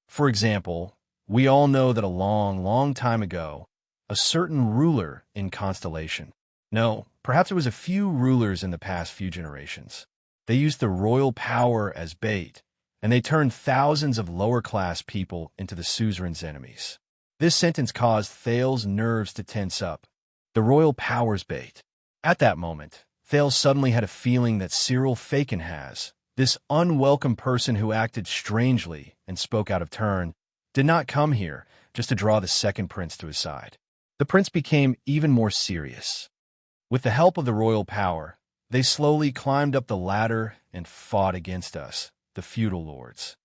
"For example, we all know that a long, long time ago, a certain ruler in Constellation— no, perhaps it was a few rulers in the past few generations— they used the royal power as bait, and they turned thousands of lower-class people into the suzerain's enemies." This sentence caused Thales' nerves to tense up. The royal power's bait. At that moment, Thales suddenly had a feeling that Cyril Fakenhaz, this unwelcome person who acted strangely and spoke out of turn, did not come here just to draw the second prince to his side. The prince became even more serious. With the help of the royal power, they slowly climbed up the ladder and fought against us, the feudal lords.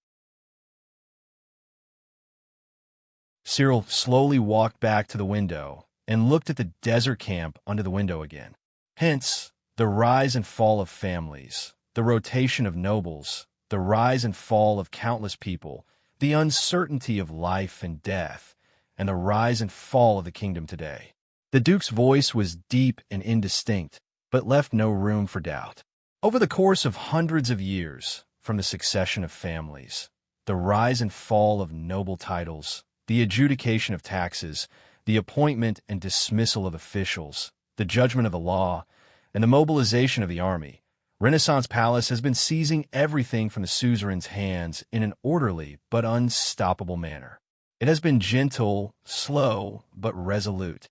Cyril slowly walked back to the window and looked at the desert camp under the window again. Hence, the rise and fall of families, the rotation of nobles, the rise and fall of countless people, the uncertainty of life and death, and the rise and fall of the kingdom today. The Duke's voice was deep and indistinct, but left no room for doubt. Over the course of hundreds of years, from the succession of families, the rise and fall of noble titles, the adjudication of taxes, the appointment and dismissal of officials, the judgment of the law, and the mobilization of the army, Renaissance Palace has been seizing everything from the suzerain's hands in an orderly but unstoppable manner. It has been gentle, slow, but resolute.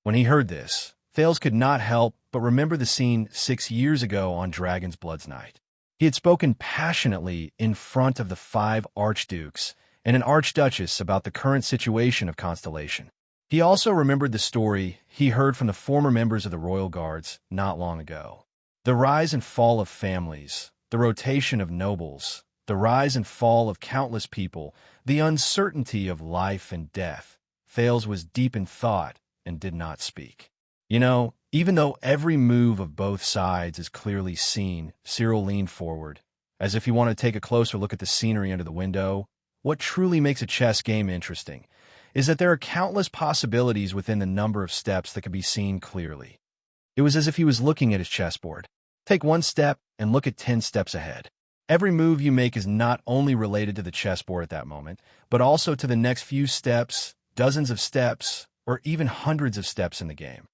When he heard this, Thales could not help but remember the scene 6 years ago on Dragon's Blood's Night. He had spoken passionately in front of the 5 archdukes and an archduchess about the current situation of Constellation. He also remembered the story he heard from the former members of the Royal Guards not long ago. The rise and fall of families, the rotation of nobles, the rise and fall of countless people, the uncertainty of life and death. Thales was deep in thought and did not speak. "You know, even though every move of both sides is clearly seen," Cyril leaned forward, as if he wanted to take a closer look at the scenery under the window. "What truly makes a chess game interesting is that there are countless possibilities within the number of steps that can be seen clearly." It was as if he was looking at his chessboard. Take one step and look at 10 steps ahead. Every move you make is not only related to the chessboard at that moment, but also to the next few steps, dozens of steps, or even hundreds of steps in the game.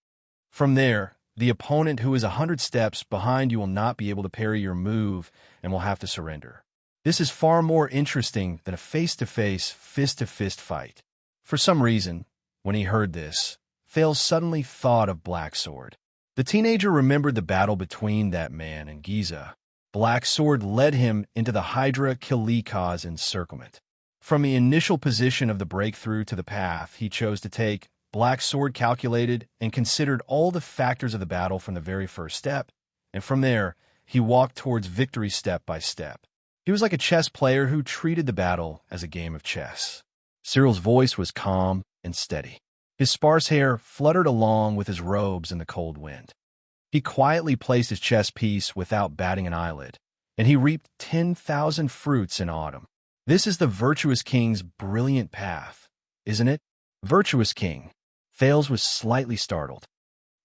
From there, the opponent who is 100 steps behind you will not be able to parry your move and will have to surrender. This is far more interesting than a face-to-face, fist-to-fist fight. For some reason, when he heard this, Thales suddenly thought of Black Sword. The teenager remembered the battle between that man and Giza. Black Sword led him into the Hydra Kilika's encirclement. From the initial position of the breakthrough to the path he chose to take, Black Sword calculated and considered all the factors of the battle from the very first step, and from there, he walked towards victory step by step. He was like a chess player who treated the battle as a game of chess. Cyril's voice was calm and steady. His sparse hair fluttered along with his robes in the cold wind. He quietly placed his chess piece without batting an eyelid, and he reaped 10,000 fruits in autumn. This is the virtuous king's brilliant path, isn't it? Virtuous king. Thales was slightly startled.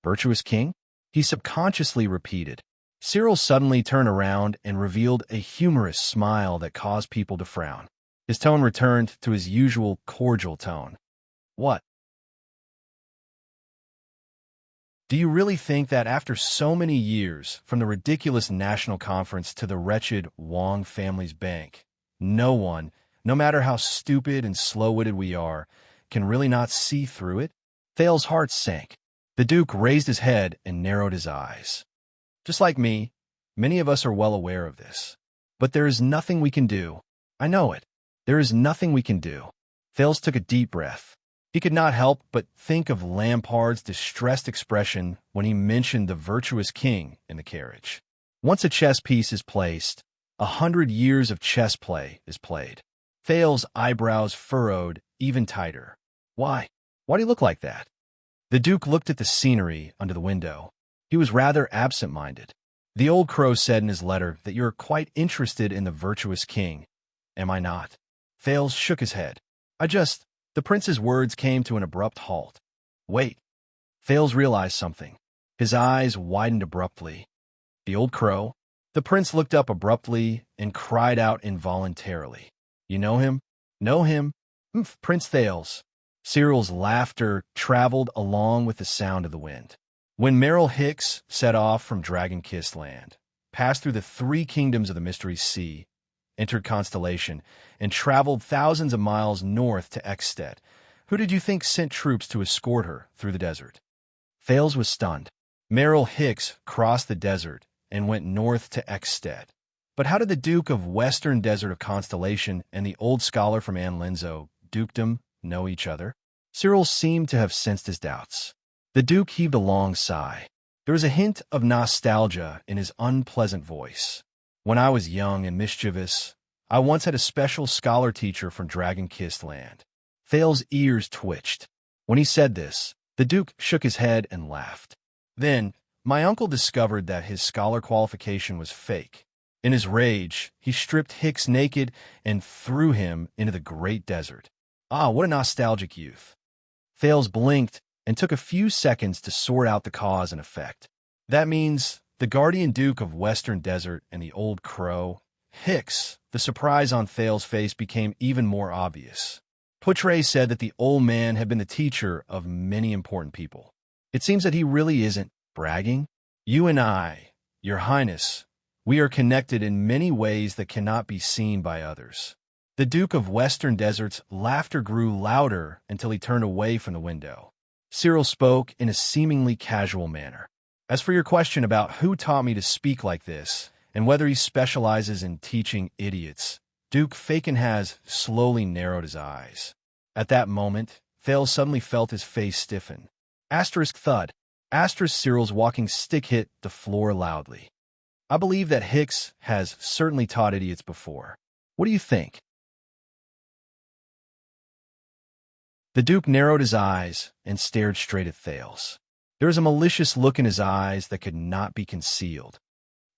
Virtuous king? He subconsciously repeated. Cyril suddenly turned around and revealed a humorous smile that caused people to frown. His tone returned to his usual cordial tone. "What? Do you really think that after so many years, from the ridiculous national conference to the wretched Wang family's bank, no one, no matter how stupid and slow-witted we are, can really not see through it?" Thales' heart sank. The Duke raised his head and narrowed his eyes. Just like me, many of us are well aware of this. But there is nothing we can do. I know it. There is nothing we can do. Thales took a deep breath. He could not help but think of Lampard's distressed expression when he mentioned the virtuous king in the carriage. Once a chess piece is placed, 100 years of chess play is played. Thales' eyebrows furrowed even tighter. Why? Why do you look like that? The Duke looked at the scenery under the window. He was rather absent-minded. The old crow said in his letter that you're quite interested in the virtuous king. Am I not? Thales shook his head. The prince's words came to an abrupt halt. Wait. Thales realized something. His eyes widened abruptly. The old crow? The prince looked up abruptly and cried out involuntarily. You know him? Know him? Prince Thales. Cyril's laughter traveled along with the sound of the wind. When Merrill Hicks set off from Dragon-Kissed Land, passed through the 3 kingdoms of the Mystery Sea, entered Constellation, and traveled thousands of miles north to Ekstead, who did you think sent troops to escort her through the desert? Thales was stunned. Merrill Hicks crossed the desert and went north to Ekstead. But how did the Duke of Western Desert of Constellation and the old scholar from Anne Linzo, Dukedom, know each other? Cyril seemed to have sensed his doubts. The Duke heaved a long sigh. There was a hint of nostalgia in his unpleasant voice. When I was young and mischievous, I once had a special scholar teacher from Dragon-Kissed Land. Thales' ears twitched. When he said this, the Duke shook his head and laughed. Then, my uncle discovered that his scholar qualification was fake. In his rage, he stripped Hicks naked and threw him into the great desert. Ah, what a nostalgic youth. Thales blinked and took a few seconds to sort out the cause and effect. That means the guardian Duke of Western Desert and the old crow. Hicks, the surprise on Thales' face became even more obvious. Poutre said that the old man had been the teacher of many important people. It seems that he really isn't bragging. You and I, Your Highness, we are connected in many ways that cannot be seen by others. The Duke of Western Desert's laughter grew louder until he turned away from the window. Cyril spoke in a seemingly casual manner. As for your question about who taught me to speak like this, and whether he specializes in teaching idiots, Duke Fakenhas slowly narrowed his eyes. At that moment, Thales suddenly felt his face stiffen. Asterisk thud. Asterisk Cyril's walking stick hit the floor loudly. I believe that Hicks has certainly taught idiots before. What do you think? The Duke narrowed his eyes and stared straight at Thales. There was a malicious look in his eyes that could not be concealed.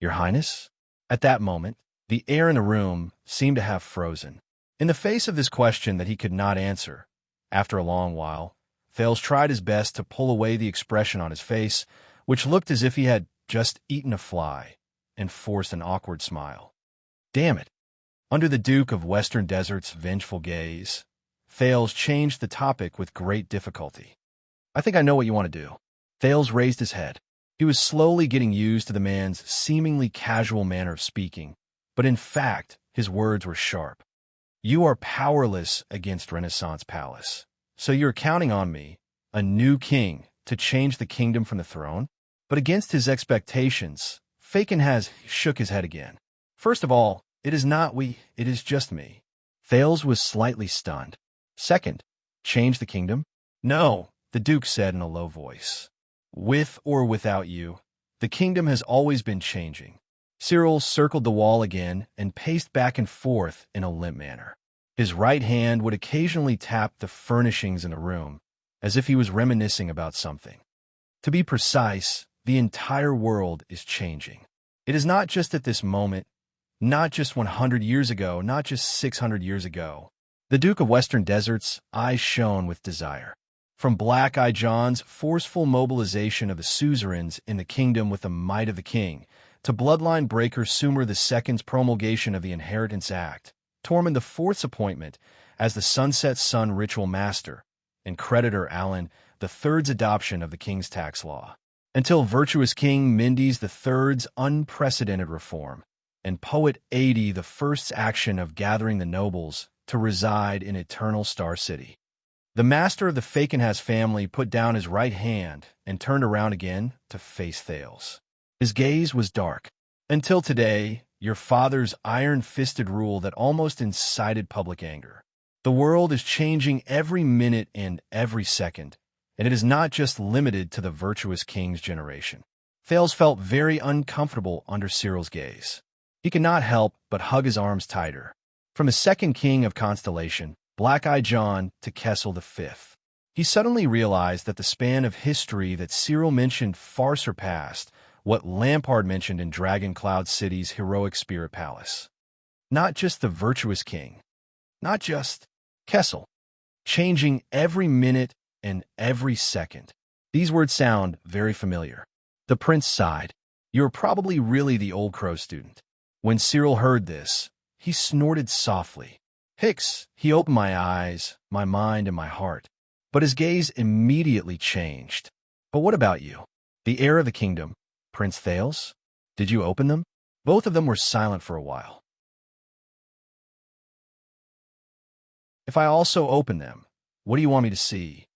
Your Highness? At that moment, the air in the room seemed to have frozen. In the face of this question that he could not answer, after a long while, Thales tried his best to pull away the expression on his face, which looked as if he had just eaten a fly, and forced an awkward smile. Damn it! Under the Duke of Western Desert's vengeful gaze, Thales changed the topic with great difficulty. I think I know what you want to do. Thales raised his head. He was slowly getting used to the man's seemingly casual manner of speaking, but in fact, his words were sharp. You are powerless against Renaissance Palace, so you're counting on me, a new king, to change the kingdom from the throne? But against his expectations, Fakenhas shook his head again. First of all, it is not we, it is just me. Thales was slightly stunned. Second, change the kingdom? No, the Duke said in a low voice. With or without you, the kingdom has always been changing. Cyril circled the wall again and paced back and forth in a limp manner. His right hand would occasionally tap the furnishings in the room, as if he was reminiscing about something. To be precise, the entire world is changing. It is not just at this moment, not just 100 years ago, not just 600 years ago. The Duke of Western Desert's eyes shone with desire. From Black Eye John's forceful mobilization of the suzerains in the kingdom with the might of the king, to bloodline breaker Sumer II's promulgation of the Inheritance Act, Tormund IV's appointment as the Sunset Sun ritual master, and creditor Alan III's adoption of the king's tax law, until virtuous King Mindes III's unprecedented reform, and poet Adi I's action of gathering the nobles to reside in Eternal Star City. The master of the Fakenhas family put down his right hand and turned around again to face Thales. His gaze was dark. Until today, your father's iron-fisted rule that almost incited public anger. The world is changing every minute and every second, and it is not just limited to the virtuous king's generation. Thales felt very uncomfortable under Cyril's gaze. He could not help but hug his arms tighter. From the second king of Constellation, Black-Eyed John, to Kessel V, he suddenly realized that the span of history that Cyril mentioned far surpassed what Lampard mentioned in Dragon Cloud City's heroic spirit palace. Not just the virtuous king, not just Kessel, changing every minute and every second. These words sound very familiar. The prince sighed. "You're probably really the old crow student." When Cyril heard this, he snorted softly. "Hicks," he opened my eyes, my mind, and my heart. But his gaze immediately changed. "But what about you? The heir of the kingdom, Prince Thales? Did you open them?" Both of them were silent for a while. "If I also open them, what do you want me to see?"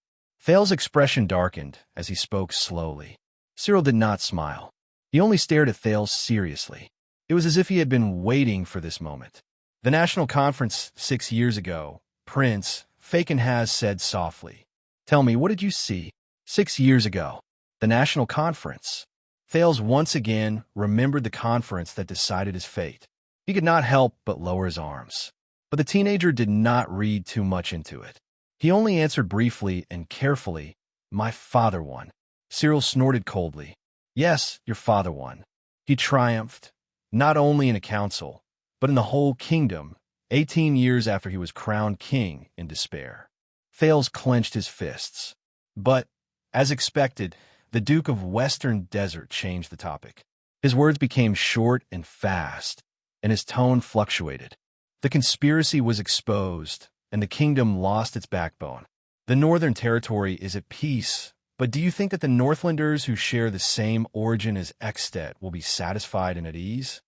Thales' expression darkened as he spoke slowly. Cyril did not smile. He only stared at Thales seriously. It was as if he had been waiting for this moment. "The national conference 6 years ago, Prince Fakenhas said softly. Tell me, what did you see?" 6 years ago. The national conference. Thales once again remembered the conference that decided his fate. He could not help but lower his arms. But the teenager did not read too much into it. He only answered briefly and carefully, "My father won." Cyril snorted coldly. "Yes, your father won. He triumphed, not only in a council, but in the whole kingdom, 18 years after he was crowned king in despair." Thales clenched his fists. But, as expected, the Duke of Western Desert changed the topic. His words became short and fast, and his tone fluctuated. The conspiracy was exposed, and the kingdom lost its backbone. The Northern Territory is at peace, but do you think that the Northlanders who share the same origin as Extet will be satisfied and at ease?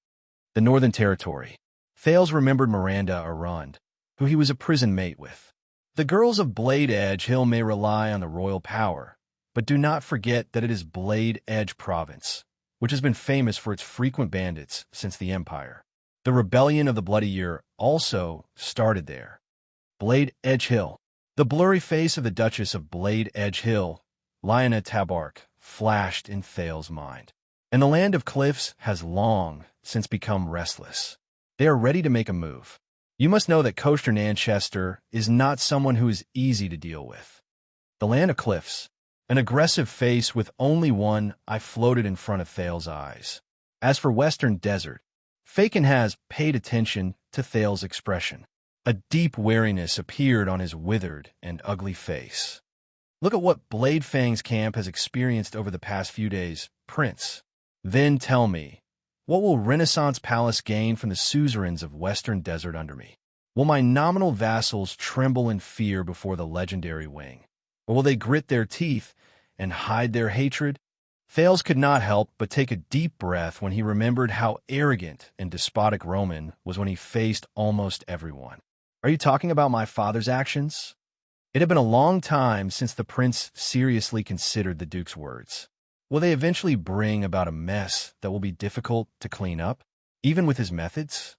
The Northern Territory. Thales remembered Miranda Arund, who he was a prison mate with. The girls of Blade Edge Hill may rely on the royal power, but do not forget that it is Blade Edge Province, which has been famous for its frequent bandits since the Empire. The Rebellion of the Bloody Year also started there. Blade Edge Hill. The blurry face of the Duchess of Blade Edge Hill, Lyanna Tabark, flashed in Thales' mind. And the Land of Cliffs has long since become restless. They are ready to make a move. You must know that Coaster Nanchester is not someone who is easy to deal with. The Land of Cliffs. An aggressive face with only one eye floated in front of Thales' eyes. As for Western Desert, Fakenhas paid attention to Thales' expression. A deep wariness appeared on his withered and ugly face. "Look at what Bladefang's camp has experienced over the past few days, Prince. Then tell me, what will Renaissance Palace gain from the suzerains of Western Desert under me? Will my nominal vassals tremble in fear before the legendary wing? Or will they grit their teeth and hide their hatred?" Thales could not help but take a deep breath when he remembered how arrogant and despotic Roman was when he faced almost everyone. "Are you talking about my father's actions?" It had been a long time since the prince seriously considered the Duke's words. Will they eventually bring about a mess that will be difficult to clean up, even with his methods?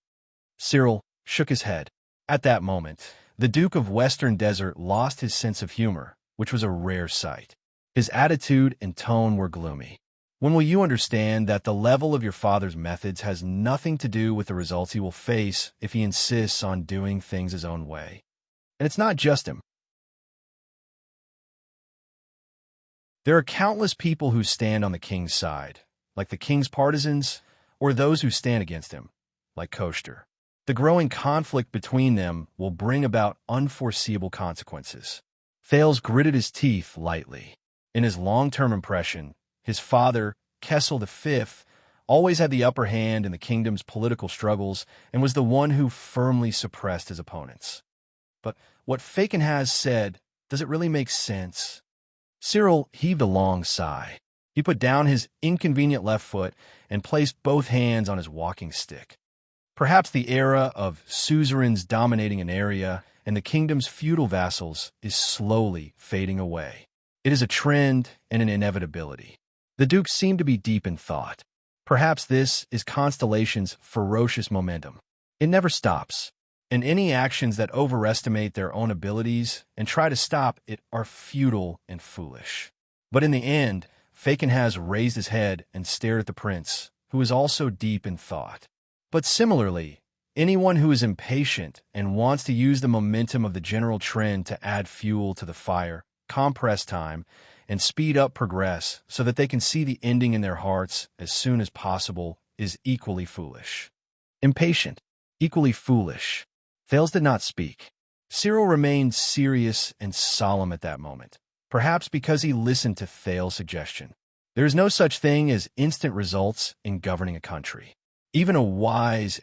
Cyril shook his head. At that moment, the Duke of Western Desert lost his sense of humor, which was a rare sight. His attitude and tone were gloomy. "When will you understand that the level of your father's methods has nothing to do with the results he will face if he insists on doing things his own way? And it's not just him. There are countless people who stand on the king's side, like the king's partisans, or those who stand against him, like Koster. The growing conflict between them will bring about unforeseeable consequences." Thales gritted his teeth lightly. In his long-term impression, his father, Kessel V, always had the upper hand in the kingdom's political struggles and was the one who firmly suppressed his opponents. But what Fakenhas said, does it really make sense? Cyril heaved a long sigh. He put down his inconvenient left foot and placed both hands on his walking stick. Perhaps the era of suzerains dominating an area and the kingdom's feudal vassals is slowly fading away. It is a trend and an inevitability. The Duke seemed to be deep in thought. Perhaps this is Constellation's ferocious momentum. It never stops, and any actions that overestimate their own abilities and try to stop it are futile and foolish. But in the end, Faken has raised his head and stared at the prince, who is also deep in thought. But similarly, anyone who is impatient and wants to use the momentum of the general trend to add fuel to the fire, compress time, and speed up progress so that they can see the ending in their hearts as soon as possible is equally foolish. Impatient, equally foolish. Thales did not speak. Cyril remained serious and solemn at that moment, perhaps because he listened to Thales' suggestion. There is no such thing as instant results in governing a country. Even a wise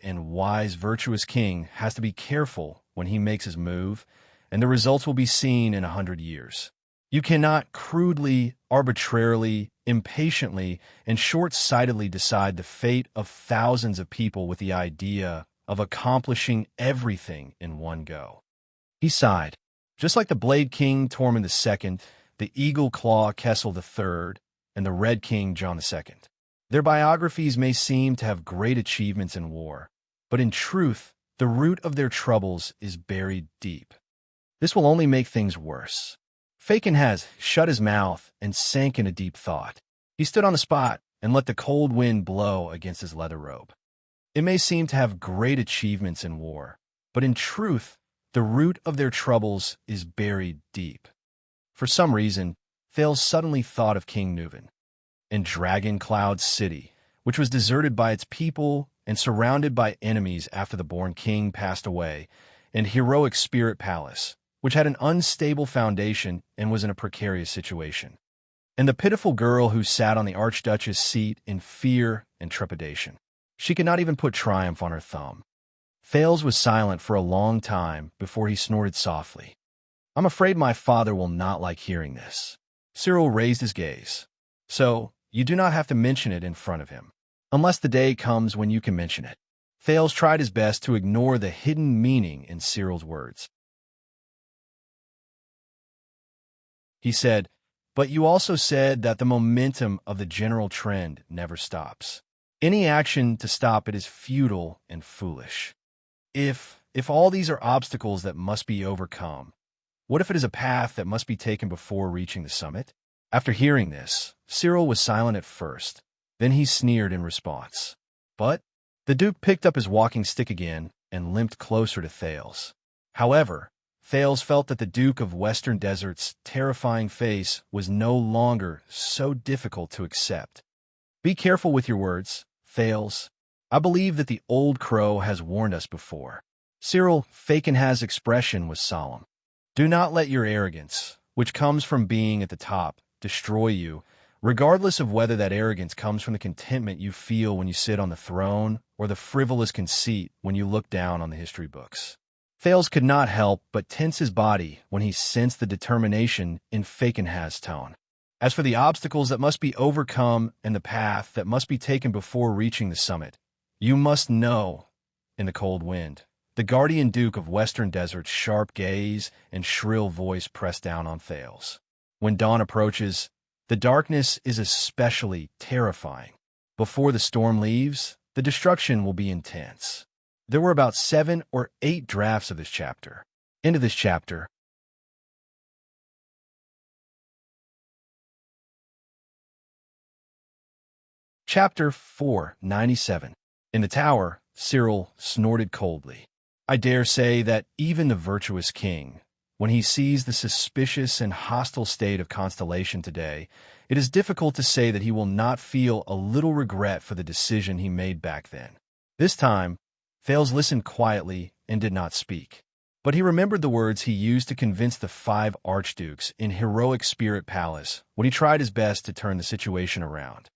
virtuous king has to be careful when he makes his move, and the results will be seen in 100 years. You cannot crudely, arbitrarily, impatiently, and short-sightedly decide the fate of thousands of people with the idea of accomplishing everything in one go. He sighed. Just like the Blade King Tormund II, the Eagle Claw Kessel III, and the Red King John II. Their biographies may seem to have great achievements in war, but in truth, the root of their troubles is buried deep. This will only make things worse. Faken has shut his mouth and sank into deep thought. He stood on the spot and let the cold wind blow against his leather robe. It may seem to have great achievements in war, but in truth, the root of their troubles is buried deep. For some reason, Thales suddenly thought of King Nuvan and Dragon Cloud City, which was deserted by its people and surrounded by enemies after the Born King passed away, and Heroic Spirit Palace, which had an unstable foundation and was in a precarious situation, and the pitiful girl who sat on the Archduchess' seat in fear and trepidation. She could not even put triumph on her thumb. Thales was silent for a long time before he snorted softly. "I'm afraid my father will not like hearing this." Cyril raised his gaze. "So, you do not have to mention it in front of him, unless the day comes when you can mention it." Thales tried his best to ignore the hidden meaning in Cyril's words. He said, "But you also said that the momentum of the general trend never stops. Any action to stop it is futile and foolish. If all these are obstacles that must be overcome, what if it is a path that must be taken before reaching the summit?" After hearing this, Cyril was silent at first. Then he sneered in response. But the Duke picked up his walking stick again and limped closer to Thales. However, Thales felt that the Duke of Western Desert's terrifying face was no longer so difficult to accept. "Be careful with your words, Thales. I believe that the old crow has warned us before." Cyril Fakenhaz's expression was solemn. "Do not let your arrogance, which comes from being at the top, destroy you, regardless of whether that arrogance comes from the contentment you feel when you sit on the throne or the frivolous conceit when you look down on the history books." Thales could not help but tense his body when he sensed the determination in Fakenhaz's tone. "As for the obstacles that must be overcome and the path that must be taken before reaching the summit, you must know," in the cold wind, the guardian Duke of Western Desert's sharp gaze and shrill voice pressed down on Thales. "When dawn approaches, the darkness is especially terrifying. Before the storm leaves, the destruction will be intense." There were about 7 or 8 drafts of this chapter. Into this chapter. Chapter 497. In the tower, Cyril snorted coldly. I dare say that even the virtuous king, when he sees the suspicious and hostile state of Constellation today, it is difficult to say that he will not feel a little regret for the decision he made back then. This time, Thales listened quietly and did not speak. But he remembered the words he used to convince the 5 archdukes in Heroic Spirit Palace when he tried his best to turn the situation around.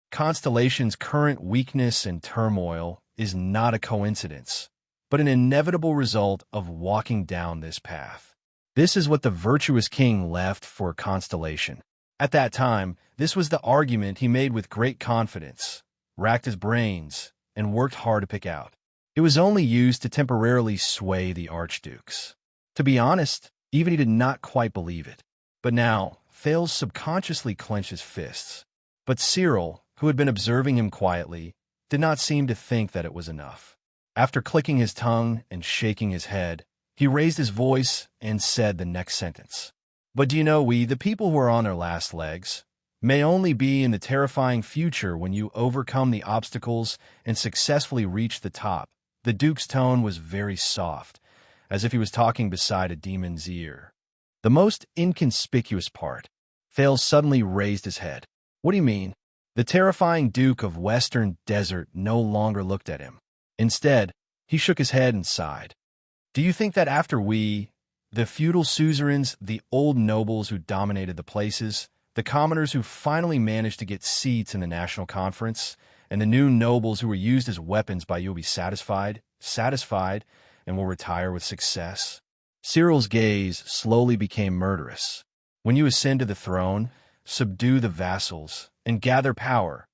Constellation's current weakness and turmoil is not a coincidence, but an inevitable result of walking down this path. This is what the virtuous king left for Constellation. At that time, this was the argument he made with great confidence, racked his brains, and worked hard to pick out. It was only used to temporarily sway the archdukes. To be honest, even he did not quite believe it. But now, Thales subconsciously clenched his fists. But Cyril, who had been observing him quietly, did not seem to think that it was enough. After clicking his tongue and shaking his head, he raised his voice and said the next sentence. But do you know, we, the people who are on their last legs, may only be in the terrifying future when you overcome the obstacles and successfully reach the top. The Duke's tone was very soft, as if he was talking beside a demon's ear. The most inconspicuous part. Thales suddenly raised his head. What do you mean? The terrifying Duke of Western Desert no longer looked at him. Instead, he shook his head and sighed. Do you think that after we, the feudal suzerains, the old nobles who dominated the places, the commoners who finally managed to get seats in the national conference, and the new nobles who were used as weapons by you will be satisfied, and will retire with success? Cyril's gaze slowly became murderous. When you ascend to the throne, subdue the vassals, and gather power,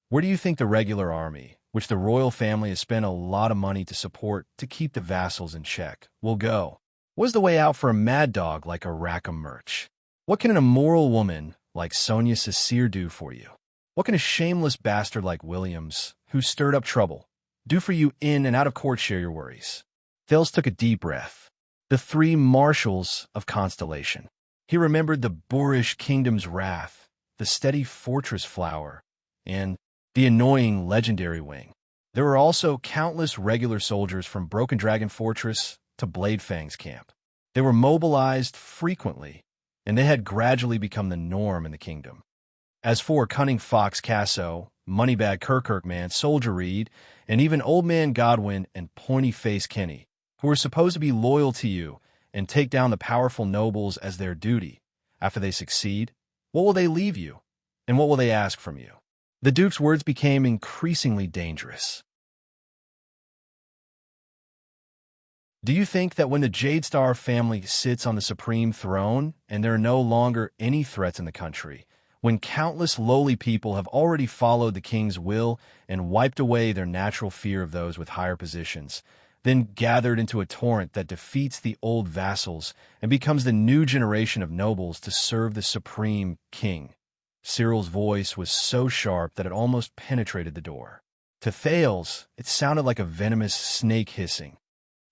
where do you think the regular army, which the royal family has spent a lot of money to support to keep the vassals in check, will go? What's the way out for a mad dog like a Rackham Murch? What can an immoral woman like Sonia Cecere do for you? What can a shameless bastard like Williams, who stirred up trouble, do for you in and out of court? Share your worries. Thales took a deep breath. The three marshals of Constellation. He remembered the boorish kingdom's wrath, the steady fortress flower, and the annoying legendary wing. There were also countless regular soldiers from Broken Dragon Fortress to Bladefang's camp. They were mobilized frequently, and they had gradually become the norm in the kingdom. As for Cunning Fox Casso, Moneybag Kirkirkman, Soldier Reed, and even Old Man Godwin and Pointy Face Kenny, who were supposed to be loyal to you and take down the powerful nobles as their duty, after they succeed, what will they leave you, and what will they ask from you? The Duke's words became increasingly dangerous. Do you think that when the Jadestar family sits on the supreme throne and there are no longer any threats in the country, when countless lowly people have already followed the king's will and wiped away their natural fear of those with higher positions, then gathered into a torrent that defeats the old vassals and becomes the new generation of nobles to serve the supreme king? Cyril's voice was so sharp that it almost penetrated the door. To Thales, it sounded like a venomous snake hissing.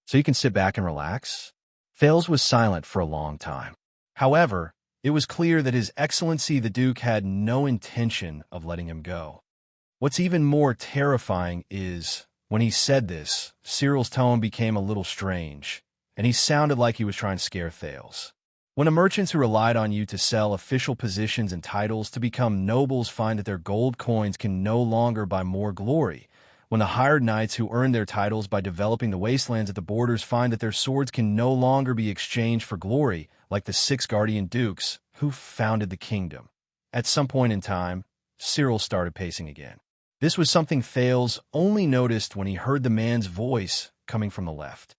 So you can sit back and relax? Thales was silent for a long time. However, it was clear that His Excellency the Duke had no intention of letting him go. What's even more terrifying is, when he said this, Cyril's tone became a little strange, and he sounded like he was trying to scare Thales. When the merchants who relied on you to sell official positions and titles to become nobles find that their gold coins can no longer buy more glory, when the hired knights who earned their titles by developing the wastelands at the borders find that their swords can no longer be exchanged for glory, like the 6 guardian dukes who founded the kingdom. At some point in time, Cyril started pacing again. This was something Thales only noticed when he heard the man's voice coming from the left.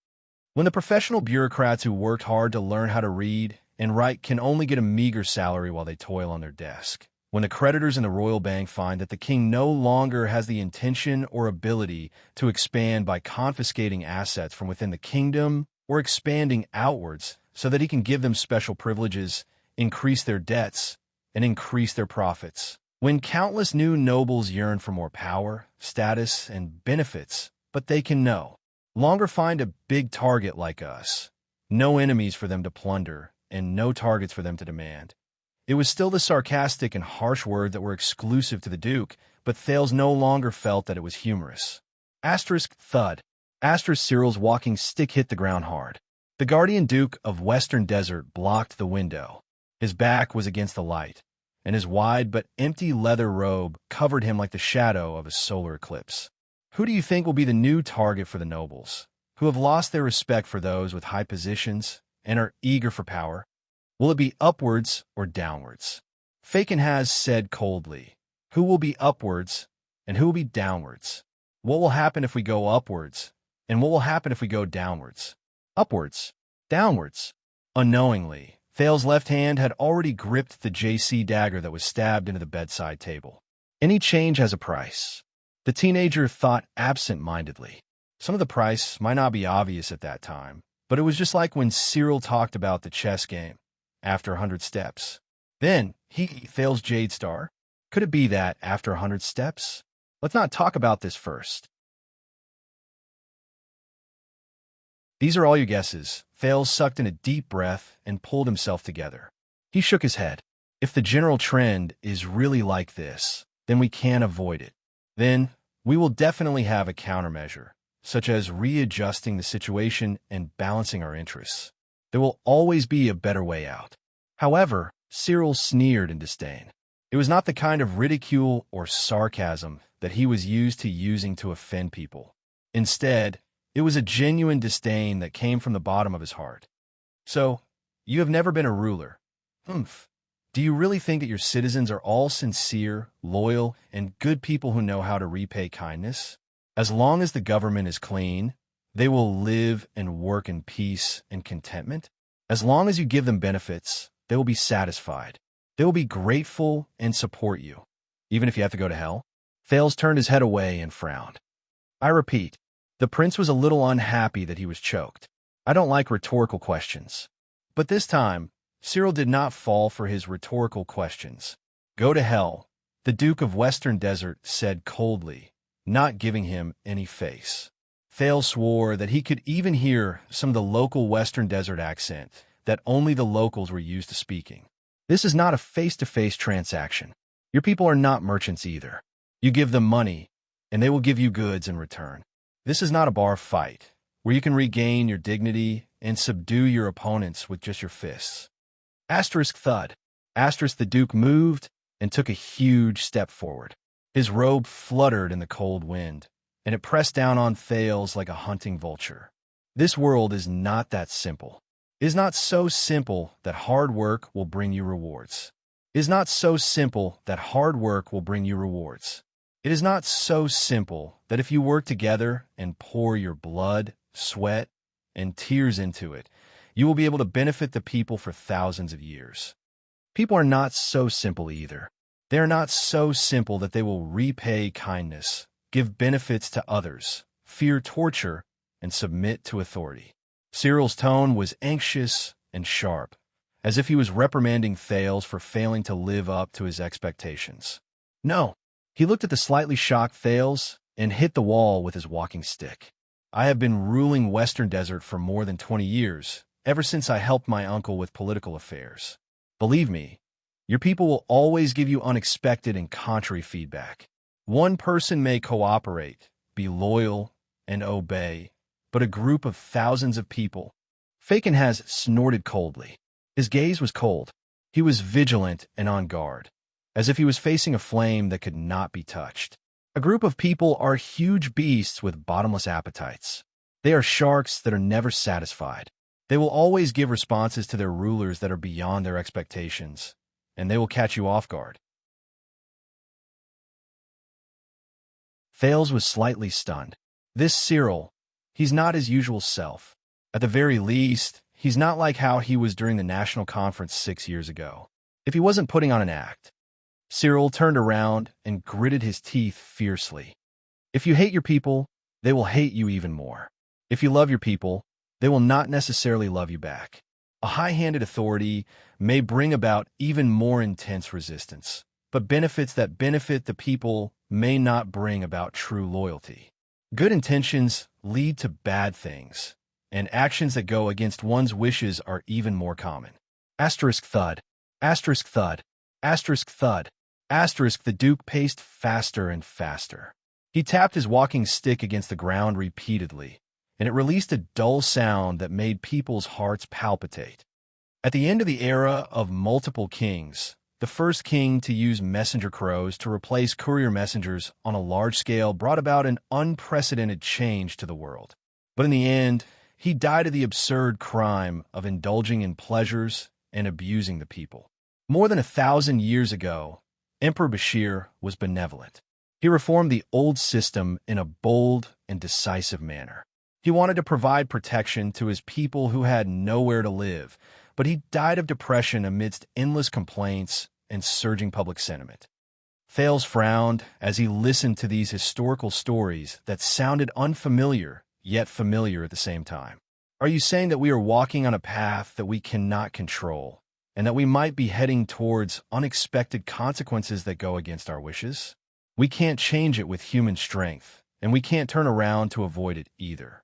When the professional bureaucrats who worked hard to learn how to read and write can only get a meager salary while they toil on their desk. When the creditors in the royal bank find that the king no longer has the intention or ability to expand by confiscating assets from within the kingdom or expanding outwards so that he can give them special privileges, increase their debts, and increase their profits. When countless new nobles yearn for more power, status, and benefits, but they can no longer find a big target like us, no enemies for them to plunder, and no targets for them to demand. It was still the sarcastic and harsh words that were exclusive to the Duke, but Thales no longer felt that it was humorous. Asterisk thud. Asterisk Cyril's walking stick hit the ground hard. The Guardian Duke of Western Desert blocked the window. His back was against the light, and his wide but empty leather robe covered him like the shadow of a solar eclipse. Who do you think will be the new target for the nobles, who have lost their respect for those with high positions and are eager for power? Will it be upwards or downwards? Fakin has said coldly, who will be upwards and who will be downwards? What will happen if we go upwards, and what will happen if we go downwards? Upwards, downwards. Unknowingly, Thales' left hand had already gripped the JC dagger that was stabbed into the bedside table. Any change has a price. The teenager thought absent-mindedly. Some of the price might not be obvious at that time, But it was just like when Cyril talked about the chess game after 100 steps. Then he fails Jade Star. Could it be that after 100 steps? Let's not talk about this first. These are all your guesses. Fails sucked in a deep breath and pulled himself together. He shook his head. If the general trend is really like this, then we can't avoid it. Then we will definitely have a countermeasure, such as readjusting the situation and balancing our interests. There will always be a better way out. However, Cyril sneered in disdain. It was not the kind of ridicule or sarcasm that he was used to using to offend people. Instead, it was a genuine disdain that came from the bottom of his heart. So, you have never been a ruler. Humph. Do you really think that your citizens are all sincere, loyal, and good people who know how to repay kindness? As long as the government is clean, they will live and work in peace and contentment. As long as you give them benefits, they will be satisfied. They will be grateful and support you, even if you have to go to hell. Thales turned his head away and frowned. I repeat, the prince was a little unhappy that he was choked. I don't like rhetorical questions. But this time, Cyril did not fall for his rhetorical questions. Go to hell, the Duke of Western Desert said coldly, not giving him any face. Thales swore that he could even hear some of the local Western Desert accent that only the locals were used to speaking. This is not a face-to-face transaction. Your people are not merchants either. You give them money, and they will give you goods in return. This is not a bar fight, where you can regain your dignity and subdue your opponents with just your fists. Asterisk thud. Asterisk the Duke moved and took a huge step forward. His robe fluttered in the cold wind, and it pressed down on Thales like a hunting vulture. This world is not that simple. It is not so simple that hard work will bring you rewards. It is not so simple that hard work will bring you rewards. It is not so simple that if you work together and pour your blood, sweat, and tears into it, you will be able to benefit the people for thousands of years. People are not so simple either. They are not so simple that they will repay kindness, give benefits to others, fear torture, and submit to authority. Cyril's tone was anxious and sharp, as if he was reprimanding Thales for failing to live up to his expectations. No, he looked at the slightly shocked Thales and hit the wall with his walking stick. I have been ruling Western Desert for more than 20 years, ever since I helped my uncle with political affairs. Believe me, your people will always give you unexpected and contrary feedback. One person may cooperate, be loyal, and obey, but a group of thousands of people. Fakenhaz snorted coldly. His gaze was cold. He was vigilant and on guard, as if he was facing a flame that could not be touched. A group of people are huge beasts with bottomless appetites. They are sharks that are never satisfied. They will always give responses to their rulers that are beyond their expectations, and they will catch you off guard. Thales was slightly stunned. This Cyril, he's not his usual self. At the very least, he's not like how he was during the national conference 6 years ago. If he wasn't putting on an act. Cyril turned around and gritted his teeth fiercely. If you hate your people, they will hate you even more. If you love your people, they will not necessarily love you back. A high-handed authority may bring about even more intense resistance, but benefits that benefit the people may not bring about true loyalty. Good intentions lead to bad things, and actions that go against one's wishes are even more common. Asterisk thud. Asterisk thud. Asterisk thud. Asterisk the Duke paced faster and faster. He tapped his walking stick against the ground repeatedly, and it released a dull sound that made people's hearts palpitate. At the end of the era of multiple kings, the first king to use messenger crows to replace courier messengers on a large scale brought about an unprecedented change to the world. But in the end, he died of the absurd crime of indulging in pleasures and abusing the people. More than 1,000 years ago, Emperor Bashir was benevolent. He reformed the old system in a bold and decisive manner. He wanted to provide protection to his people who had nowhere to live, but he died of depression amidst endless complaints and surging public sentiment. Thales frowned as he listened to these historical stories that sounded unfamiliar, yet familiar at the same time. Are you saying that we are walking on a path that we cannot control, and that we might be heading towards unexpected consequences that go against our wishes? We can't change it with human strength, and we can't turn around to avoid it either.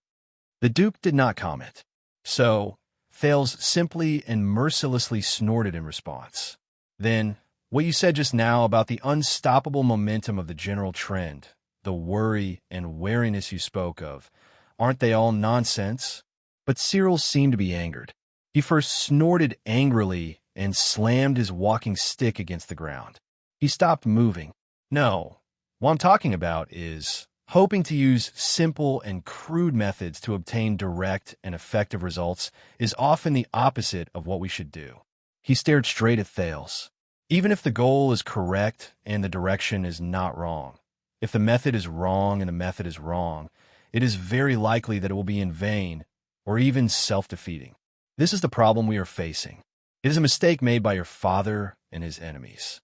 The Duke did not comment. So, Thales simply and mercilessly snorted in response. Then, what you said just now about the unstoppable momentum of the general trend, the worry and wariness you spoke of, aren't they all nonsense? But Cyril seemed to be angered. He first snorted angrily and slammed his walking stick against the ground. He stopped moving. No, what I'm talking about is hoping to use simple and crude methods to obtain direct and effective results is often the opposite of what we should do. He stared straight at Thales. Even if the goal is correct and the direction is not wrong, if the method is wrong and the method is wrong, it is very likely that it will be in vain or even self-defeating. This is the problem we are facing. It is a mistake made by your father and his enemies.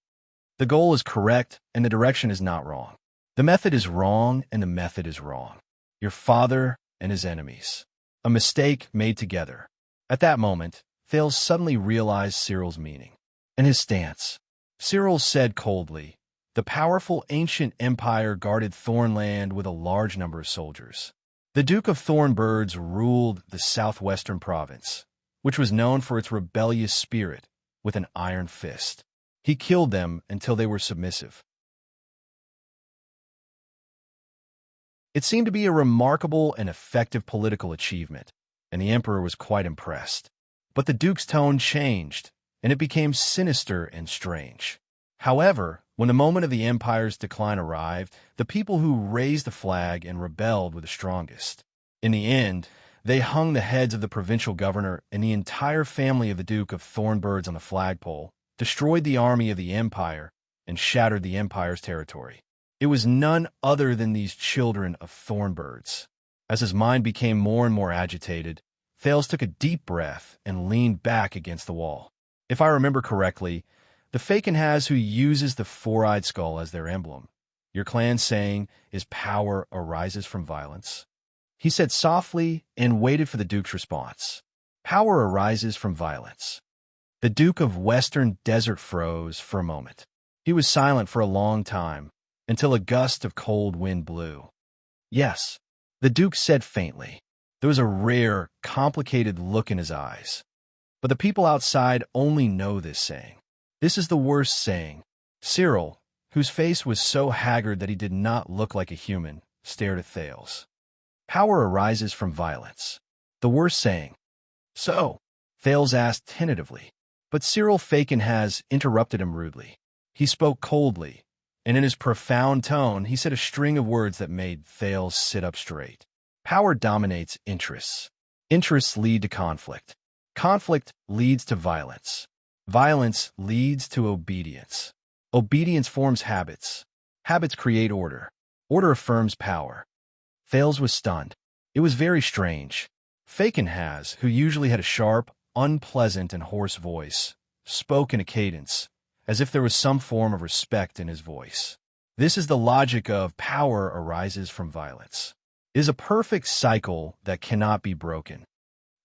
The goal is correct and the direction is not wrong. The method is wrong and the method is wrong. Your father and his enemies. A mistake made together. At that moment, Thales suddenly realized Cyril's meaning and his stance. Cyril said coldly, "The powerful ancient empire guarded Thornland with a large number of soldiers. The Duke of Thornbirds ruled the southwestern province, which was known for its rebellious spirit, with an iron fist. He killed them until they were submissive." It seemed to be a remarkable and effective political achievement, and the emperor was quite impressed. But the duke's tone changed, and it became sinister and strange. However, when the moment of the empire's decline arrived, the people who raised the flag and rebelled were the strongest. In the end, they hung the heads of the provincial governor and the entire family of the Duke of Thornbirds on the flagpole, destroyed the army of the empire, and shattered the empire's territory. It was none other than these children of Thornbirds. As his mind became more and more agitated, Thales took a deep breath and leaned back against the wall. If I remember correctly, the Faken has who uses the four-eyed skull as their emblem. Your clan's saying is power arises from violence. He said softly and waited for the Duke's response. Power arises from violence. The Duke of Western Desert froze for a moment. He was silent for a long time, until a gust of cold wind blew. Yes, the Duke said faintly. There was a rare, complicated look in his eyes. But the people outside only know this saying. This is the worst saying. Cyril, whose face was so haggard that he did not look like a human, stared at Thales. Power arises from violence. The worst saying. So, Thales asked tentatively. But Cyril Faken has interrupted him rudely. He spoke coldly, and in his profound tone, he said a string of words that made Thales sit up straight. Power dominates interests. Interests lead to conflict. Conflict leads to violence. Violence leads to obedience. Obedience forms habits. Habits create order. Order affirms power. Thales was stunned. It was very strange. Faken has, who usually had a sharp, unpleasant, and hoarse voice, spoke in a cadence, as if there was some form of respect in his voice. This is the logic of power arises from violence. It is a perfect cycle that cannot be broken.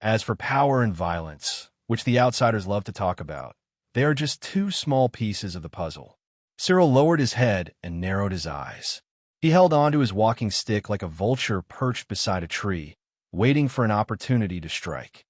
As for power and violence, which the outsiders love to talk about, they are just two small pieces of the puzzle. Cyril lowered his head and narrowed his eyes. He held onto his walking stick like a vulture perched beside a tree, waiting for an opportunity to strike.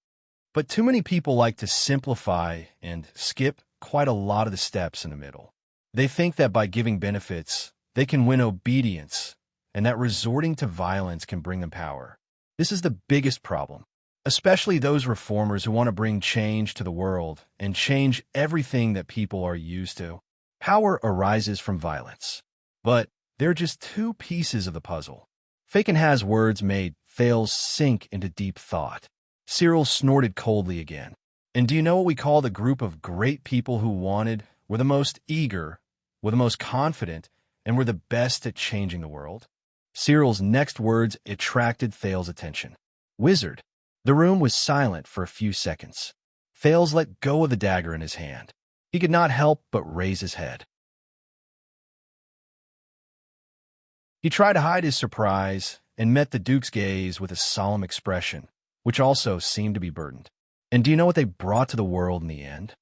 But too many people like to simplify and skip quite a lot of the steps in the middle. They think that by giving benefits, they can win obedience, and that resorting to violence can bring them power. This is the biggest problem, especially those reformers who want to bring change to the world and change everything that people are used to. Power arises from violence. But they're just two pieces of the puzzle. Faken has words made Thales sink into deep thought. Cyril snorted coldly again. And do you know what we call the group of great people who were the most eager, were the most confident, and were the best at changing the world? Cyril's next words attracted Thales' attention. Wizard. The room was silent for a few seconds. Thales let go of the dagger in his hand. He could not help but raise his head. He tried to hide his surprise and met the Duke's gaze with a solemn expression, which also seemed to be burdened. And do you know what they brought to the world in the end?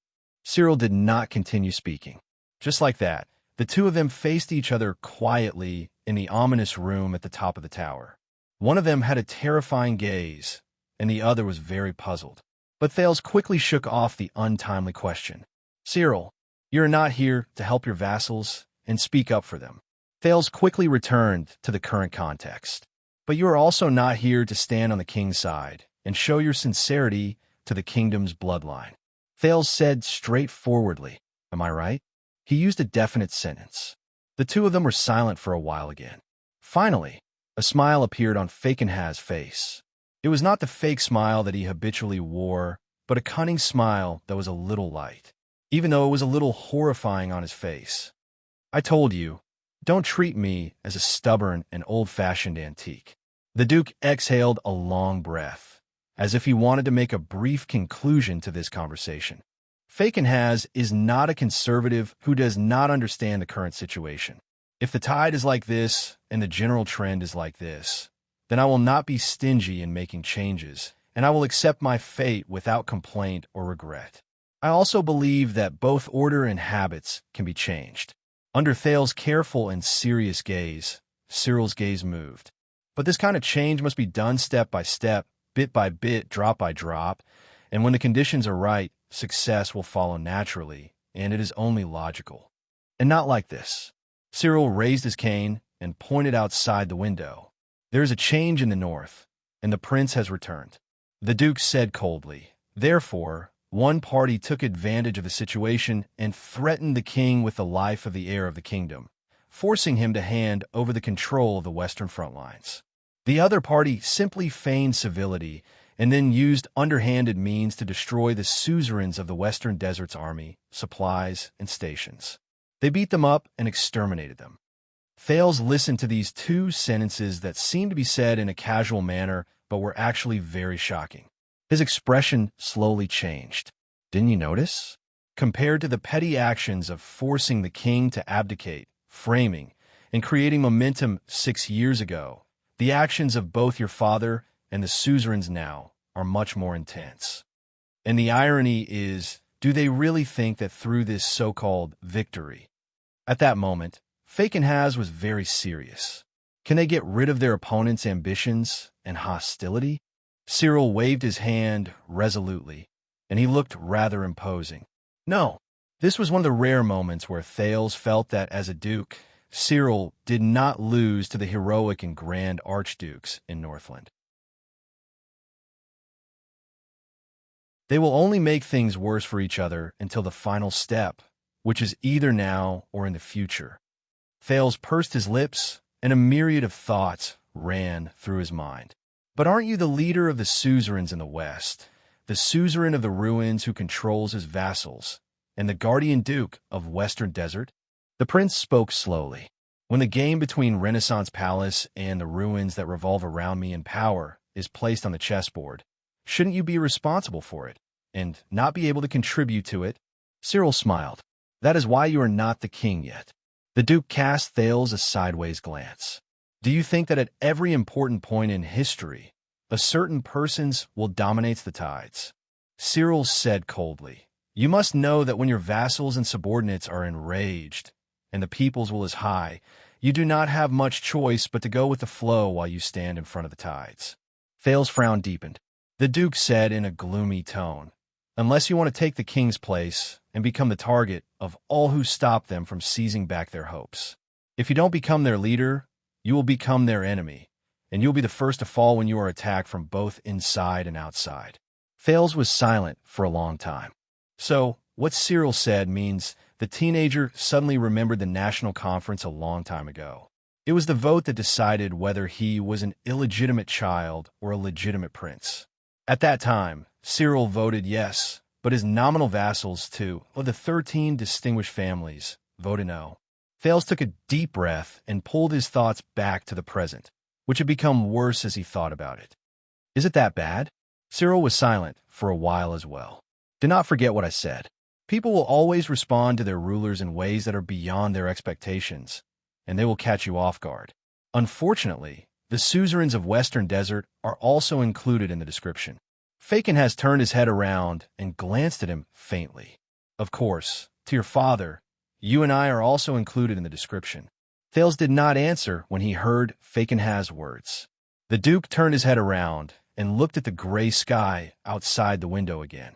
Cyril did not continue speaking. Just like that, the two of them faced each other quietly in the ominous room at the top of the tower. One of them had a terrifying gaze, and the other was very puzzled. But Thales quickly shook off the untimely question. Cyril, you are not here to help your vassals and speak up for them. Thales quickly returned to the current context. But you are also not here to stand on the king's side and show your sincerity to the kingdom's bloodline. Thales said straightforwardly, am I right? He used a definite sentence. The two of them were silent for a while again. Finally, a smile appeared on Fakenhaz's face. It was not the fake smile that he habitually wore, but a cunning smile that was a little light, even though it was a little horrifying on his face. I told you, don't treat me as a stubborn and old-fashioned antique. The Duke exhaled a long breath, as if he wanted to make a brief conclusion to this conversation. Fakenhaz is not a conservative who does not understand the current situation. If the tide is like this and the general trend is like this, then I will not be stingy in making changes, and I will accept my fate without complaint or regret. I also believe that both order and habits can be changed. Under Thales' careful and serious gaze, Cyril's gaze moved. But this kind of change must be done step by step, bit by bit, drop by drop, and when the conditions are right, success will follow naturally, and it is only logical. And not like this. Cyril raised his cane and pointed outside the window. There is a change in the north, and the prince has returned. The Duke said coldly. Therefore, one party took advantage of the situation and threatened the king with the life of the heir of the kingdom, forcing him to hand over the control of the western front lines. The other party simply feigned civility and then used underhanded means to destroy the suzerains of the Western Desert's army, supplies, and stations. They beat them up and exterminated them. Thales listened to these two sentences that seemed to be said in a casual manner, but were actually very shocking. His expression slowly changed. Didn't you notice? Compared to the petty actions of forcing the king to abdicate, framing, and creating momentum 6 years ago, the actions of both your father and the suzerains now are much more intense. And the irony is, do they really think that through this so-called victory? At that moment, Fakenhaz was very serious. Can they get rid of their opponent's ambitions and hostility? Cyril waved his hand resolutely, and he looked rather imposing. No, this was one of the rare moments where Thales felt that as a duke, Cyril did not lose to the heroic and grand archdukes in Northland. They will only make things worse for each other until the final step, which is either now or in the future. Thales pursed his lips, and a myriad of thoughts ran through his mind. But aren't you the leader of the suzerains in the West, the suzerain of the ruins who controls his vassals, and the guardian duke of Western Desert? The prince spoke slowly. When the game between Renaissance Palace and the ruins that revolve around me in power is placed on the chessboard, shouldn't you be responsible for it, and not be able to contribute to it? Cyril smiled. That is why you are not the king yet. The Duke cast Thales a sideways glance. Do you think that at every important point in history, a certain person's will dominate the tides? Cyril said coldly. You must know that when your vassals and subordinates are enraged, and the people's will is high, you do not have much choice but to go with the flow while you stand in front of the tides. Thales' frown deepened. The Duke said in a gloomy tone, unless you want to take the king's place and become the target of all who stop them from seizing back their hopes. If you don't become their leader, you will become their enemy, and you'll be the first to fall when you are attacked from both inside and outside. Thales was silent for a long time. So, what Cyril said means the teenager suddenly remembered the national conference a long time ago. It was the vote that decided whether he was an illegitimate child or a legitimate prince. At that time, Cyril voted yes, but his nominal vassals, two of the 13 distinguished families, voted no. Thales took a deep breath and pulled his thoughts back to the present, which had become worse as he thought about it. Is it that bad? Cyril was silent for a while as well. Do not forget what I said. People will always respond to their rulers in ways that are beyond their expectations, and they will catch you off guard. Unfortunately, The suzerains of Western Desert are also included in the description. Fagin has turned his head around and glanced at him faintly. Of course, to your father, you and I are also included in the description. Thales did not answer when he heard Fakenhaz's words. The Duke turned his head around and looked at the gray sky outside the window again.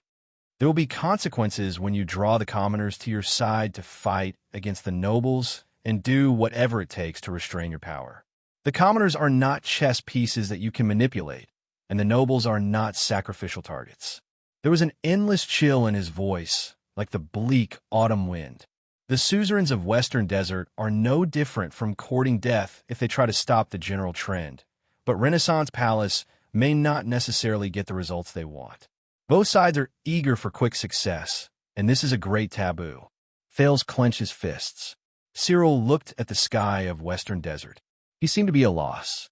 There will be consequences when you draw the commoners to your side to fight against the nobles and do whatever it takes to restrain your power. The commoners are not chess pieces that you can manipulate, and the nobles are not sacrificial targets. There was an endless chill in his voice, like the bleak autumn wind. The suzerains of Western Desert are no different from courting death if they try to stop the general trend, but Renaissance Palace may not necessarily get the results they want. Both sides are eager for quick success, and this is a great taboo. Thales clenched his fists. Cyril looked at the sky of Western Desert. He seemed to be at a loss.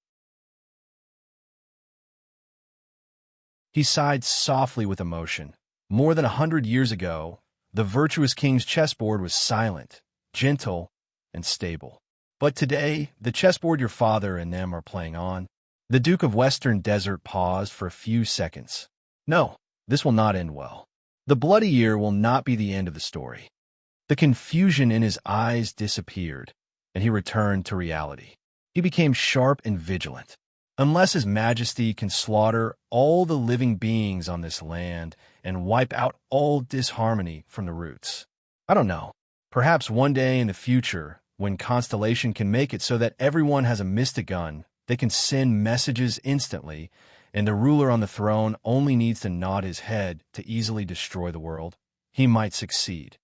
He sighed softly with emotion. More than 100 years ago, the virtuous king's chessboard was silent, gentle, and stable. But today, the chessboard your father and them are playing on. The Duke of Western Desert paused for a few seconds. No, this will not end well. The bloody year will not be the end of the story. The confusion in his eyes disappeared, and he returned to reality. He became sharp and vigilant. Unless His Majesty can slaughter all the living beings on this land and wipe out all disharmony from the roots. I don't know. Perhaps one day in the future, when Constellation can make it so that everyone has a mystic gun, they can send messages instantly, and the ruler on the throne only needs to nod his head to easily destroy the world. He might succeed.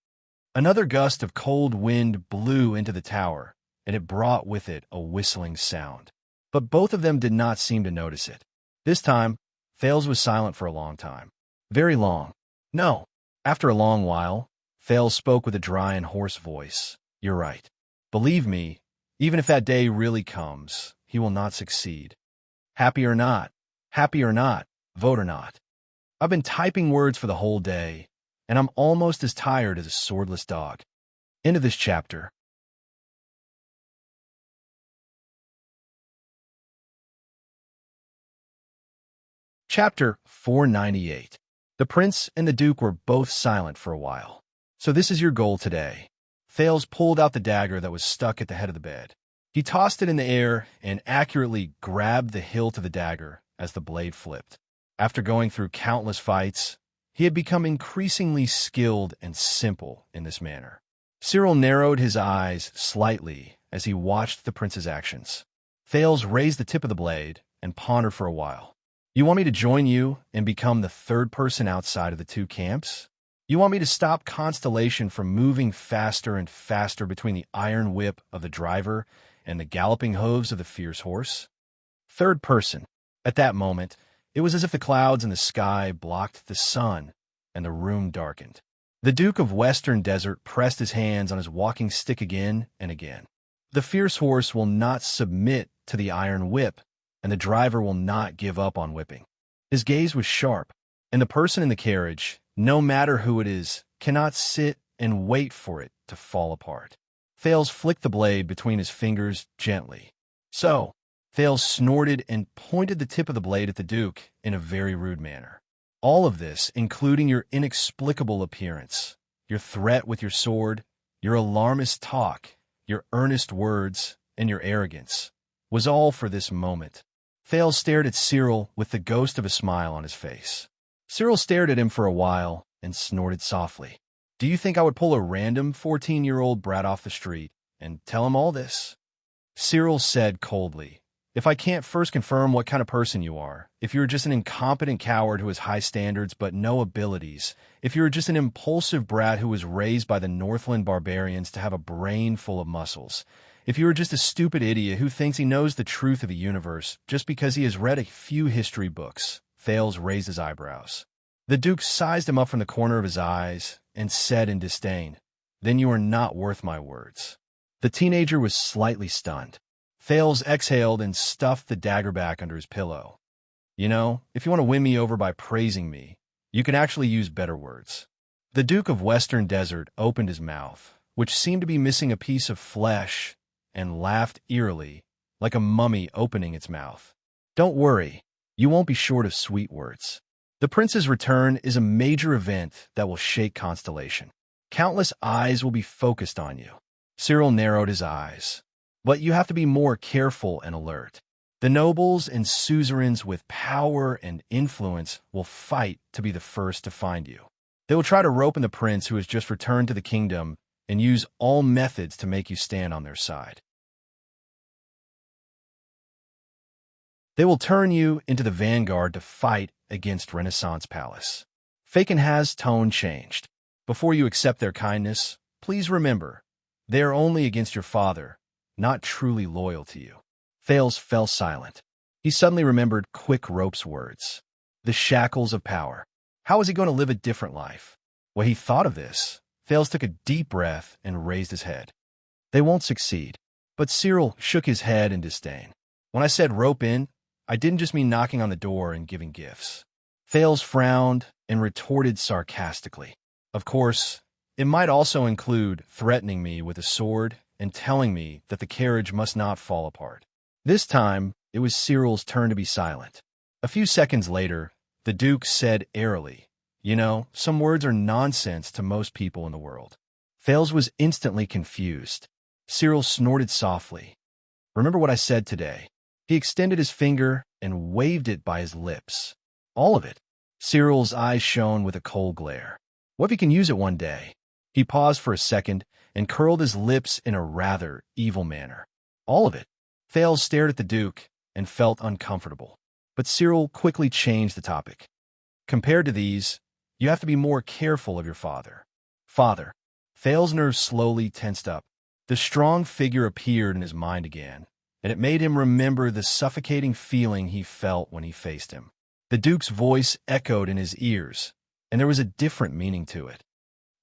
Another gust of cold wind blew into the tower, and it brought with it a whistling sound. But both of them did not seem to notice it. This time, Thales was silent for a long time. Very long. No. After a long while, Thales spoke with a dry and hoarse voice. You're right. Believe me, even if that day really comes, he will not succeed. Happy or not, vote or not. I've been typing words for the whole day, and I'm almost as tired as a swordless dog. End of this chapter. Chapter 498. The prince and the duke were both silent for a while. So this is your goal today. Thales pulled out the dagger that was stuck at the head of the bed. He tossed it in the air and accurately grabbed the hilt of the dagger as the blade flipped. After going through countless fights, he had become increasingly skilled and simple in this manner. Cyril narrowed his eyes slightly as he watched the prince's actions. Thales raised the tip of the blade and pondered for a while. You want me to join you and become the third person outside of the two camps? You want me to stop Constellation from moving faster and faster between the iron whip of the driver and the galloping hooves of the fierce horse? Third person. At that moment, it was as if the clouds in the sky blocked the sun and the room darkened. The Duke of Western Desert pressed his hands on his walking stick again and again. The fierce horse will not submit to the iron whip, and the driver will not give up on whipping. His gaze was sharp, and the person in the carriage, no matter who it is, cannot sit and wait for it to fall apart. Thales flicked the blade between his fingers gently. So, Thales snorted and pointed the tip of the blade at the Duke in a very rude manner. All of this, including your inexplicable appearance, your threat with your sword, your alarmist talk, your earnest words, and your arrogance, was all for this moment. Thales stared at Cyril with the ghost of a smile on his face. Cyril stared at him for a while and snorted softly. Do you think I would pull a random 14-year-old brat off the street and tell him all this? Cyril said coldly, if I can't first confirm what kind of person you are, if you're just an incompetent coward who has high standards but no abilities, if you're just an impulsive brat who was raised by the Northland barbarians to have a brain full of muscles, if you are just a stupid idiot who thinks he knows the truth of the universe just because he has read a few history books, Thales raised his eyebrows. The Duke sized him up from the corner of his eyes and said in disdain, then you are not worth my words. The teenager was slightly stunned. Thales exhaled and stuffed the dagger back under his pillow. You know, if you want to win me over by praising me, you can actually use better words. The Duke of Western Desert opened his mouth, which seemed to be missing a piece of flesh, and laughed eerily like a mummy opening its mouth. Don't worry, you won't be short of sweet words. The prince's return is a major event that will shake Constellation. Countless eyes will be focused on you. Cyril narrowed his eyes. But you have to be more careful and alert. The nobles and suzerains with power and influence will fight to be the first to find you. They will try to rope in the prince who has just returned to the kingdom and use all methods to make you stand on their side. They will turn you into the vanguard to fight against Renaissance Palace. Fakenhaz's tone changed. Before you accept their kindness, please remember, they are only against your father, not truly loyal to you. Thales fell silent. He suddenly remembered Quick Rope's words. The shackles of power. How was he going to live a different life? When he thought of this, Thales took a deep breath and raised his head. They won't succeed. But Cyril shook his head in disdain. When I said rope in, I didn't just mean knocking on the door and giving gifts. Thales frowned and retorted sarcastically. Of course, it might also include threatening me with a sword and telling me that the carriage must not fall apart. This time, it was Cyril's turn to be silent. A few seconds later, the Duke said airily, "You know, some words are nonsense to most people in the world." Thales was instantly confused. Cyril snorted softly. "Remember what I said today." He extended his finger and waved it by his lips. All of it. Cyril's eyes shone with a cold glare. What if he can use it one day? He paused for a second and curled his lips in a rather evil manner. All of it. Thales stared at the Duke and felt uncomfortable. But Cyril quickly changed the topic. Compared to these, you have to be more careful of your father. Father. Thales' nerves slowly tensed up. The strong figure appeared in his mind again, and it made him remember the suffocating feeling he felt when he faced him. The Duke's voice echoed in his ears, and there was a different meaning to it.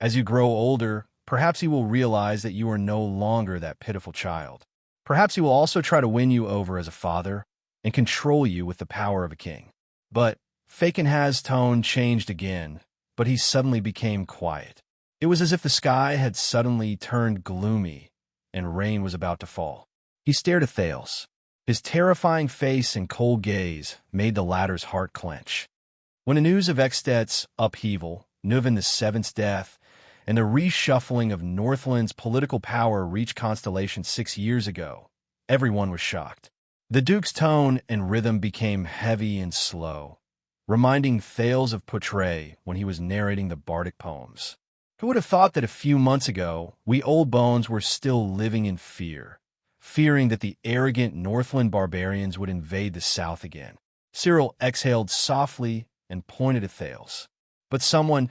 As you grow older, perhaps he will realize that you are no longer that pitiful child. Perhaps he will also try to win you over as a father and control you with the power of a king. But Fakenhaz's tone changed again, but he suddenly became quiet. It was as if the sky had suddenly turned gloomy and rain was about to fall. He stared at Thales. His terrifying face and cold gaze made the latter's heart clench. When the news of Eksted's upheaval, Nuvan VII's death, and the reshuffling of Northland's political power reached Constellation 6 years ago, everyone was shocked. The Duke's tone and rhythm became heavy and slow, reminding Thales of Portray when he was narrating the bardic poems. Who would have thought that a few months ago, we old bones were still living in fear, fearing that the arrogant Northland barbarians would invade the south again? Cyril exhaled softly and pointed at Thales. But someone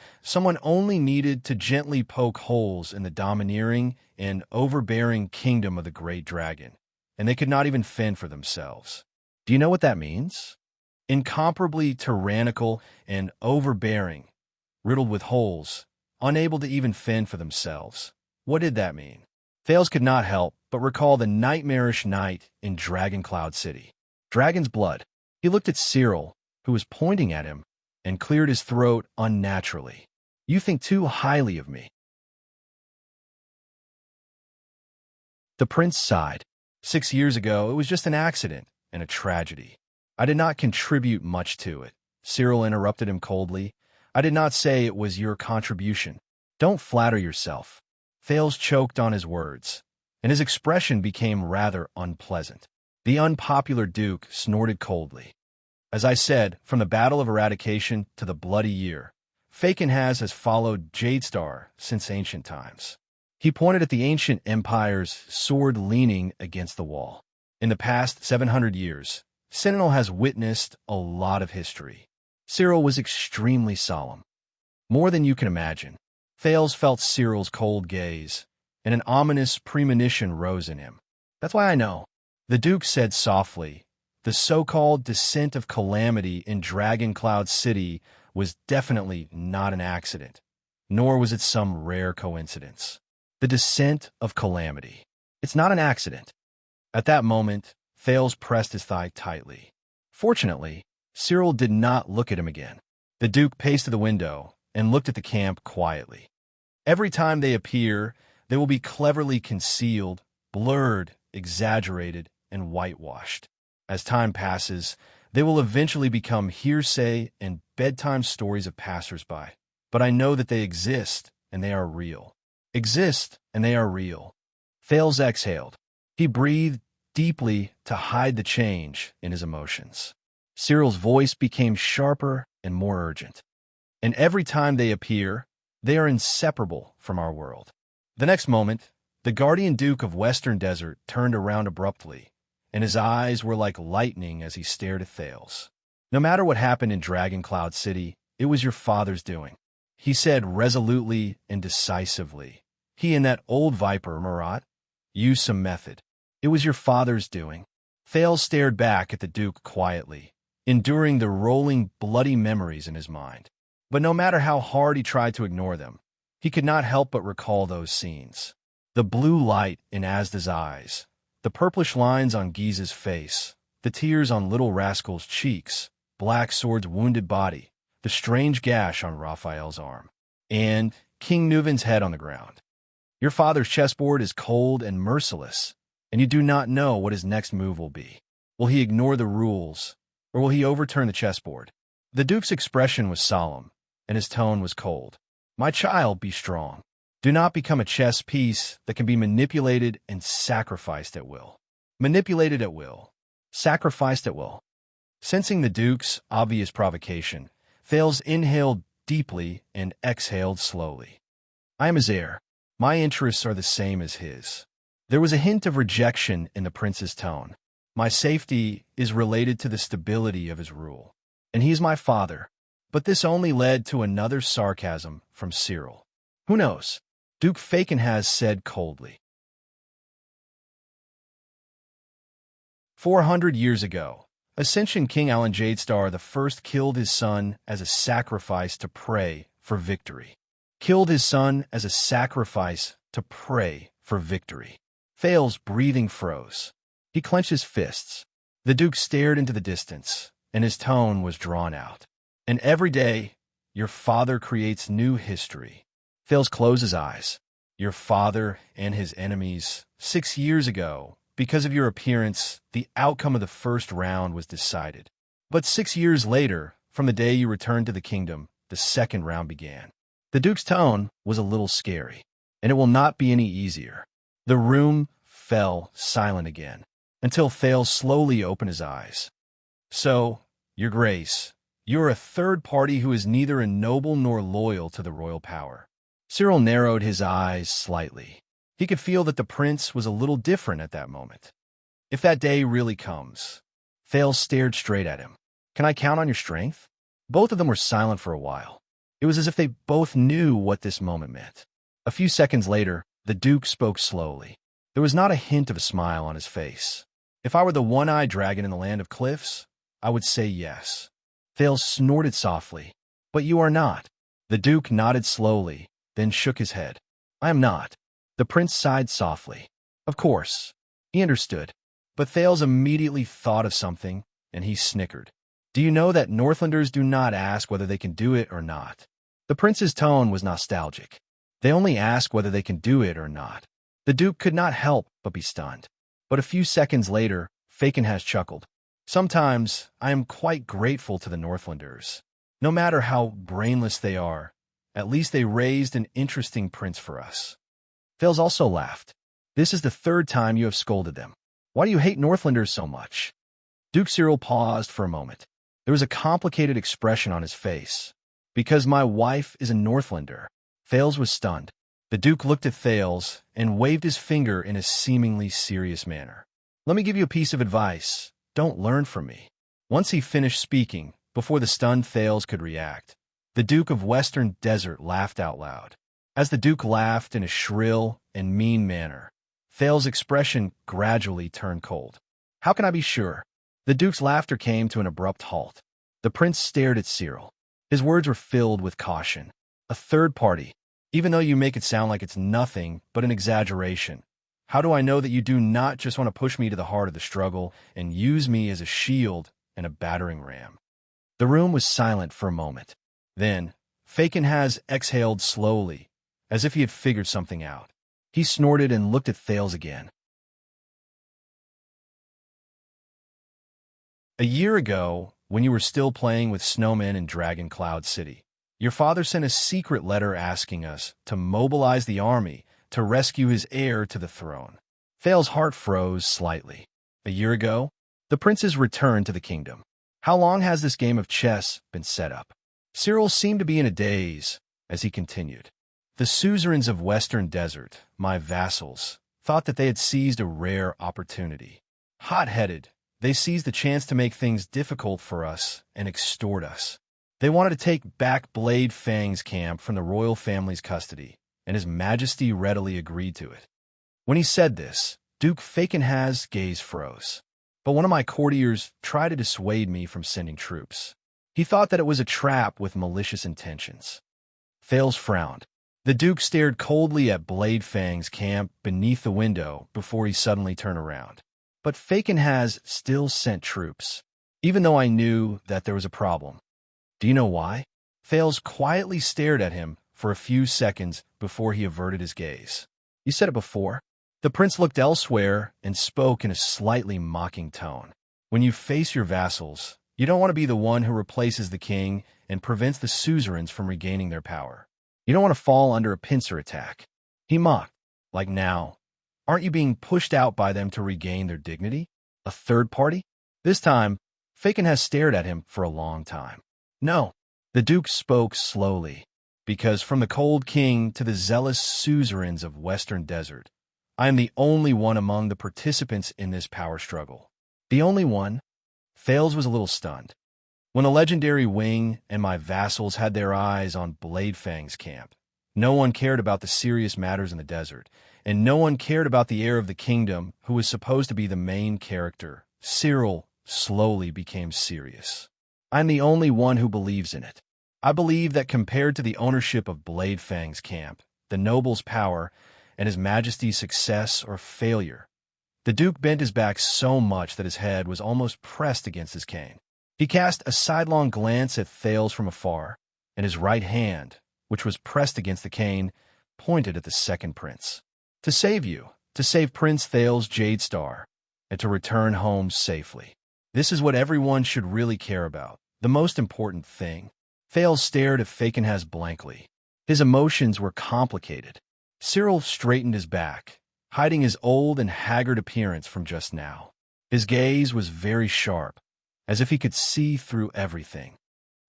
only needed to gently poke holes in the domineering and overbearing kingdom of the great dragon, and they could not even fend for themselves. Do you know what that means? Incomparably tyrannical and overbearing, riddled with holes, unable to even fend for themselves. What did that mean? Thales could not help but recall the nightmarish night in Dragon Cloud City. Dragon's blood. He looked at Cyril, who was pointing at him, and cleared his throat unnaturally. You think too highly of me. The prince sighed. 6 years ago, it was just an accident and a tragedy. I did not contribute much to it. Cyril interrupted him coldly. I did not say it was your contribution. Don't flatter yourself. Thales choked on his words, and his expression became rather unpleasant. The unpopular Duke snorted coldly. As I said, from the Battle of Eradication to the Bloody Year, Fakenhaz has followed Jadestar since ancient times. He pointed at the ancient empire's sword leaning against the wall. In the past 700 years, Sentinel has witnessed a lot of history. Cyril was extremely solemn. More than you can imagine. Thales felt Cyril's cold gaze, and an ominous premonition rose in him. That's why I know. The Duke said softly, the so-called descent of calamity in Dragon Cloud City was definitely not an accident, nor was it some rare coincidence. The descent of calamity. It's not an accident. At that moment, Thales pressed his thigh tightly. Fortunately, Cyril did not look at him again. The Duke paced to the window and looked at the camp quietly. Every time they appear, they will be cleverly concealed, blurred, exaggerated, and whitewashed. As time passes, they will eventually become hearsay and bedtime stories of passersby. But I know that they exist, and they are real. Exist, and they are real. Thales exhaled. He breathed deeply to hide the change in his emotions. Cyril's voice became sharper and more urgent. And every time they appear, they are inseparable from our world. The next moment, the guardian duke of Western Desert turned around abruptly, and his eyes were like lightning as he stared at Thales. No matter what happened in Dragon Cloud City, it was your father's doing, he said resolutely and decisively. He and that old viper, Murat, used some method. It was your father's doing. Thales stared back at the duke quietly, enduring the rolling, bloody memories in his mind. But no matter how hard he tried to ignore them, he could not help but recall those scenes. The blue light in Asda's eyes, the purplish lines on Giza's face, the tears on Little Rascal's cheeks, Black Sword's wounded body, the strange gash on Raphael's arm, and King Nuven's head on the ground. Your father's chessboard is cold and merciless, and you do not know what his next move will be. Will he ignore the rules, or will he overturn the chessboard? The duke's expression was solemn, and his tone was cold. My child, be strong. Do not become a chess piece that can be manipulated and sacrificed at will. Manipulated at will. Sacrificed at will. Sensing the duke's obvious provocation, Thales inhaled deeply and exhaled slowly. I am his heir. My interests are the same as his. There was a hint of rejection in the prince's tone. My safety is related to the stability of his rule. And he is my father. But this only led to another sarcasm from Cyril. Who knows? Duke Falconhas said coldly. 400 years ago, Ascension King Alan Jadestar I killed his son as a sacrifice to pray for victory. Killed his son as a sacrifice to pray for victory. Thales' breathing froze. He clenched his fists. The Duke stared into the distance, and his tone was drawn out. And every day, your father creates new history. Thales closed his eyes. Your father and his enemies, 6 years ago, because of your appearance, the outcome of the first round was decided. But 6 years later, from the day you returned to the kingdom, the second round began. The Duke's tone was a little scary, and it will not be any easier. The room fell silent again, until Thales slowly opened his eyes. So, Your Grace, you are a third party who is neither a noble nor loyal to the royal power. Cyril narrowed his eyes slightly. He could feel that the prince was a little different at that moment. If that day really comes, Thales stared straight at him. Can I count on your strength? Both of them were silent for a while. It was as if they both knew what this moment meant. A few seconds later, the Duke spoke slowly. There was not a hint of a smile on his face. If I were the one-eyed dragon in the land of cliffs, I would say yes. Thales snorted softly. But you are not. The Duke nodded slowly, then shook his head. I am not. The prince sighed softly. Of course. He understood. But Thales immediately thought of something, and he snickered. Do you know that Northlanders do not ask whether they can do it or not? The prince's tone was nostalgic. They only ask whether they can do it or not. The Duke could not help but be stunned. But a few seconds later, Falconhas chuckled. Sometimes I am quite grateful to the Northlanders. No matter how brainless they are, at least they raised an interesting prince for us. Thales also laughed. This is the third time you have scolded them. Why do you hate Northlanders so much? Duke Cyril paused for a moment. There was a complicated expression on his face. Because my wife is a Northlander. Thales was stunned. The Duke looked at Thales and waved his finger in a seemingly serious manner. Let me give you a piece of advice. Don't learn from me. Once he finished speaking, before the stunned Thales could react, the Duke of Western Desert laughed out loud. As the Duke laughed in a shrill and mean manner, Thales' expression gradually turned cold. How can I be sure? The Duke's laughter came to an abrupt halt. The prince stared at Cyril. His words were filled with caution. A third party. Even though you make it sound like it's nothing but an exaggeration, how do I know that you do not just want to push me to the heart of the struggle and use me as a shield and a battering ram? The room was silent for a moment. Then, Falconhas exhaled slowly, as if he had figured something out. He snorted and looked at Thales again. A year ago, when you were still playing with snowmen in Dragon Cloud City, your father sent a secret letter asking us to mobilize the army to rescue his heir to the throne. Thal's heart froze slightly. A year ago, the princes returned to the kingdom. How long has this game of chess been set up? Cyril seemed to be in a daze as he continued. The suzerains of Western Desert, my vassals, thought that they had seized a rare opportunity. Hot-headed, they seized the chance to make things difficult for us and extort us. They wanted to take back Blade Fang's camp from the royal family's custody, and His Majesty readily agreed to it. When he said this, Duke Fakenhaz's gaze froze. But one of my courtiers tried to dissuade me from sending troops. He thought that it was a trap with malicious intentions. Thales frowned. The Duke stared coldly at Blade Fang's camp beneath the window before he suddenly turned around. But Fakenhaz still sent troops, even though I knew that there was a problem. Do you know why? Thales quietly stared at him for a few seconds before he averted his gaze. You said it before. The prince looked elsewhere and spoke in a slightly mocking tone. When you face your vassals, you don't want to be the one who replaces the king and prevents the suzerains from regaining their power. You don't want to fall under a pincer attack. He mocked. Like now, aren't you being pushed out by them to regain their dignity? A third party? This time, Fakenhaz stared at him for a long time. No, the Duke spoke slowly, because from the cold king to the zealous suzerains of Western Desert, I am the only one among the participants in this power struggle. The only one? Thales was a little stunned. When the legendary wing and my vassals had their eyes on Blade Fang's camp, no one cared about the serious matters in the desert, and no one cared about the heir of the kingdom who was supposed to be the main character. Cyril slowly became serious. I'm the only one who believes in it. I believe that compared to the ownership of Blade Fang's camp, the noble's power, and His Majesty's success or failure, the Duke bent his back so much that his head was almost pressed against his cane. He cast a sidelong glance at Thales from afar, and his right hand, which was pressed against the cane, pointed at the second prince. To save you, to save Prince Thales Jadestar, and to return home safely. This is what everyone should really care about, the most important thing. Thales stared at Fakenhaz blankly. His emotions were complicated. Cyril straightened his back, hiding his old and haggard appearance from just now. His gaze was very sharp, as if he could see through everything.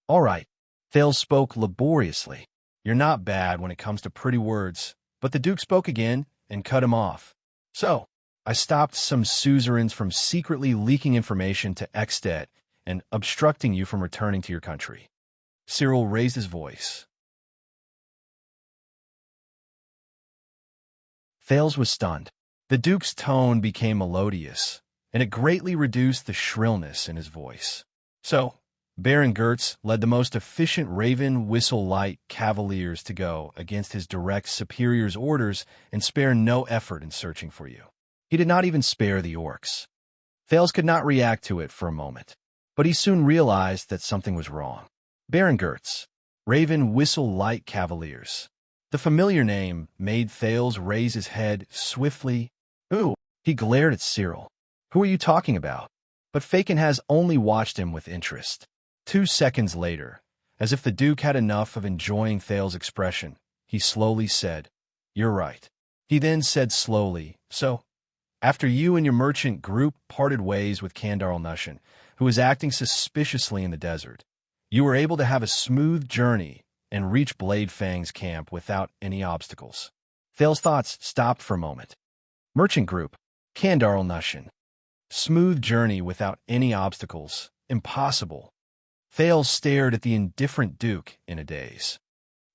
All right, Thales spoke laboriously. You're not bad when it comes to pretty words, but the Duke spoke again and cut him off. So, I stopped some suzerains from secretly leaking information to Extet and obstructing you from returning to your country. Cyril raised his voice. Thales was stunned. The Duke's tone became melodious, and it greatly reduced the shrillness in his voice. So, Baron Gertz led the most efficient Raven Whistle Light Cavaliers to go against his direct superior's orders and spare no effort in searching for you. He did not even spare the orcs. Thales could not react to it for a moment, but he soon realized that something was wrong. Baron Gertz, Raven Whistle Light Cavaliers. The familiar name made Thales raise his head swiftly. Ooh, he glared at Cyril. Who are you talking about? But Fakenhaz only watched him with interest. 2 seconds later, as if the Duke had enough of enjoying Thales' expression, he slowly said, You're right. He then said slowly, So, after you and your merchant group parted ways with Kandar al-Nushan, who was acting suspiciously in the desert, you were able to have a smooth journey and reach Blade Fang's camp without any obstacles. Thales' thoughts stopped for a moment. Merchant group, Kandar al-Nushan. Smooth journey without any obstacles. Impossible. Thales stared at the indifferent Duke in a daze.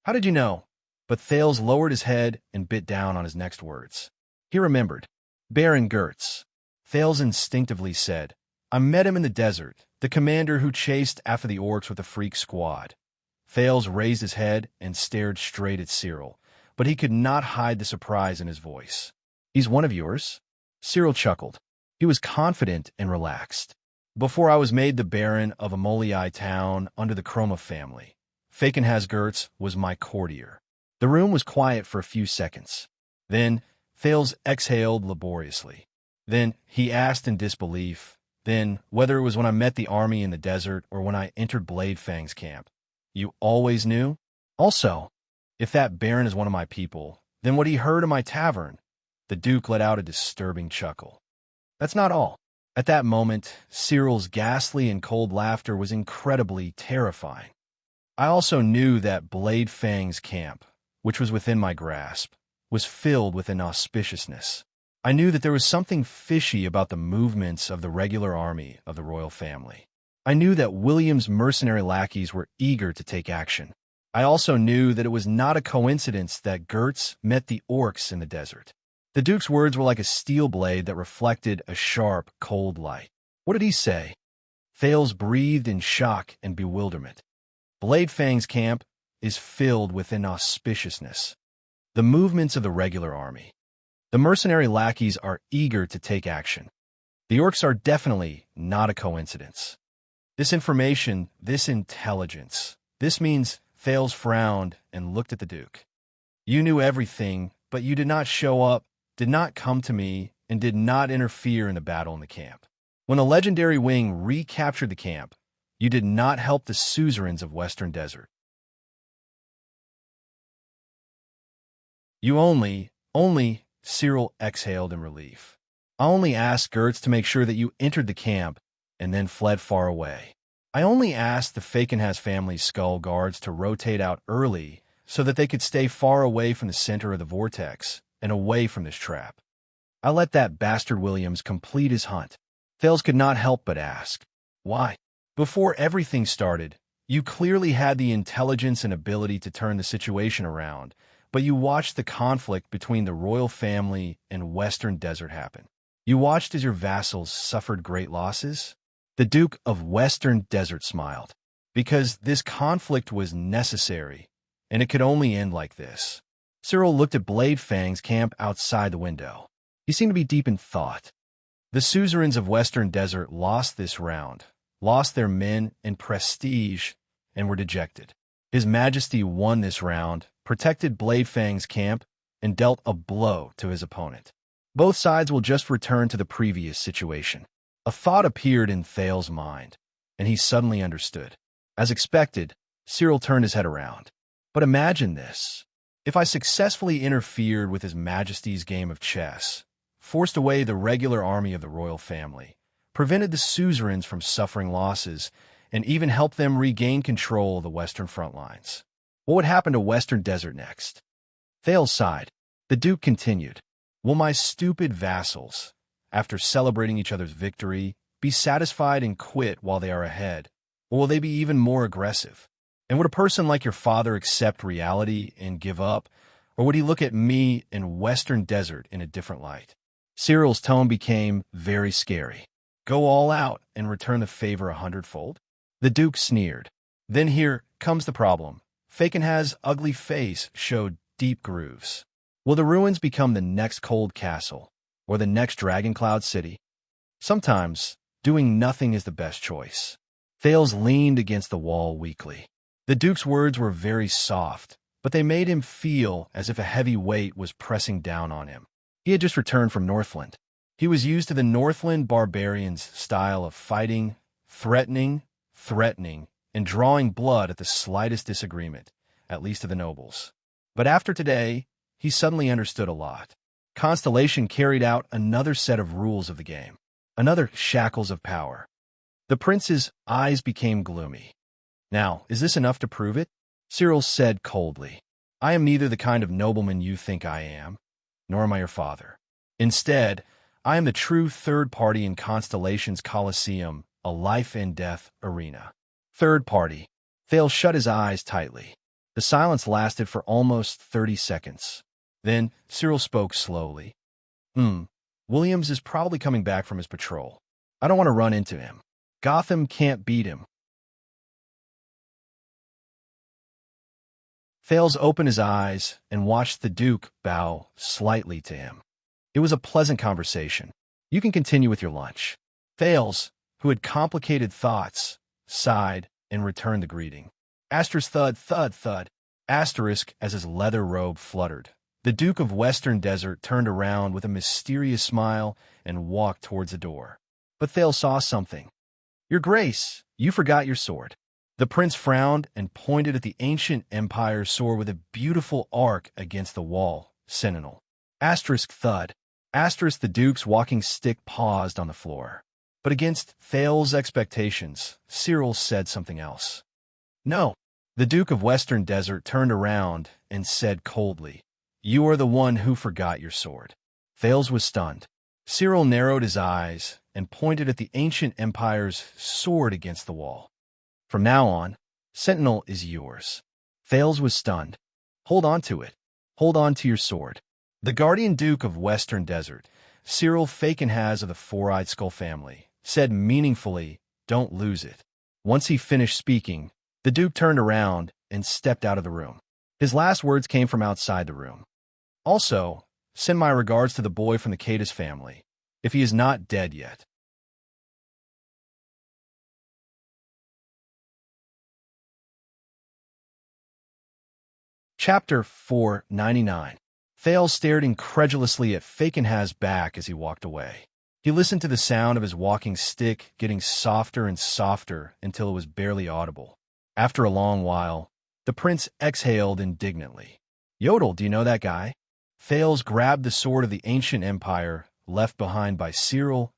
How did you know? But Thales lowered his head and bit down on his next words. He remembered. Baron Gertz. Thales instinctively said, I met him in the desert, the commander who chased after the orcs with a freak squad. Thales raised his head and stared straight at Cyril, but he could not hide the surprise in his voice. He's one of yours? Cyril chuckled. He was confident and relaxed. Before I was made the Baron of Amoliai town under the Chroma family, Fakenhaz Gertz was my courtier. The room was quiet for a few seconds. Then, Thales exhaled laboriously. Then, he asked in disbelief, Then, whether it was when I met the army in the desert or when I entered Blade Fang's camp, you always knew? Also, if that Baron is one of my people, then what he heard in my tavern, the Duke let out a disturbing chuckle. That's not all. At that moment, Cyril's ghastly and cold laughter was incredibly terrifying. I also knew that Blade Fang's camp, which was within my grasp, was filled with inauspiciousness. I knew that there was something fishy about the movements of the regular army of the royal family. I knew that William's mercenary lackeys were eager to take action. I also knew that it was not a coincidence that Gertz met the orcs in the desert. The Duke's words were like a steel blade that reflected a sharp, cold light. What did he say? Thales breathed in shock and bewilderment. Blade Fang's camp is filled with inauspiciousness. The movements of the regular army. The mercenary lackeys are eager to take action. The orcs are definitely not a coincidence. This information, this intelligence, this means Thales frowned and looked at the Duke. You knew everything, but you did not show up, did not come to me, and did not interfere in the battle in the camp. When the legendary wing recaptured the camp, you did not help the suzerains of Western Desert. You only, Cyril exhaled in relief. I only asked Gertz to make sure that you entered the camp and then fled far away. I only asked the Fakenhas family's skull guards to rotate out early so that they could stay far away from the center of the vortex and away from this trap. I let that bastard Williams complete his hunt. Thales could not help but ask, why? Before everything started, you clearly had the intelligence and ability to turn the situation around, but you watched the conflict between the royal family and Western Desert happen. You watched as your vassals suffered great losses. The Duke of Western Desert smiled, because this conflict was necessary, and it could only end like this. Cyril looked at Blade Fang's camp outside the window. He seemed to be deep in thought. The suzerains of Western Desert lost this round, lost their men and prestige, and were dejected. His Majesty won this round, protected Blade Fang's camp, and dealt a blow to his opponent. Both sides will just return to the previous situation. A thought appeared in Thales' mind, and he suddenly understood. As expected, Cyril turned his head around. But imagine this. If I successfully interfered with His Majesty's game of chess, forced away the regular army of the royal family, prevented the suzerains from suffering losses, and even helped them regain control of the western front lines, what would happen to Western Desert next? Thales sighed. The Duke continued, will my stupid vassals, after celebrating each other's victory, be satisfied and quit while they are ahead, or will they be even more aggressive? And would a person like your father accept reality and give up, or would he look at me in Western Desert in a different light? Cyril's tone became very scary. Go all out and return the favor 100-fold? The Duke sneered. Then here comes the problem. Fakenhas' ugly face showed deep grooves. Will the ruins become the next cold castle, or the next Dragon Cloud City? Sometimes, doing nothing is the best choice. Thales leaned against the wall weakly. The Duke's words were very soft, but they made him feel as if a heavy weight was pressing down on him. He had just returned from Northland. He was used to the Northland barbarians' style of fighting, threatening, and drawing blood at the slightest disagreement, at least to the nobles. But after today, he suddenly understood a lot. Constellation carried out another set of rules of the game, another shackles of power. The prince's eyes became gloomy. Now, is this enough to prove it? Cyril said coldly. I am neither the kind of nobleman you think I am, nor am I your father. Instead, I am the true third party in Constellation's Colosseum, a life and death arena. Third party. Thales shut his eyes tightly. The silence lasted for almost 30 seconds. Then Cyril spoke slowly. Williams is probably coming back from his patrol. I don't want to run into him. Gotham can't beat him. Thales opened his eyes and watched the Duke bow slightly to him. It was a pleasant conversation. You can continue with your lunch. Thales, who had complicated thoughts, sighed and returned the greeting. Asterisk thud, thud, thud. Asterisk as his leather robe fluttered. The Duke of Western Desert turned around with a mysterious smile and walked towards the door. But Thales saw something. "Your Grace, you forgot your sword." The prince frowned and pointed at the ancient empire's sword with a beautiful arc against the wall. Sentinel. Asterisk thud. Asterisk the duke's walking stick paused on the floor. But against Thales' expectations, Cyril said something else. "No." The Duke of Western Desert turned around and said coldly, "You are the one who forgot your sword." Thales was stunned. Cyril narrowed his eyes and pointed at the ancient empire's sword against the wall. "From now on, Sentinel is yours." Thales was stunned. "Hold on to it. Hold on to your sword." The Guardian Duke of Western Desert, Cyril Fakenhas of the Four-Eyed Skull family, said meaningfully, "Don't lose it." Once he finished speaking, the Duke turned around and stepped out of the room. His last words came from outside the room. "Also, send my regards to the boy from the Cadis family, if he is not dead yet." Chapter 499. Thales stared incredulously at Fakenhas' back as he walked away. He listened to the sound of his walking stick getting softer and softer until it was barely audible. After a long while, the prince exhaled indignantly. "Yodel, do you know that guy?" Thales grabbed the sword of the ancient empire left behind by Cyril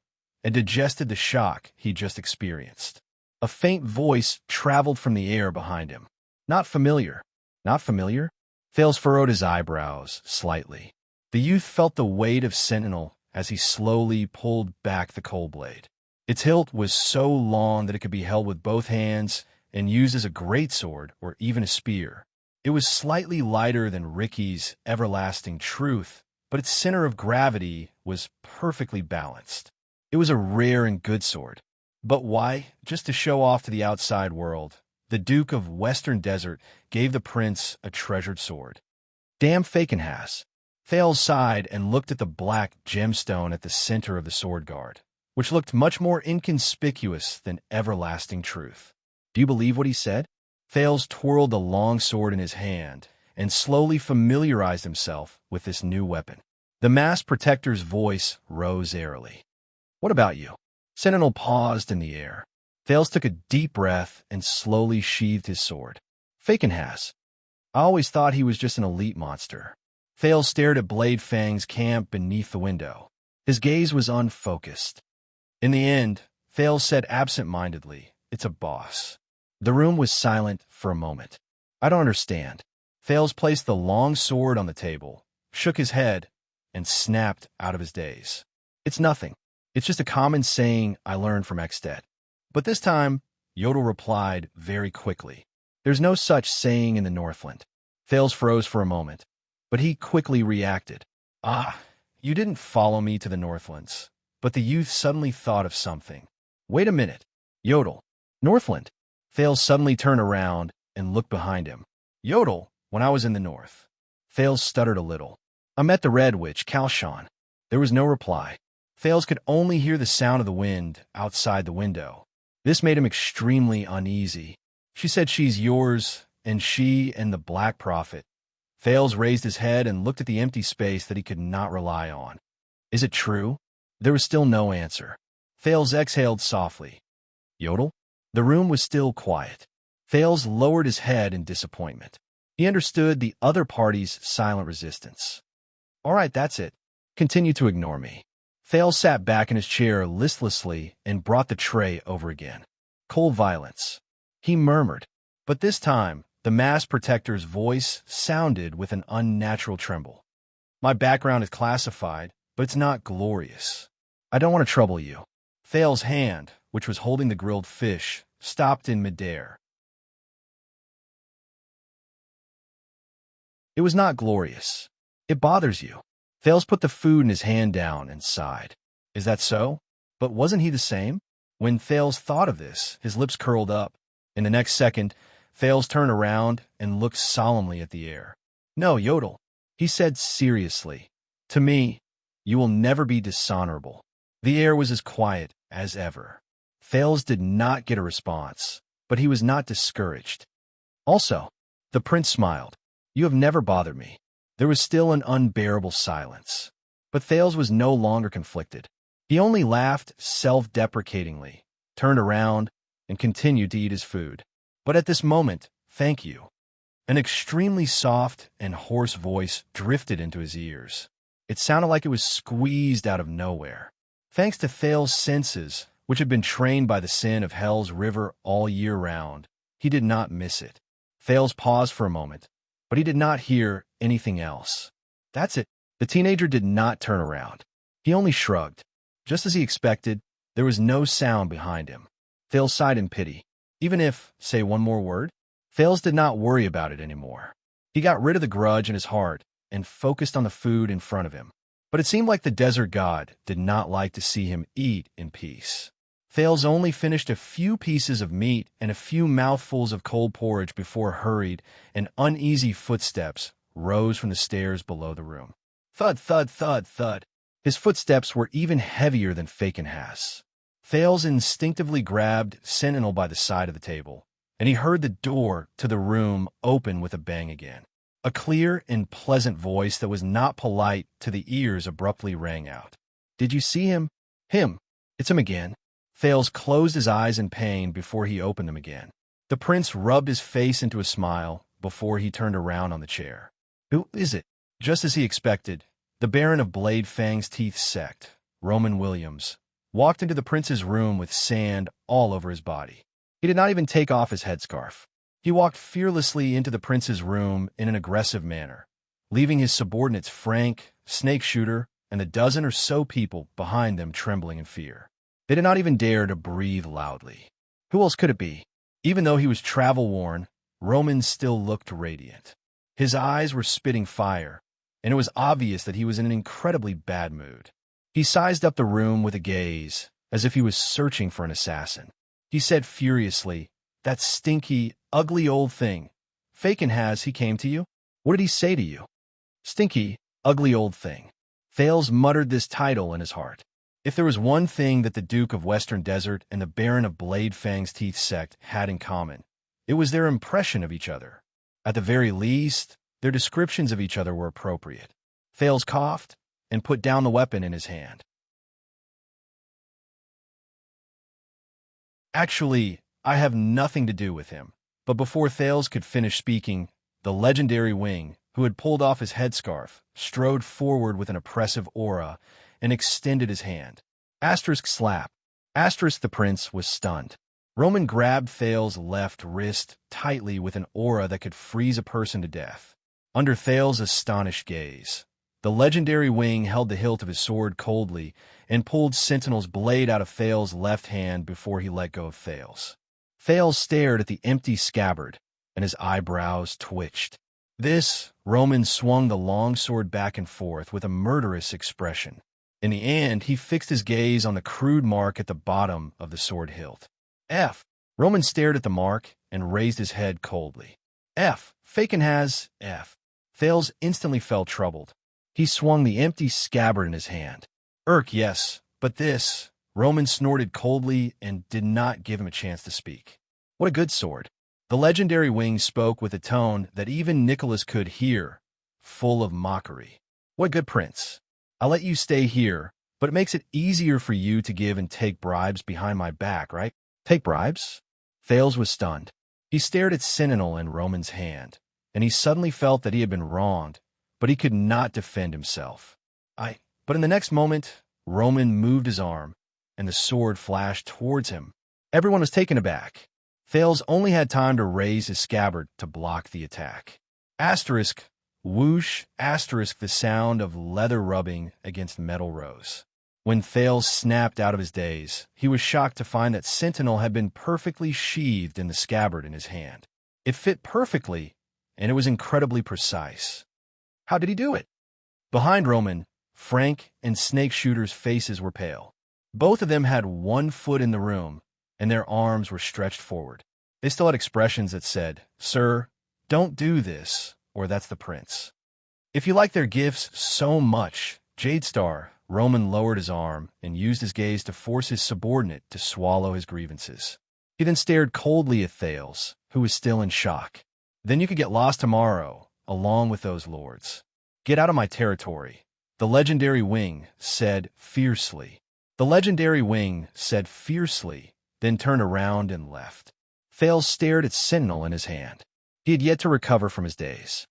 and digested the shock he just experienced. A faint voice traveled from the air behind him. "Not familiar." "Not familiar?" Thales furrowed his eyebrows slightly. The youth felt the weight of Sentinel as he slowly pulled back the cold blade. Its hilt was so long that it could be held with both hands and used as a greatsword or even a spear. It was slightly lighter than Ricky's Everlasting Truth, but its center of gravity was perfectly balanced. It was a rare and good sword. But why? Just to show off to the outside world, the Duke of Western Desert gave the prince a treasured sword. "Damn Fakenhas." Thales sighed and looked at the black gemstone at the center of the sword guard, which looked much more inconspicuous than Everlasting Truth. "Do you believe what he said?" Thales twirled the long sword in his hand and slowly familiarized himself with this new weapon. The masked protector's voice rose airily. "What about you?" Sentinel paused in the air. Thales took a deep breath and slowly sheathed his sword. "Fakenhas. I always thought he was just an elite monster." Thales stared at Blade Fang's camp beneath the window. His gaze was unfocused. In the end, Thales said absent-mindedly, "It's a boss." The room was silent for a moment. "I don't understand." Thales placed the long sword on the table, shook his head, and snapped out of his daze. "It's nothing. It's just a common saying I learned from Extet." But this time, Yodel replied very quickly. "There's no such saying in the Northland." Thales froze for a moment, but he quickly reacted. "Ah, you didn't follow me to the Northlands." But the youth suddenly thought of something. "Wait a minute. Yodel. Northland." Thales suddenly turned around and looked behind him. "Yodel, when I was in the north." Thales stuttered a little. "I met the Red Witch, Kalshan." There was no reply. Thales could only hear the sound of the wind outside the window. This made him extremely uneasy. "She said she's yours, and she and the Black Prophet." Thales raised his head and looked at the empty space that he could not rely on. "Is it true?" There was still no answer. Thales exhaled softly. "Yodel?" The room was still quiet. Thales lowered his head in disappointment. He understood the other party's silent resistance. "All right, that's it. Continue to ignore me." Thales sat back in his chair listlessly and brought the tray over again. "Cold violence," he murmured. But this time, the masked protector's voice sounded with an unnatural tremble. "My background is classified, but it's not glorious. I don't want to trouble you." Thales' hand, which was holding the grilled fish, stopped in midair. "It was not glorious. It bothers you." Thales put the food in his hand down and sighed. "Is that so? But wasn't he the same?" When Thales thought of this, his lips curled up. In the next second, Thales turned around and looked solemnly at the air. "No, Yodel," he said seriously. "To me, you will never be dishonorable." The air was as quiet as ever. Thales did not get a response, but he was not discouraged. "Also," the prince smiled, "you have never bothered me." There was still an unbearable silence. But Thales was no longer conflicted. He only laughed self-deprecatingly, turned around, and continued to eat his food. But at this moment, thank you. An extremely soft and hoarse voice drifted into his ears. It sounded like it was squeezed out of nowhere. Thanks to Thales's senses, which had been trained by the sin of Hell's River all year round, he did not miss it. Thales paused for a moment, but he did not hear anything else. That's it. The teenager did not turn around. He only shrugged. Just as he expected, there was no sound behind him. Thales sighed in pity. Even if, say one more word? Thales did not worry about it anymore. He got rid of the grudge in his heart and focused on the food in front of him. But it seemed like the desert god did not like to see him eat in peace. Thales only finished a few pieces of meat and a few mouthfuls of cold porridge before hurried and uneasy footsteps rose from the stairs below the room. Thud, thud, thud, thud. His footsteps were even heavier than Fakenhas. Thales instinctively grabbed Sentinel by the side of the table, and he heard the door to the room open with a bang again. A clear and pleasant voice that was not polite to the ears abruptly rang out. Did you see him? Him. It's him again. Thales closed his eyes in pain before he opened them again. The prince rubbed his face into a smile before he turned around on the chair. Who is it? Just as he expected, the Baron of Blade Fang's teeth set, Roman Williams, walked into the prince's room with sand all over his body. He did not even take off his headscarf. He walked fearlessly into the prince's room in an aggressive manner, leaving his subordinates Frank, Snake Shooter, and the dozen or so people behind them trembling in fear. They did not even dare to breathe loudly. Who else could it be? Even though he was travel-worn, Roman still looked radiant. His eyes were spitting fire, and it was obvious that he was in an incredibly bad mood. He sized up the room with a gaze, as if he was searching for an assassin. He said furiously, "That stinky, ugly old thing. Fakenhas, he came to you? What did he say to you?" Stinky, ugly old thing. Thales muttered this title in his heart. If there was one thing that the Duke of Western Desert and the Baron of Blade Fang's Teeth sect had in common, it was their impression of each other. At the very least, their descriptions of each other were appropriate. Thales coughed and put down the weapon in his hand. Actually, I have nothing to do with him. But before Thales could finish speaking, the legendary Wing, who had pulled off his headscarf, strode forward with an oppressive aura and extended his hand. Asterisk slap. Asterisk the prince was stunned. Roman grabbed Thales' left wrist tightly with an aura that could freeze a person to death. Under Thales' astonished gaze, the legendary Wing held the hilt of his sword coldly and pulled Sentinel's blade out of Thales' left hand before he let go of Thales. Thales stared at the empty scabbard, and his eyebrows twitched. Roman swung the long sword back and forth with a murderous expression. In the end, he fixed his gaze on the crude mark at the bottom of the sword hilt. F. Roman stared at the mark and raised his head coldly. F. Fakenhas, F. Thales instantly felt troubled. He swung the empty scabbard in his hand. Yes, but this... Roman snorted coldly and did not give him a chance to speak. What a good sword. The legendary Wing spoke with a tone that even Nicholas could hear, full of mockery. What a good prince. I'll let you stay here, but it makes it easier for you to give and take bribes behind my back, right? Take bribes? Thales was stunned. He stared at Sentinel in Roman's hand, and he suddenly felt that he had been wronged, but he could not defend himself. But in the next moment, Roman moved his arm, and the sword flashed towards him. Everyone was taken aback. Thales only had time to raise his scabbard to block the attack. Asterisk, whoosh, asterisk, the sound of leather rubbing against metal rose. When Thales snapped out of his daze, he was shocked to find that Sentinel had been perfectly sheathed in the scabbard in his hand. It fit perfectly, and it was incredibly precise. How did he do it? Behind Roman, Frank and Snake Shooter's faces were pale. Both of them had one foot in the room, and their arms were stretched forward. They still had expressions that said, "Sir, don't do this," or "That's the prince." If you like their gifts so much, Jadestar, Roman lowered his arm and used his gaze to force his subordinate to swallow his grievances. He then stared coldly at Thales, who was still in shock. Then you could get lost tomorrow, along with those lords. Get out of my territory, the legendary Wing said fiercely. The legendary wing said fiercely, then turned around and left. Fails stared at Sentinel in his hand. He had yet to recover from his daze.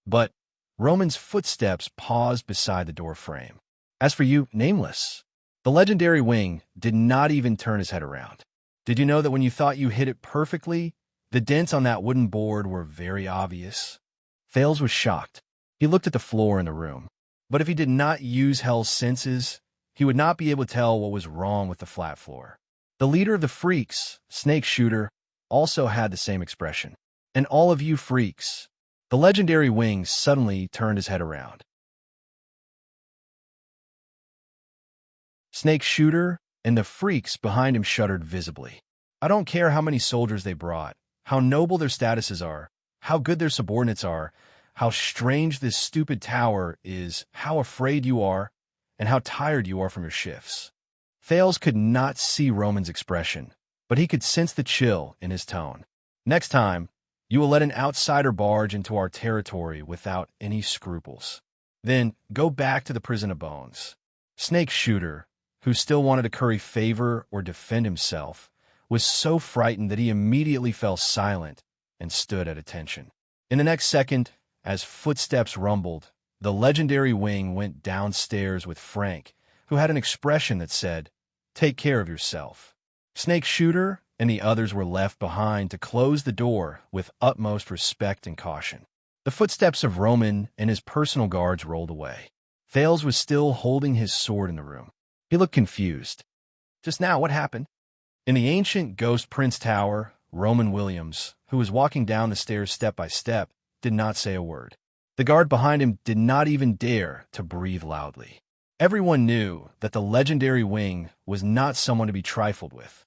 But Roman's footsteps paused beside the door frame. As for you, Nameless, the legendary wing did not even turn his head around. Did you know that when you thought you hit it perfectly, the dents on that wooden board were very obvious? Fails was shocked. He looked at the floor in the room. But if he did not use Hell's senses, he would not be able to tell what was wrong with the flat floor. The leader of the freaks, Snake Shooter, also had the same expression. And all of you freaks. The legendary wing suddenly turned his head around. Snake Shooter and the freaks behind him shuddered visibly. I don't care how many soldiers they brought, how noble their statuses are, how good their subordinates are, how strange this stupid tower is, how afraid you are, and how tired you are from your shifts. Fails could not see Roman's expression, but he could sense the chill in his tone. Next time, you will let an outsider barge into our territory without any scruples. Then go back to the prison of bones. Snake Shooter, who still wanted to curry favor or defend himself, was so frightened that he immediately fell silent and stood at attention. In the next second, as footsteps rumbled, the legendary wing went downstairs with Frank, who had an expression that said, "Take care of yourself." Snake Shooter and the others were left behind to close the door with utmost respect and caution. The footsteps of Roman and his personal guards rolled away. Fails was still holding his sword in the room. He looked confused. Just now, what happened? In the ancient Ghost Prince Tower, Roman Williams, who was walking down the stairs step by step, did not say a word. The guard behind him did not even dare to breathe loudly. Everyone knew that the legendary wing was not someone to be trifled with.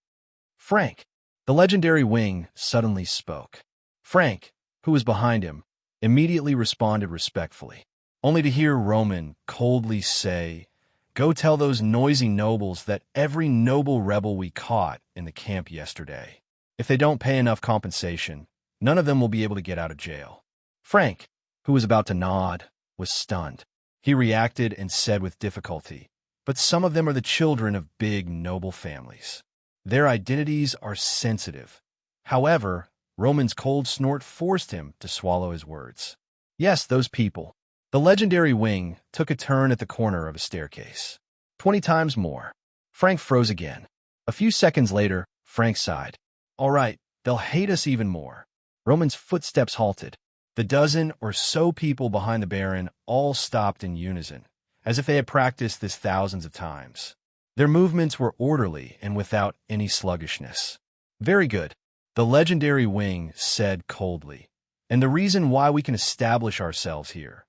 Frank, the legendary wing, suddenly spoke. Frank, who was behind him, immediately responded respectfully, only to hear Roman coldly say, "Go tell those noisy nobles that every noble rebel we caught in the camp yesterday, if they don't pay enough compensation, none of them will be able to get out of jail." Frank, who was about to nod, was stunned. He reacted and said with difficulty, "But some of them are the children of big, noble families. Their identities are sensitive." However, Roman's cold snort forced him to swallow his words. Yes, those people. The legendary wing took a turn at the corner of a staircase. 20 times more. Frank froze again. A few seconds later, Frank sighed. All right, they'll hate us even more. Roman's footsteps halted. The dozen or so people behind the Baron all stopped in unison, as if they had practiced this thousands of times. Their movements were orderly and without any sluggishness. Very good, the legendary wing said coldly. And the reason why we can establish ourselves here.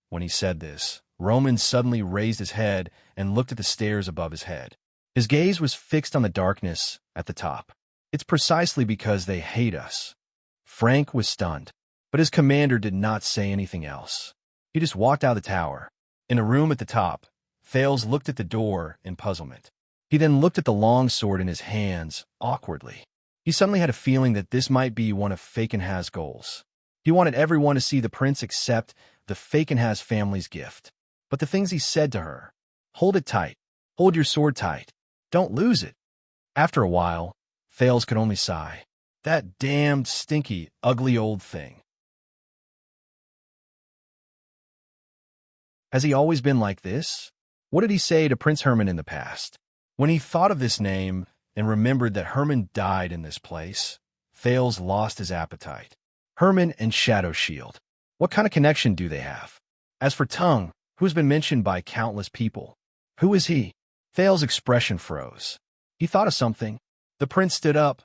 When he said this, Roman suddenly raised his head and looked at the stairs above his head. His gaze was fixed on the darkness at the top. It's precisely because they hate us. Frank was stunned, but his commander did not say anything else. He just walked out of the tower. In a room at the top, Fails looked at the door in puzzlement. He then looked at the long sword in his hands awkwardly. He suddenly had a feeling that this might be one of Fakenhaz's goals. He wanted everyone to see the prince accept the Fakenhaz family's gift. But the things he said to her, hold it tight, hold your sword tight, don't lose it. After a while, Fails could only sigh. That damned, stinky, ugly old thing. Has he always been like this? What did he say to Prince Herman in the past? When he thought of this name and remembered that Herman died in this place, Fails lost his appetite. Herman and Shadow Shield. What kind of connection do they have? As for Tongue, who has been mentioned by countless people, who is he? Fails' expression froze. He thought of something. The prince stood up,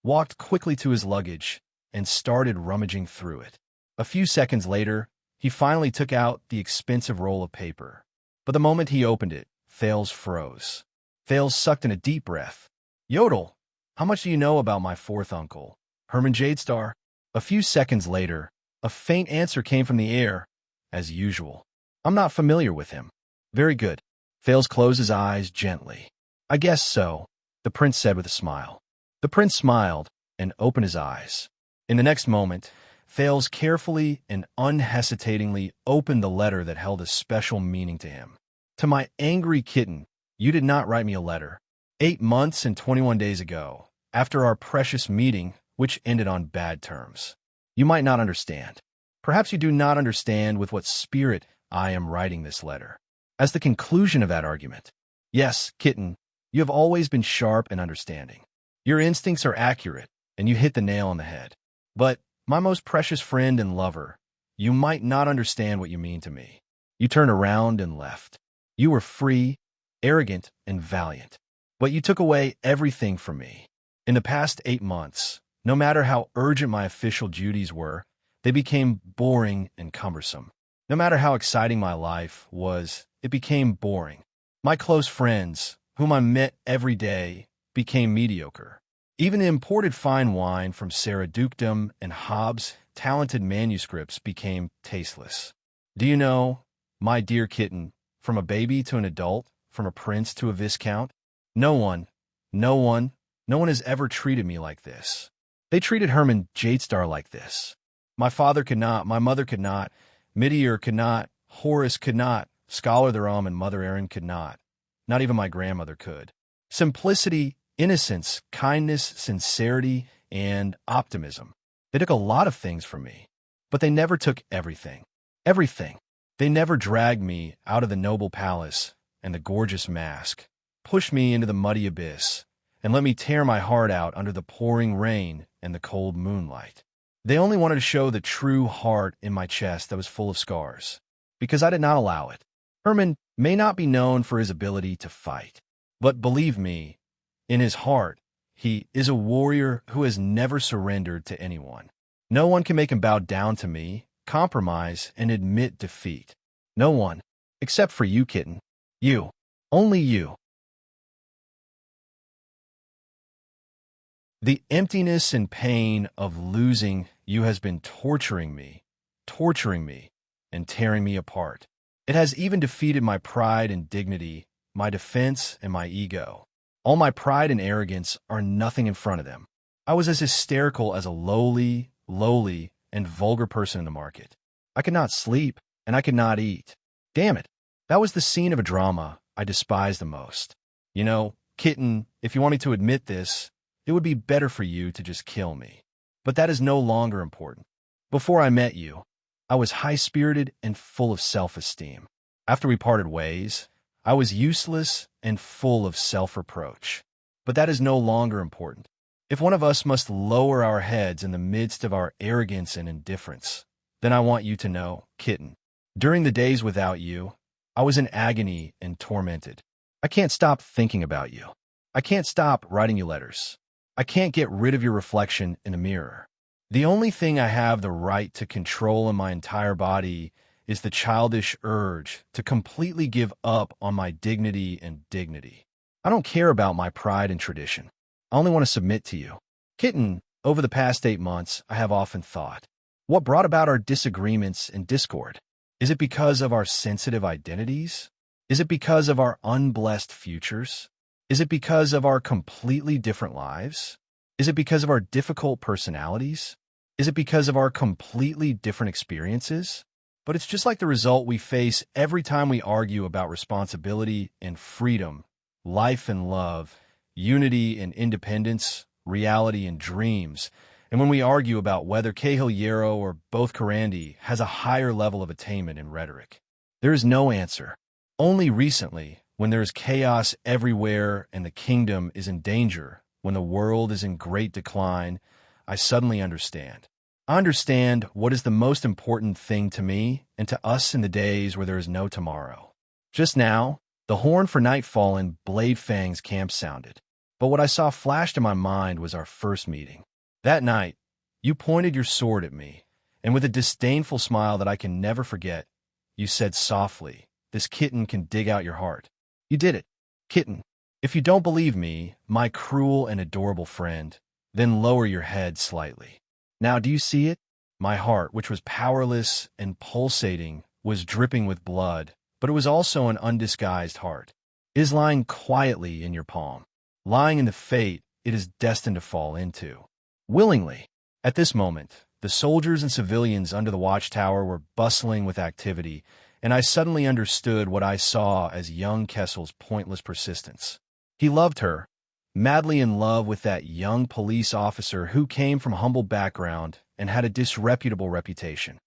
walked quickly to his luggage, and started rummaging through it. A few seconds later, he finally took out the expensive roll of paper. But the moment he opened it, Fails froze. Fails sucked in a deep breath. Yodel, how much do you know about my fourth uncle, Herman Jadestar? A few seconds later, a faint answer came from the air, as usual. I'm not familiar with him. Very good. Fails closed his eyes gently. I guess so, the prince said with a smile. The prince smiled and opened his eyes. In the next moment, Fails carefully and unhesitatingly opened the letter that held a special meaning to him. To my angry kitten, You did not write me a letter. 8 months and 21 days ago, after our precious meeting, which ended on bad terms. You might not understand. Perhaps you do not understand with what spirit I am writing this letter. As the conclusion of that argument, yes, kitten, you have always been sharp and understanding. Your instincts are accurate, and you hit the nail on the head. But, my most precious friend and lover, you might not understand what you mean to me. You turned around and left. You were free, arrogant, and valiant. But you took away everything from me. In the past 8 months, no matter how urgent my official duties were, they became boring and cumbersome. No matter how exciting my life was, it became boring. My close friends, whom I met every day, became mediocre. Even the imported fine wine from Sarah Dukedom and Hobbes' talented manuscripts became tasteless. Do you know, my dear kitten, from a baby to an adult, from a prince to a viscount, no one has ever treated me like this. They treated Herman Jadestar like this. My father could not, my mother could not, Midier could not, Horace could not, Scholar Theron and Mother Erin could not. Not even my grandmother could. Simplicity, innocence, kindness, sincerity, and optimism. They took a lot of things from me, but they never took everything. Everything. They never dragged me out of the noble palace and the gorgeous mask, pushed me into the muddy abyss, and let me tear my heart out under the pouring rain and the cold moonlight. They only wanted to show the true heart in my chest that was full of scars, because I did not allow it. Herman may not be known for his ability to fight, but believe me, in his heart, he is a warrior who has never surrendered to anyone. No one can make him bow down to me, compromise, and admit defeat. No one, except for you, kitten. You. Only you. The emptiness and pain of losing you has been torturing me, and tearing me apart. It has even defeated my pride and dignity, my defense and my ego. All my pride and arrogance are nothing in front of them. I was as hysterical as a lowly, and vulgar person in the market. I could not sleep, and I could not eat. Damn it, that was the scene of a drama I despised the most. You know, kitten, if you want me to admit this, it would be better for you to just kill me. But that is no longer important. Before I met you, I was high-spirited and full of self-esteem. After we parted ways, I was useless and full of self-reproach. But that is no longer important. If one of us must lower our heads in the midst of our arrogance and indifference, then I want you to know, kitten, during the days without you, I was in agony and tormented. I can't stop thinking about you. I can't stop writing you letters. I can't get rid of your reflection in a mirror. The only thing I have the right to control in my entire body is the childish urge to completely give up on my dignity and dignity. I don't care about my pride and tradition. I only want to submit to you. Kitten, over the past 8 months, I have often thought, what brought about our disagreements and discord? Is it because of our sensitive identities? Is it because of our unblessed futures? Is it because of our completely different lives? Is it because of our difficult personalities? Is it because of our completely different experiences? But it's just like the result we face every time we argue about responsibility and freedom, life and love, unity and independence, reality and dreams, and when we argue about whether Cahill Yarrow or both Corandi has a higher level of attainment in rhetoric. There is no answer. Only recently, when there is chaos everywhere and the kingdom is in danger, when the world is in great decline, I suddenly understand. I understand what is the most important thing to me and to us in the days where there is no tomorrow. Just now, the horn for nightfall in Blade Fang's camp sounded, but what I saw flashed in my mind was our first meeting. That night, you pointed your sword at me, and with a disdainful smile that I can never forget, you said softly, "This kitten can dig out your heart." You did it, kitten. If you don't believe me, my cruel and adorable friend, then lower your head slightly. Now, do you see it? My heart, which was powerless and pulsating, was dripping with blood, but it was also an undisguised heart. It is lying quietly in your palm, lying in the fate it is destined to fall into. Willingly. At this moment, the soldiers and civilians under the watchtower were bustling with activity, and I suddenly understood what I saw as young Kessel's pointless persistence. He loved her, madly in love with that young police officer who came from humble background and had a disreputable reputation.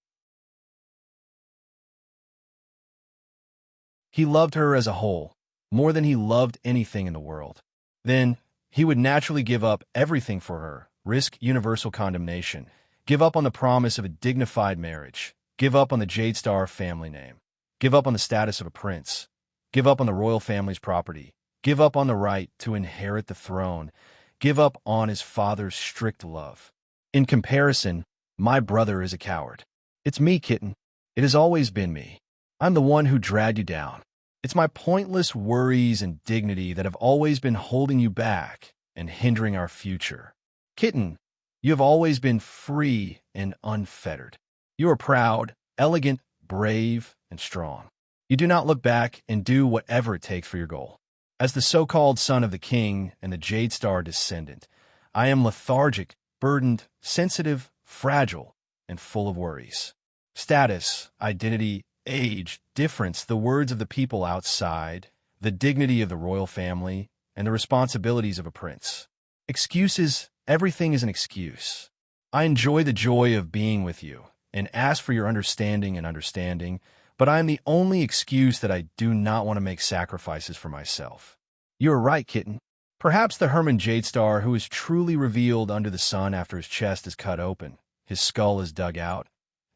He loved her as a whole, more than he loved anything in the world. Then, he would naturally give up everything for her, risk universal condemnation, give up on the promise of a dignified marriage, give up on the Jade Star family name, give up on the status of a prince, give up on the royal family's property, give up on the right to inherit the throne, give up on his father's strict love. In comparison, my brother is a coward. It's me, kitten. It has always been me. I'm the one who dragged you down. It's my pointless worries and dignity that have always been holding you back and hindering our future. Kitten, you have always been free and unfettered. You are proud, elegant, brave, and strong. You do not look back and do whatever it takes for your goal. As the so-called son of the king and the Jade Star descendant, I am lethargic, burdened, sensitive, fragile, and full of worries. Status, identity, age, difference, the words of the people outside, the dignity of the royal family, and the responsibilities of a prince. Excuses, everything is an excuse. I enjoy the joy of being with you and ask for your understanding, but I am the only excuse that I do not want to make sacrifices for myself. You are right, kitten. Perhaps the Herman Jade Star who is truly revealed under the sun after his chest is cut open, his skull is dug out,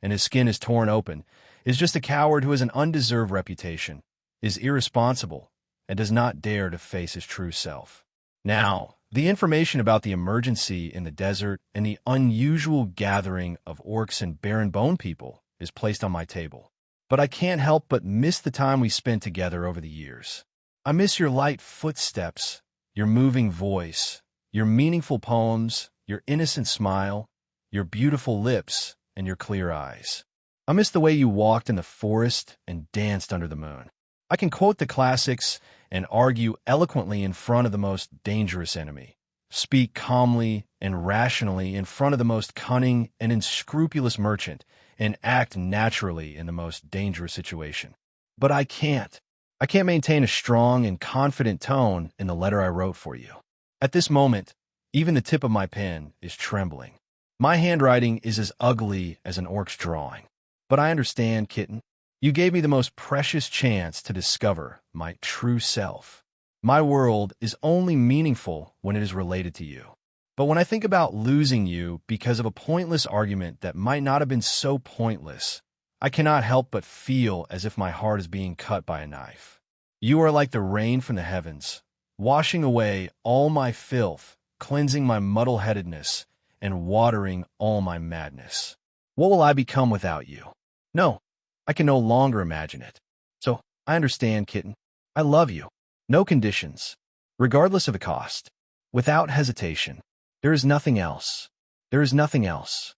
and his skin is torn open, is just a coward who has an undeserved reputation, is irresponsible, and does not dare to face his true self. Now, the information about the emergency in the desert and the unusual gathering of orcs and barren bone people is placed on my table. But I can't help but miss the time we spent together over the years. I miss your light footsteps, your moving voice, your meaningful poems, your innocent smile, your beautiful lips, and your clear eyes. I miss the way you walked in the forest and danced under the moon. I can quote the classics and argue eloquently in front of the most dangerous enemy, speak calmly and rationally in front of the most cunning and unscrupulous merchant, and act naturally in the most dangerous situation. But I can't. I can't maintain a strong and confident tone in the letter I wrote for you. At this moment, even the tip of my pen is trembling. My handwriting is as ugly as an orc's drawing. But I understand, kitten. You gave me the most precious chance to discover my true self. My world is only meaningful when it is related to you. But when I think about losing you because of a pointless argument that might not have been so pointless, I cannot help but feel as if my heart is being cut by a knife. You are like the rain from the heavens, washing away all my filth, cleansing my muddle-headedness, and watering all my madness. What will I become without you? No, I can no longer imagine it. So, I understand, kitten. I love you. No conditions. Regardless of the cost. Without hesitation. There is nothing else. There is nothing else.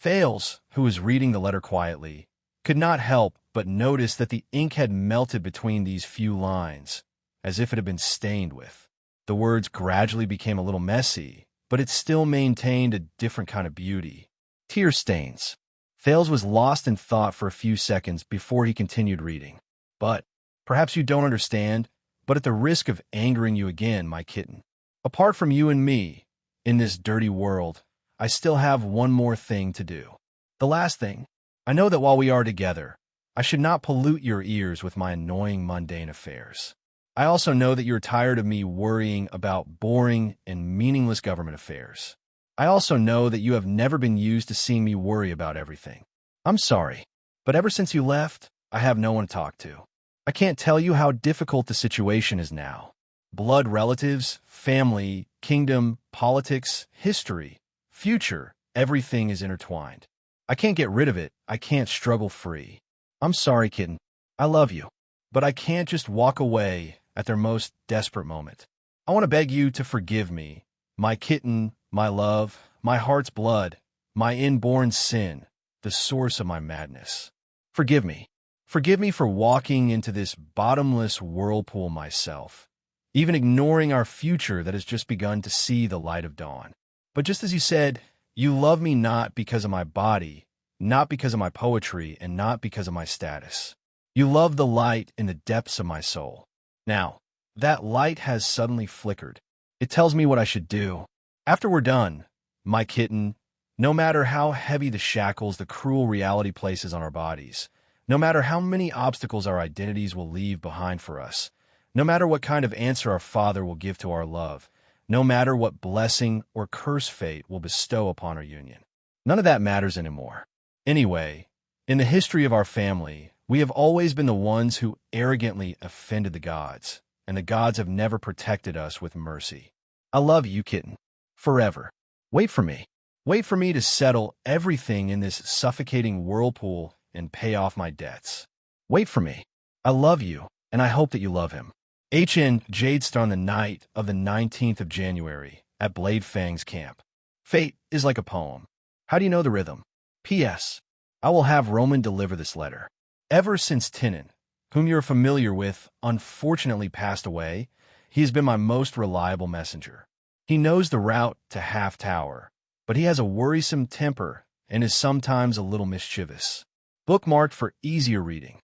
Fales, who was reading the letter quietly, could not help but notice that the ink had melted between these few lines, as if it had been stained with. The words gradually became a little messy, but it still maintained a different kind of beauty. Tear stains. Fales was lost in thought for a few seconds before he continued reading. But, perhaps you don't understand, but at the risk of angering you again, my kitten, apart from you and me, in this dirty world, I still have one more thing to do. The last thing, I know that while we are together, I should not pollute your ears with my annoying mundane affairs. I also know that you're tired of me worrying about boring and meaningless government affairs. I also know that you have never been used to seeing me worry about everything. I'm sorry, but ever since you left, I have no one to talk to. I can't tell you how difficult the situation is now. Blood relatives, family, kingdom, politics, history, future, everything is intertwined. I can't get rid of it. I can't struggle free. I'm sorry, kitten. I love you. But I can't just walk away at their most desperate moment. I want to beg you to forgive me, my kitten, my love, my heart's blood, my inborn sin, the source of my madness. Forgive me. Forgive me for walking into this bottomless whirlpool myself, even ignoring our future that has just begun to see the light of dawn. But just as you said, you love me not because of my body, not because of my poetry and not because of my status. You love the light in the depths of my soul. Now, that light has suddenly flickered. It tells me what I should do. After we're done, my kitten, no matter how heavy the shackles the cruel reality places on our bodies, no matter how many obstacles our identities will leave behind for us, no matter what kind of answer our Father will give to our love, no matter what blessing or curse fate will bestow upon our union, none of that matters anymore. Anyway, in the history of our family, we have always been the ones who arrogantly offended the gods, and the gods have never protected us with mercy. I love you, kitten. Forever. Wait for me. Wait for me to settle everything in this suffocating whirlpool and pay off my debts. Wait for me. I love you, and I hope that you love him. HN Jadestar on the night of the 19th of January at Blade Fang's camp. Fate is like a poem. How do you know the rhythm? P.S. I will have Roman deliver this letter. Ever since Tinnen, whom you're familiar with, unfortunately passed away, he has been my most reliable messenger. He knows the route to Half Tower, but he has a worrisome temper and is sometimes a little mischievous. Bookmarked for easier reading.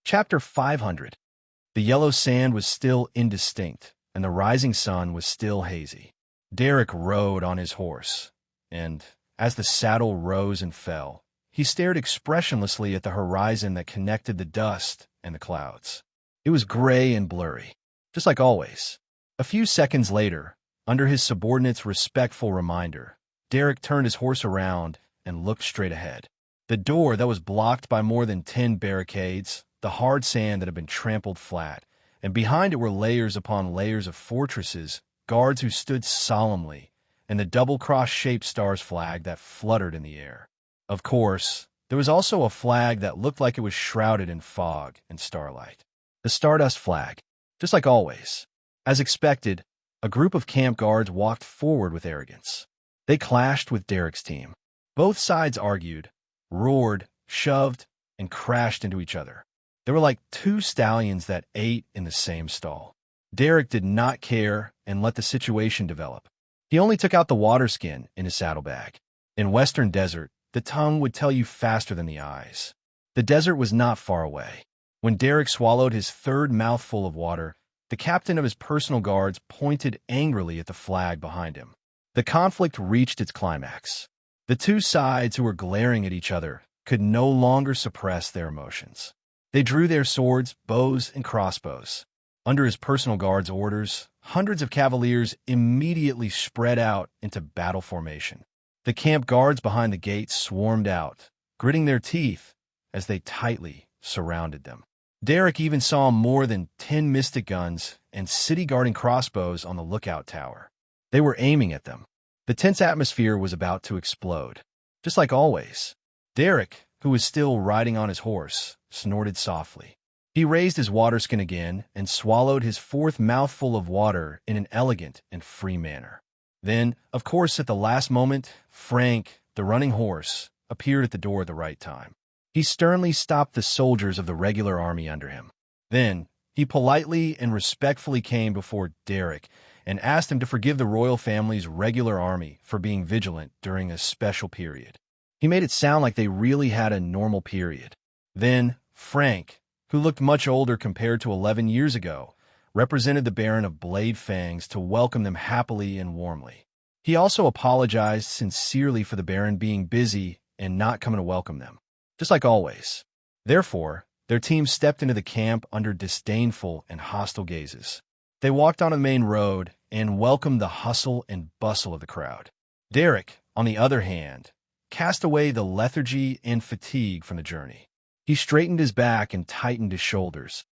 Chapter 500. The yellow sand was still indistinct, and the rising sun was still hazy. Derek rode on his horse, and, as the saddle rose and fell, he stared expressionlessly at the horizon that connected the dust and the clouds. It was gray and blurry, just like always. A few seconds later, under his subordinate's respectful reminder, Derek turned his horse around and looked straight ahead. The door that was blocked by more than 10 barricades, the hard sand that had been trampled flat, and behind it were layers upon layers of fortresses, guards who stood solemnly, and the double-cross-shaped stars flag that fluttered in the air. Of course, there was also a flag that looked like it was shrouded in fog and starlight. The Stardust flag, just like always. As expected, a group of camp guards walked forward with arrogance. They clashed with Derek's team. Both sides argued, roared, shoved, and crashed into each other. They were like two stallions that ate in the same stall. Derek did not care and let the situation develop. He only took out the water skin in his saddlebag. In Western Desert, the tongue would tell you faster than the eyes. The desert was not far away. When Derek swallowed his third mouthful of water, the captain of his personal guards pointed angrily at the flag behind him. The conflict reached its climax. The two sides who were glaring at each other could no longer suppress their emotions. They drew their swords, bows, and crossbows. Under his personal guard's orders, hundreds of cavaliers immediately spread out into battle formation. The camp guards behind the gates swarmed out, gritting their teeth as they tightly surrounded them. Derek even saw more than 10 mystic guns and city-guarding crossbows on the lookout tower. They were aiming at them. The tense atmosphere was about to explode. Just like always, Derek, who was still riding on his horse, snorted softly. He raised his water skin again and swallowed his fourth mouthful of water in an elegant and free manner. Then, of course, at the last moment, Frank, the running horse, appeared at the door at the right time. He sternly stopped the soldiers of the regular army under him. Then, he politely and respectfully came before Derek and asked him to forgive the royal family's regular army for being vigilant during a special period. He made it sound like they really had a normal period. Then, Frank, who looked much older compared to 11 years ago, represented the Baron of Blade Fangs to welcome them happily and warmly. He also apologized sincerely for the Baron being busy and not coming to welcome them, just like always. Therefore, their team stepped into the camp under disdainful and hostile gazes. They walked on the main road and welcomed the hustle and bustle of the crowd. Derek, on the other hand, cast away the lethargy and fatigue from the journey. He straightened his back and tightened his shoulders.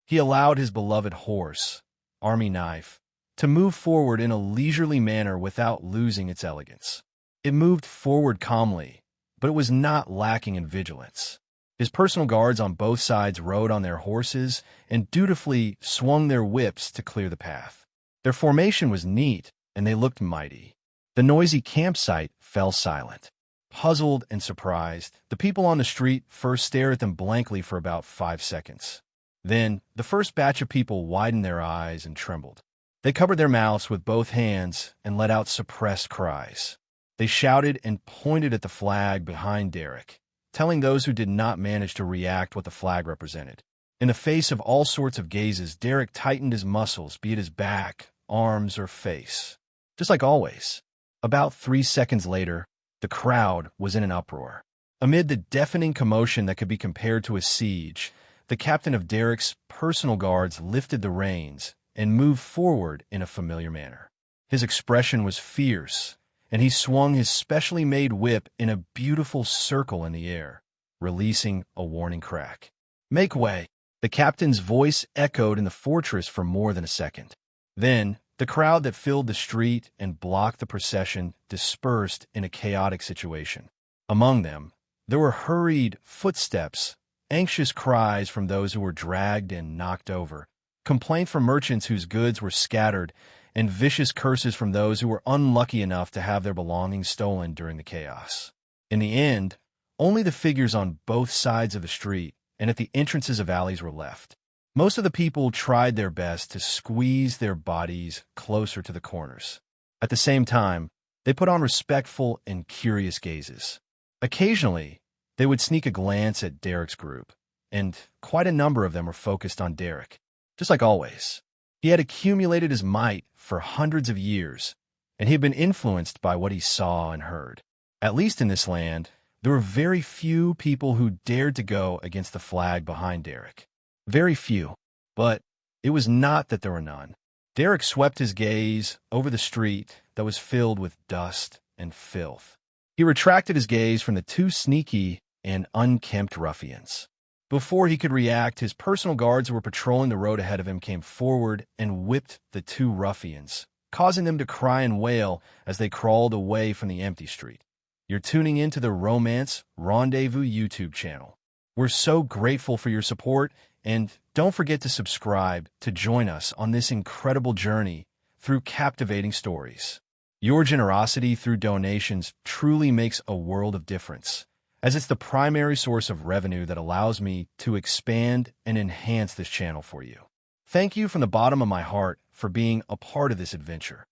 He allowed his beloved horse, Army Knife, to move forward in a leisurely manner without losing its elegance. It moved forward calmly, but it was not lacking in vigilance. His personal guards on both sides rode on their horses and dutifully swung their whips to clear the path. Their formation was neat, and they looked mighty. The noisy campsite fell silent. Puzzled and surprised, the people on the street first stare at them blankly for about 5 seconds. Then, the first batch of people widened their eyes and trembled. They covered their mouths with both hands and let out suppressed cries. They shouted and pointed at the flag behind Derek, telling those who did not manage to react what the flag represented. In the face of all sorts of gazes, Derek tightened his muscles, be it his back, arms, or face. Just like always. About 3 seconds later, the crowd was in an uproar. Amid the deafening commotion that could be compared to a siege, the captain of Derek's personal guards lifted the reins and moved forward in a familiar manner. His expression was fierce, and he swung his specially made whip in a beautiful circle in the air, releasing a warning crack. "Make way!" The captain's voice echoed in the fortress for more than a second. Then, the crowd that filled the street and blocked the procession dispersed in a chaotic situation. Among them, there were hurried footsteps, anxious cries from those who were dragged and knocked over, complaint from merchants whose goods were scattered, and vicious curses from those who were unlucky enough to have their belongings stolen during the chaos. In the end, only the figures on both sides of the street and at the entrances of alleys were left. Most of the people tried their best to squeeze their bodies closer to the corners. At the same time, they put on respectful and curious gazes. Occasionally, they would sneak a glance at Derek's group, and quite a number of them were focused on Derek. Just like always, he had accumulated his might for hundreds of years, and he had been influenced by what he saw and heard. At least in this land, there were very few people who dared to go against the flag behind Derek. Very few, but it was not that there were none. Derek swept his gaze over the street that was filled with dust and filth. He retracted his gaze from the two sneaky and unkempt ruffians. Before he could react, his personal guards who were patrolling the road ahead of him came forward and whipped the two ruffians, causing them to cry and wail as they crawled away from the empty street. You're tuning into the Romance Rendezvous YouTube channel. We're so grateful for your support, and don't forget to subscribe to join us on this incredible journey through captivating stories. Your generosity through donations truly makes a world of difference, as it's the primary source of revenue that allows me to expand and enhance this channel for you. Thank you from the bottom of my heart for being a part of this adventure.